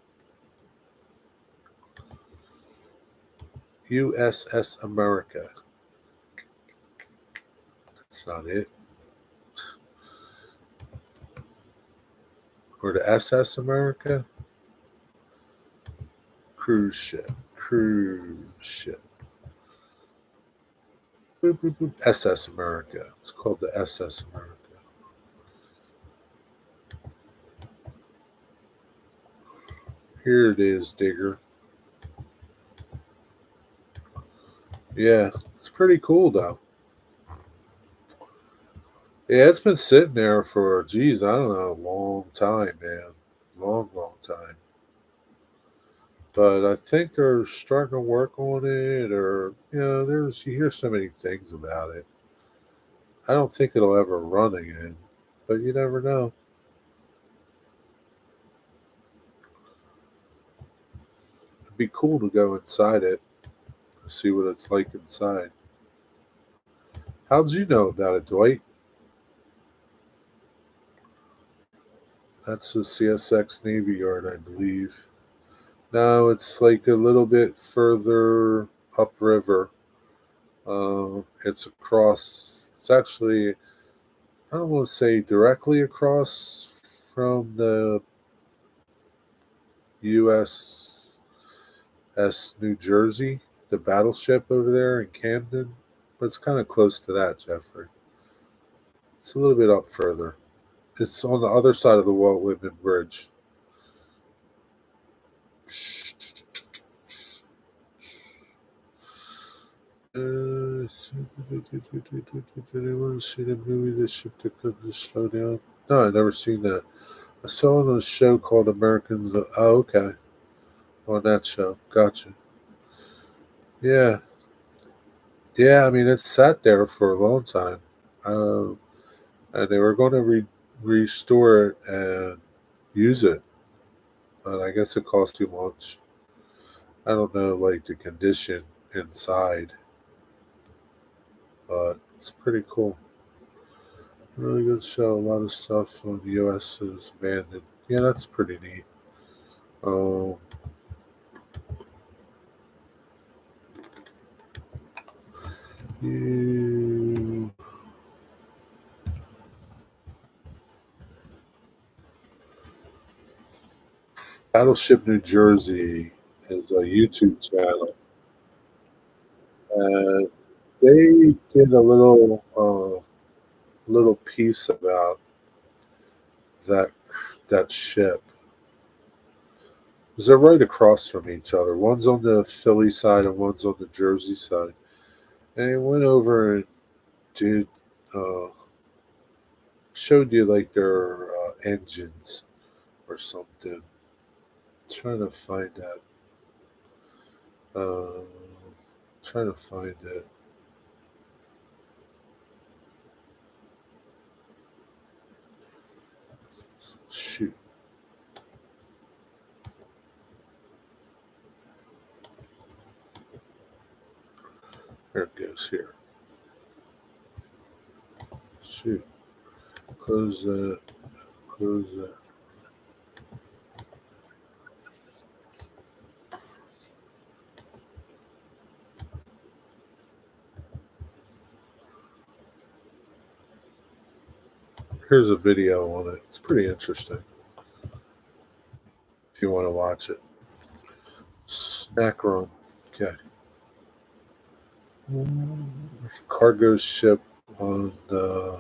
USS America. That's not it. Or the SS America. Cruise ship. Cruise ship. Boop, boop, boop. SS America. It's called the SS America. Here it is, Digger. Yeah, it's pretty cool though. Yeah, it's been sitting there for, geez, I don't know, a long time, man. Long, long time. But I think they're starting to work on it, or, you hear so many things about it. I don't think it'll ever run again, but you never know. It'd be cool to go inside it, see what it's like inside. How'd you know about it, Dwight? That's the CSX Navy Yard, I believe. No, it's like a little bit further upriver. It's across. It's actually, I don't want to say directly across from the USS New Jersey, the battleship over there in Camden, but it's kind of close to that, Jeffrey. It's a little bit up further. It's on the other side of the Walt Whitman Bridge. I want to see the movie The Ship That Couldn't Slow Down. No, I've never seen that. I saw it on a show called Americans. Oh, okay. On that show. Gotcha. Yeah. Yeah, I mean, it sat there for a long time. Um, and they were going to restore it and use it. But I guess it cost too much. I don't know, like the condition. inside, but it's pretty cool. Really good show. A lot of stuff from the U.S. is banned. Yeah, that's pretty neat. Um, you, Battleship New Jersey is a YouTube channel, and they did a little piece about that that ship. 'Cause they're right across from each other. One's on the Philly side and one's on the Jersey side. And they went over and did uh, showed you like their engines or something. Trying to find that. Uh, trying to find it. Shoot. There it goes here. Shoot. Close that. Close that. Here's a video on it. It's pretty interesting if you want to watch it. Snack run. Okay. Cargo ship on the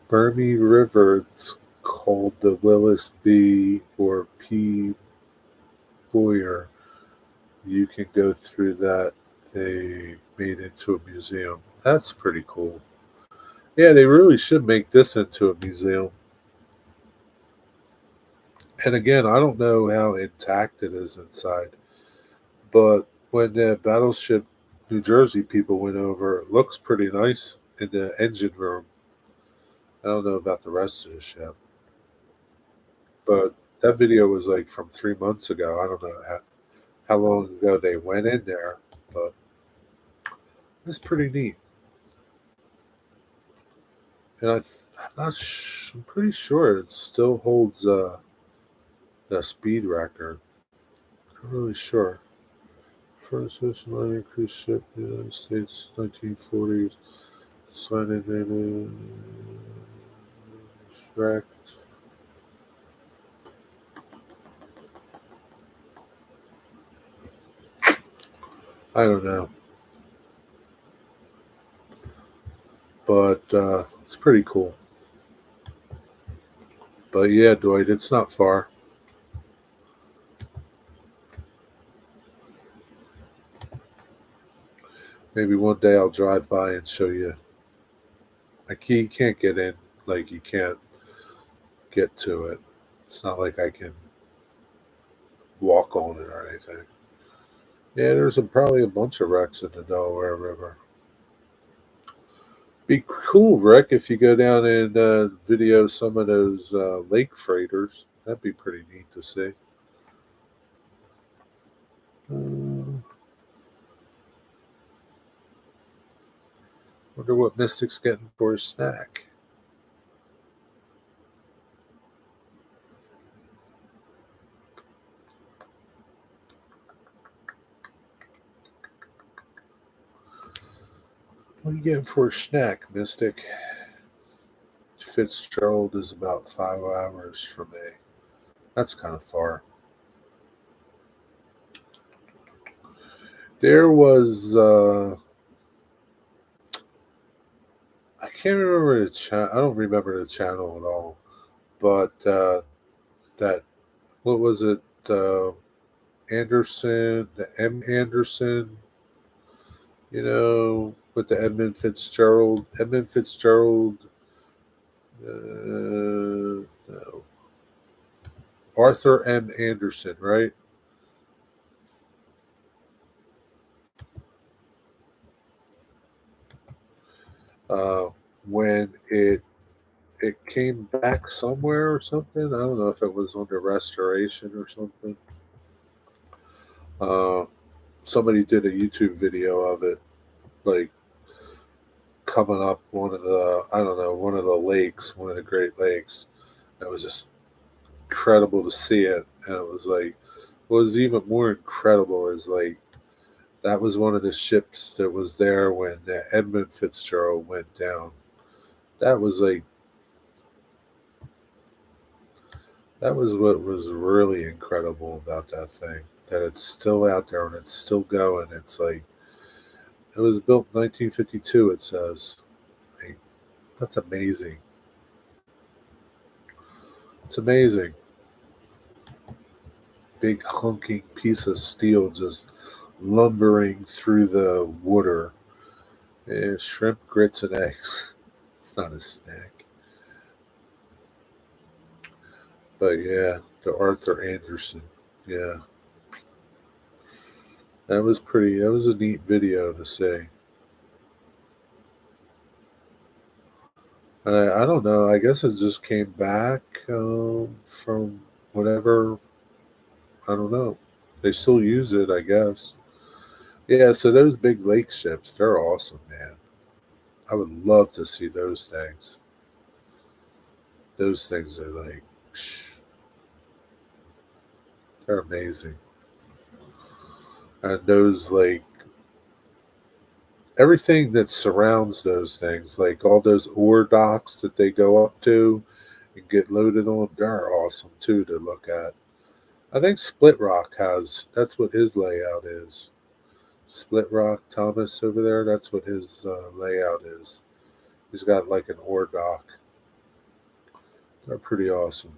Burmy River. It's called the Willis B. or P. Boyer. You can go through that. They made into a museum. That's pretty cool. Yeah, they really should make this into a museum. And again, I don't know how intact it is inside, but when the Battleship New Jersey people went over, it looks pretty nice in the engine room. I don't know about the rest of the ship, but that video was like from 3 months ago. I don't know how long ago they went in there, but it's pretty neat. And I'm pretty sure it still holds the speed record. I'm really sure. First ocean cruise ship in the United States, 1940s. Signed in wrecked. I don't know, but it's pretty cool. But yeah, Dwight, it's not far. Maybe one day I'll drive by and show you. Like you can't get in, like you can't get to it. It's not like I can walk on it or anything. Yeah, there's probably a bunch of wrecks in the Delaware River. Be cool, Rick, if you go down and video some of those lake freighters. That'd be pretty neat to see. Wonder what Mystic's getting for his snack. What are you getting for a snack, Mystic? Fitzgerald is about 5 hours from me. That's kind of far. There was I can't remember the channel. I don't remember the channel at all. But that what was it? Anderson, the M. Anderson. With the Edmund Fitzgerald. Edmund Fitzgerald. No. Arthur M. Anderson, right? When it came back somewhere or something. I don't know if it was under restoration or something. Uh, somebody did a YouTube video of it, like coming up one of the, I don't know, one of the lakes, one of the Great Lakes. It was just incredible to see it. And it was like, what was even more incredible is like, that was one of the ships that was there when the Edmund Fitzgerald went down. That was like, that was what was really incredible about that thing. That it's still out there and it's still going. It's like, it was built in 1952, it says. Like, that's amazing. It's amazing. Big hunking piece of steel just lumbering through the water. Shrimp, grits, and eggs. It's not a snack. But yeah, the Arthur Anderson. Yeah, that was pretty. That was a neat video to see. And I don't know. I guess it just came back from whatever. I don't know. They still use it, I guess. Yeah. So those big lake ships, they're awesome, man. I would love to see those things. Those things are like, they're amazing. And those like everything that surrounds those things, like all those ore docks that they go up to and get loaded on, they're awesome too to look at. I think Split Rock has that's what his layout is. Split Rock Thomas over there, that's what his layout is. He's got like an ore dock. They're pretty awesome.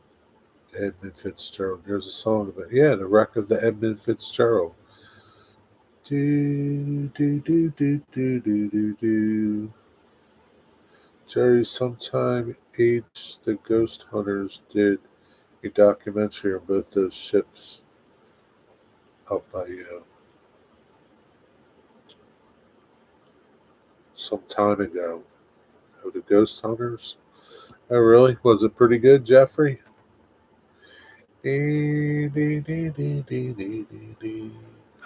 Edmund Fitzgerald. There's a song about yeah, the wreck of the Edmund Fitzgerald. Do do do do do do do do. Jerry sometime age the ghost hunters did a documentary on both those ships out by you some time ago. Oh, the ghost hunters? Oh really? Was it pretty good, Jeffrey? I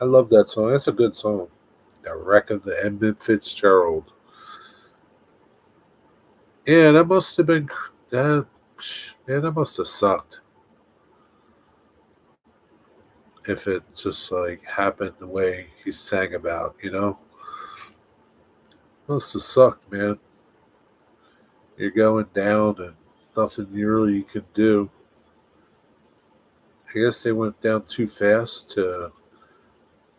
love that song. That's a good song. The wreck of the Edmund Fitzgerald. Yeah, that must have been that. Man, that must have sucked if it just like happened the way he sang about. Must have sucked, man. You're going down and nothing you really can do. I guess they went down too fast to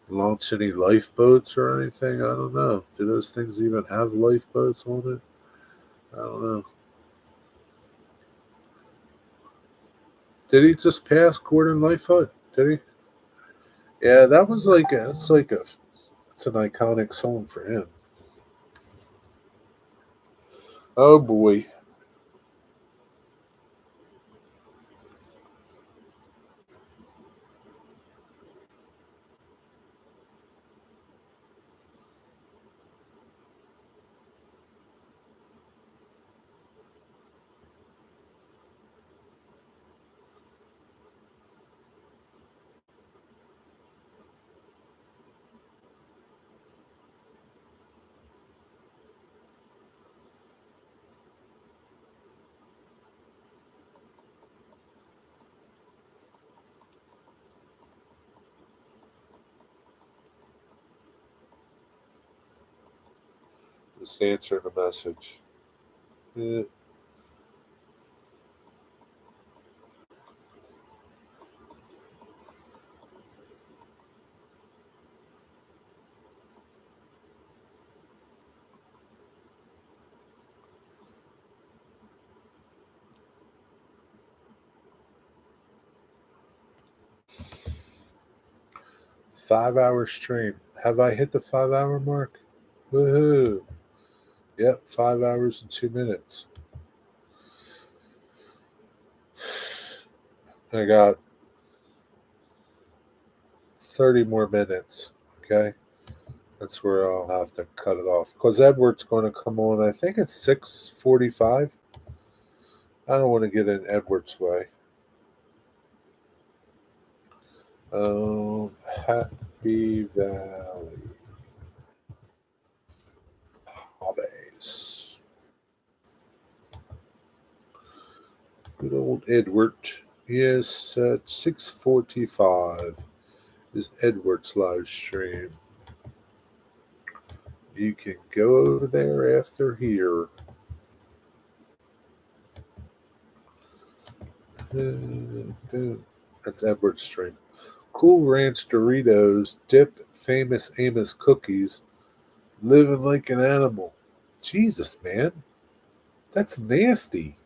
launch any lifeboats or anything. I don't know. Do those things even have lifeboats on it? I don't know. Did he just pass Gordon Lightfoot? Did he? Yeah, that was like it's an iconic song for him. Oh boy. 'Just answer the message. Yeah. 5 hour stream. Have I hit the 5 hour mark? Woohoo! Yep, 5 hours and 2 minutes. I got 30 more minutes. Okay. That's where I'll have to cut it off. Because Edward's going to come on, I think it's 6:45. I don't want to get in Edward's way. Um, ha- Happy Valley hobbies. Good old Edward. Yes, at 6:45 is Edward's live stream. You can go over there after here. That's Edward's stream. Cool Ranch Doritos, dip famous Amos cookies, living like an animal. Jesus, man. That's nasty.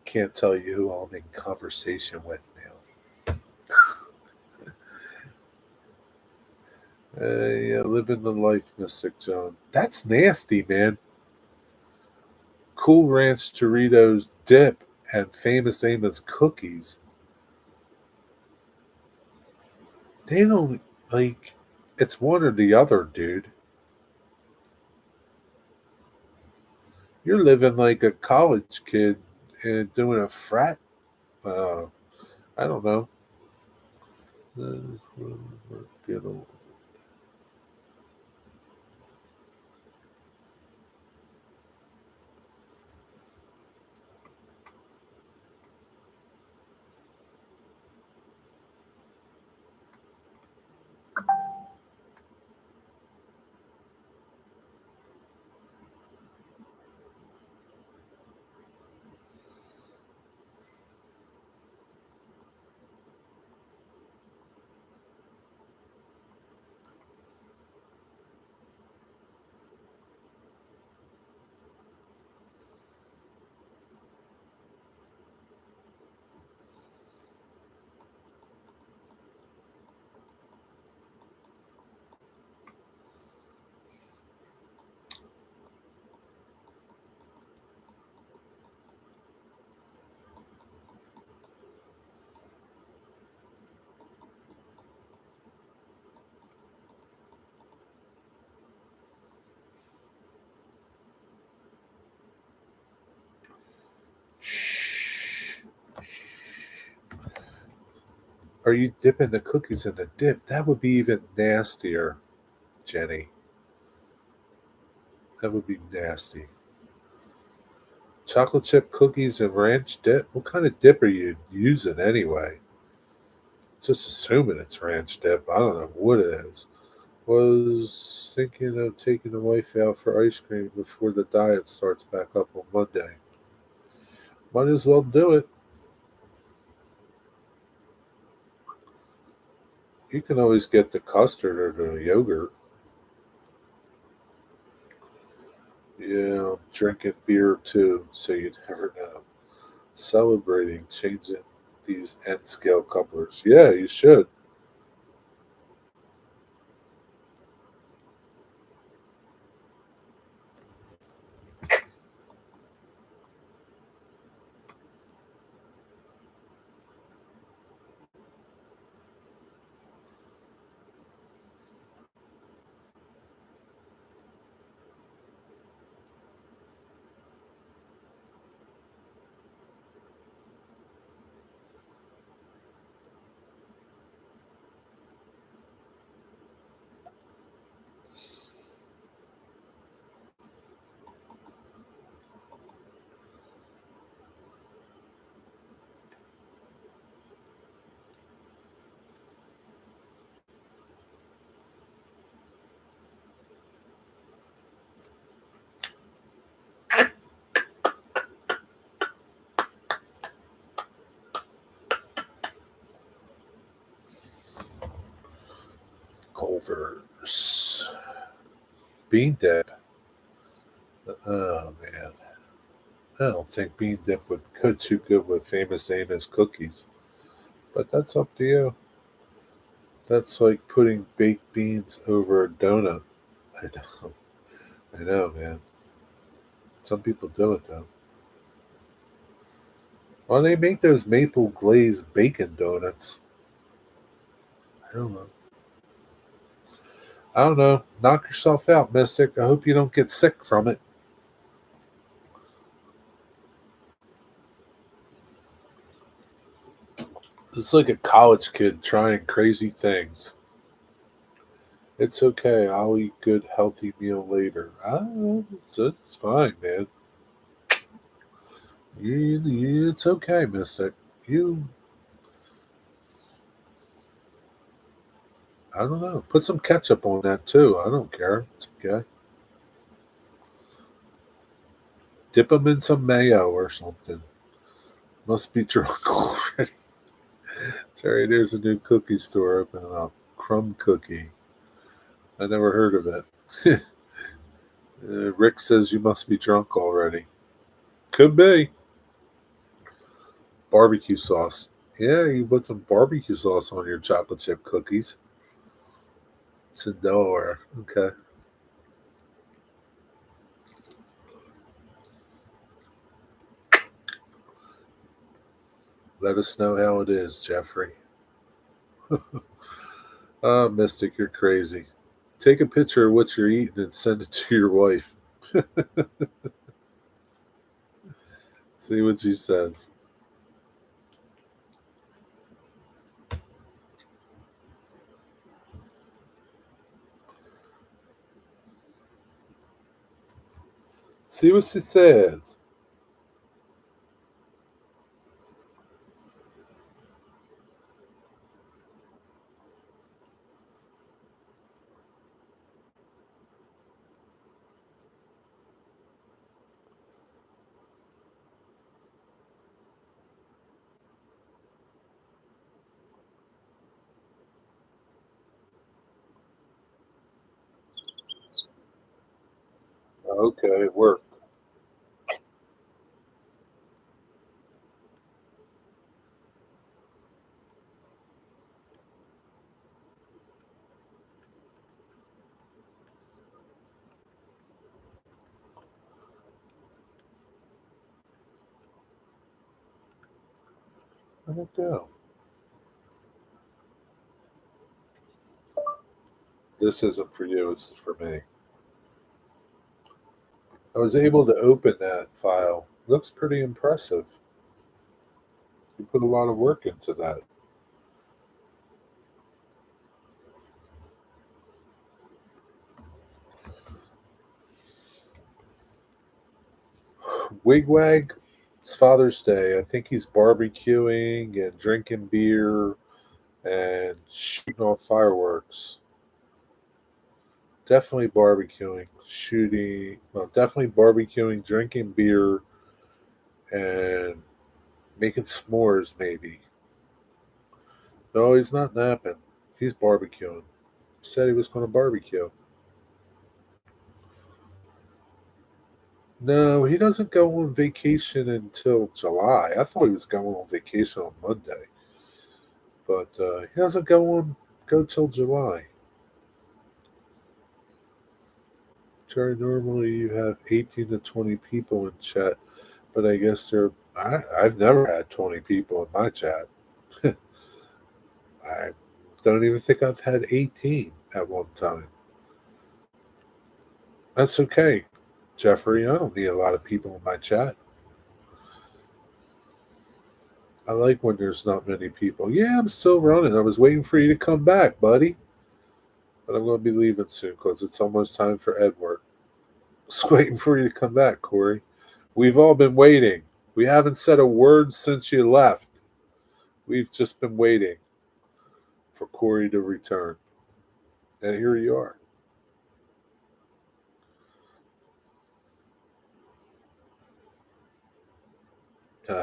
Can't tell you who I'm in conversation with now. Yeah, living the life, Mystic John. That's nasty, man. Cool Ranch Doritos dip and famous Amos cookies. They don't like. It's one or the other, dude. You're living like a college kid and doing a frat. Uh, I don't know. Get old. Shh. Are you dipping the cookies in the dip? That would be even nastier, Jenny. That would be nasty. Chocolate chip cookies and ranch dip? What kind of dip are you using anyway? Just assuming it's ranch dip. I don't know what it is. Was thinking of taking the wife out for ice cream before the diet starts back up on Monday. Might as well do it. You can always get the custard or the yogurt. Yeah, I'm drinking beer too, so you never know. Celebrating changing these N scale couplers. Yeah, you should. Culver's. Bean dip. Oh, man. I don't think bean dip would go too good with Famous Amos cookies, but that's up to you. That's like putting baked beans over a donut. I know, I know, man. Some people do it though. Well, they make those maple glazed bacon donuts. I don't know. I don't know. Knock yourself out, Mystic. I hope you don't get sick from it. It's like a college kid trying crazy things. It's okay. I'll eat good, healthy meal later. It's fine, man. It's okay, Mystic. You, I don't know. Put some ketchup on that too. I don't care. It's okay. Dip them in some mayo or something. Must be drunk already. Sorry, there's a new cookie store opening up. Crumb Cookie. I never heard of it. Rick says you must be drunk already. Could be. Barbecue sauce. Yeah, you put some barbecue sauce on your chocolate chip cookies. It's in Delaware. Okay. Let us know how it is, Jeffrey. Ah, Mystic, you're crazy. Take a picture of what you're eating and send it to your wife. See what she says. See what she says. Okay, it worked. Let it go. This isn't for you, it's for me. I was able to open that file. Looks pretty impressive. You put a lot of work into that. Wigwag, it's Father's Day. I think he's barbecuing and drinking beer and shooting off fireworks. Definitely barbecuing, shooting, well, definitely barbecuing, drinking beer, and making s'mores, maybe. No, he's not napping. He's barbecuing. He said he was going to barbecue. No, he doesn't go on vacation until July. I thought he was going on vacation on Monday, but he doesn't go till July. Jerry, normally you have 18 to 20 people in chat, but I guess I've never had 20 people in my chat. I don't even think I've had 18 at one time. That's okay, Jeffrey. I don't need a lot of people in my chat. I like when there's not many people. Yeah, I'm still running. I was waiting for you to come back, buddy. But I'm going to be leaving soon because it's almost time for Edward. Just waiting for you to come back, Corey. We've all been waiting. We haven't said a word since you left. We've just been waiting for Corey to return. And here you are.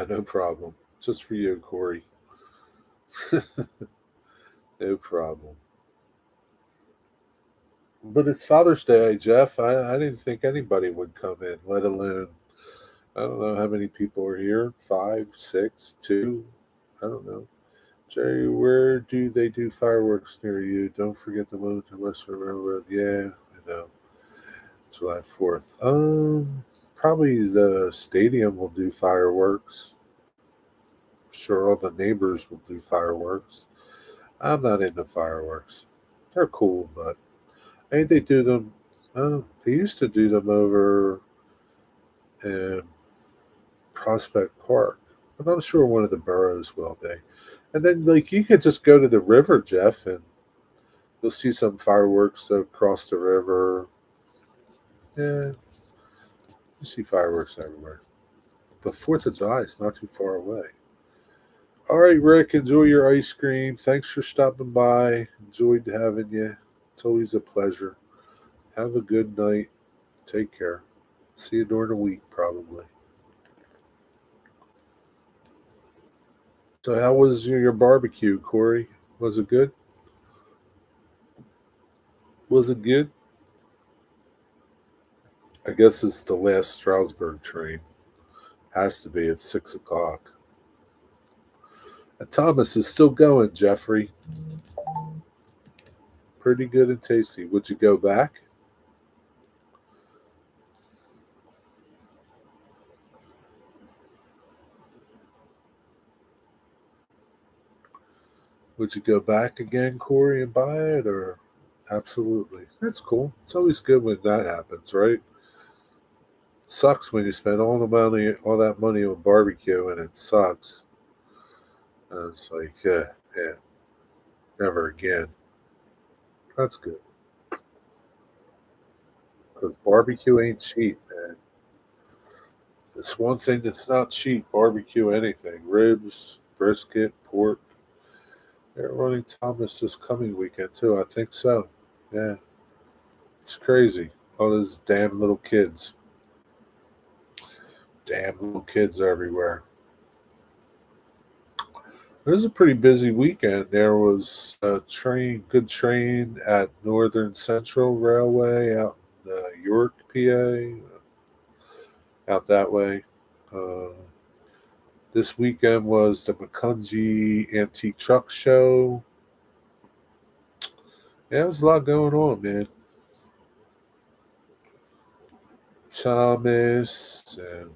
No problem. Just for you, Corey. No problem. But it's Father's Day, Jeff. I didn't think anybody would come in, let alone I don't know how many people are here. 5, 6, 2. I don't know. Jerry, where do they do fireworks near you? Don't forget the Wilmington Western Railroad. Yeah, I know. July 4th. Probably the stadium will do fireworks. Sure, all the neighbors will do fireworks. I'm not into fireworks. They're cool, but I think they do them. They used to do them over in Prospect Park, but I'm sure one of the boroughs will be. And then, like, you could just go to the river, Jeff, and you'll see some fireworks across the river. Yeah, you see fireworks everywhere. But 4th of July is not too far away. All right, Rick, enjoy your ice cream. Thanks for stopping by. Enjoyed having you. It's always a pleasure. Have a good night. Take care. See you during the week, probably. So, how was your barbecue, Corey? Was it good? Was it good? I guess it's the last Stroudsburg train. Has to be at 6 o'clock. And Thomas is still going, Jeffrey. Pretty good and tasty. Would you go back? Would you go back again, Corey, and buy it? Or absolutely. That's cool. It's always good when that happens, right? Sucks when you spend all that money on barbecue, and it sucks. And it's like, yeah, never again. That's good because barbecue ain't cheap, man. It's one thing that's not cheap. Barbecue anything, ribs, brisket, pork. They're running Thomas this coming weekend too. I think so. Yeah, it's crazy. All those damn little kids. Damn little kids everywhere. It was a pretty busy weekend. There was a good train at Northern Central Railway out in York, PA, out that way. Uh, this weekend was the McCungie Antique Truck Show. Yeah, there was a lot going on, man. Thomas and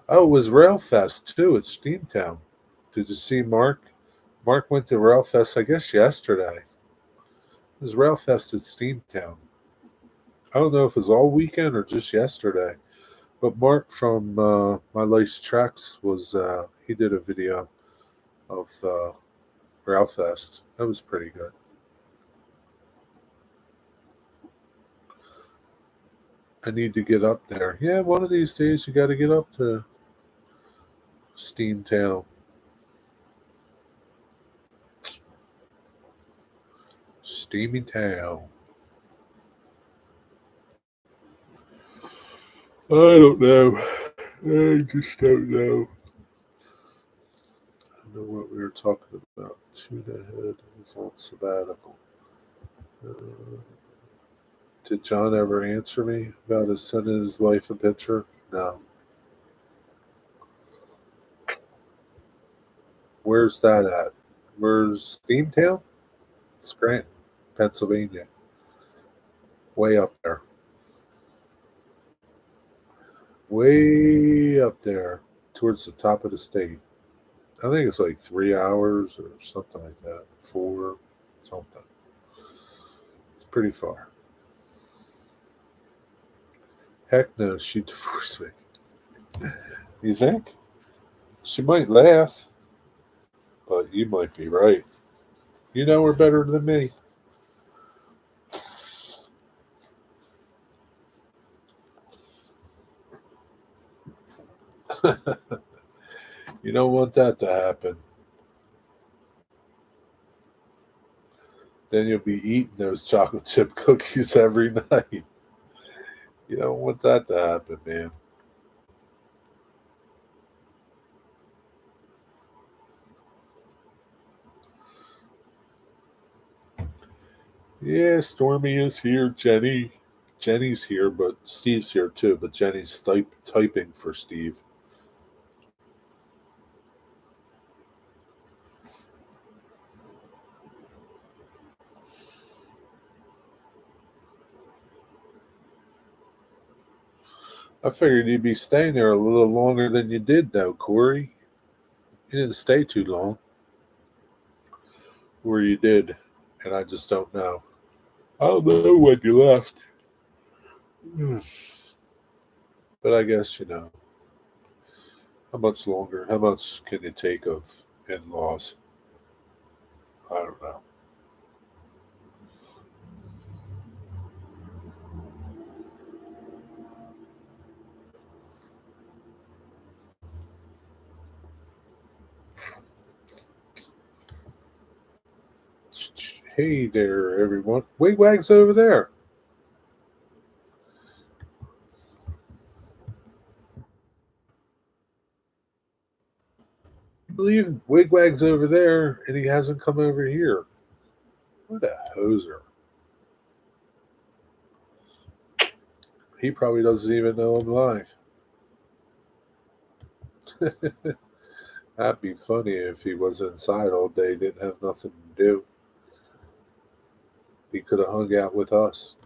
oh, it was Railfest too at Steamtown. Did you see Mark? Mark went to Railfest, I guess, yesterday. It was Railfest at Steamtown. I don't know if it was all weekend or just yesterday. But Mark from My Life's Tracks he did a video of Railfest. That was pretty good. I need to get up there. Yeah, one of these days you got to get up to Steamtown. Steamy Town. I don't know. I just don't know. I know what we were talking about. Tuna Head is on sabbatical. Uh, did John ever answer me about his sending his wife a picture? No. Where's that at? Where's Steamtown? Scranton, Pennsylvania. Way up there. Way up there towards the top of the state. I think it's like 3 hours or something like that. 4, something. It's pretty far. Heck no, she divorced me. You think? She might laugh, but you might be right. You know her better than me. You don't want that to happen. Then you'll be eating those chocolate chip cookies every night. You don't want that to happen, man. Yeah, Stormy is here, Jenny. Jenny's here, but Steve's here too. But Jenny's typing for Steve. I figured you'd be staying there a little longer than you did, though, Corey. You didn't stay too long. Or you did, and I just don't know. I don't know when you left. But I guess, how much longer? How much can you take of in laws? I don't know. Hey there, everyone. Wigwag's over there. I believe Wigwag's over there, and he hasn't come over here. What a hoser. He probably doesn't even know I'm live. That'd be funny if he was inside all day, didn't have nothing to do. He could have hung out with us.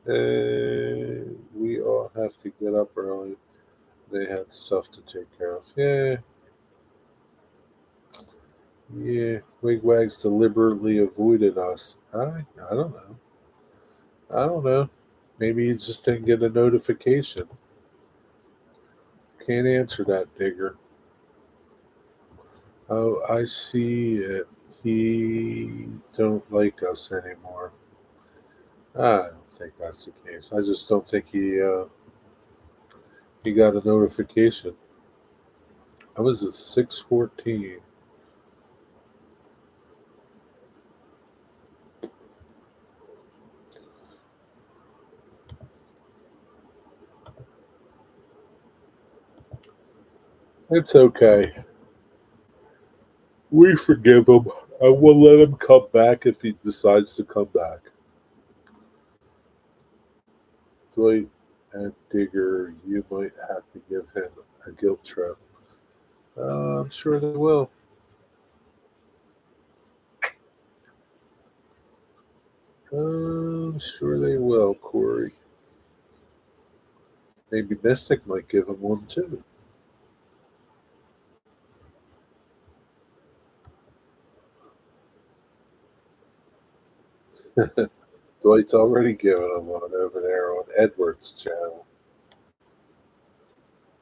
We all have to get up early. They had stuff to take care of. Yeah. Wigwags deliberately avoided us. I don't know. I don't know. Maybe you just didn't get a notification. Can't answer that, Digger. Oh, I see it. He don't like us anymore. I don't think that's the case. I just don't think he got a notification. I was at 6:14. It's okay. We forgive him. I will let him come back if he decides to come back. Dwight and Digger, you might have to give him a guilt trip. I'm sure they will. I'm sure they will, Corey. Maybe Mystic might give him one too. Dwight's already given him one over there on Edward's channel.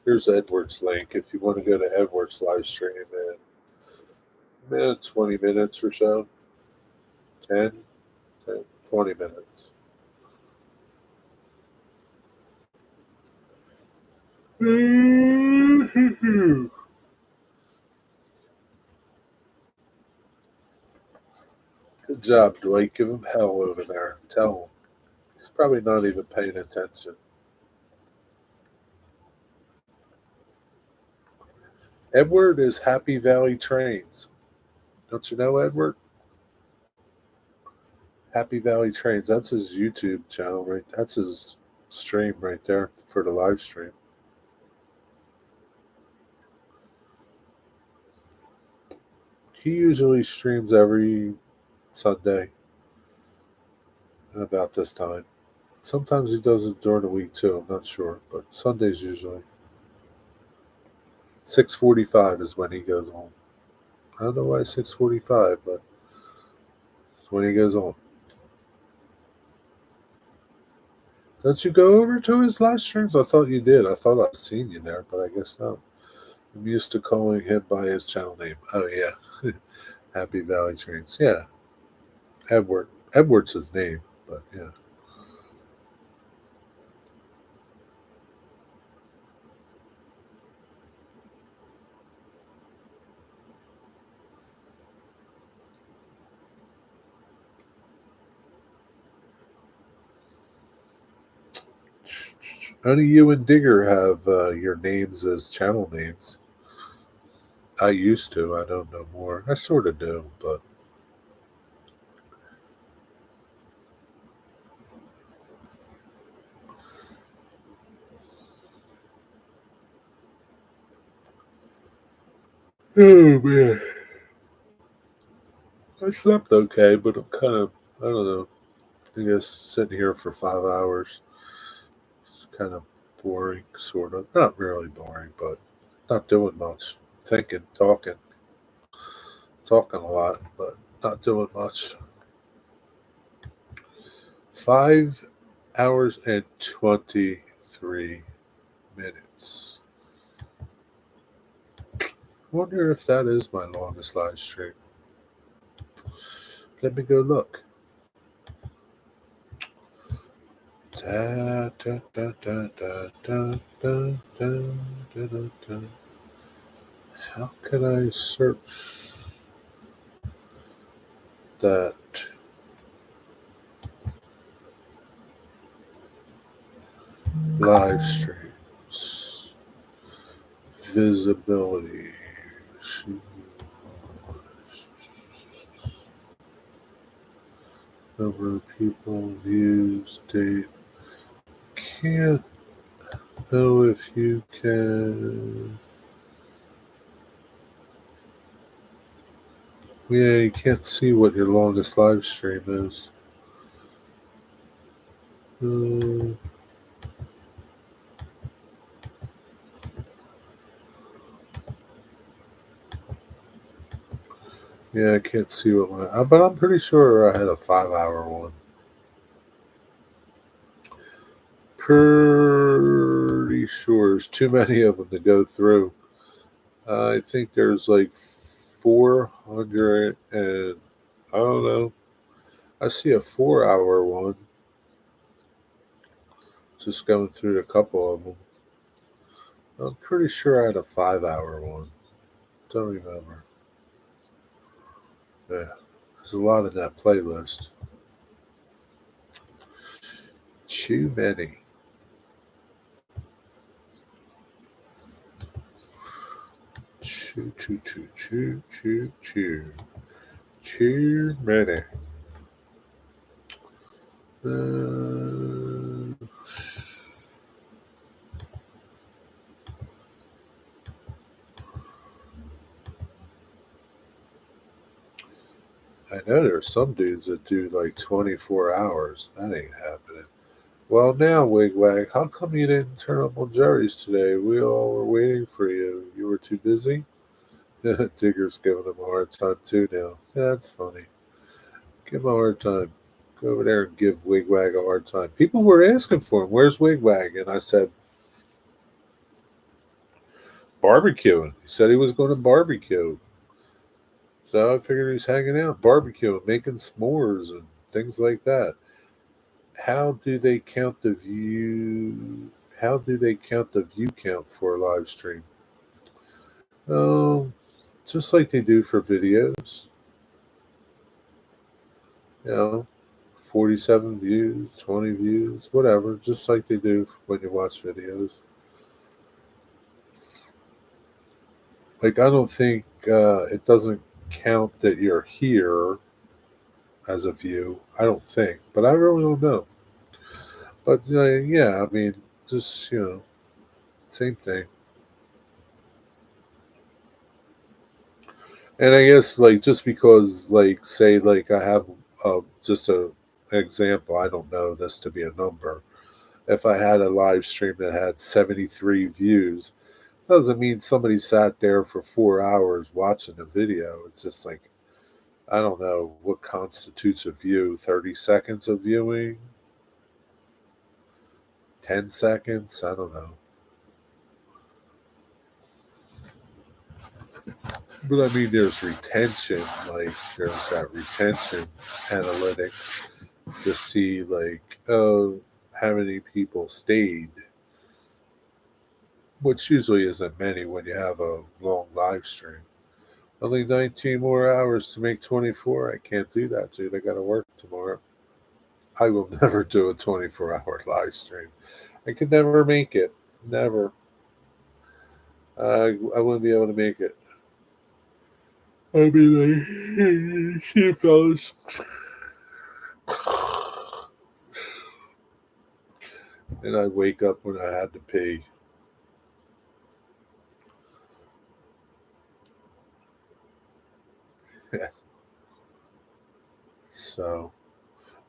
Here's Edward's link if you want to go to Edward's live stream in 20 minutes or so. 10, 20 minutes. Good job, Dwight. Give him hell over there. Tell him. He's probably not even paying attention. Edward is Happy Valley Trains. Don't you know Edward? Happy Valley Trains. That's his YouTube channel, right? That's his stream right there for the live stream. He usually streams every Sunday about this time. Sometimes he does it during the week too. I'm not sure, but Sundays usually. 6:45 is when he goes on. I don't know why 6:45, but it's when he goes on. Don't you go over to his live streams? I thought you did. I thought I'd seen you there, but I guess not. I'm used to calling him by his channel name. Oh yeah, Happy Valley Trains. Yeah, Edward. Edward's his name, but yeah. Only you and Digger have your names as channel names. I used to. I don't know more. I sort of do, but Oh man, I slept okay, but I'm kind of, I don't know. I guess sitting here for 5 hours is kind of boring, sort of. Not really boring, but not doing much. Thinking, talking a lot, but not doing much. 5 hours and 23 minutes. Wonder if that is my longest live stream. Let me go look. Da, da, da, da, da, da, da, da, da, da. How can I search that? Live streams. Visibility. Number of people, views, date. Can't know if you can. Yeah, you can't see what your longest live stream is. Uh, yeah, I can't see what my. But I'm pretty sure I had a 5 hour one. Pretty sure there's too many of them to go through. I think there's like 400 and I don't know. I see a 4 hour one. Just going through a couple of them. I'm pretty sure I had a 5 hour one. Don't remember. Yeah, there's a lot in that playlist. Too many. Too, too, too, too, too, too. Too many. I know there's some dudes that do like 24 hours. That ain't happening. Well, now, Wigwag, how come you didn't turn up on Jerry's today? We all were waiting for you. You were too busy? Digger's giving him a hard time too now. Yeah, that's funny. Give him a hard time. Go over there and give Wigwag a hard time. People were asking for him. Where's Wigwag? And I said, barbecuing. He said he was going to barbecue. So I figured he's hanging out, barbecuing, making s'mores and things like that. How do they count the view? How do they count the view count for a live stream? Oh, just like they do for videos. You know, 47 views, 20 views, whatever, just like they do when you watch videos. Like, I don't think it doesn't count that you're here as a view. I don't think, but I really don't know. But yeah, I mean, just, same thing. And I guess, like, just because, like, say, like, I have just an example, I don't know this to be a number. If I had a live stream that had 73 views, doesn't mean somebody sat there for 4 hours watching a video. It's just like, I don't know what constitutes a view. 30 seconds of viewing? 10 seconds? I don't know. But I mean, there's retention. Like, there's that retention analytic to see, like, oh, how many people stayed, which usually isn't many when you have a long live stream. Only 19 more hours to make 24. I can't do that, dude. I got to work tomorrow. I will never do a 24-hour live stream. I could never make it. Never. I wouldn't be able to make it. I'd be like, see, fellas. And I'd wake up when I had to pee. So,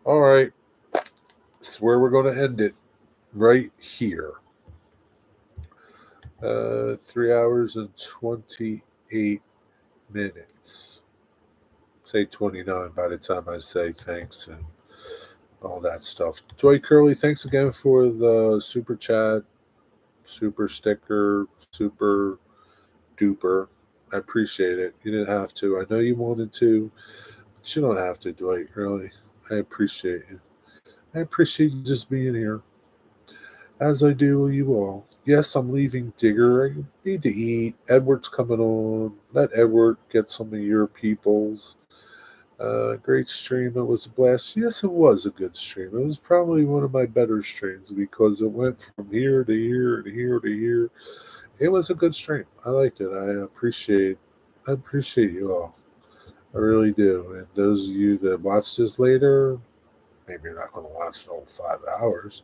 all right. That's where we're going to end it. Right here. 3 hours and 28 minutes. Say 29 by the time I say thanks and all that stuff. Dwight Curley, thanks again for the super chat, super sticker, super duper. I appreciate it. You didn't have to. I know you wanted to, but you don't have to, Dwight Curley. I appreciate you. I appreciate you just being here, as I do you all. Yes, I'm leaving Digger. I need to eat. Edward's coming on. Let Edward get some of your peoples. Great stream. It was a blast. Yes, it was a good stream. It was probably one of my better streams because it went from here to here to here to here. It was a good stream. I liked it. I appreciate you all. I really do. And those of you that watch this later, maybe you're not going to watch the whole 5 hours.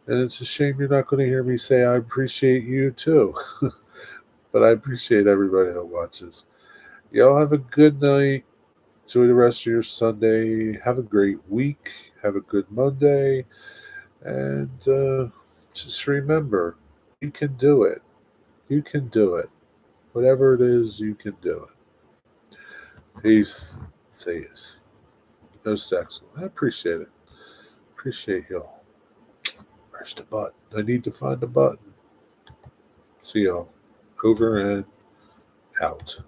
And it's a shame you're not going to hear me say I appreciate you too. But I appreciate everybody that watches. Y'all have a good night. Enjoy the rest of your Sunday. Have a great week. Have a good Monday. And just remember, you can do it. You can do it. Whatever it is, you can do it. Peace. Say yes. Most excellent. I appreciate it. Appreciate y'all. Where's the button? I need to find the button. See y'all. Over and out.